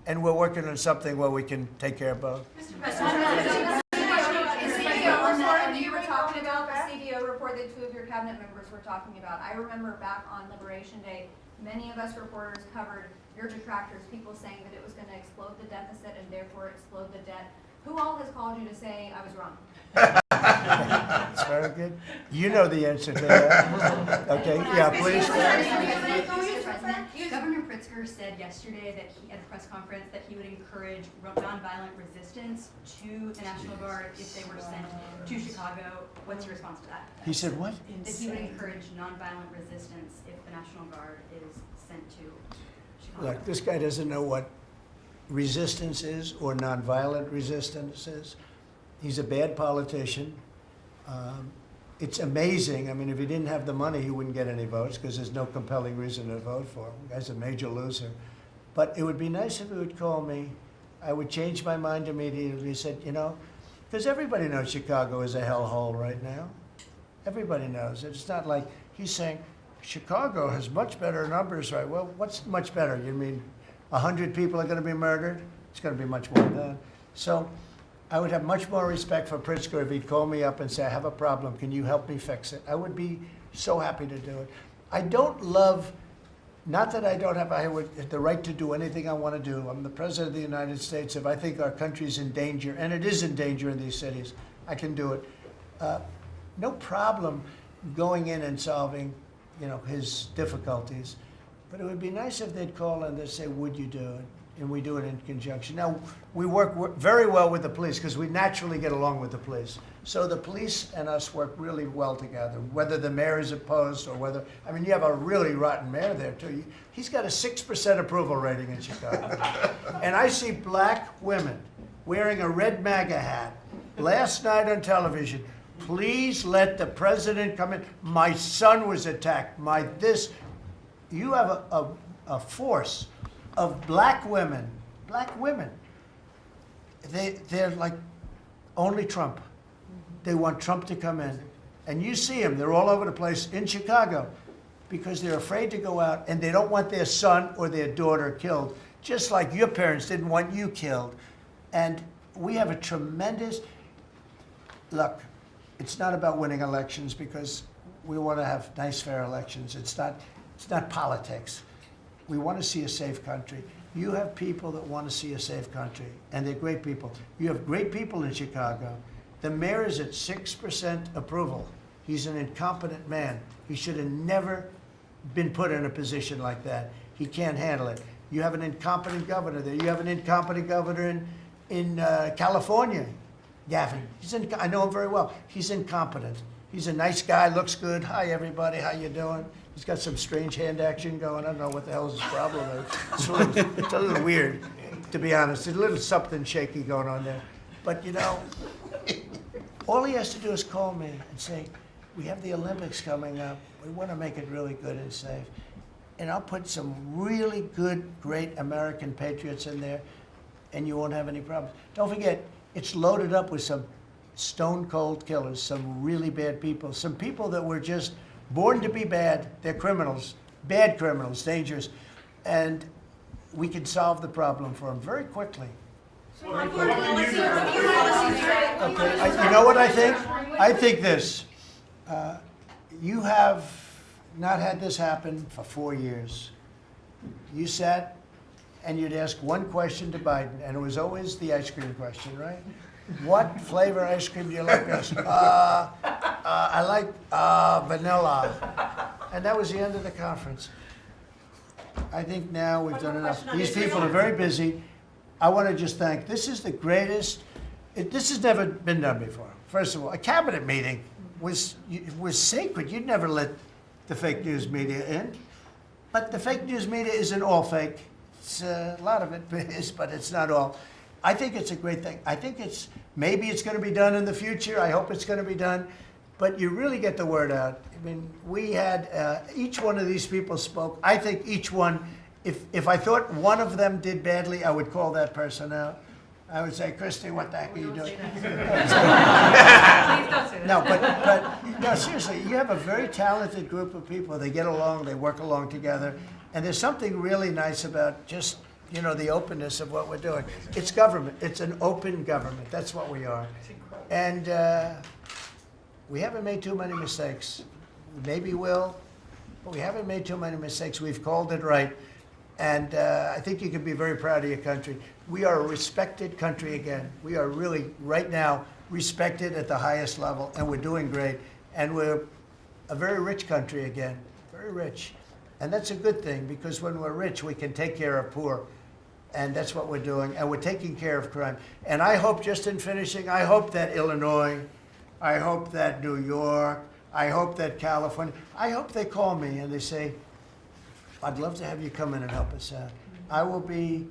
Speaker 8: And we're working on something where we can take care of both.
Speaker 15: Mr. President, the CBO report, and you were talking about the CBO report that 2 of your cabinet members were talking about. I remember back on Liberation Day, many of us reporters covered your detractors, people saying that it was going to explode the deficit and therefore explode the debt. Who all has called you to say I was wrong?
Speaker 8: That's very good. You know the answer to that. Okay, yeah, please.
Speaker 15: Governor Pritzker said yesterday that at the press conference that he would encourage nonviolent resistance to the National Guard if they were sent to Chicago. What's your response to that?
Speaker 8: He said what?
Speaker 15: That he would encourage nonviolent resistance if the National Guard is sent to Chicago.
Speaker 8: Look, this guy doesn't know what resistance is or nonviolent resistance is. He's a bad politician. It's amazing. I mean, if he didn't have the money, he wouldn't get any votes because there's no compelling reason to vote for him. The guy's a major loser. But it would be nice if he would call me. I would change my mind immediately. He said, you know, because everybody knows Chicago is a hellhole right now. Everybody knows it. It's not like he's saying, Chicago has much better numbers, right? Well, what's much better? You mean 100 people are going to be murdered? It's going to be much more than that. So I would have much more respect for Pritzker if he'd call me up and say, I have a problem. Can you help me fix it? I would be so happy to do it. I don't love, not that I don't have the right to do anything I want to do. I'm the President of the United States. If I think our country's in danger, and it is in danger in these cities, I can do it. No problem going in and solving, you know, his difficulties. But it would be nice if they'd call and they'd say, would you do it? And we do it in conjunction. Now, we work very well with the police because we naturally get along with the police. So the police and us work really well together, whether the mayor is opposed or whether, I mean, you have a really rotten mayor there too. He's got a 6% approval rating in Chicago. And I see black women wearing a red MAGA hat last night on television. Please let the president come in. My son was attacked. You have a force of black women. They're like only Trump. They want Trump to come in. And you see them, they're all over the place in Chicago because they're afraid to go out and they don't want their son or their daughter killed, just like your parents didn't want you killed. And we have a tremendous, look, it's not about winning elections because we want to have nice, fair elections. It's not politics. We want to see a safe country. You have people that want to see a safe country, and they're great people. You have great people in Chicago. The mayor is at 6% approval. He's an incompetent man. He should have never been put in a position like that. He can't handle it. You have an incompetent governor there. You have an incompetent governor in California, Gavin. I know him very well. He's incompetent. He's a nice guy, looks good. Hi, everybody. How you doing? He's got some strange hand action going. I don't know what the hell his problem is. It's a little weird, to be honest. There's a little something shaky going on there. But, you know, all he has to do is call me and say, we have the Olympics coming up. We want to make it really good and safe. And I'll put some really good, great American patriots in there, and you won't have any problems. Don't forget, it's loaded up with some stone-cold killers, some really bad people, some people that were just born to be bad. They're criminals, bad criminals, dangerous. And we can solve the problem for them very quickly. Okay, you know what I think? I think this. You have not had this happen for 4 years. You sat and you'd ask one question to Biden, and it was always the ice cream question, right? What flavor ice cream do you like best? I like vanilla. And that was the end of the conference. I think now we've done enough. These people are very busy. I want to just thank, this is the greatest, this has never been done before. First of all, a cabinet meeting was sacred. You'd never let the fake news media in. But the fake news media isn't all fake. It's, a lot of it is, but it's not all. I think it's a great thing. I think maybe it's going to be done in the future. I hope it's going to be done. But you really get the word out. I mean, we had, each one of these people spoke. I think each one, if I thought one of them did badly, I would call that person out. I would say, Christy, what the heck are you doing?
Speaker 2: Please don't say that.
Speaker 8: No, but no, seriously, you have a very talented group of people. They get along, they work along together. And there's something really nice about just, you know, the openness of what we're doing. It's government. It's an open government. That's what we are. And we haven't made too many mistakes. Maybe we'll, but we haven't made too many mistakes. We've called it right. And I think you can be very proud of your country. We are a respected country again. We are really, right now, respected at the highest level, and we're doing great. And we're a very rich country again, very rich. And that's a good thing, because when we're rich, we can take care of poor. And that's what we're doing. And we're taking care of crime. And I hope, just in finishing, I hope that Illinois, I hope that New York, I hope that California, I hope they call me and they say, I'd love to have you come in and help us out. I will be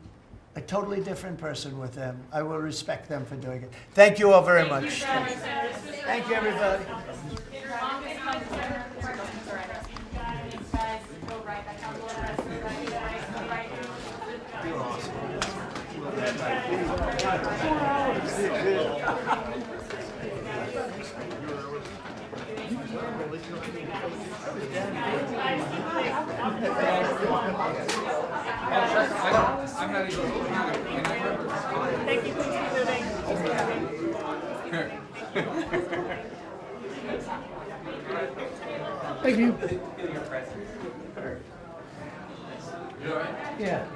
Speaker 8: a totally different person with them. I will respect them for doing it. Thank you all very much. Thank you, everybody.
Speaker 9: I'm not even.
Speaker 2: Thank you.
Speaker 8: Thank you.
Speaker 9: Yeah.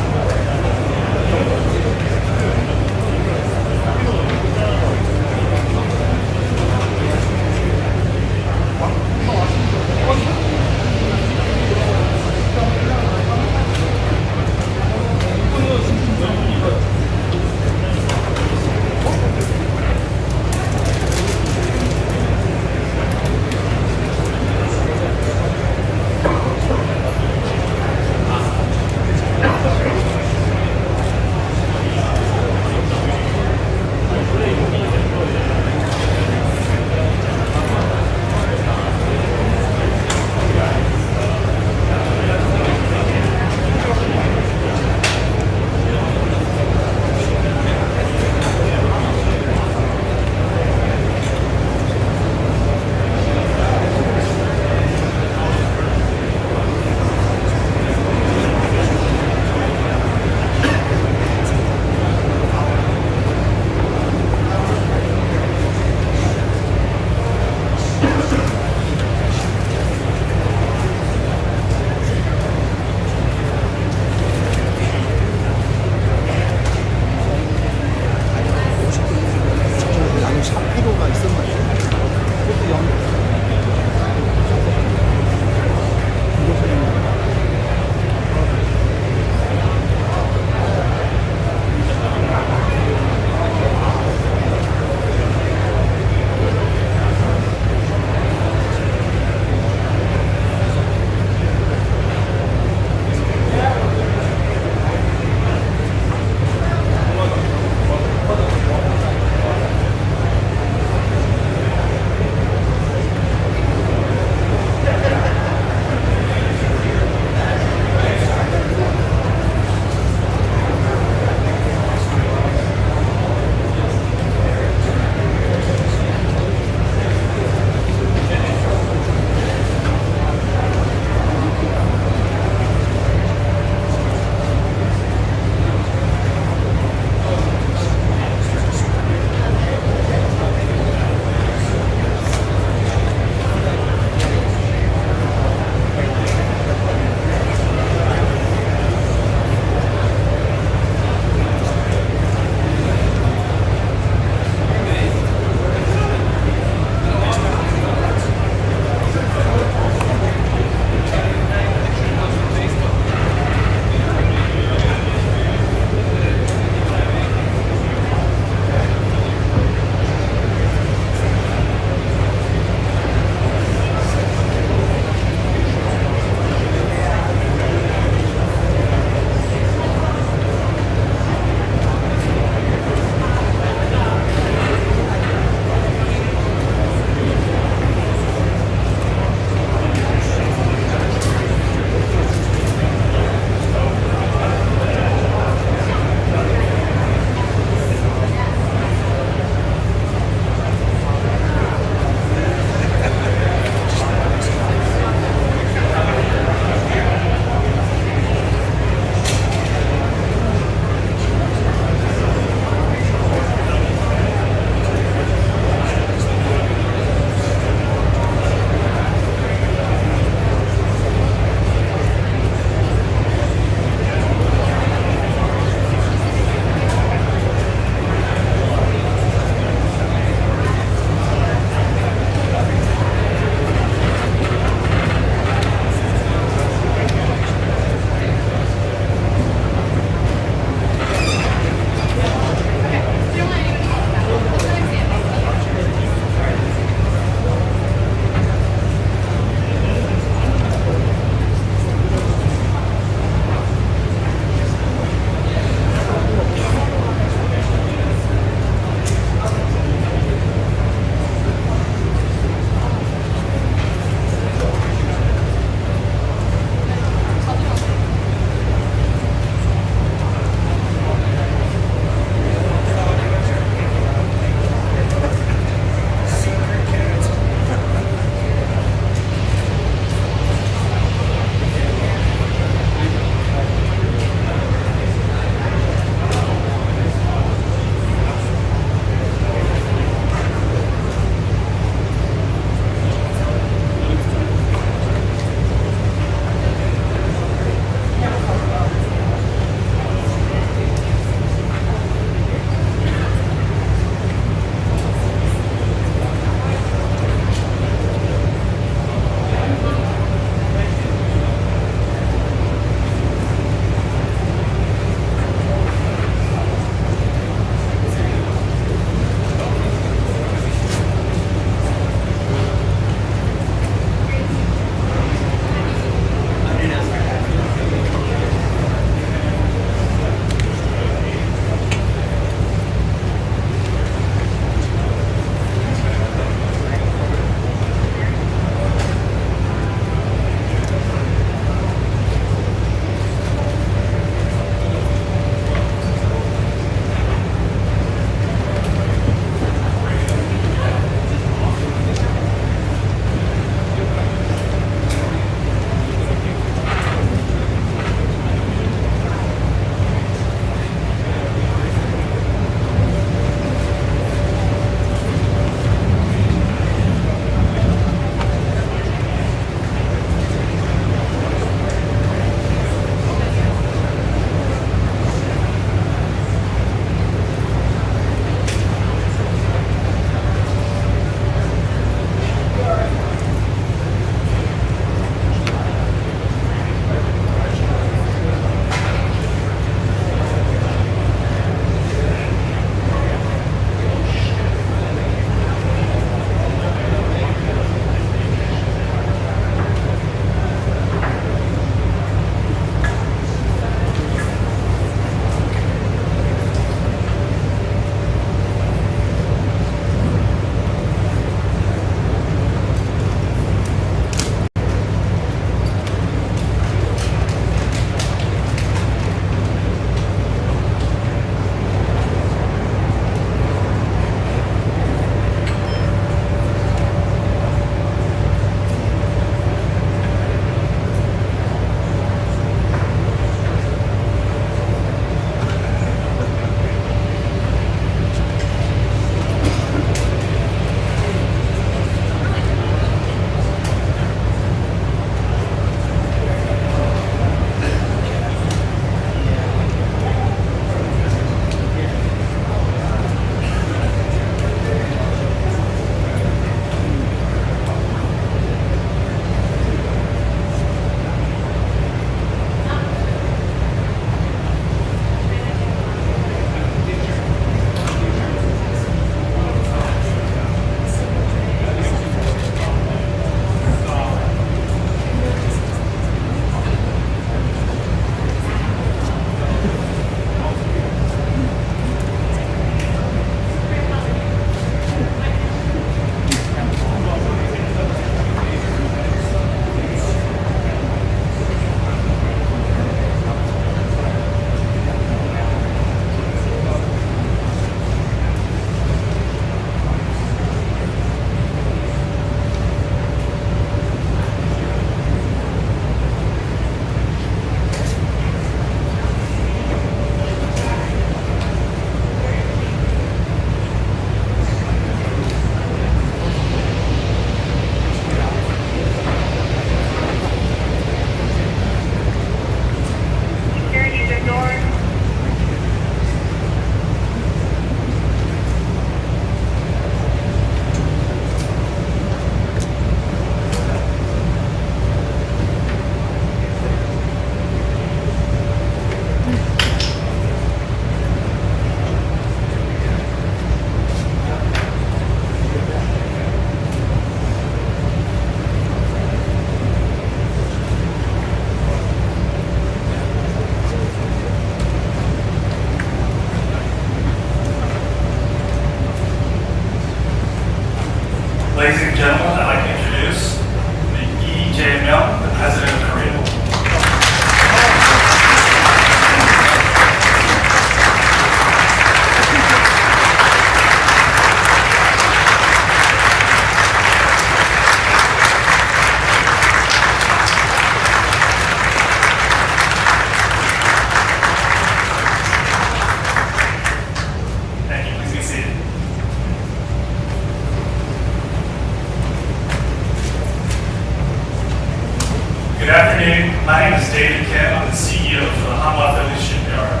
Speaker 20: Kim. I'm the CEO for the Hanwha Philly Shipyard.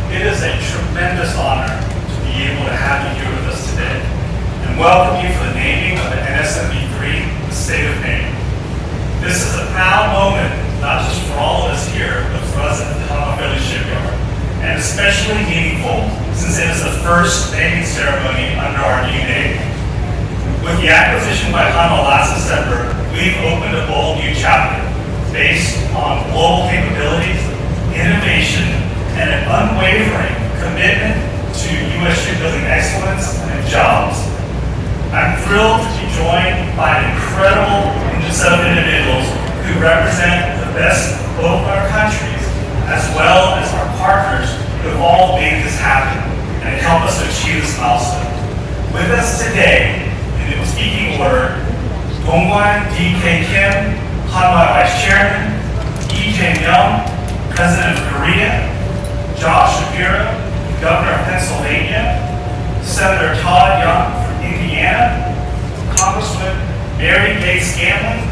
Speaker 20: It is a tremendous honor to be able to have you here with us today and welcome you for the naming of the NSMB3, the state of Maine. This is a proud moment, not just for all of us here, but for us at the Hanwha Philly Shipyard, and especially meaningful since it is the first naming ceremony under our new name. With the acquisition by Hanwha last December, we've opened a bold new chapter based on global capabilities, innovation, and an unwavering commitment to U.S. shipbuilding excellence and jobs. I'm thrilled to be joined by an incredible set of individuals who represent the best of both our countries, as well as our partners who have all made this happen and help us to achieve this milestone. With us today, in the speaking order, Dongwan D.K. Kim, Hanwha Vice Chairman, E.J. Young, President of Korea, Josh Shapiro, Governor of Pennsylvania, Senator Todd Young from Indiana, Congressman Mary Gay Scanlon,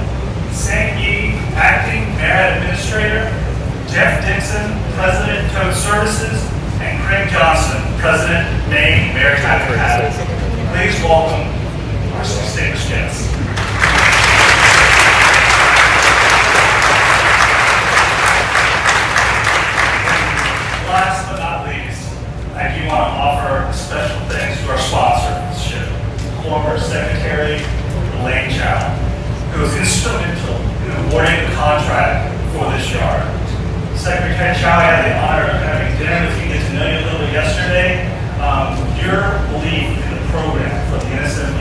Speaker 20: Sang Yi, Acting Merit Administrator, Jeff Dixon, President Code Services, and Craig Johnson, President Maine Maritime Academy. Please welcome our distinguished guests. Last but not least, I do want to offer special thanks to our sponsor of this ship, former Secretary Elaine Chow, who was instrumental in awarding the contract for this yard. Secretary Chow, I had the honor of having dinner with you, get to know you a little bit yesterday. Your belief in the program for the NSMB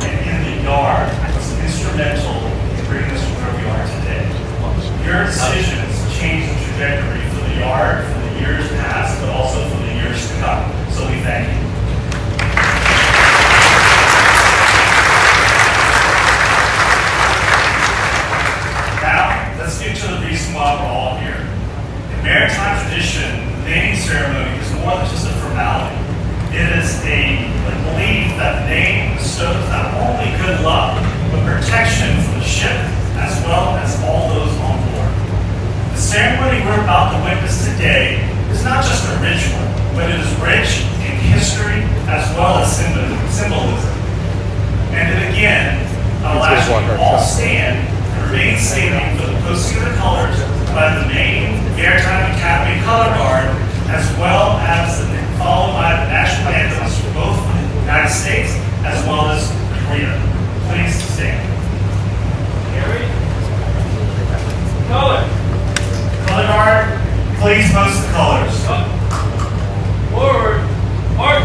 Speaker 20: and in the yard was instrumental in bringing us to where we are today. Your decisions changed the trajectory for the yard for the years past, but also for the years to come. So we thank you. Now, let's get to the reason why we're all here. In maritime tradition, the naming ceremony is more than just a formality. It is a belief that the name bestows not only good luck, but protection for the ship, as well as all those on board. The ceremony we're about to witness today is not just a ritual, but it is rich in history as well as symbolism. And to begin, I'll ask you to all stand and remain standing for the posting of the colors by the Maine Maritime Academy Color Guard, as well as followed by the national anthems for both the United States as well as Korea. Please stand. Gary? Color. Color guard, please post the colors. Forward. Mark.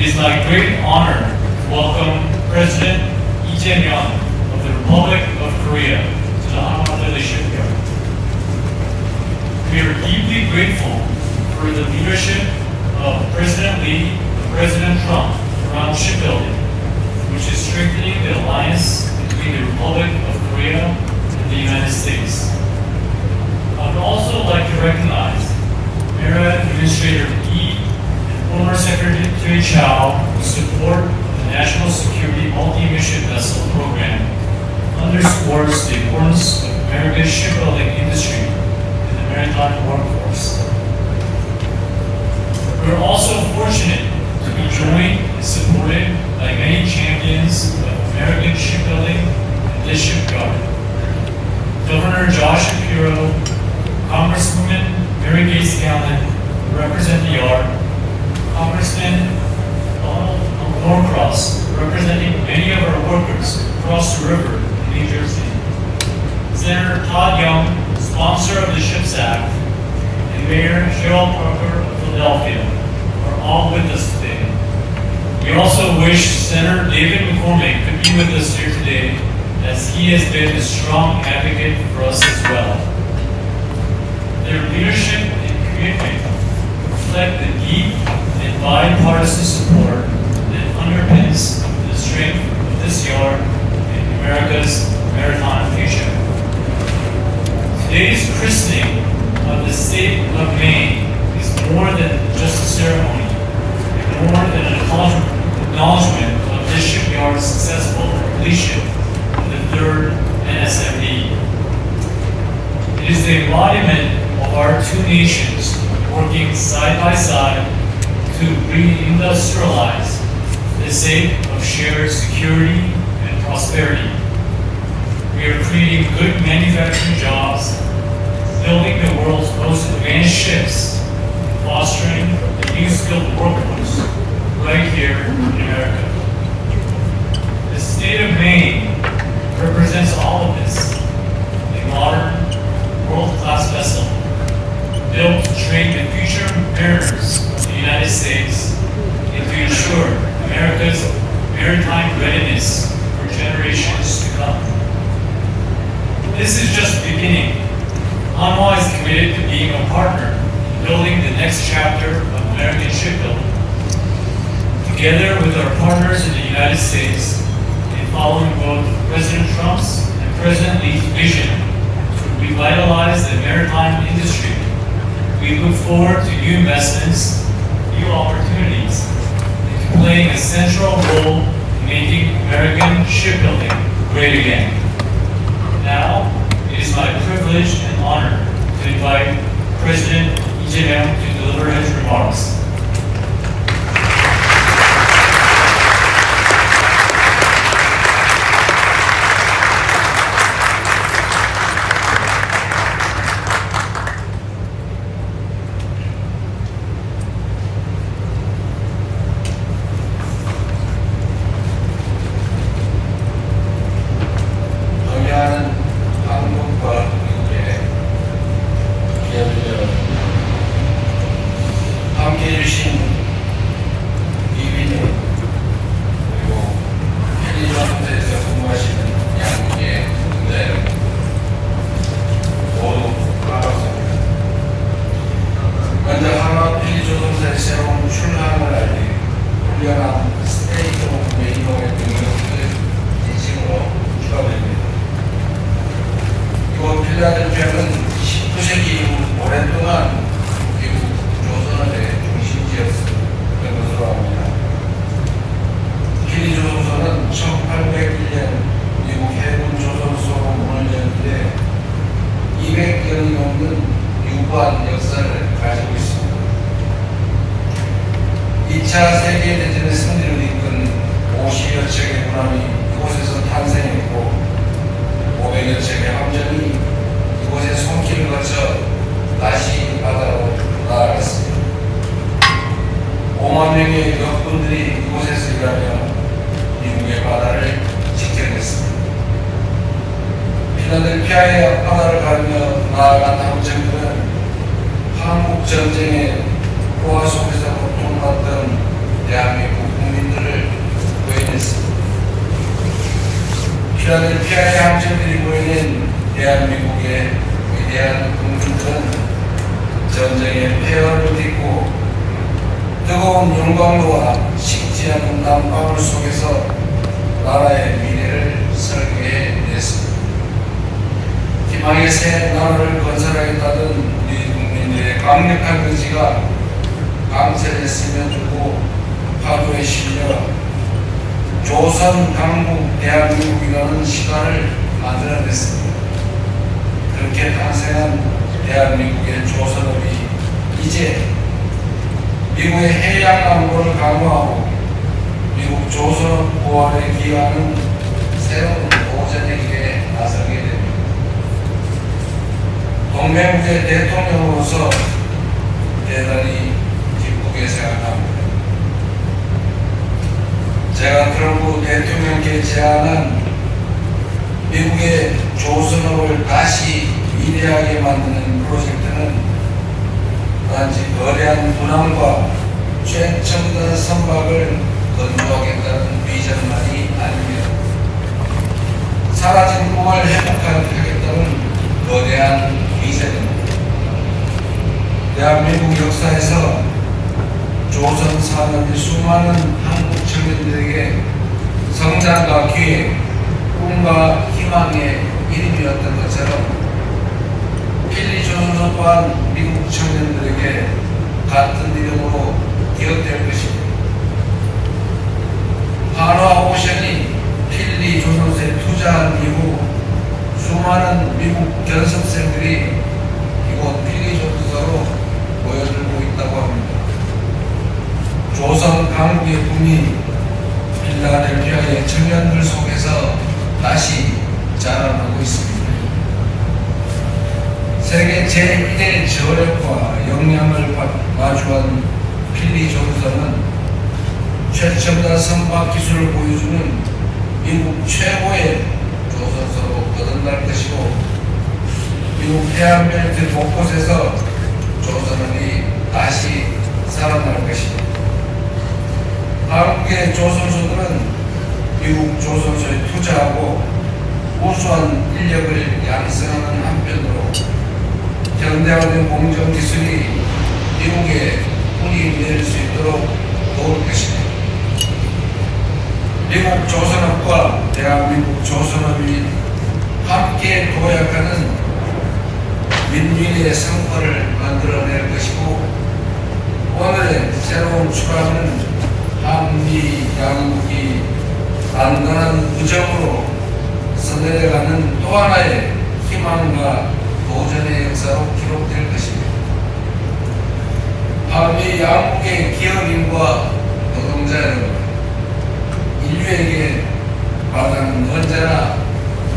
Speaker 20: It is my great honor to welcome President Lee Jae-myung of the Republic of Korea to the Honolulu shipyard. We are deeply grateful for the leadership of President Lee and President Trump around shipbuilding, which is strengthening the alliance between the Republic of Korea and the United States. I would also like to recognize Mera Administrator Yi and former Secretary Chow whose support of the National Security Multi-Mission Vessel Program underscores the importance of America's shipbuilding industry in the maritime workforce. We are also fortunate to be joined and supported by many champions of American shipbuilding and this shipyard. Governor Josh Shapiro, Congresswoman Mary Gates Gallen, who represent the yard, Congressman Donald Norcross, representing many of our workers across the river in New Jersey, Senator Todd Young, sponsor of the SHIPS Act, and Mayor Cheryl Parker of Philadelphia are all with us today. We also wish Senator David McCormick could be with us here today, as he has been a strong advocate for us as well. Their leadership and commitment reflect the deep and bipartisan support that underpins the strength of this yard and America's maritime future. Today's christening of the state of Maine is more than just a ceremony, and more than an acknowledgement of this shipyard's successful completion of the third NSMD. It is the embodiment of our two nations working side by side to reindustrialize for the sake of shared security and prosperity. We are creating good manufacturing jobs, building the world's most advanced ships, and fostering a new skilled workforce right here in America. The state of Maine represents all of this. A modern, world-class vessel built to train the future mariners of the United States and to ensure America's maritime readiness for generations to come. This is just the beginning. Hanwha is committed to being a partner in building the next chapter of American shipbuilding. Together with our partners in the United States, and following both President Trump's and President Lee's vision to revitalize the maritime industry, we look forward to new investments, new opportunities, and to playing a central role in making American shipbuilding great again. Now, it is my privilege and honor to invite President Lee Jae-myung to deliver his remarks.
Speaker 5: 필라델피아의 바다를 가르며 나아간 함정들은 한국 전쟁의 포화 속에서 고통받던 대한민국 국민들을 구해냈습니다. 필라델피아의 함정들이 보이는 대한민국의 위대한 국민들은 전쟁의 폐허를 딛고 뜨거운 영광로와 식지 않은 난방울 속에서 나라의 미래를 설계해냈습니다. 희망의 새 나라를 건설하겠다는 우리 국민들의 강력한 의지가 강철에 스며들고 파도에 실려 조선, 강국, 대한민국이라는 시간을 만들어냈습니다. 그렇게 탄생한 대한민국의 조선업이 이제 미국의 해양 안보를 강화하고 미국 조선업 보안에 기여하는 새로운 도전의 길에 나서게 됩니다. 동맹국의 대통령으로서 대단히 기쁘게 생각합니다. 제가 트럼프 대통령께 제안한 미국의 조선업을 다시 위대하게 만드는 프로젝트는 단지 거대한 분함과 최첨단 선박을 건조하겠다는 비전만이 아닙니다. 사라진 꿈을 회복하겠다는 거대한 비전입니다. 대한민국 역사에서 조선 산업이 수많은 한국 청년들에게 성장과 기회, 꿈과 희망의 이름이었던 것처럼 필리조선소 또한 미국 청년들에게 같은 이름으로 기억될 것입니다. 한화오션이 필리조선소에 투자한 이후 수많은 미국 견습생들이 이곳 필리조선소로 모여들고 있다고 합니다. 조선 강국의 꿈이 필라델피아의 청년들 속에서 다시 자라나고 있습니다. 세계 제1의 저력과 역량을 마주한 필리조선소는 최첨단 선박 기술을 보여주는 미국 최고의 조선소로 거듭날 것이고 미국 해안벨트 곳곳에서 조선업이 다시 살아날 것입니다. 한국의 조선소들은 미국 조선소에 투자하고 우수한 인력을 양성하는 한편으로 현대화된 공정기술이 미국에 뿌리 내릴 수 있도록 도울 것입니다. 미국 조선업과 대한민국 조선업이 함께 도약하는 민주의 성과를 만들어낼 것이고 오늘의 새로운 출항은 한미 양국이 단단한 우정으로 서내려가는 또 하나의 희망과 도전의 역사로 기록될 것입니다. 한미 양국의 기업인과 노동자 여러분, 인류에게 바다는 언제나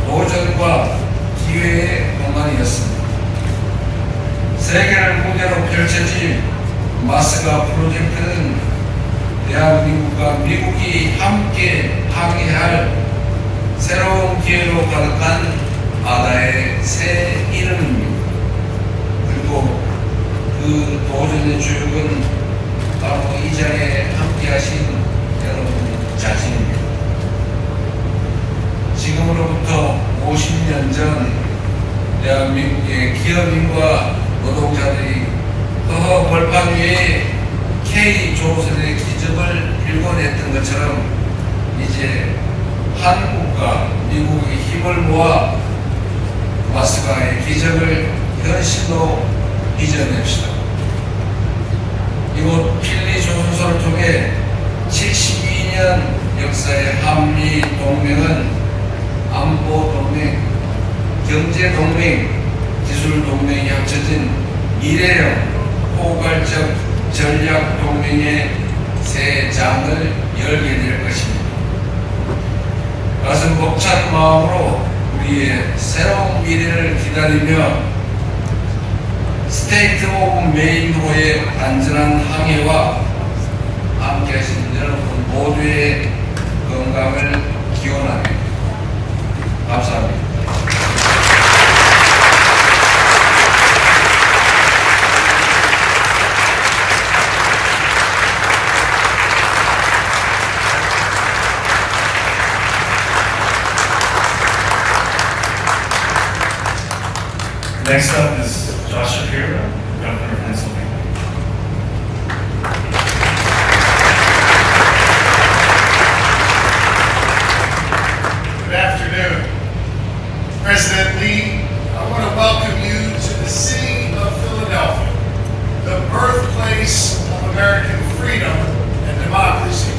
Speaker 5: 도전과 기회의 공간이었습니다. 세계를 무대로 펼쳐질 마스가 프로젝트는 대한민국과 미국이 함께 항해할 새로운 기회로 가득한 바다의 새 이름입니다. 그리고 그 도전의 주역은 바로 이 자리에 함께 하신 여러분 자신입니다. 지금으로부터 50년 전 대한민국의 기업인과 노동자들이 허허 벌판 위에 K조선의 기적을 일궈냈던 것처럼 이제 한국과 미국의 힘을 모아 마스가의 기적을 현실로 빚어냅시다. 이곳 필리조선소를 통해 72년 역사의 한미 동맹은 안보 동맹, 경제 동맹, 기술 동맹이 합쳐진 미래형 포괄적 전략 동맹의 새 장을 열게 될 것입니다. 가슴 벅찬 마음으로 우리의 새로운 미래를 기다리며 스테이트 오브 메인호의 안전한 항해와 함께 하신 여러분 모두의 건강을 기원합니다. 감사합니다.
Speaker 20: Next up is Josh Shapiro, Governor of Pennsylvania.
Speaker 11: Good afternoon. President Lee, I want to welcome you to the city of Philadelphia, the birthplace of American freedom and democracy.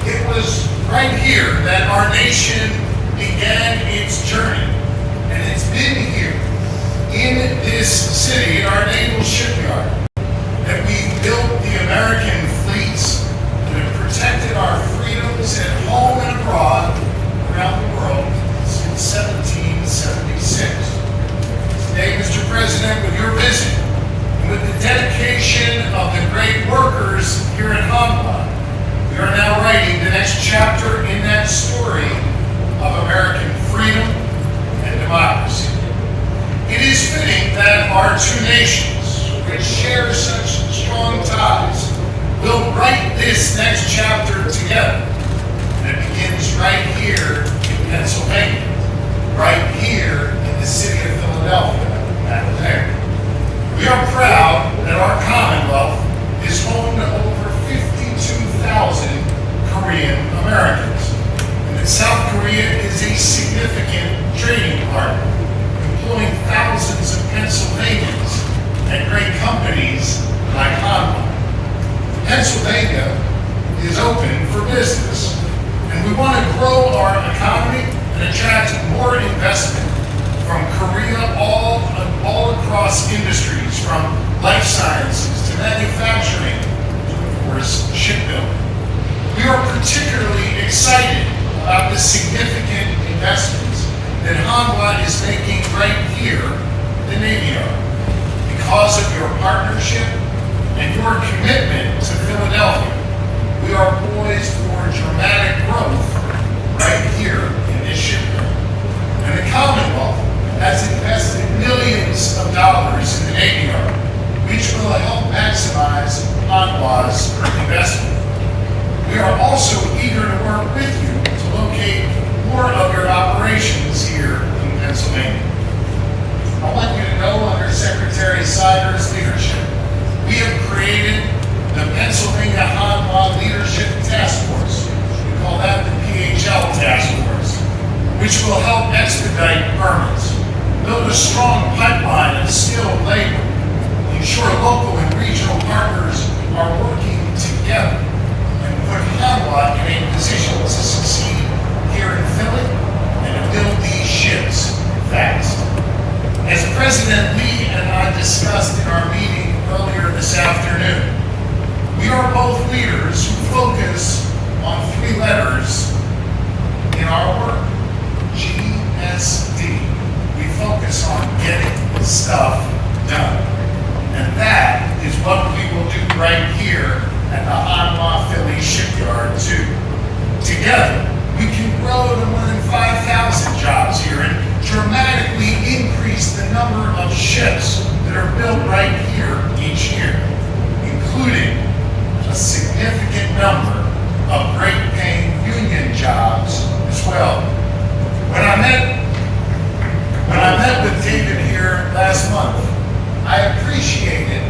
Speaker 11: It was right here that our nation began its journey, and it's been here in this city, in our naval shipyard, that we've built the American fleets that have protected our freedoms at home and abroad around the world since 1776. Today, Mr. President, with your visit and with the dedication of the great workers here at Hanwha, we are now writing the next chapter in that story of American freedom and democracy. It is fitting that our two nations, which share such strong ties, will write this next chapter together. And it begins right here in Pennsylvania, right here in the city of Philadelphia, and there. We are proud that our Commonwealth is home to over 52,000 Korean Americans, and that South Korea is a significant trading partner, employing thousands of Pennsylvanians at great companies like Hanwha. Pennsylvania is open for business, and we want to grow our economy and attract more investment from Korea all across industries, from life sciences to manufacturing to, of course, shipbuilding. We are particularly excited about the significant investments that Hanwha is making right here in the Navy Yard. Because of your partnership and your commitment to Philadelphia, we are poised for dramatic growth right here in this shipyard. And the Commonwealth has invested millions of dollars in the Navy Yard, which will help maximize Hanwha's investment. We are also eager to work with you to locate more of your operations here in Pennsylvania. I want you to know, under Secretary Sider's leadership, we have created the Pennsylvania Hanwha Leadership Task Force. We call that the PHL Task Force, which will help expedite permits, build a strong pipeline of skilled labor, ensure local and regional partners are working together, and put Hanwha in a position to succeed here in Philly and to build these ships fast. As President Lee and I discussed in our meeting earlier this afternoon, we are both leaders who focus on three letters in our work: GSD. We focus on getting stuff done. And that is what we will do right here at the Hanwha Philly Shipyard too. Together, we can grow to more than 5,000 jobs here and dramatically increase the number of ships that are built right here each year, including a significant number of great-paying union jobs as well. When I met with David here last month, I appreciated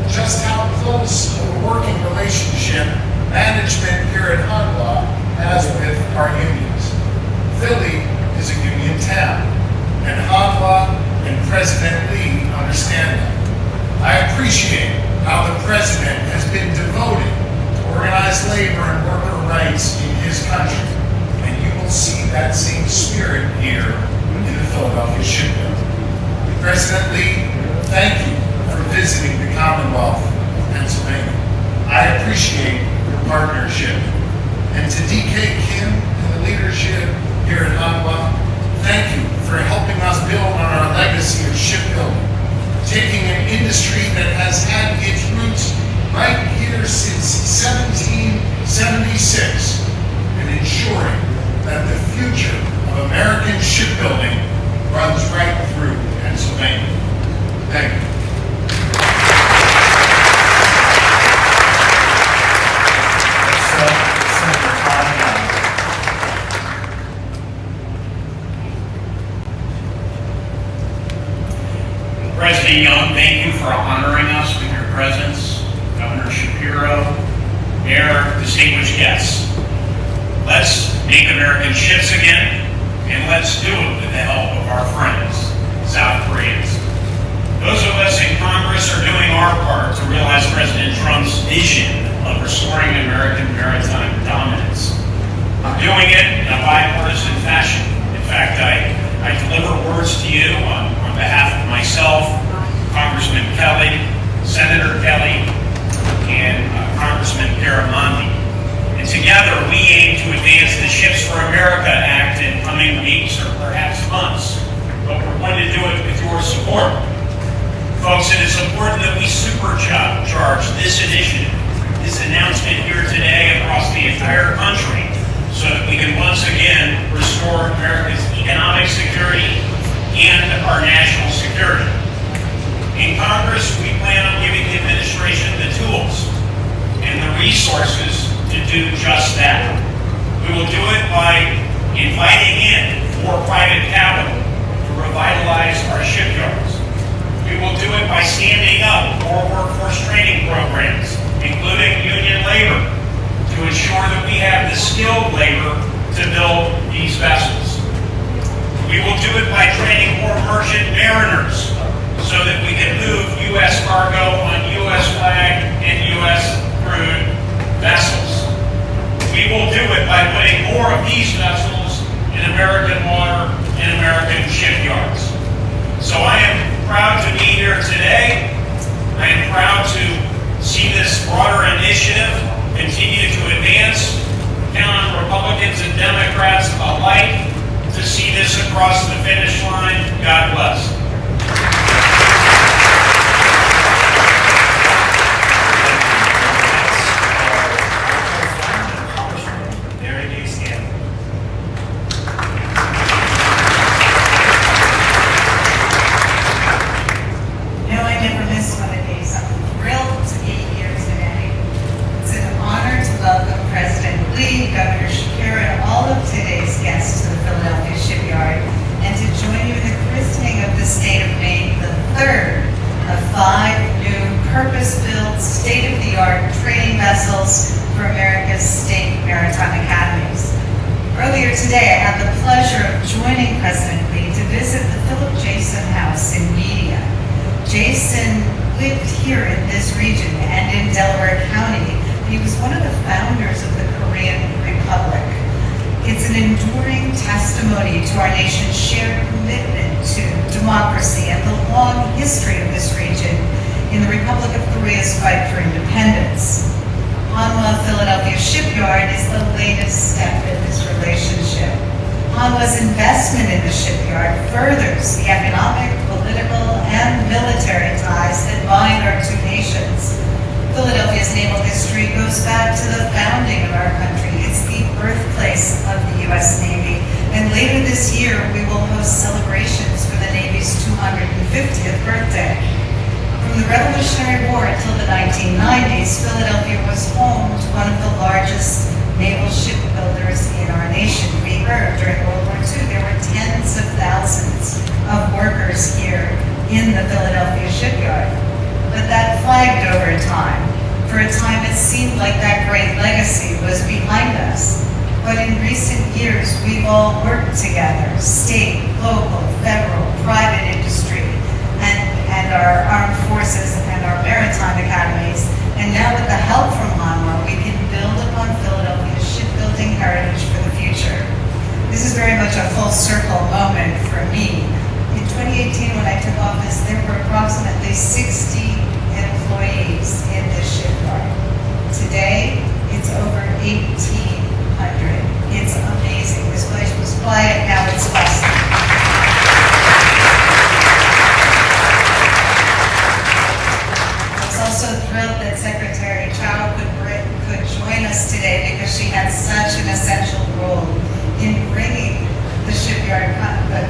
Speaker 11: just how close of a working relationship management here at Hanwha has with our unions. Philly is a union town, and Hanwha and President Lee understand that. I appreciate how the President has been devoted to organized labor and worker rights in his country, and you will see that same spirit here in the Philadelphia shipyard. President Lee, thank you for visiting the Commonwealth of Pennsylvania. I appreciate your partnership. And to DK Kim and the leadership here at Hanwha, thank you for helping us build on our legacy of shipbuilding, taking an industry that has had its roots
Speaker 20: Bureau, Mayor, distinguished guests. Let's make American ships again, and let's do it with the help of our friends, South Koreans. Those of us in Congress are doing our part to realize President Trump's vision of restoring American maritime dominance. I'm doing it in a bipartisan fashion. In fact, I deliver words to you on behalf of myself, Congressman Kelly, Senator Kelly, and Congressman Garamondi. And together we aim to advance the Ships for America Act in coming weeks or perhaps months. But we're going to do it with your support. Folks, it is important that we supercharge this initiative, this announcement here today across the entire country, so that we can once again restore America's economic security and our national security. In Congress, we plan on giving the administration the tools and the resources to do just that. We will do it by inviting in more private capital to revitalize our shipyards. We will do it by standing up more workforce training programs, including union labor, to ensure that we have the skilled labor to build these vessels. We will do it by training more merchant mariners so that we can move U.S. cargo on U.S. flag and U.S. crewed vessels. We will do it by putting more of these vessels in American water and American shipyards. So I am proud to be here today. I am proud to see this broader initiative continue to advance. Count on Republicans and Democrats alike to see this across the finish line. God bless.
Speaker 1: Today, I have the pleasure of joining President Lee to visit the Philip Jason House in Media. Jason lived here in this region and in Delaware County. He was one of the founders of the Korean Republic. It's an enduring testimony to our nation's shared commitment to democracy and the long history of this region in the Republic of Korea's fight for independence. Hanwha Philadelphia Shipyard is the latest step in this relationship. Hanwha's investment in the shipyard furthers the economic, political, and military ties that bind our two nations. Philadelphia's naval history goes back to the founding of our country. It's the birthplace of the U.S. Navy. And later this year, we will host celebrations for the Navy's 250th birthday. From the Revolutionary War until the 1990s, Philadelphia was home to one of the largest naval shipbuilders in our nation. We heard during World War II there were tens of thousands of workers here in the Philadelphia shipyard. But that flagged over time. For a time it seemed like that great legacy was behind us. But in recent years we've all worked together, state, local, federal, private industry, and our armed forces and our maritime academies. And now with the help from Hanwha, we can build upon Philadelphia's shipbuilding heritage for the future. This is very much a full circle moment for me. In 2018, when I took office, there were approximately 60 employees in this shipyard. Today, it's over 1,800. It's amazing. This place was quiet, now it's bustling. Also thrilled that Secretary Chow could join us today because she had such an essential role in bringing the shipyard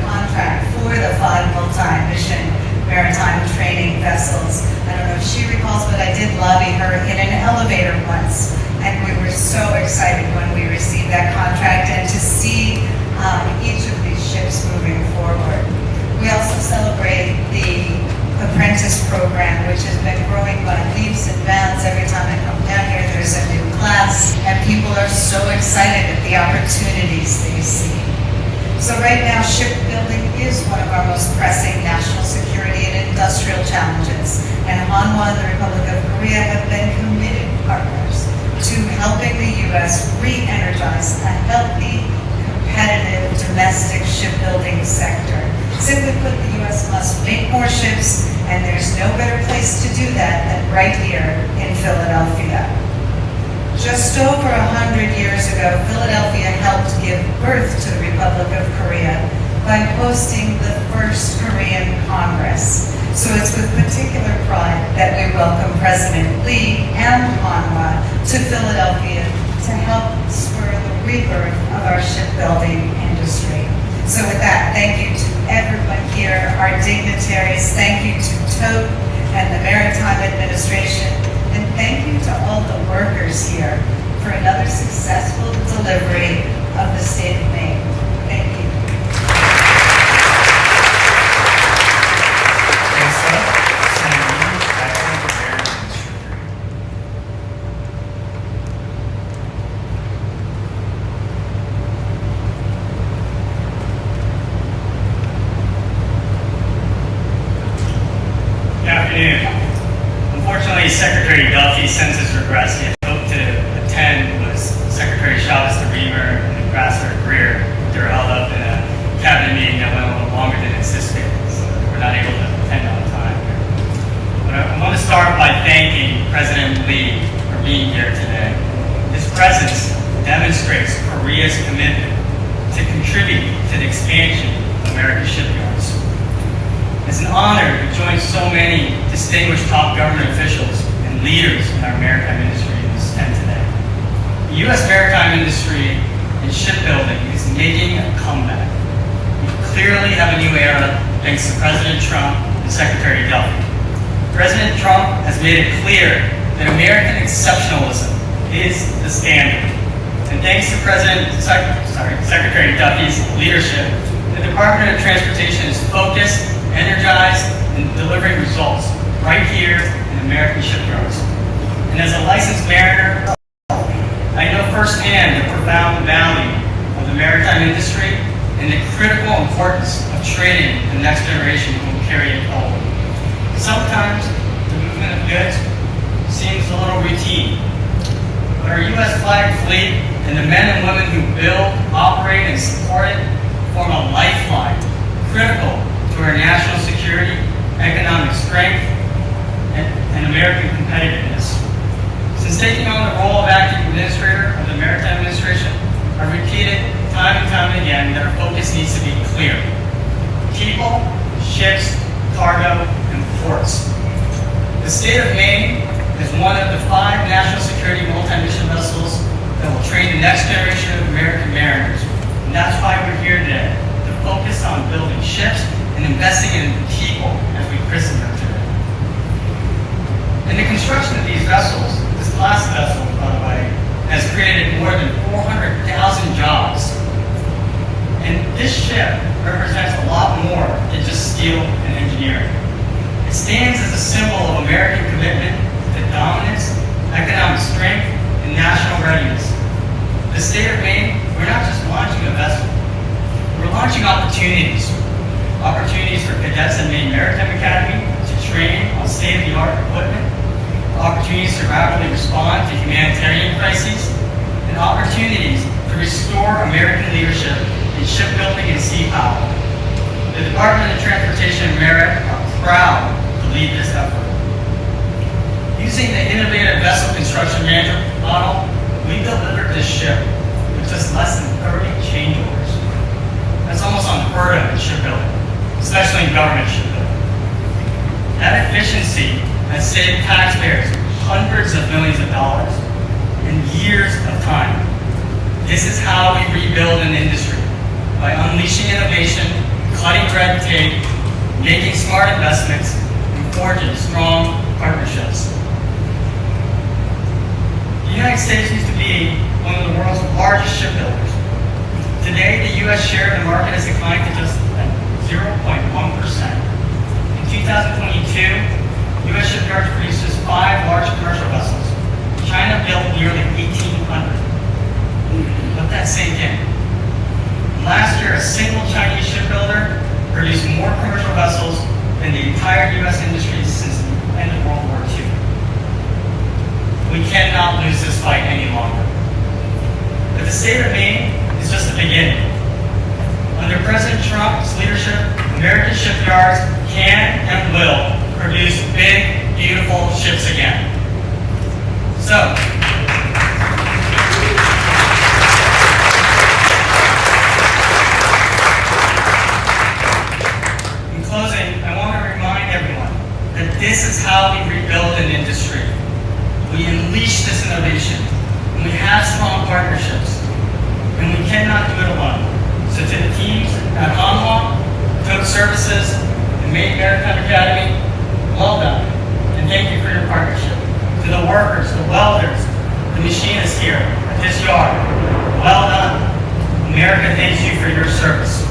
Speaker 1: contract for the 5 multi-mission maritime training vessels. I don't know if she recalls, but I did lobby her in an elevator once, and we were so excited when we received that contract and to see each of these ships moving forward. We also celebrate the apprentice program, which has been growing by leaps and bounds every time I come down opportunities they see. So right now, shipbuilding is one of our most pressing national security and industrial challenges, and Hanwha and the Republic of Korea have been committed partners to helping the U.S. re-energize a healthy, competitive domestic shipbuilding sector. Simply put, the U.S. must make more ships, and there's no better place to do that than right here in Philadelphia. Just over 100 years ago, Philadelphia helped give birth to the Republic of Korea by hosting the first Korean Congress. So it's with particular pride that we welcome President Lee and Hanwha to Philadelphia to help spur the rebirth of our shipbuilding industry. So with that, thank you to everyone here, our dignitaries, thank you to TOTE and the Maritime Administration, and thank you to all the workers here for another successful delivery of the state of Maine. Thank you.
Speaker 4: Next up, Senator Acting Mayor Administrator.
Speaker 22: Good afternoon. Unfortunately, Secretary Duffy sends his regrets. He had hoped to attend was Secretary Chavez de Reamer and Ambassador Greer. They were held up in a cabinet meeting that went a little longer than anticipated, so they were not able to attend on time. But I want to start by thanking President Lee for being here today. His presence demonstrates Korea's commitment to contribute to the expansion of American shipyards. It's an honor to join so many distinguished top government officials and leaders in our maritime industry in this tent today. The U.S. maritime industry and shipbuilding is making a comeback. We clearly have a new era thanks to President Trump and Secretary Duffy. President Trump has made it clear that American exceptionalism is the standard. And thanks to Secretary Duffy's leadership, the Department of Transportation is focused, energized, and delivering results right here in American shipyards. And as a licensed mariner, I know firsthand the profound value of the maritime industry and the critical importance of training the next generation who will carry it forward. Sometimes the movement of goods seems a little routine, but our U.S. flag fleet and the men and women who build, operate, and support it form a lifeline critical to our national security, economic strength, and American competitiveness. Since taking on the role of acting administrator of the Maritime Administration, I've repeated time and time again that our focus needs to be clear. People, ships, cargo, and ports. The state of Maine is one of the 5 national security multi-mission vessels that will train the next generation of American mariners. And that's why we're here today, to focus on building ships and investing in people as we christen them today. In the construction of these vessels, this class vessel, by the way, has created more than 400,000 jobs. And this ship represents a lot more than just steel and engineering. It stands as a symbol of American commitment to dominance, economic strength, and national readiness. The state of Maine, we're not just launching a vessel, we're launching opportunities. Opportunities for cadets at Maine Maritime Academy to train on state-of-the-art equipment, opportunities to rapidly respond to humanitarian crises, and opportunities to restore American leadership in shipbuilding and sea power. The Department of Transportation and Merit are proud to lead this effort. Using the innovative vessel construction management model, we delivered this ship with just less than 30 change orders. That's almost unheard of in shipbuilding, especially in government shipbuilding. That efficiency has saved taxpayers hundreds of millions of dollars and years of time. This is how we rebuild an industry, by unleashing innovation, cutting red tape, making smart investments, and forging strong partnerships. The United States used to be one of the world's largest shipbuilders. Today, the U.S. share of the market has declined to just 0.1%. In 2022, U.S. shipyards produced just 5 large commercial vessels. China built nearly 1,800. Let that sink in. We cannot lose this fight any longer. But the state of Maine is just the beginning. Under President Trump's leadership, American shipyards can and will produce big, beautiful ships again. So, in closing, I want to remind everyone that this is how we rebuild an industry. We unleash this innovation, and we have strong partnerships, and we cannot do it alone. So to the teams at Hanwha, Cook Services, and Maine Maritime Academy, well done, and thank you for your partnership. To the workers, the welders, the machinists here at this yard, well done. America thanks you for your service.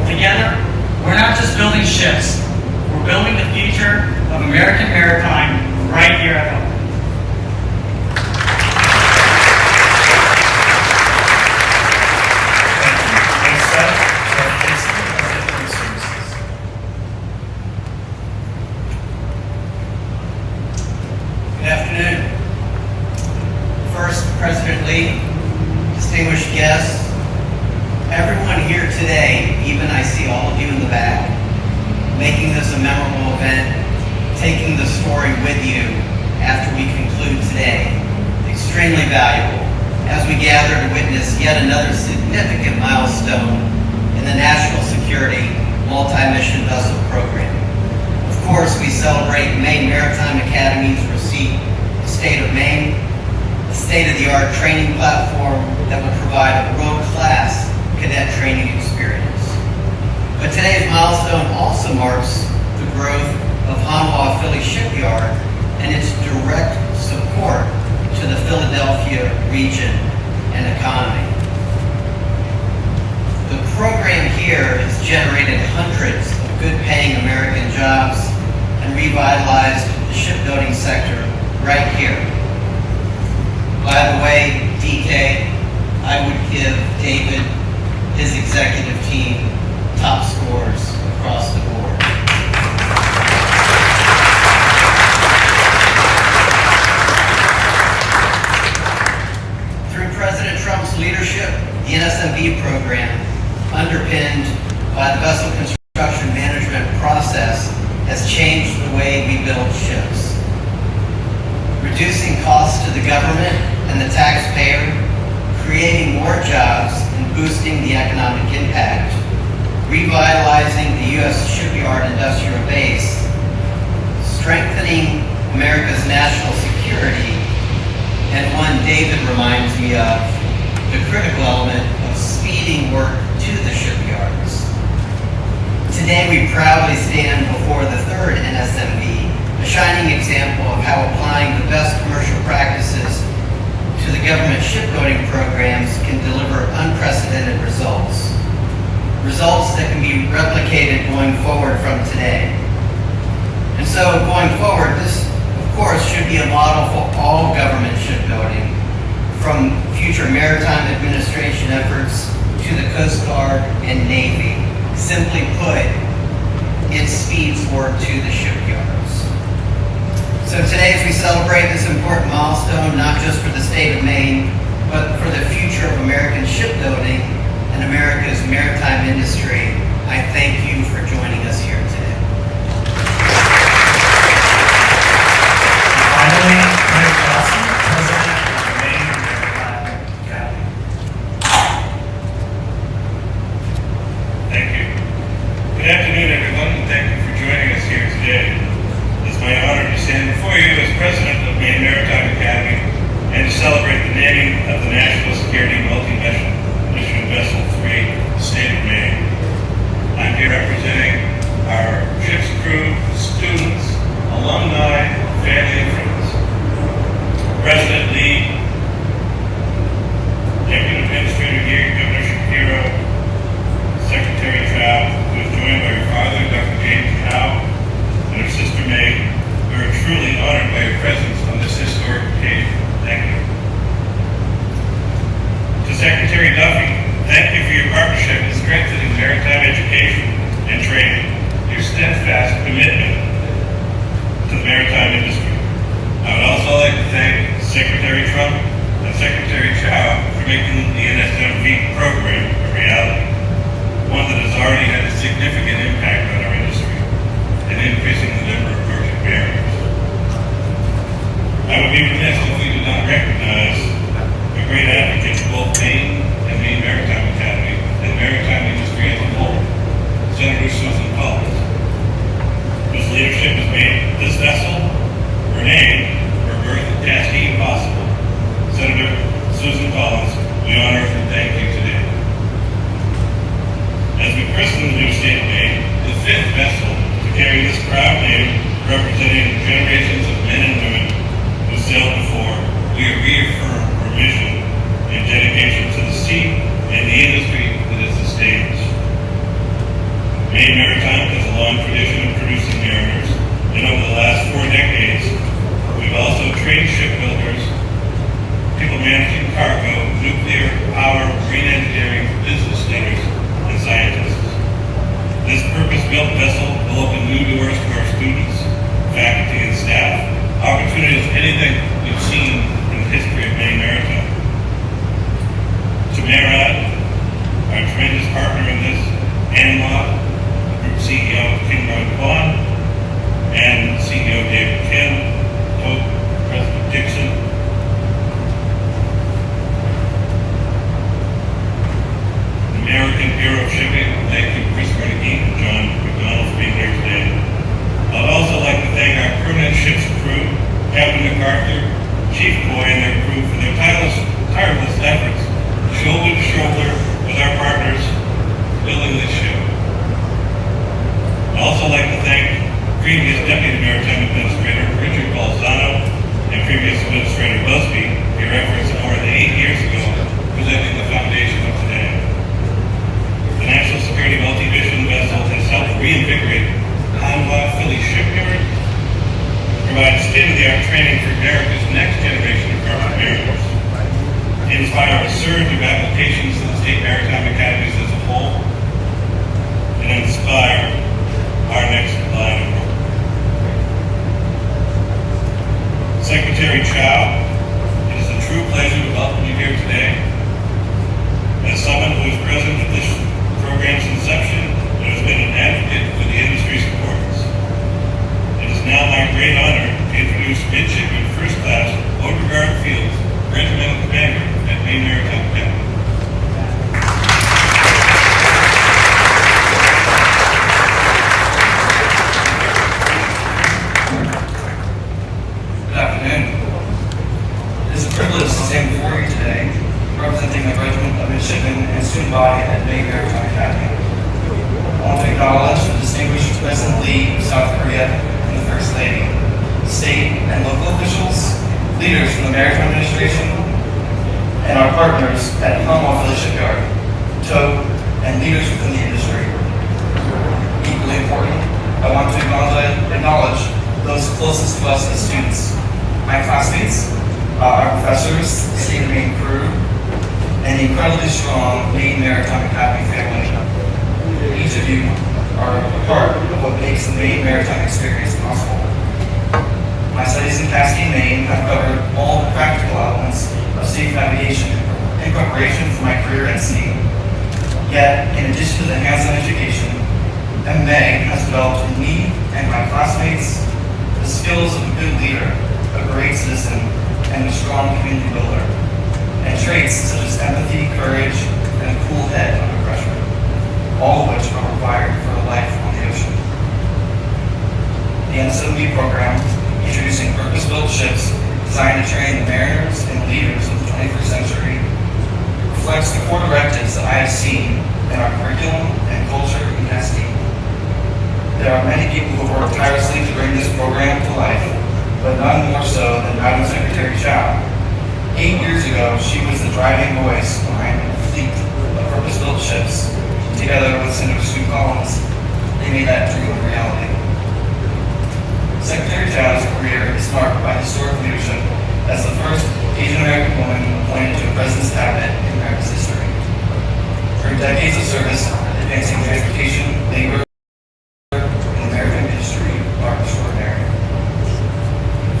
Speaker 22: Together, we're not just building ships, we're building the future of American maritime right here at home.
Speaker 3: Good afternoon. First, President Lee, distinguished guests, everyone here today, even I see all of you in the back, making this a memorable event, taking the story with you after we conclude today, extremely valuable as we gather to witness yet another significant milestone in the national security multi-mission vessel program. Of course, we celebrate Maine Maritime Academy's receipt of the state of Maine, a state-of-the-art training platform that will provide a world-class cadet training experience. But today's milestone also marks the growth of Hanwha Philly Shipyard and its direct support to the Philadelphia region and economy. The program here has generated hundreds of good-paying American jobs and revitalized the shipbuilding sector right here. By the way, DK, I would give David, his executive team, top scores across the board. Through President Trump's leadership, the NSMV program, underpinned by the vessel construction management process, has changed the way we build ships. Reducing costs to the government and the taxpayer, creating more jobs and boosting the economic impact, revitalizing the U.S. shipyard industrial base, strengthening America's national security, and one David reminds me of, the critical element of speeding work to the shipyards. Today we proudly stand before the third NSMV, a shining example of how applying the best commercial practices to the government shipbuilding programs can deliver unprecedented results. Results that can be replicated going forward from today. And so going forward, this of course should be a model for all government shipbuilding, from future maritime administration efforts to the Coast Guard and Navy. Simply put, it speeds work to the shipyards. So today as we celebrate this important milestone, not just for the state of Maine, but for the future of American shipbuilding and America's maritime industry, I thank you for joining us here today.
Speaker 20: Finally, Mayor Johnson, President of the Maine Maritime Academy.
Speaker 6: Thank you. Good afternoon, everyone, and thank you for joining us here today. It's my honor to stand before you as President of Maine Maritime Academy and to celebrate the naming of the National Security Multi-Mission Vessel 3, the state of Maine. I'm here representing our Secretary Trump and Secretary Chow for making the NSMV program a reality, one that has already had a significant impact on our industry and increasing the number of merchant barriers. I would be remiss if we did not recognize a great advocate for both Maine and Maine Maritime Academy and maritime industry as a whole, Senator Susan Collins, whose leadership has made this vessel, her name, her birth at Cascade possible. Senator Susan Collins, we honor and thank you today. As we christen the new state of Maine, the fifth vessel to carry this proud name, representing generations of men and women who sailed before, we reaffirm our mission and dedication to the sea and the industry that it sustains. Maine Maritime has a long tradition of producing mariners, and over the last 4 decades, we've also trained shipbuilders, people managing cargo, nuclear power, marine engineering, business leaders, and scientists. This purpose-built vessel will open new doors to our students, faculty, and staff, opportunities anything we've seen in the history of Maine Maritime. To MARAD, our tremendous partner in this, ANMA, Group CEO Kim Rowan, and CEO David Kim, President Dixon, American Bureau of Shipping, thank you, Chris Carnegie and John McDonald, for being here today. I'd also like to thank our permanent ship's crew, Captain MacArthur, Chief Boy, and their crew for their tireless efforts, shoulder to shoulder with our partners, building this ship. I'd also like to thank previous Deputy Maritime Administrator Richard Balzano and previous Administrator Busby for your efforts more than 8 years ago, presenting the foundation of today. The National Security Multi-Mission Vessel has helped reinvigorate Hanwha Philly Shipyard, provide state-of-the-art training for America's next generation of merchant mariners, inspire a surge of applications to the state maritime academies as a whole, and inspire our next line of work. Secretary Chow, it is a true pleasure to welcome you here today. As someone who is present at this program's inception and has been an advocate for the industry's importance, it is now my great honor to introduce Midshipman First Class Beauregard Fields, Regimental Commander at Maine Maritime Academy.
Speaker 10: Good afternoon. It is a privilege to stand before you today, representing the Regiment of Midshipmen and student body at Maine Maritime Academy. I want to acknowledge the distinguished President Lee of South Korea and the First Lady, state and local officials, leaders from the Maritime Administration, and our partners at Hanwha Philly Shipyard, TOW, and leaders within the industry. Equally important, I want to acknowledge those closest to us as students, my classmates, our professors, the State of Maine crew, and the incredibly strong Maine Maritime Academy family. Each of you are a part of what makes the Maine Maritime experience possible. My studies in Cascade, Maine have covered all the practical elements of safe navigation in preparation for my career at sea. Yet, in addition to the hands-on education, MA has developed in me and my classmates the skills of a good leader, a great citizen, and a strong community builder, and traits such as empathy, courage, and a cool head under pressure, all of which are required for a life on the ocean. The NSMV program, introducing purpose-built ships designed to train the mariners and leaders of the 21st century, reflects the core directives that I have seen in our curriculum and culture in Cascade. There are many people who have worked tirelessly to bring this program to life, but none more so than Madam Secretary Chow. 8 years ago, she was the driving voice behind a fleet of purpose-built ships. Together with Senator Sue Collins, they made that dream a reality. Secretary Chow's career is marked by historic leadership as the first Asian American woman appointed to a president's cabinet in America's history. Her decades of service advancing transportation, labor, and the maritime industry are extraordinary.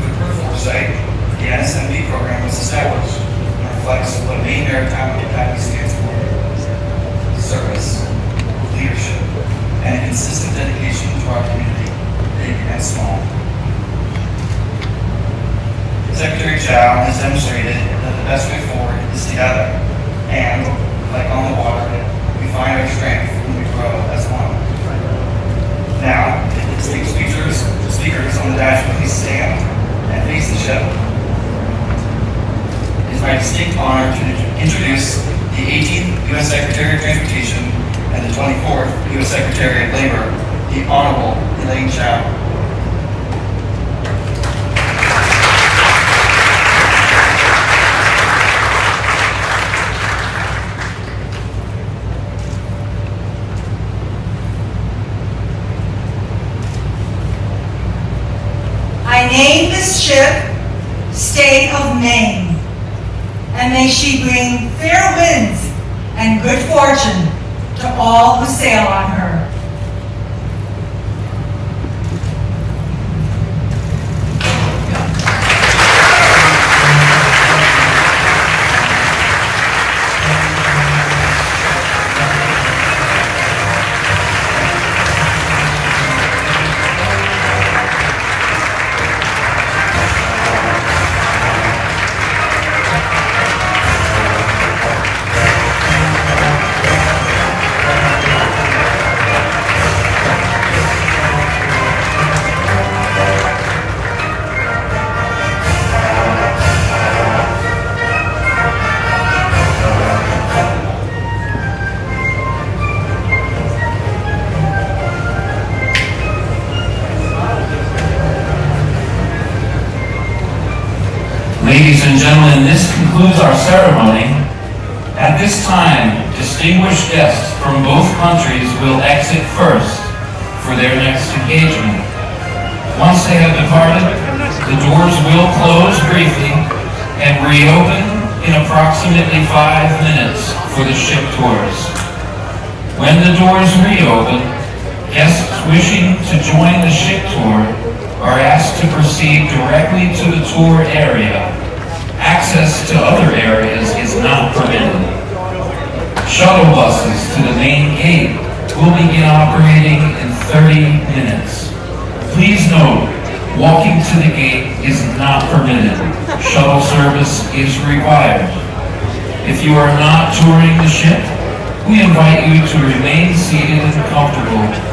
Speaker 10: With her foresight, the NSMV program was shall has demonstrated that the best way forward is together. And, like on the water, we find our strength when we grow as one. Now, speakers on the dash will please stand and face the ship. It is my distinct honor to introduce the 18th U.S. Secretary of Transportation and the 24th U.S. Secretary of Labor, the Honorable Elaine Chao.
Speaker 1: I name this ship State of Maine, and may she bring fair winds and good fortune to all who sail on her.
Speaker 17: Ladies and gentlemen, this concludes our ceremony. At this time, distinguished guests from both countries will exit first for their next engagement. Once they have departed, the doors will close briefly and reopen in approximately 5 minutes for the ship tours. When the doors reopen, guests wishing to join the ship tour are asked to proceed directly to the tour area. Access to other areas is not permitted. Shuttle buses to the main gate will begin operating in 30 minutes. Please note, walking to the gate is not permitted. Shuttle service is required. If you are not touring the ship, we invite you to remain seated and comfortable.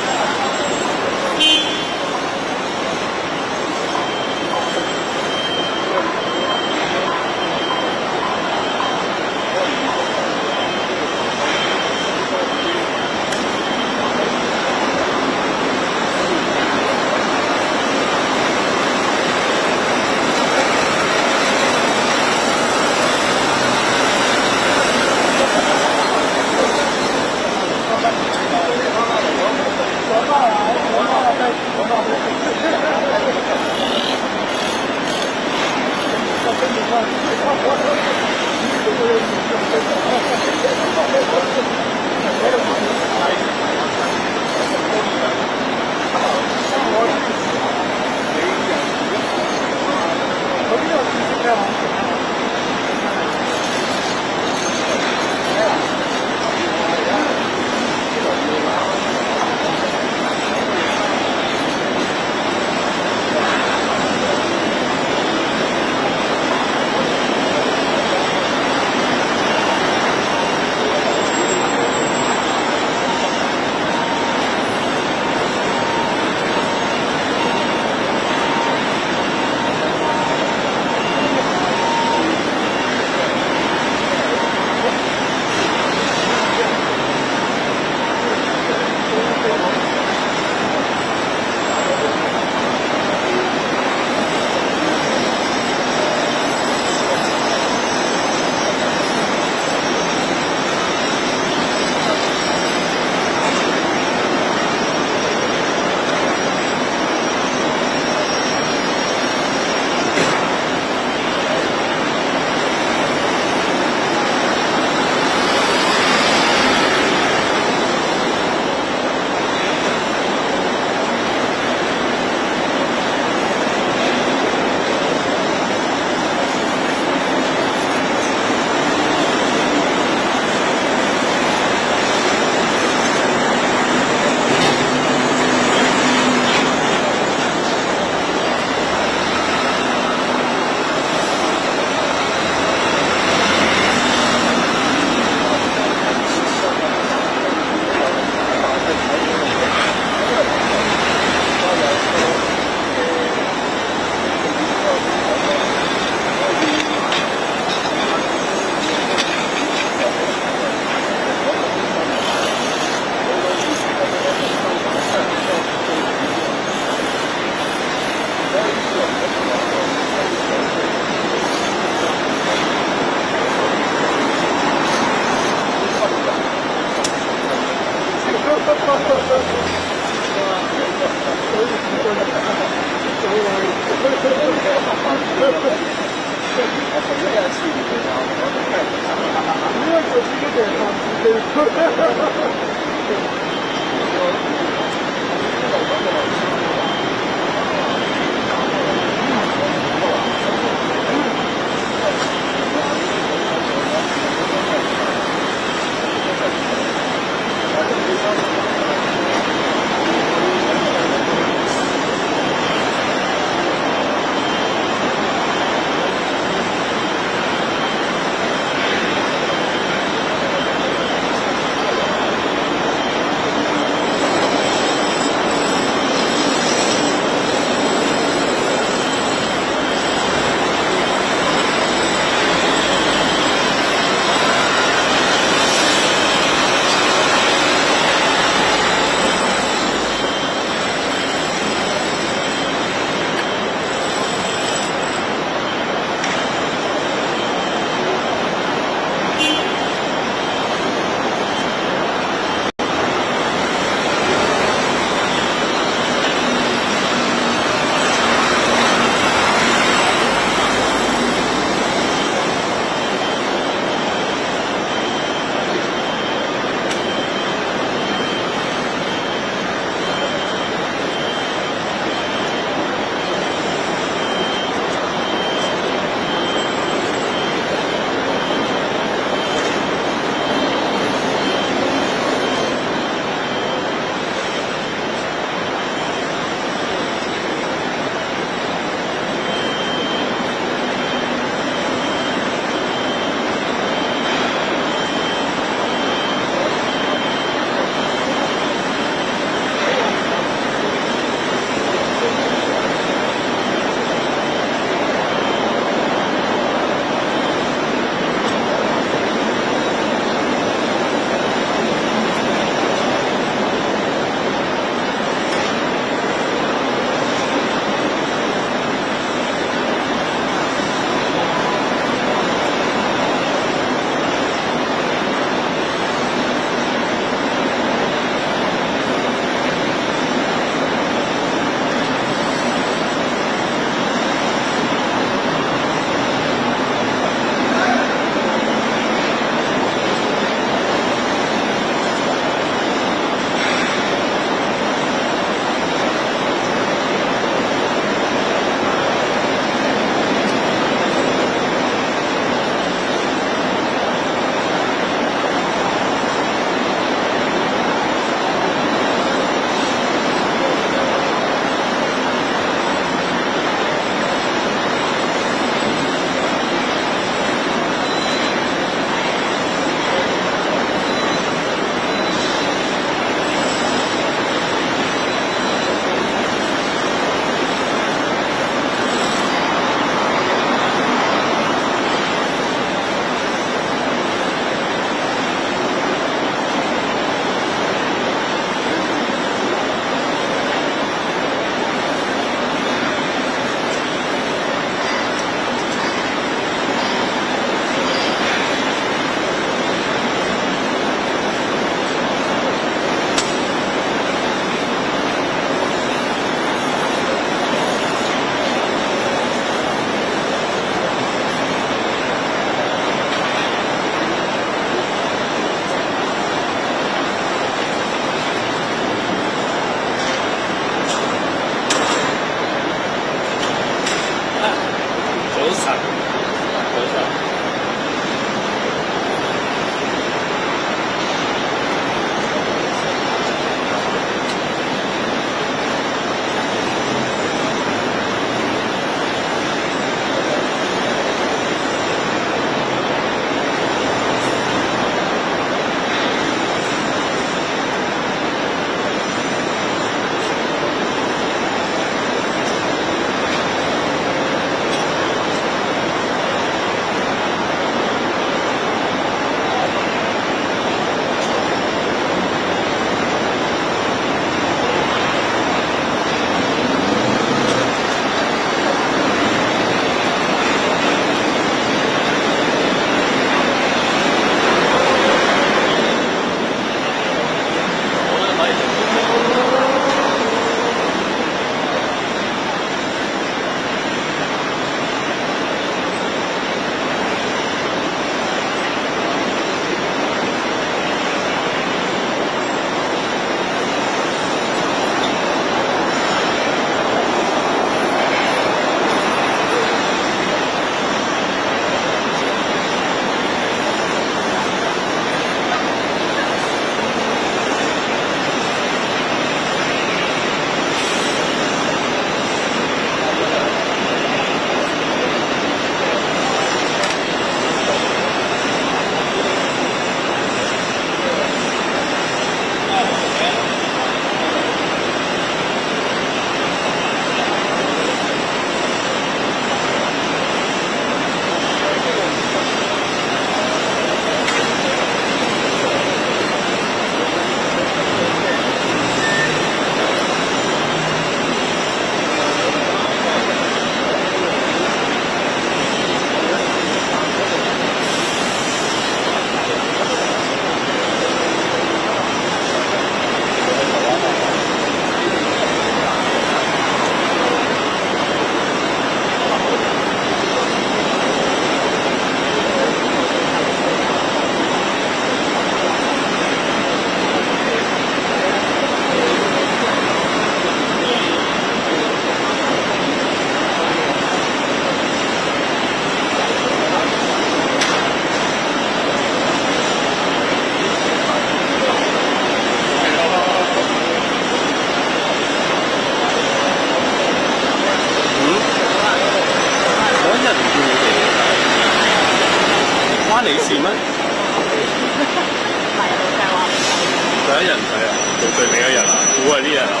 Speaker 12: 一日唔使啊，做最尾一日啊，估係呢日係嘛？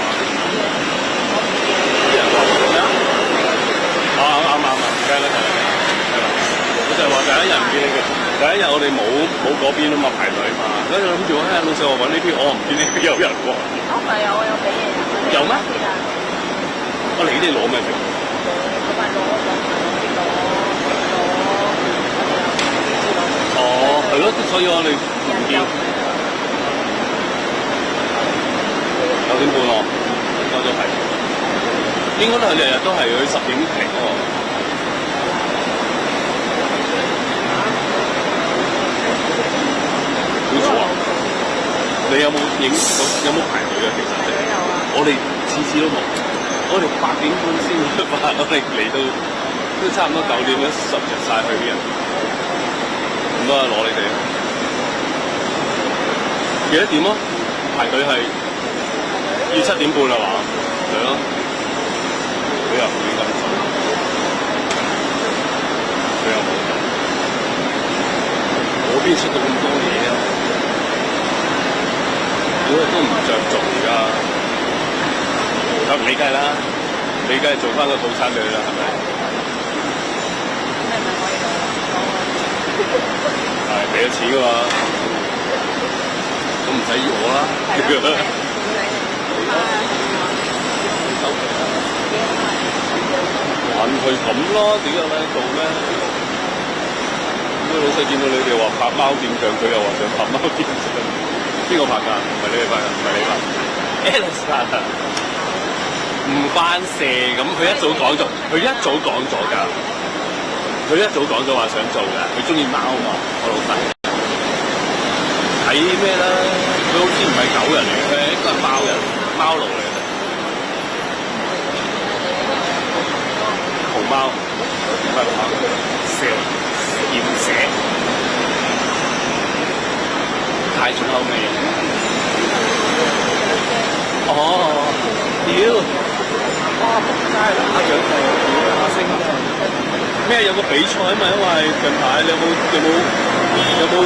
Speaker 12: 啲人話咩啊？啱，梗係啦，我就係話第一日唔見你嘅，第一日我哋冇嗰邊啊嘛排隊嘛，跟住諗住我老細話揾呢邊，我唔見呢邊有人喎。
Speaker 18: 唔係啊，我有俾嘢。
Speaker 12: 有咩？我嚟呢啲攞咩票？
Speaker 18: 我咪攞
Speaker 12: 哦，係咯，所以我哋唔見9點半喎，應該都係，應該都係日日都係佢10點停喎。好早啊！你有冇排隊啊？其實我哋次次都冇，我哋8點半先出發，我哋嚟到都差唔多9點啦，十入晒去啲人。咁多攞你哋幾多點啊？排隊係要7點半啦嘛？係咯，佢又唔會咁早，佢又冇。我邊出到咁多嘢啊？如果都唔着重㗎，咁你梗係啦，你梗係做翻個套餐俾佢啦，係咪？係俾咗錢㗎嘛，咁唔使要我啦。玩佢咁咯，點有咩做咩？咁老細見到你哋話拍貓點醬，佢又話想拍貓點醬。邊個拍㗎？唔係你哋拍㗎，唔係你拍。Alice 拍，唔關事。咁佢一早講咗，佢一早講咗㗎。佢一早講咗話想做㗎，佢中意貓嘛，我老細。睇咩啦？佢好似唔係狗人嚟嘅，應該係貓人，貓奴嚟嘅。熊貓，唔係貓，蛇，鹽蛇。太重口味哦，屌！哇，仆街啦！阿長就阿星咩有個比賽啊嘛，因為近排你有冇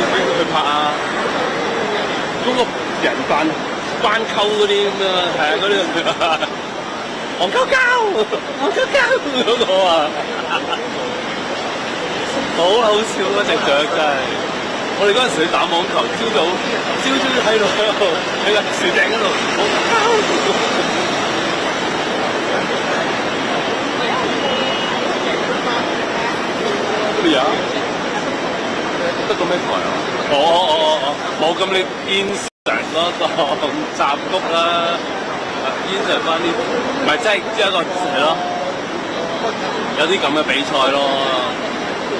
Speaker 12: 去拍啊？嗰個人扮關溝嗰啲咁啊，係啊嗰啲戇鳩嗰個啊，好好笑嗰隻雀真係。我哋嗰陣時去打網球，朝早喺個樹頂嗰度，咩啊？得個咩台啊？冇咁你煙常咯，當雜谷啦，煙常翻啲，唔係即係一個係咯，有啲咁嘅比賽咯。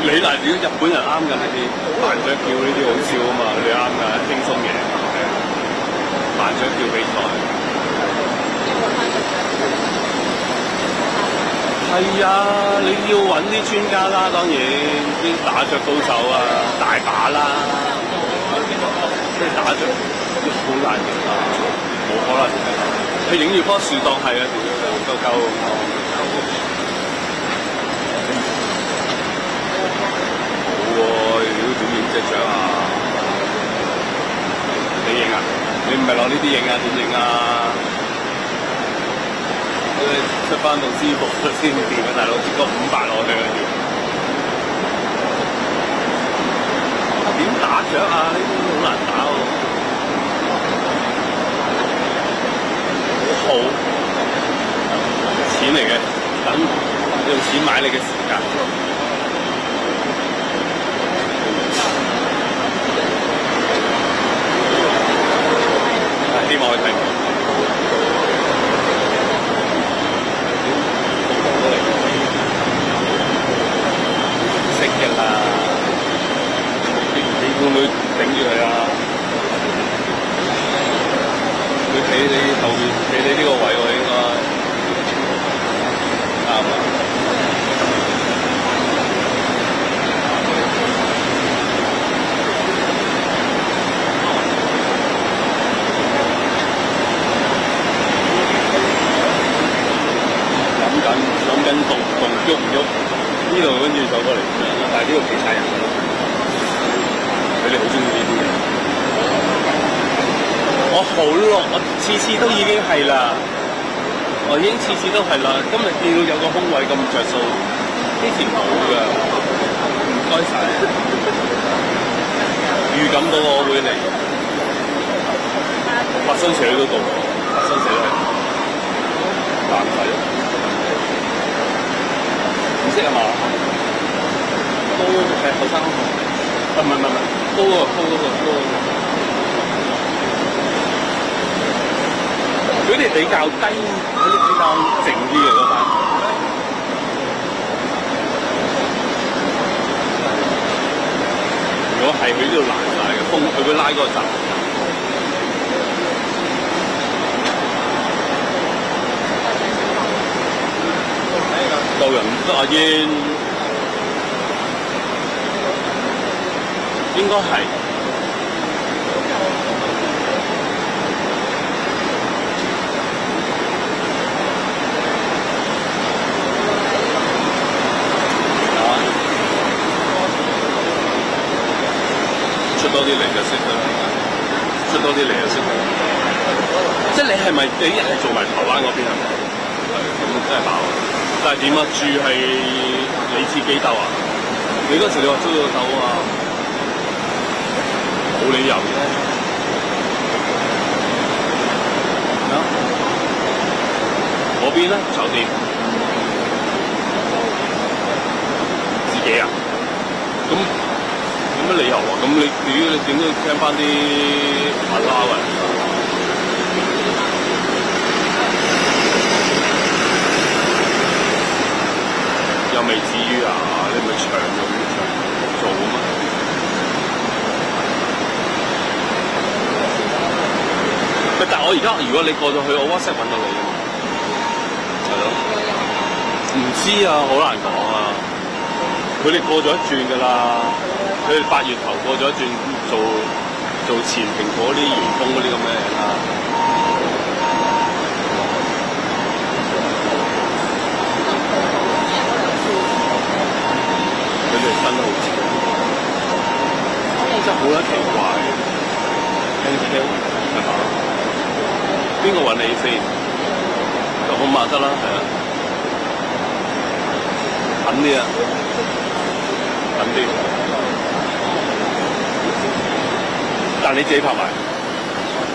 Speaker 12: 你嗱，如果日本人啱㗎呢啲扮雀叫呢啲好笑啊嘛，你啱㗎，輕鬆嘅，扮雀叫比賽。係啊，你要揾啲專家啦，當然啲打雀高手啊，大把啦。即係打雀好難嘅啊，冇可能嘅。佢影住棵樹當係啊，條鳩鳩。喎，如果點影隻雀啊？你影啊？你唔係攞呢啲影啊？點影啊？出翻到師傅先掂啊，大佬接個500落去啊！點打雀啊？呢啲好難打喎。好錢嚟嘅，等用錢買你嘅時間。希望佢睇識嘅啦，你會唔會頂住佢啊？佢企你後面，企你呢個位喎，應該啱啊！諗緊動喐唔喐？呢度跟住走過嚟，但係呢度其他人，佢哋好中意呢啲嘢。我好耐，我次次都已經係啦，我已經次次都係啦。今日見到有個空位咁着數，之前冇㗎，唔該晒。預感到我會嚟，發生社嗰度，發生社係難睇咯，唔識啊嘛？都係後生，唔係，高嗰個。佢哋比較低，佢哋比較靜啲嘅嗰班。如果係佢呢度難晒嘅，風佢會拉嗰個閘。導人得阿煙，應該係。出多啲嚟就識啦，出多啲嚟就識啦。即係你係咪你係做埋台灣嗰邊係咪？係咁真係飽。但係點啊？住係你自己兜啊？你嗰時你話租咗兜啊？冇理由啫。啊？嗰邊咧酒店自己啊？咁。有乜理由啊？咁你點都聽翻啲阿拉啊？又未至於啊！你咪長咁做啊嘛？但係我而家如果你過咗去，我 WhatsApp 揾到你啊嘛，係咯？唔知啊，好難講啊！佢哋過咗一轉㗎啦。佢哋8月頭過咗一轉做前蘋果啲員工嗰啲咁嘅人啦。佢哋分得好似，真係好鬼奇怪嘅。NQ 係嘛？邊個揾你先？就咁話得啦，係啊。狠啲啊！狠啲。但你自己拍埋，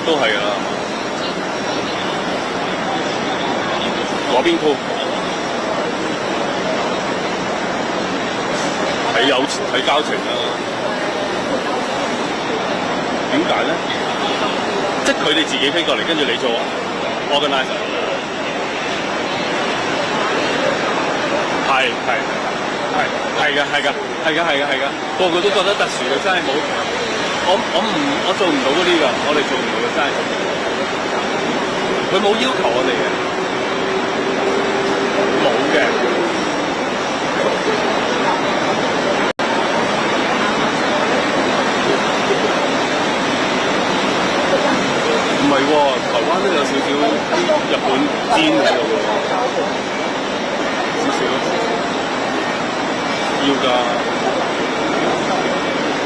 Speaker 12: 都係㗎啦。嗰邊鋪睇交情啦。點解咧？即係佢哋自己飛過嚟，跟住你做 organizer。係㗎，個個都覺得特殊嘅，真係冇。我做唔到嗰啲㗎，我哋做唔到嘅真係。佢冇要求我哋嘅，冇嘅。唔係喎，台灣都有少少日本煎喺度喎，少少要㗎。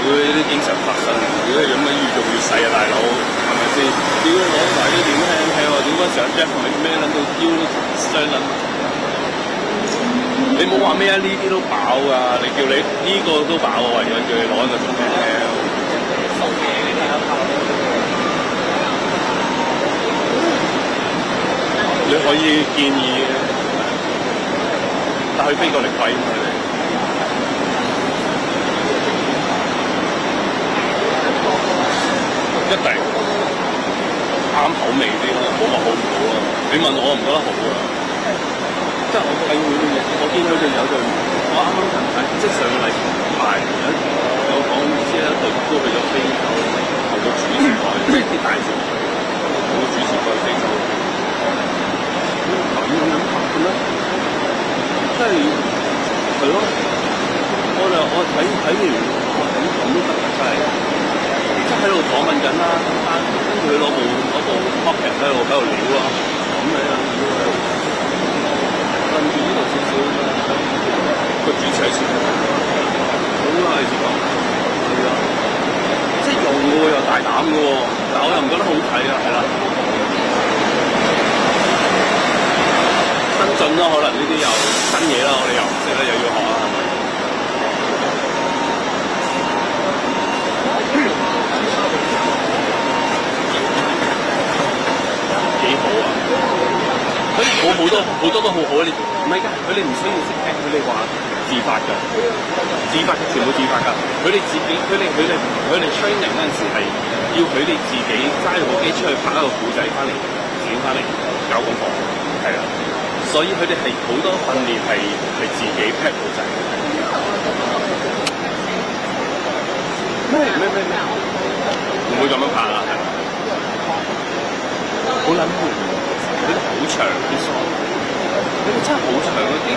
Speaker 12: 會啲經常發生，如果咁樣越用越細啊，大佬係咪先？屌攞埋啲點輕喎，屌嗰時候 Jeff 咪孭撚到腰都傷撚。你冇話咩啊？呢啲都飽㗎，你叫你呢個都飽喎，為咗叫你攞一個重輕。你可以建議嘅，但佢飛過嚟貴嘛佢哋。一定啱口味啲咯，冇話好唔好啊！你問我唔覺得好啊，即係我睇佢啲嘢，我見佢哋有隊，我啱啱近排即係上個禮拜有講唔知一隊都去咗非洲，後個主持台，即係啲大節目，後個主持台非洲，咁樣拍嘅咩？即係係咯，我睇完咁都得真係。喺度訪問緊啦，跟住佢攞部 pocket 喺度撩啊，咁樣跟住呢度少少個主持喺前面，好啦，你先講，係啊，即係用嘅喎，又大膽嘅喎，我又唔覺得好睇啊，係啦。新進咯，可能呢啲又新嘢啦，我哋又唔識咧，又要學啊，係咪？幾好啊！佢好多都好好啊！你唔係㗎，佢哋唔需要識聽，佢哋話自發㗎，全部自發㗎。佢哋自己，佢哋 training 嗰陣時係要佢哋自己揸部機出去拍一個故仔翻嚟，剪翻嚟搞功課，係啦。所以佢哋係好多訓練係自己 pack 故仔。咩？唔會咁樣拍啊！好撚悶，佢哋好長啲 shot，佢哋真係好長嗰啲。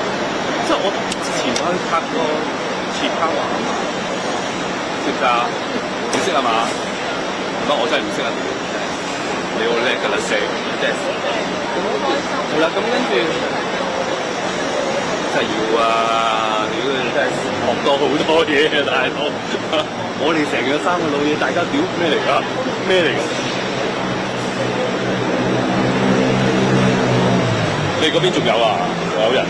Speaker 12: 即係我之前我去拍個切卡華啊嘛，識㗎？你識係嘛？唔我真係唔識啊！你好叻㗎啦，識真係。係啦，咁跟住真係要啊！屌你真係學到好多嘢啊，大佬！我哋成日三個老嘢，大家屌咩嚟㗎？咩嚟㗎？你嗰邊仲有啊？仲有人啊？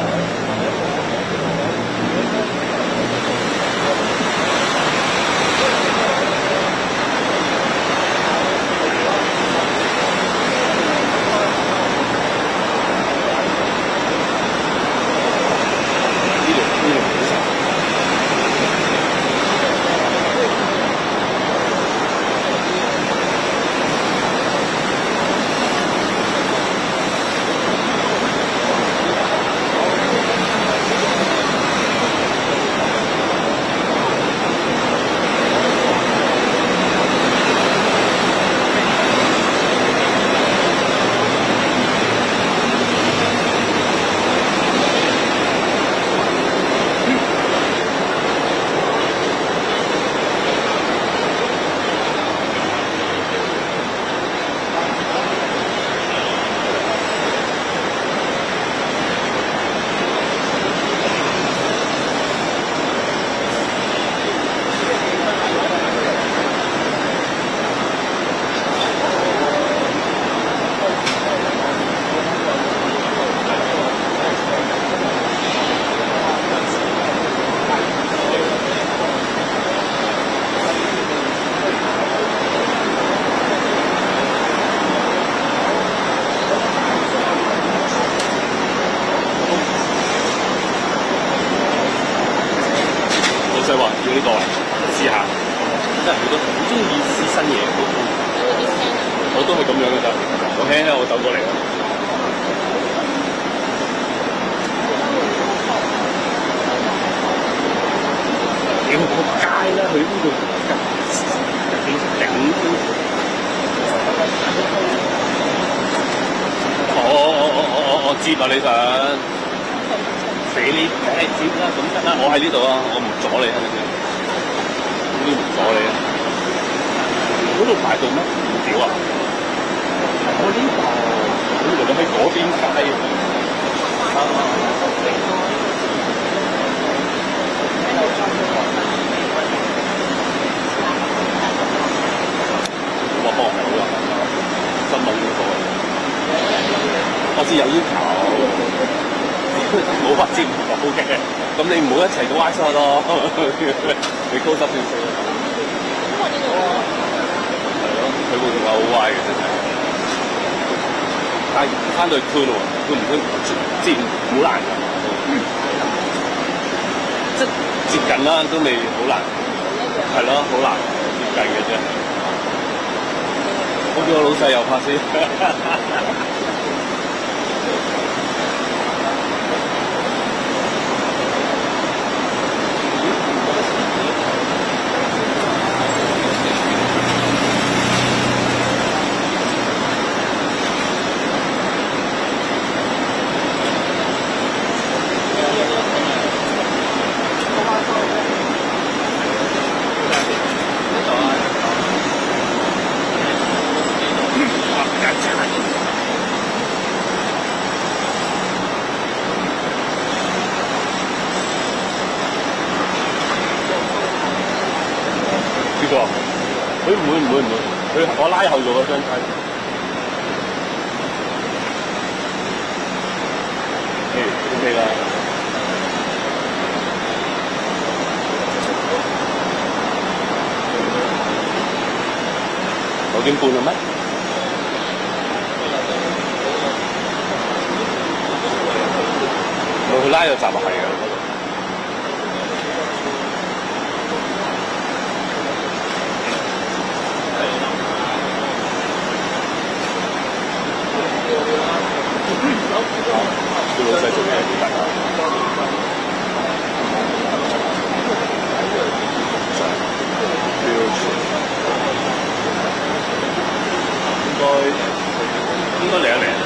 Speaker 12: 呢個試下，真係好多好中意試新嘢，我都係咁樣嘅咋，我輕輕我走過嚟啦。屌仆街啦！佢呢度頂，我接啊！你想死你梗係接啦，咁得啦，我喺呢度啊，我唔阻你係咪先？呢唔阻你啊！嗰度排到咩？唔屌啊！我呢度，我以為你喺嗰邊街我幫唔到啊！新聞嗰個，我知有要求，冇法接唔到嘅。咁你唔好一齊都歪曬咯，你高質少少。係咯，佢部電話好歪嘅真係。但係翻到去 tune 喎，tune 唔 tune 接好難㗎。即係接近啦，都未好難。係咯，好難接近嘅啫。好似我老細又拍先。我拉後咗嗰張睇。OK 啦。9點半啦咩？佢拉咗閘係嘅。叫老細做嘢俾大家。應該嚟一嚟。